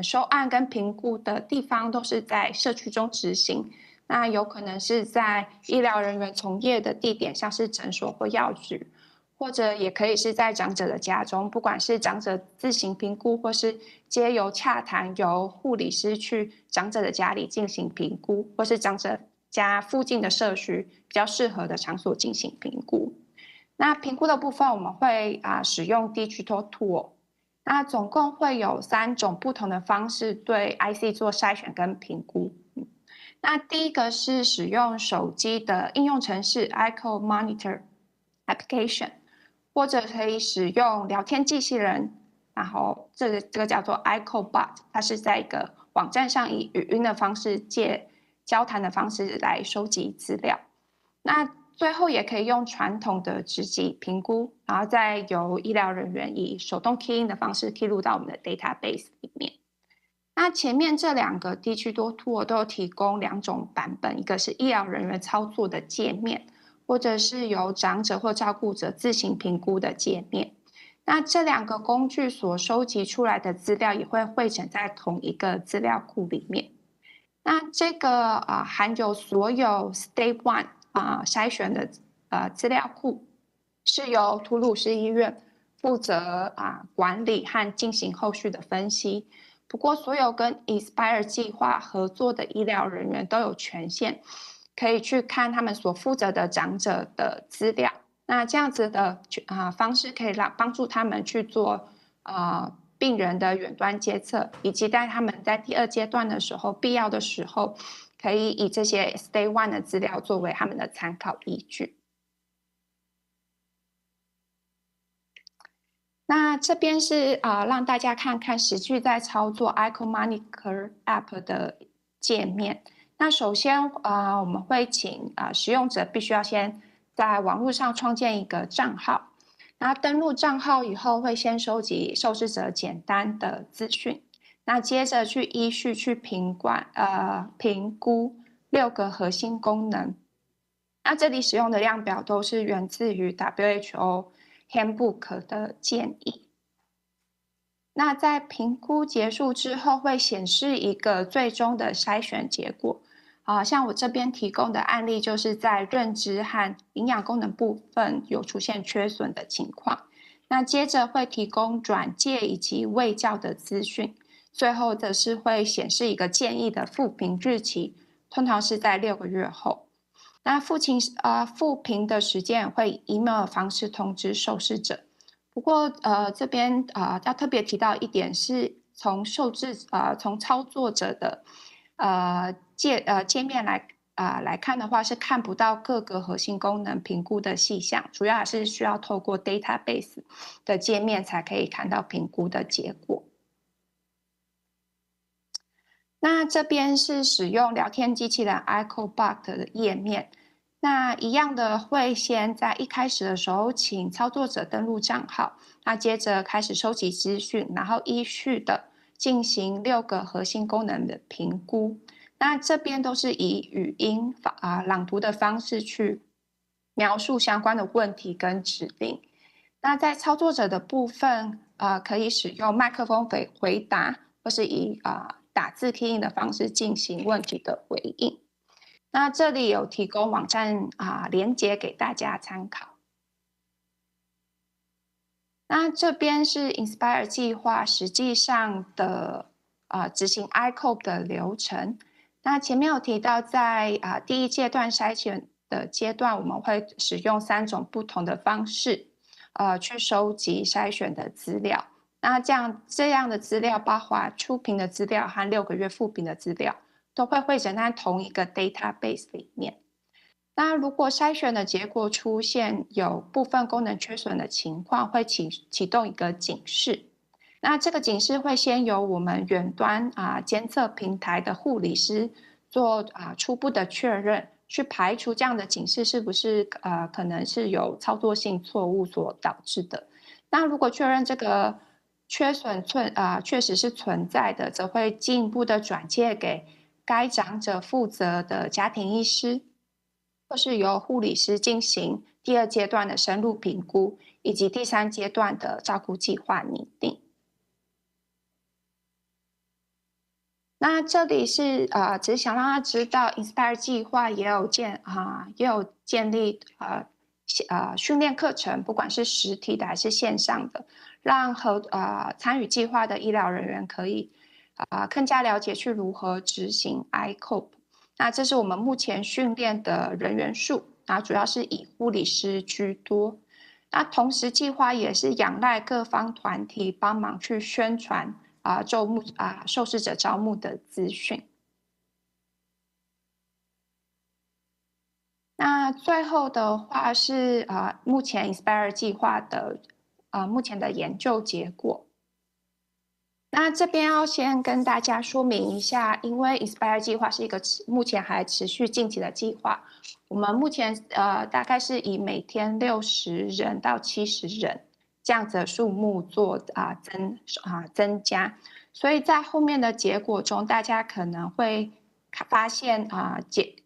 收案跟评估的地方都是在社区中执行。那有可能是在医疗人员从业的地点，像是诊所或药局，或者也可以是在长者的家中，不管是长者自行评估，或是藉由洽谈由护理师去长者的家里进行评估，或是长者家附近的社区比较适合的场所进行评估。那评估的部分我们会使用 Digital Tool， 那总共会有3种不同的方式对 IC 做筛选跟评估。那第一个是使用手机的应用程式 ICOP Monitor Application， 或者可以使用聊天机器人，然后这个叫做 ICOP Bot， 它是在一个网站上以语音的方式借交谈的方式来收集资料。那最后也可以用传统的直击评估，然后再由医疗人员以手动 key in 的方式 key 入到我们的 database 里面。那前面这2个Digital Tool 都有提供2种版本，一个是医疗人员操作的界面，或者是由长者或照顾者自行评估的界面。那这2个工具所收集出来的资料也会汇整在同一个资料库里面。那这个含有所有 Step 1筛选的资料库，是由图鲁士医院负责管理和进行后续的分析。不过所有跟 Inspire 计划合作的医疗人员都有权限，可以去看他们所负责的长者的资料。那这样子的方式可以帮助他们去做病人的远端监测，以及在他们在第2阶段的时候，必要的时候可以以这些 Stay 1的资料作为他们的参考依据。那这边是让大家看看实际在操作 ICOP Monitor App 的界面。那首先我们会请使用者必须要先在网络上创建一个账号。那登录账号以后，会先收集受试者简单的资讯，那接着去依序去评估6个核心功能。那这里使用的量表都是源自于 WHO Handbook 的建议。那在评估结束之后，会显示一个最终的筛选结果。像我这边提供的案例，就是在认知和营养功能部分有出现缺损的情况。那接着会提供转介以及卫教的资讯，最后则是会显示一个建议的复评日期，通常是在6个月后。那复评的时间也会以 email 的方式通知受试者。不过这边要特别提到一点是，从操作者的界面来看的话，是看不到各个核心功能评估的细项，主要还是需要透过 database 的界面才可以看到评估的结果。那这边是使用聊天机器人 ICOBot 的页面。那一样的会先在一开始的时候请操作者登录账号，那接着开始收集资讯，然后依序的进行6个核心功能的评估。那这边都是以语音朗读的方式去描述相关的问题跟指令。那在操作者的部分，可以使用麦克风回答，或是以打字 key in 的方式进行问题的回应。那这里有提供网站连结给大家参考。那这边是 Inspire 计划实际上的执行 ICOB 的流程。那前面有提到，在第一阶段筛选的阶段，我们会使用3种不同的方式去收集筛选的资料。那这样的资料包括初评的资料和6个月复评的资料，都会汇整在同一个 database 里面。那如果筛选的结果出现有部分功能缺损的情况，会启动一个警示。那这个警示会先由我们远端监测平台的护理师做初步的确认，去排除这样的警示是不是可能是有操作性错误所导致的。那如果确认这个缺损确实是存在的，则会进一步的转介给该长者负责的家庭医师，或是由护理师进行第2阶段的深入评估，以及第3阶段的照顾计划拟定。那这里是只想让他知道 Inspire 计划也有建立训练课程，不管是实体的还是线上的，让参与计划的医疗人员可以更加了解去如何执行 ICOB。那这是我们目前训练的人员数，那主要是以护理师居多。那同时计划也是仰赖各方团体帮忙去宣传受试者招募的资讯。那最后的话是目前 Inspire 计划的目前的研究结果。那这边要先跟大家说明一下，因为 Inspire 计划是一个目前还持续进行的计划，我们目前大概是以每天60人到70人这样子的数目做增加，所以在后面的结果中，大家可能会发现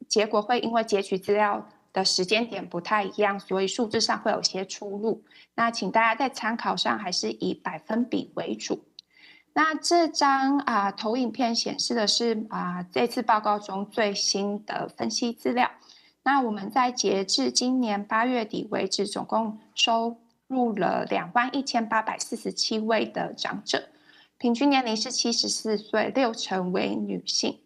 结果会因为截取资料的时间点不太一样，所以数字上会有些出入。那请大家在参考上还是以百分比为主。那这张投影片显示的是这次报告中最新的分析资料。那我们在截至今年8月底为止，总共收入了21847位的长者，平均年龄是74岁，60%为女性。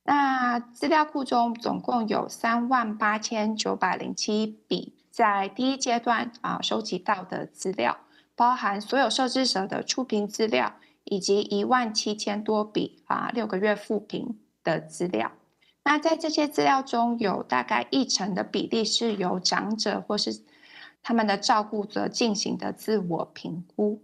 那资料库中总共有38907笔在第1阶段收集到的资料，包含所有受试者的初评资料，以及17000多笔6个月复评的资料。那在这些资料中，有大概1成的比例是由长者或是他们的照顾者进行的自我评估。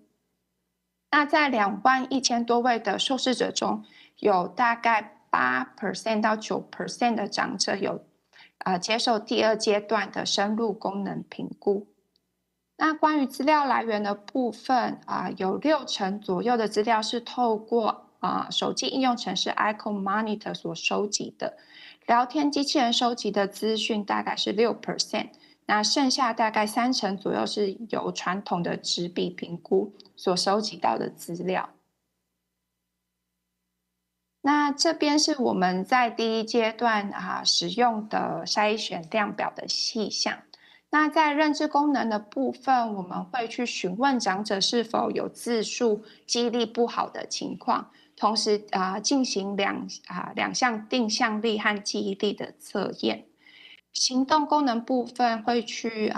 那在21000多位的受试者中，有大概8% 到9% 的长者有接受第2阶段的深入功能评估。那关于资料来源的部分有60%左右的资料是透过手机应用程式 Icon Monitor 所收集的，聊天机器人收集的资讯大概是6%，那剩下大概30%左右是由传统的纸笔评估所收集到的资料。那这边是我们在第一阶段使用的筛选量表的细项。那在认知功能的部分，我们会去询问长者是否有自述记忆力不好的情况，同时进行两项定向力和记忆力的测验。行动功能部分会去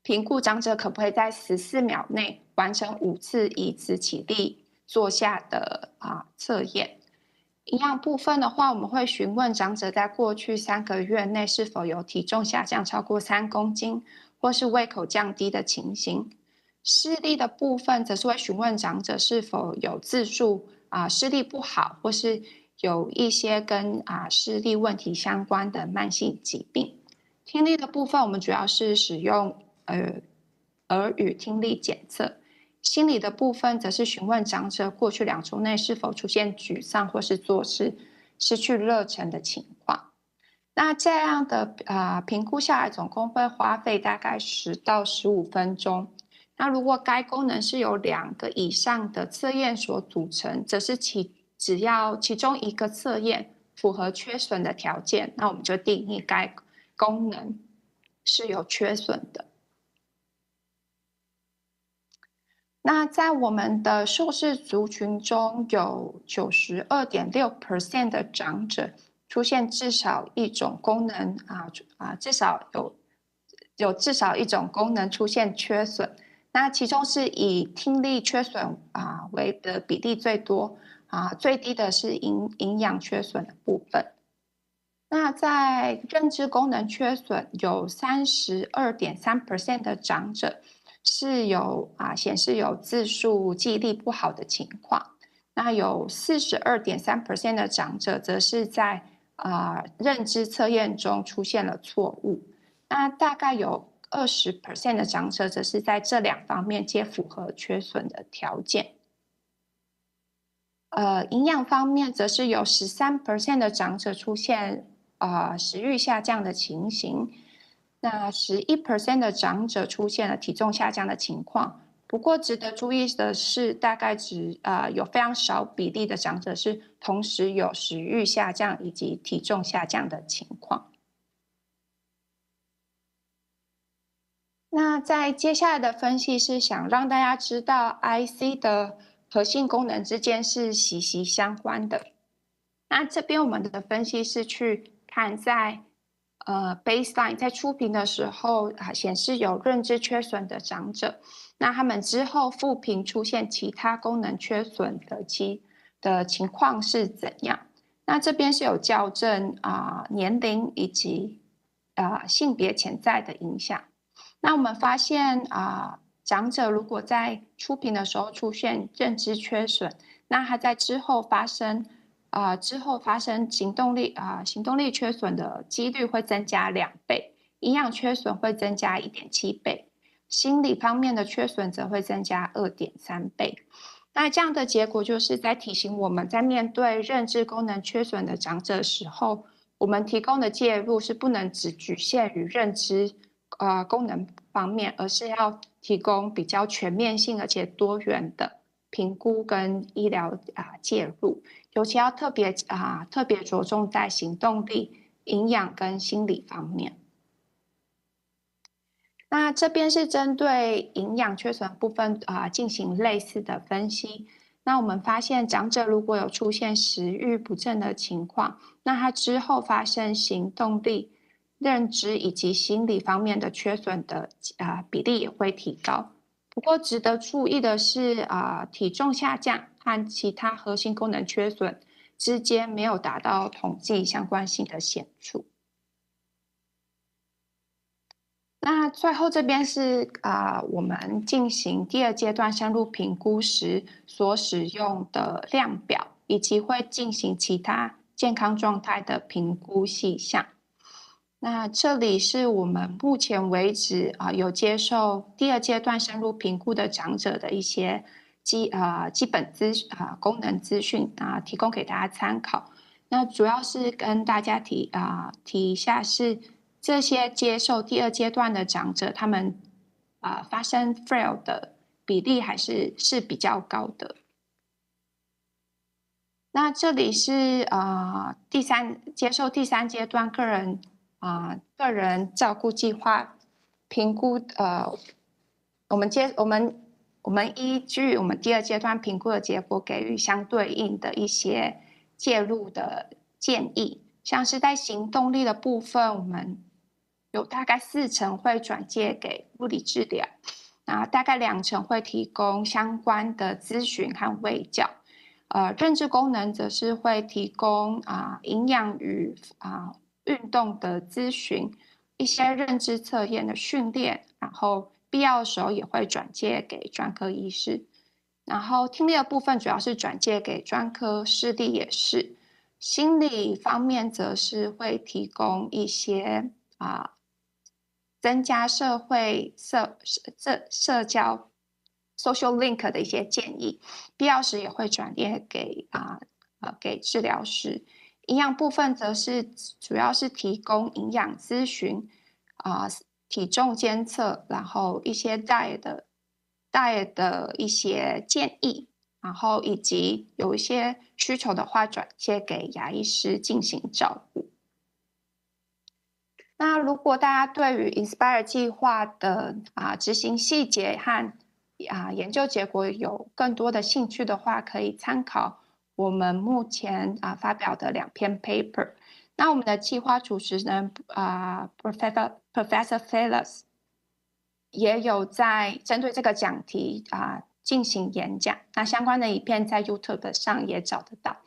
评估长者可不可以在14秒内完成5次椅子起立坐下的测验。营养部分的话，我们会询问长者在过去3个月内是否有体重下降超过3公斤，或是胃口降低的情形。视力的部分则是会询问长者是否有自述视力不好，或是有一些跟视力问题相关的慢性疾病。听力的部分，我们主要是使用耳语听力检测。心理的部分则是询问长者过去2周内是否出现沮丧或是做事失去热忱的情况。那这样的评估下来，总共会花费大概10到15分钟。那如果该功能是由2个以上的测验所组成，则是只要其中一个测验符合缺损的条件，那我们就定义该功能是有缺损的。那在我们的受试族群中，有 92.6% 的长者出现至少一种功能至少一种功能出现缺损。那其中是以听力缺损为的比例最多最低的是营养缺损的部分。那在认知功能缺损，有 32.3% 的长者是有显示有自述记忆力不好的情况。那有 42.3% 的长者则是在认知测验中出现了错误。那大概有 20% 的长者则是在这2方面皆符合缺损的条件。营养方面则是有 13% 的长者出现食欲下降的情形。那 11% 的长者出现了体重下降的情况。不过值得注意的是，大概有非常少比例的长者是同时有食欲下降以及体重下降的情况。那在接下来的分析是想让大家知道 IC 的核心功能之间是息息相关的。那这边我们的分析是去看在baseline 在初评的时候显示有认知缺损的长者，那他们之后复评出现其他功能缺损的情况是怎样？那这边是有校正年龄以及性别潜在的影响。那我们发现长者如果在初评的时候出现认知缺损，那他在之后发生行动力缺损的几率会增加2倍，营养缺损会增加 1.7 倍，心理方面的缺损则会增加 2.3 倍。那这样的结果就是在提醒我们在面对认知功能缺损的长者的时候，我们提供的介入是不能只局限于认知功能方面，而是要提供比较全面性而且多元的评估跟医疗介入，尤其要特别着重在行动力、营养跟心理方面。那这边是针对营养缺损部分进行类似的分析。那我们发现长者如果有出现食欲不振的情况，那他之后发生行动力、认知以及心理方面的缺损的比例也会提高。不过值得注意的是体重下降和其他核心功能缺损之间没有达到统计相关性的显著。那最后这边是我们进行第2阶段深入评估时所使用的量表，以及会进行其他健康状态的评估细项。那这里是我们目前为止有接受第2阶段深入评估的长者的一些基本功能资讯提供给大家参考。那主要是跟大家提一下，是这些接受第2阶段的长者，他们发生 frail 的比例还是比较高的。那这里是接受第3阶段个人照顾计划评估，我们依据我们第2阶段评估的结果，给予相对应的一些介入的建议。像是在行动力的部分，我们有大概40%会转介给物理治疗，然后大概2%会提供相关的咨询和卫教。认知功能则是会提供营养与运动的咨询，一些认知测验的训练，然后必要的时候也会转介给专科医师。然后听力的部分主要是转介给专科，视力也是。心理方面则是会提供一些增加社会社交 social link 的一些建议，必要时也会转介给治疗师。营养部分则是主要是提供营养咨询体重监测，然后一些 diet 的一些建议，然后以及有一些需求的话转介给牙医师进行照顾。那如果大家对于 Inspire 计划的执行细节和研究结果有更多的兴趣的话，可以参考我们目前发表的2篇 paper。那我们的计划主持人Professor Felix 也有在针对这个讲题进行演讲。那相关的影片在 YouTube 上也找得到，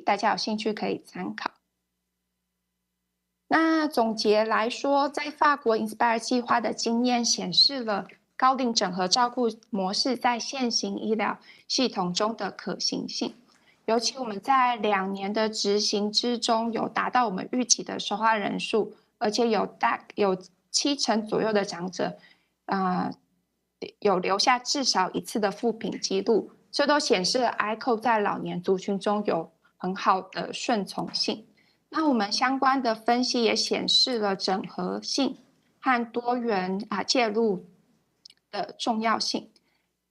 大家有兴趣可以参考。那总结来说，在法国 Inspire 计划的经验显示了高龄整合照顾模式在现行医疗系统中的可行性。尤其我们在2年的执行之中，有达到我们预期的收化人数，而且有70%左右的长者有留下至少1次的复评记录，这都显示了 ICO 在老年族群中有很好的顺从性。那我们相关的分析也显示了整合性和多元介入的重要性。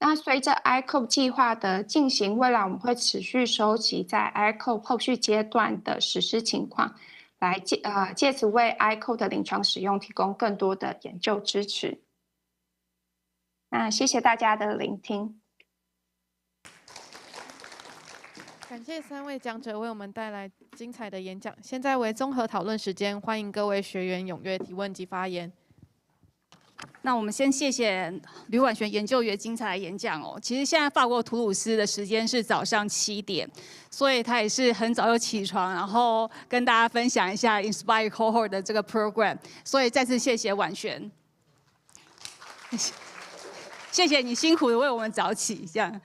那随着 ICO 计划的进行，未来我们会持续收集在 ICO 后续阶段的实施情况，来借此为 ICO 的临床使用提供更多的研究支持。那谢谢大家的聆听。感谢3位讲者为我们带来精彩的演讲。现在为综合讨论时间，欢迎各位学员踊跃提问及发言。那我们先谢谢吕婉璇研究员精彩的演讲哦。其实现在法国图鲁斯的时间是早上7点，所以他也是很早就起床，然后跟大家分享一下 Inspire Cohort 的这个 program。所以再次谢谢婉璇，谢谢你辛苦的为我们早起，这样。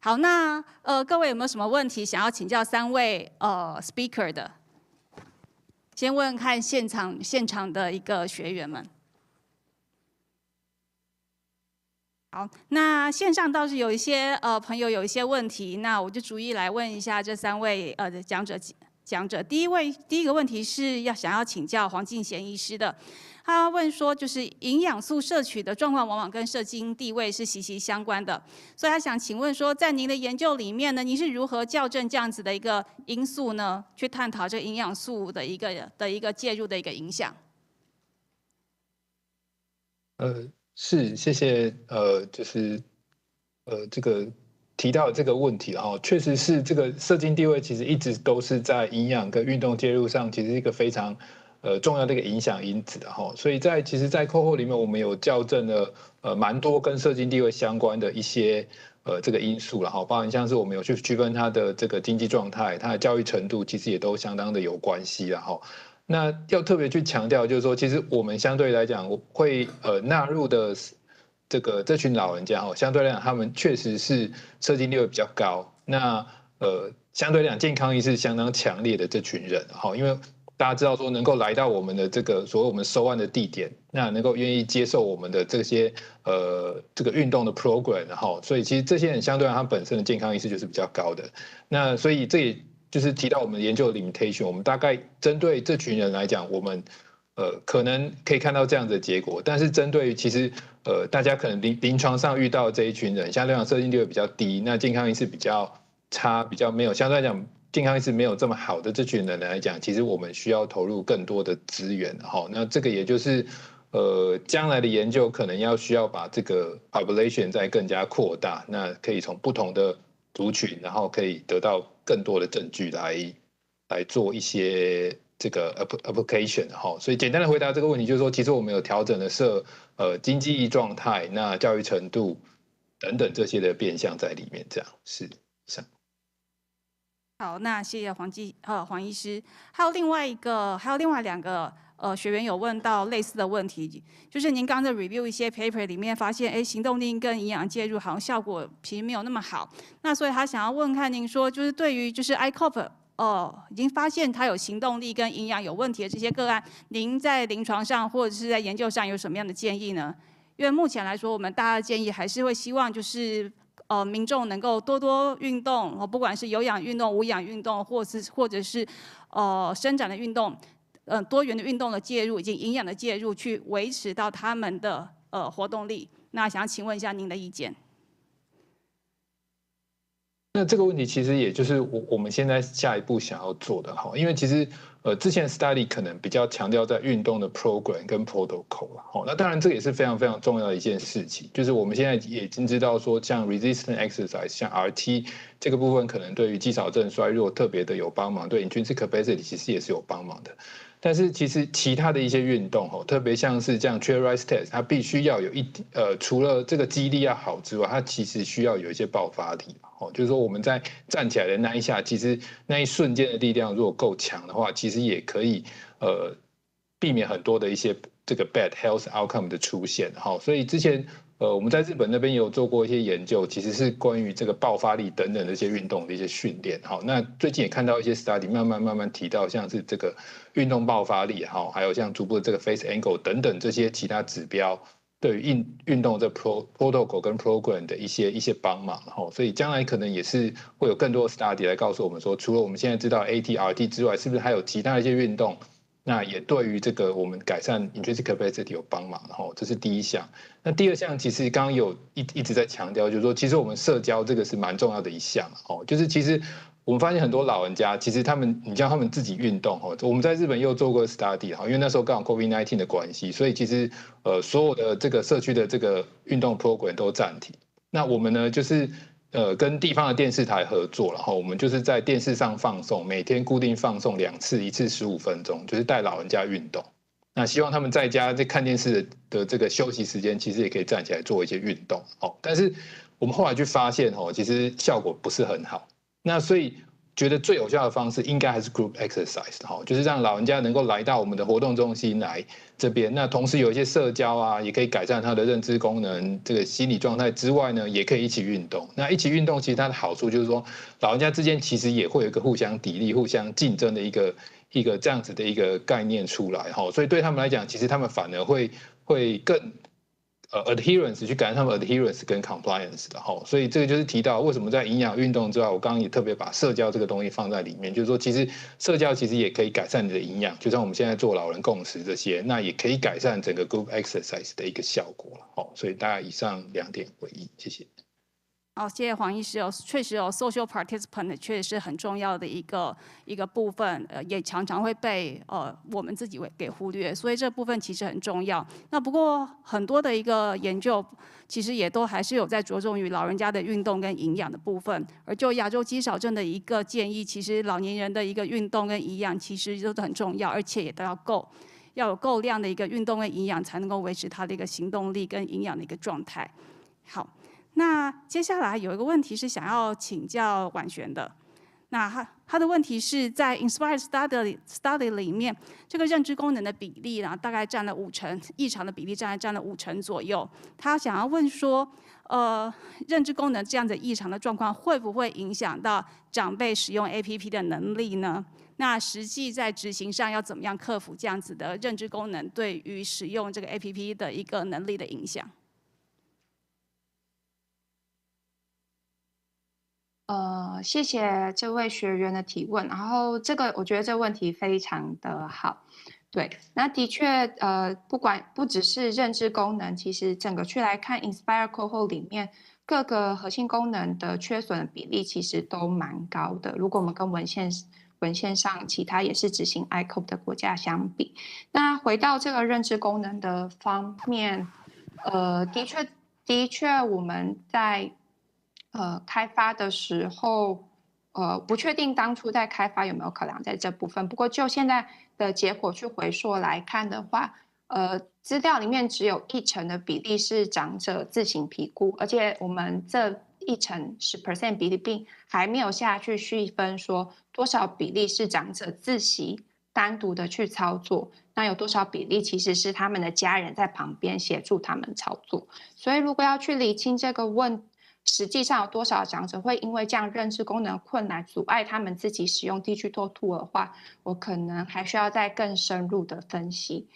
好，那各位有没有什么问题想要请教3位speaker 的？先问看现场的一个学员们。好，那线上倒是有一些朋友有一些问题，那我就逐一来问一下这3位讲者。第一个问题是想要请教黄敬贤医师的。他问说，就是营养素摄取的状况往往跟社经地位是息息相关的，所以他想请问说，在您的研究里面呢，您是如何校正这样子的一个因素呢？去探讨这营养素的一个介入的一个影响。是，谢谢就是这个提到这个问题确实是这个社经地位其实一直都是在营养跟运动介入上，其实是一个非常重要的一个影响因子的所以其实在cohort里面，我们有校正了蛮多跟社经地位相关的一些这个因素了包含像是我们有去区分它的这个经济状态、它的教育程度，其实也都相当的有关系了那要特别去强调，就是说，其实我们相对来讲会纳入的这群老人家相对来讲，他们确实是社经地位比较高，那相对来讲健康意识相当强烈的这群人因为大家知道说能够来到我们的这个所谓我们收案的地点，那能够愿意接受我们的这些这个运动的 program， 然后所以其实这些人相对来他本身的健康意识就是比较高的。那所以这也就是提到我们研究的 limitation， 我们大概针对这群人来讲，我们可能可以看到这样的结果，但是针对于其实大家可能临床上遇到的这一群人，相对来讲设定地位比较低，那健康意识比较差，比较没有相对来讲健康意识没有这么好的这群人来讲，其实我们需要投入更多的资源。好，那这个也就是将来的研究可能需要把这个 population 再更加扩大，那可以从不同的族群，然后可以得到更多的证据来做一些这个 application 哈。所以简单的回答这个问题就是说，其实我们有调整了经济状态、那教育程度等等这些的变项在里面，这样是以上。好，那谢谢黄医师。还有另外2个学员有问到类似的问题，就是您刚才 review 一些 paper 里面发现，行动力跟营养介入好像效果其实没有那么好。那所以他想要问看您说，就是对于就是 ICOP 已经发现他有行动力跟营养有问题的这些个案，您在临床上或者是在研究上有什么样的建议呢？因为目前来说，我们大家的建议还是会希望就是民众能够多多运动，不管是有氧运动、无氧运动，或者是伸展的运动，多元的运动的介入以及营养的介入，去维持到他们的活动力。那想请问一下您的意见。那这个问题其实也就是我们现在下一步想要做的哈，因为其实之前 study 可能比较强调在运动的 program 跟 protocol 啦，那当然这个也是非常非常重要的一件事情，就是我们现在也已经知道说，像 resistance exercise 像 RT 这个部分可能对于肌少症衰弱特别的有帮忙，对 intrinsic capacity 其实也是有帮忙的。但是其实其他的一些运动特别像是这样 chair rise test， 它必须要有除了这个肌力要好之外，它其实需要有一些爆发力。就是说我们在站起来的那一下，其实那一瞬间的力量如果够强的话，其实也可以避免很多的一些这个 bad health outcome 的出现。所以之前我们在日本那边也有做过一些研究，其实是关于这个爆发力等等的一些运动的一些训练。那最近也看到一些 study 慢慢提到，像是这个运动爆发力，还有像逐步的这个 face angle 等等这些其他指标，对于运动的 protocol 跟 program 的一些帮忙。所以将来可能也是会有更多的 study 来告诉我们说，除了我们现在知道 AT、RT 之外，是不是还有其他的一些运动，那也对于这个我们改善 intrinsic capacity 有帮忙。这是第一项。那第二项其实刚刚有一直在强调，就是说其实我们社交这个是蛮重要的一项。就是其实我们发现很多老人家，其实你叫他们自己运动，我们在日本又做过 study， 因为那时候刚好 COVID-19 的关系，所以其实所有的这个社区的这个运动 program 都暂停。那我们呢就是跟地方的电视台合作，然后我们就是在电视上放送，每天固定放送2次，一次15分钟，就是带老人家运动。那希望他们在家在看电视的这个休息时间，其实也可以站起来做一些运动。但是我们后来去发现，其实效果不是很好。那所以觉得最有效的方式应该还是 group exercise， 就是让老人家能够来到我们的活动中心来这边，那同时有一些社交啊，也可以改善他的认知功能，这个心理状态之外呢，也可以一起运动。那一起运动其实它的好处就是说，老人家之间其实也会有一个互相砥砺、互相竞争的一个这样子的一个概念出来，所以对他们来讲，其实他们反而会更adherence 去改善他们 adherence 跟 compliance 的。所以这个就是提到为什么在营养运动之外，我刚刚也特别把社交这个东西放在里面，就是说其实社交其实也可以改善你的营养，就像我们现在做老人共识这些，那也可以改善整个 group exercise 的一个效果了。所以大概以上2点回应，谢谢。谢谢黄医师确实social participant 确实是很重要的一个部分，也常常会被我们自己给忽略，所以这部分其实很重要。那不过很多的一个研究，其实也都还是有在着重于老人家的运动跟营养的部分。而就亚洲肌少症的一个建议，其实老年人的一个运动跟营养其实都很重要，而且也都要有够量的一个运动跟营养，才能够维持他的一个行动力跟营养的一个状态。好。那接下来有一个问题是想要请教婉璇的，那他的问题是在 Inspire Study 里面，这个认知功能的比例呢，大概占了50%，异常的比例占了50%左右。他想要问说，认知功能这样的异常的状况，会不会影响到长辈使用 APP 的能力呢？那实际在执行上要怎么样克服这样子的认知功能对于使用这个 APP 的一个能力的影响？谢谢这位学员的提问。然后我觉得这个问题非常的好。对，那的确，不只是认知功能，其实整个去来看 Inspire Cohort 里面各个核心功能的缺损的比例其实都蛮高的。如果我们跟文献上其他也是执行 ICOP 的国家相比，那回到这个认知功能的方面，的确我们在开发的时候，不确定当初在开发有没有考量在这部分。不过就现在的结果去回溯来看的话，资料里面只有1成的比例是长者自行评估，而且我们这1成10% 比例并还没有下去细分说多少比例是长者自习单独的去操作，那有多少比例其实是他们的家人在旁边协助他们操作。所以如果要去厘清这个实际上有多少长者会因为这样认知功能困难阻碍他们自己使用Digital Tool的话，我可能还需要再更深入的分析。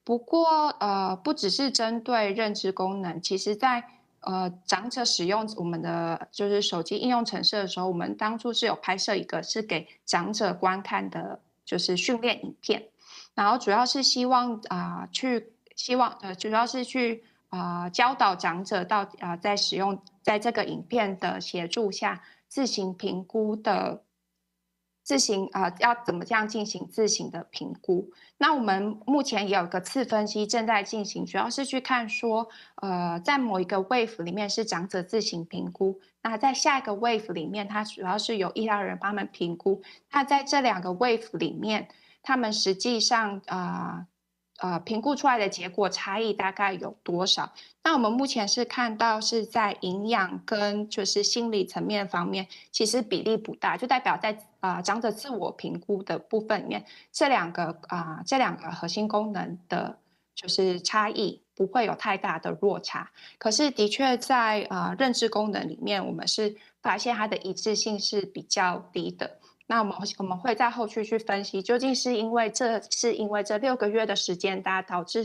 不过不只是针对认知功能，其实在长者使用我们的就是手机应用程式的时候，我们当初是有拍摄一个是给长者观看的就是训练影片，然后主要是希望主要是去教导长者到在使用在这个影片的协助下自行评估的要怎么样进行自行的评估。那我们目前也有一个次分析正在进行，主要是去看说在某一个 wave 里面是长者自行评估，那在下一个 wave 里面它主要是有医疗人帮他们评估，那在这2个 wave 里面他们实际上评估出来的结果差异大概有多少？那我们目前是看到是在营养跟就是心理层面方面，其实比例不大，就代表在长者自我评估的部分里面，这两个核心功能的就是差异不会有太大的落差。可是的确在认知功能里面，我们是发现它的一致性是比较低的。那我们会在后续去分析，究竟是因为这6个月的时间导致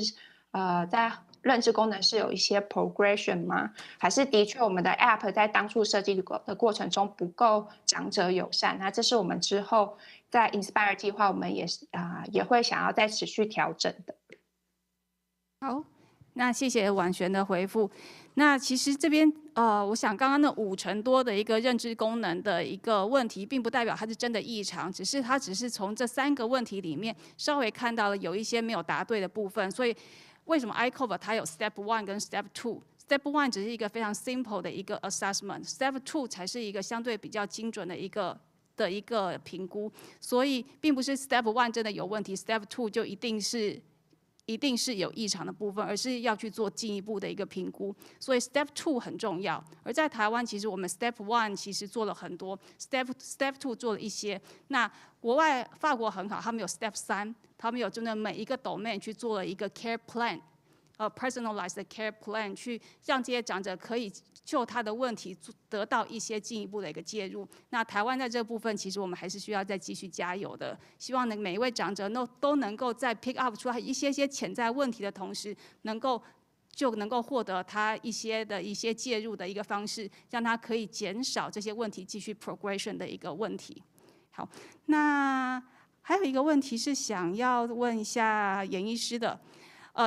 在认知功能是有一些 progression 吗？还是的确我们的 app 在当初设计的过程中不够长者友善？那这是我们之后在 Inspire 计划我们也会想要再持续调整的。好，那谢谢婉璇的回复。那其实这边我想刚刚那5成多的一个认知功能的一个问题，并不代表它是真的异常，只是从这3个问题里面稍微看到了有一些没有答对的部分。所以为什么 ICOP 它有 Step 1跟 Step 2？Step 1只是一个非常 simple 的一个 assessment，Step 2才是一个相对比较精准的一个评估。所以并不是 Step 1真的有问题 ，Step 2就一定是有异常的部分，而是要去做进一步的一个评估。所以 Step 2很重要。而在台湾，其实我们 Step 1其实做了很多 ，Step 2做了一些。那国外法国很好，他们有 Step 3，他们有真的每一个 domain 去做了一个 care plan，personalized care plan， 去让这些长者可以就他的问题得到一些进一步的一个介入。那台湾在这部分，其实我们还是需要再继续加油的。希望每一位长者都能够在 pick up 出来一些潜在问题的同时，能够获得他一些介入的一个方式，让他可以减少这些问题继续 progression 的一个问题。好，那还有一个问题是想要问一下严医师的。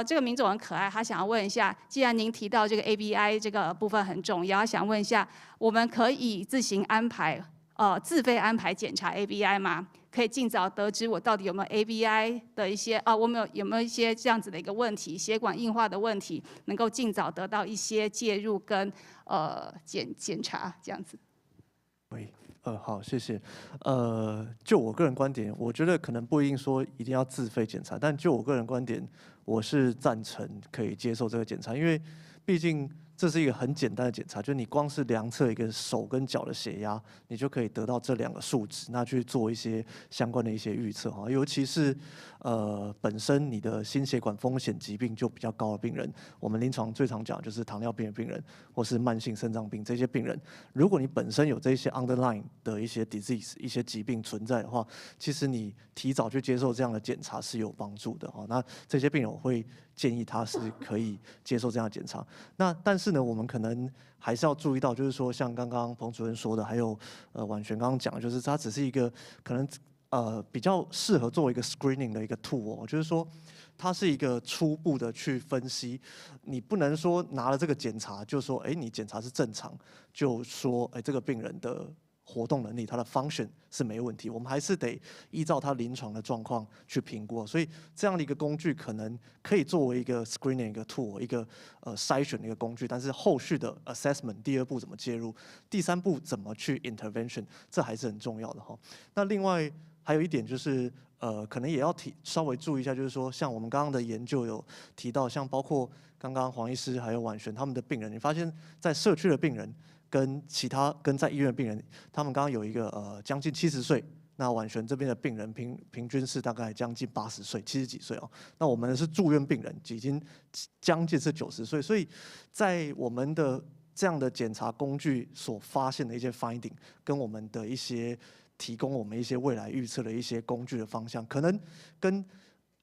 这个民众很可爱，他想要问一下，既然您提到这个 ABI 这个部分很重要，想问一下，我们可以自行安排自费安排检查 ABI 吗？可以尽早得知我到底有没有 ABI 的一些我们有没有一些这样子的一个问题，血管硬化的问题，能够尽早得到一些介入跟检查这样子。好，谢谢。就我个人观点，我觉得可能不一定说一定要自费检查，但就我个人观点，我是赞成可以接受这个检查，因为毕竟这是一个很简单的检查，就是你光是量测一个手跟脚的血压，你就可以得到这2个数值，那去做一些相关的一些预测哈。尤其是本身你的心血管风险疾病就比较高的病人，我们临床最常讲就是糖尿病的病人，或是慢性肾脏病这些病人，如果你本身有这些 underlying 的一些 disease 一些疾病存在的话，其实你提早去接受这样的检查是有帮助的哈。那这些病人我会建议他是可以接受这样的检查。那但是呢，我们可能还是要注意到，就是说像刚刚彭主任说的，还有婉璇刚刚讲的，就是它只是一个可能比较适合作为一个 screening 的一个 tool 就是说它是一个初步的去分析，你不能说拿了这个检查就说，你检查是正常，就说这个病人的活动能力，它的 function 是没问题，我们还是得依照他临床的状况去评估。所以这样的一个工具可能可以作为一个 screening 一个 tool 一个筛选的一个工具，但是后续的 assessment 第2步怎么介入，第3步怎么去 intervention， 这还是很重要的哈。那另外还有一点就是可能也要稍微注意一下，就是说像我们刚刚的研究有提到，像包括刚刚黄医师还有婉璇他们的病人，你发现在社区的病人跟在医院的病人，他们刚刚有一个将近70岁，那婉璇这边的病人平均是大概将近80岁，70几岁哦。那我们是住院病人，已经将近是90岁，所以在我们的这样的检查工具所发现的一些 finding， 跟我们的一些提供我们一些未来预测的一些工具的方向，可能跟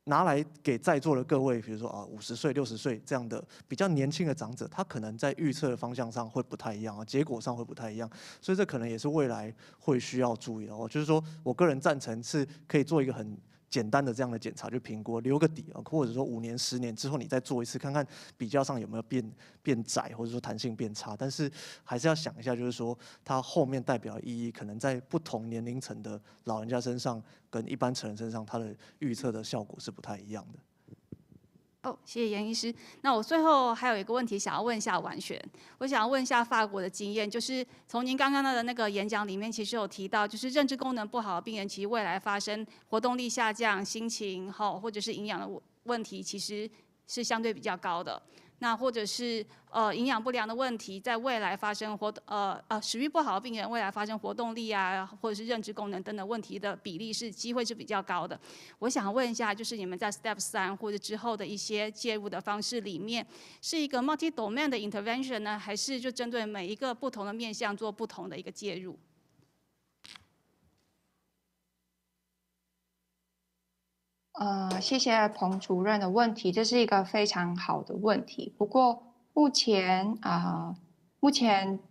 拿来给在座的各位，比如说50岁、60岁这样的比较年轻的长者，他可能在预测的方向上会不太一样结果上会不太一样，所以这可能也是未来会需要注意的就是说我个人赞成是可以做一个很简单的这样的检查去评估，留个底或者说5年、10年之后你再做一次，看看比较上有没有变窄，或者说弹性变差。但是还是要想一下，就是说它后面代表的意义，可能在不同年龄层的老人家身上跟一般成人身上，它的预测的效果是不太一样的。谢谢严医师。那我最后还有一个问题想要问一下婉璇，我想要问一下法国的经验，就是从您刚刚的那个演讲里面，其实有提到，就是认知功能不好的病人，其实未来发生活动力下降、心情或者是营养的问题，其实是相对比较高的。那或者是营养不良的问题，在未来发生食欲不好的病人，未来发生活动力或者是认知功能等等问题的比例机会是比较高的。我想问一下，就是你们在 Step 3或者之后的一些介入的方式里面，是一个 multi-domain 的 intervention 呢，还是就针对每一个不同的面向做不同的一个介入？谢谢彭主任的问题，这是一个非常好的问题。不过目前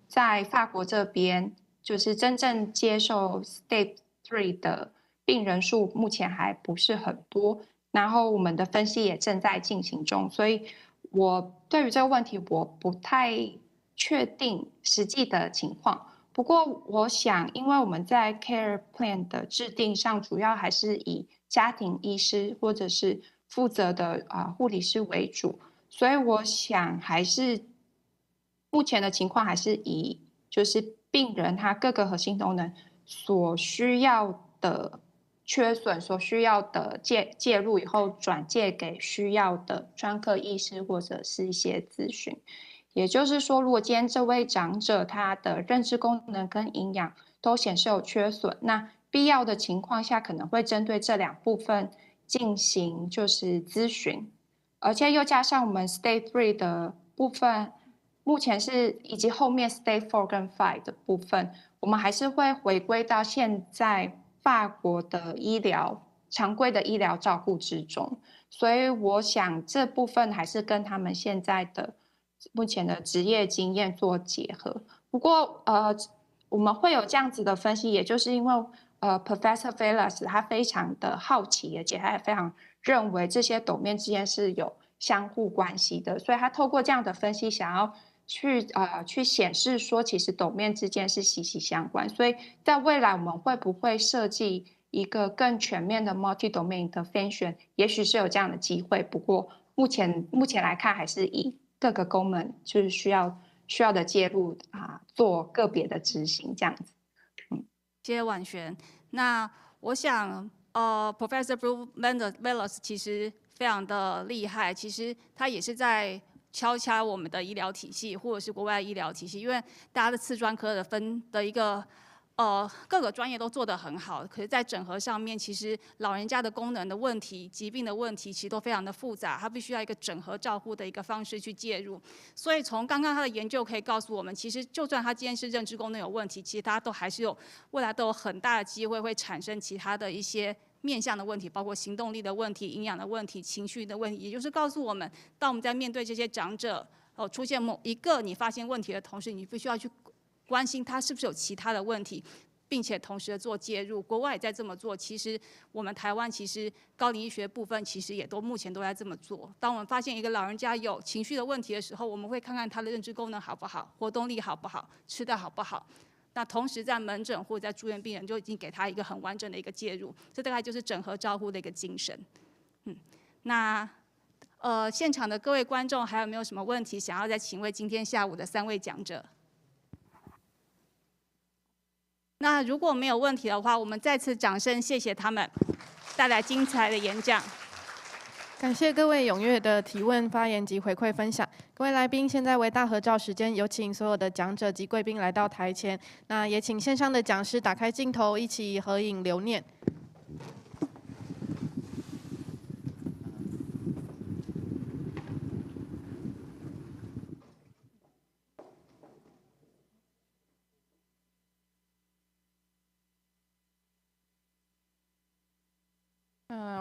在法国这边，就是真正接受 Stage 3的病人数目前还不是很多，然后我们的分析也正在进行中，所以我对于这个问题我不太确定实际的情况。不过我想，因为我们在 Care Plan 的制定上，主要还是以家庭医师或者是负责的护理师为主，所以我想还是目前的情况还是以就是病人他各个核心功能所需要的缺损，所需要的介入以后转介给需要的专科医师或者是一些咨询。也就是说，如果今天这位长者他的认知功能跟营养都显示有缺损，那必要的情况下可能会针对这2部分进行就是咨询，而且又加上我们 Stage 3的部分，目前是以及后面 Stage 4跟5的部分，我们还是会回归到现在法国的常规的医疗照顾之中，所以我想这部分还是跟他们现在的目前的职业经验做结合。不过我们会有这样子的分析，也就是因为Professor Velas 他非常的好奇，而且他也非常认为这些domain之间是有相互关系的，所以他透过这样的分析，想要去显示说，其实domain之间是息息相关。所以在未来我们会不会设计一个更全面的 multi-domain intervention， 也许是有这样的机会。不过目前来看，还是以各个功能就是需要的介入做个别的执行这样子。谢谢婉璇。那我想Professor Velas 其实非常的厉害，其实他也是在敲敲我们的医疗体系，或者是国外的医疗体系，因为大家的次专科的分的一个各个专业都做得很好，可是，在整合上面，其实老人家的功能的问题、疾病的问题，其实都非常的复杂，它必须要一个整合照护的一个方式去介入。所以从刚刚他的研究可以告诉我们，其实就算他今天是认知功能有问题，其实他都还是有未来都有很大的机会会产生其他的一些面向的问题，包括行动力的问题、营养的问题、情绪的问题，也就是告诉我们，当我们在面对这些长者出现某一个你发现问题的同时，你必须要去关心他是不是有其他的问题，并且同时的做介入。国外也在这么做，其实我们台湾其实高龄医学部分其实也都目前都在这么做。当我们发现一个老人家有情绪的问题的时候，我们会看看他的认知功能好不好，活动力好不好，吃的好不好。那同时在门诊或者在住院病人就已经给他一个很完整的一个介入，这大概就是整合照护的一个精神。那现场的各位观众还有没有什么问题想要再请问今天下午的3位讲者？那如果没有问题的话，我们再次掌声谢谢他们带来精彩的演讲。感谢各位踊跃的提问、发言及回馈分享。各位来宾，现在为大合照时间，有请所有的讲者及贵宾来到台前。那也请线上的讲师打开镜头，一起合影留念。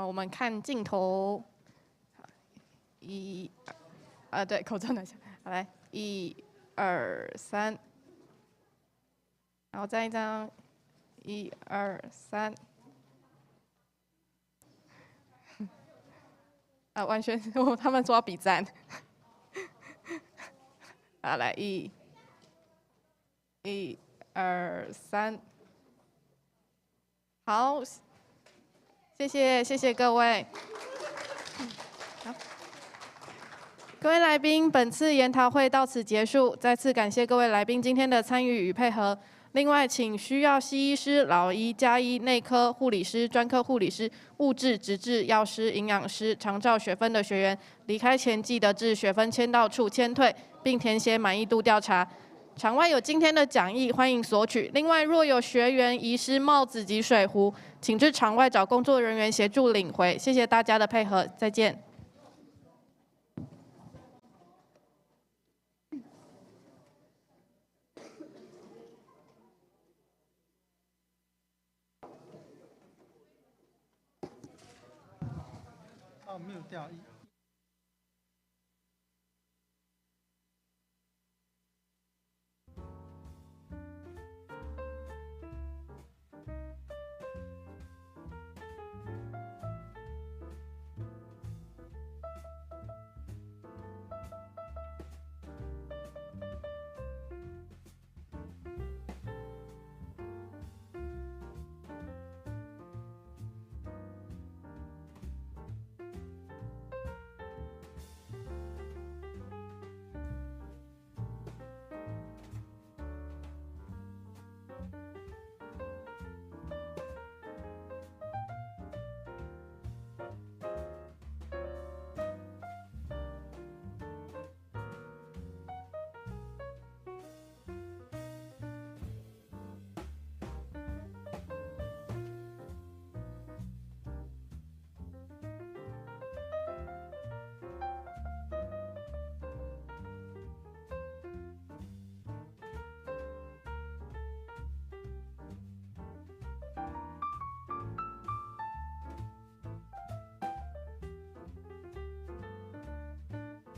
我们看镜头，对，口罩拿下，好来，1、2、3，然后再一张，1、2、3，完全，他们说要比赞，好来1、2、3，好。谢谢各位。好，各位来宾，本次研讨会到此结束。再次感谢各位来宾今天的参与与配合。另外，请需要西医师、老医、家医、内科、护理师、专科护理师、物质、职治、药师、营养师、长照学分的学员，离开前记得至学分签到处签退，并填写满意度调查。场外有今天的讲义，欢迎索取。另外，若有学员遗失帽子及水壶，请至场外找工作人员协助领回。谢谢大家的配合，再见。没有掉。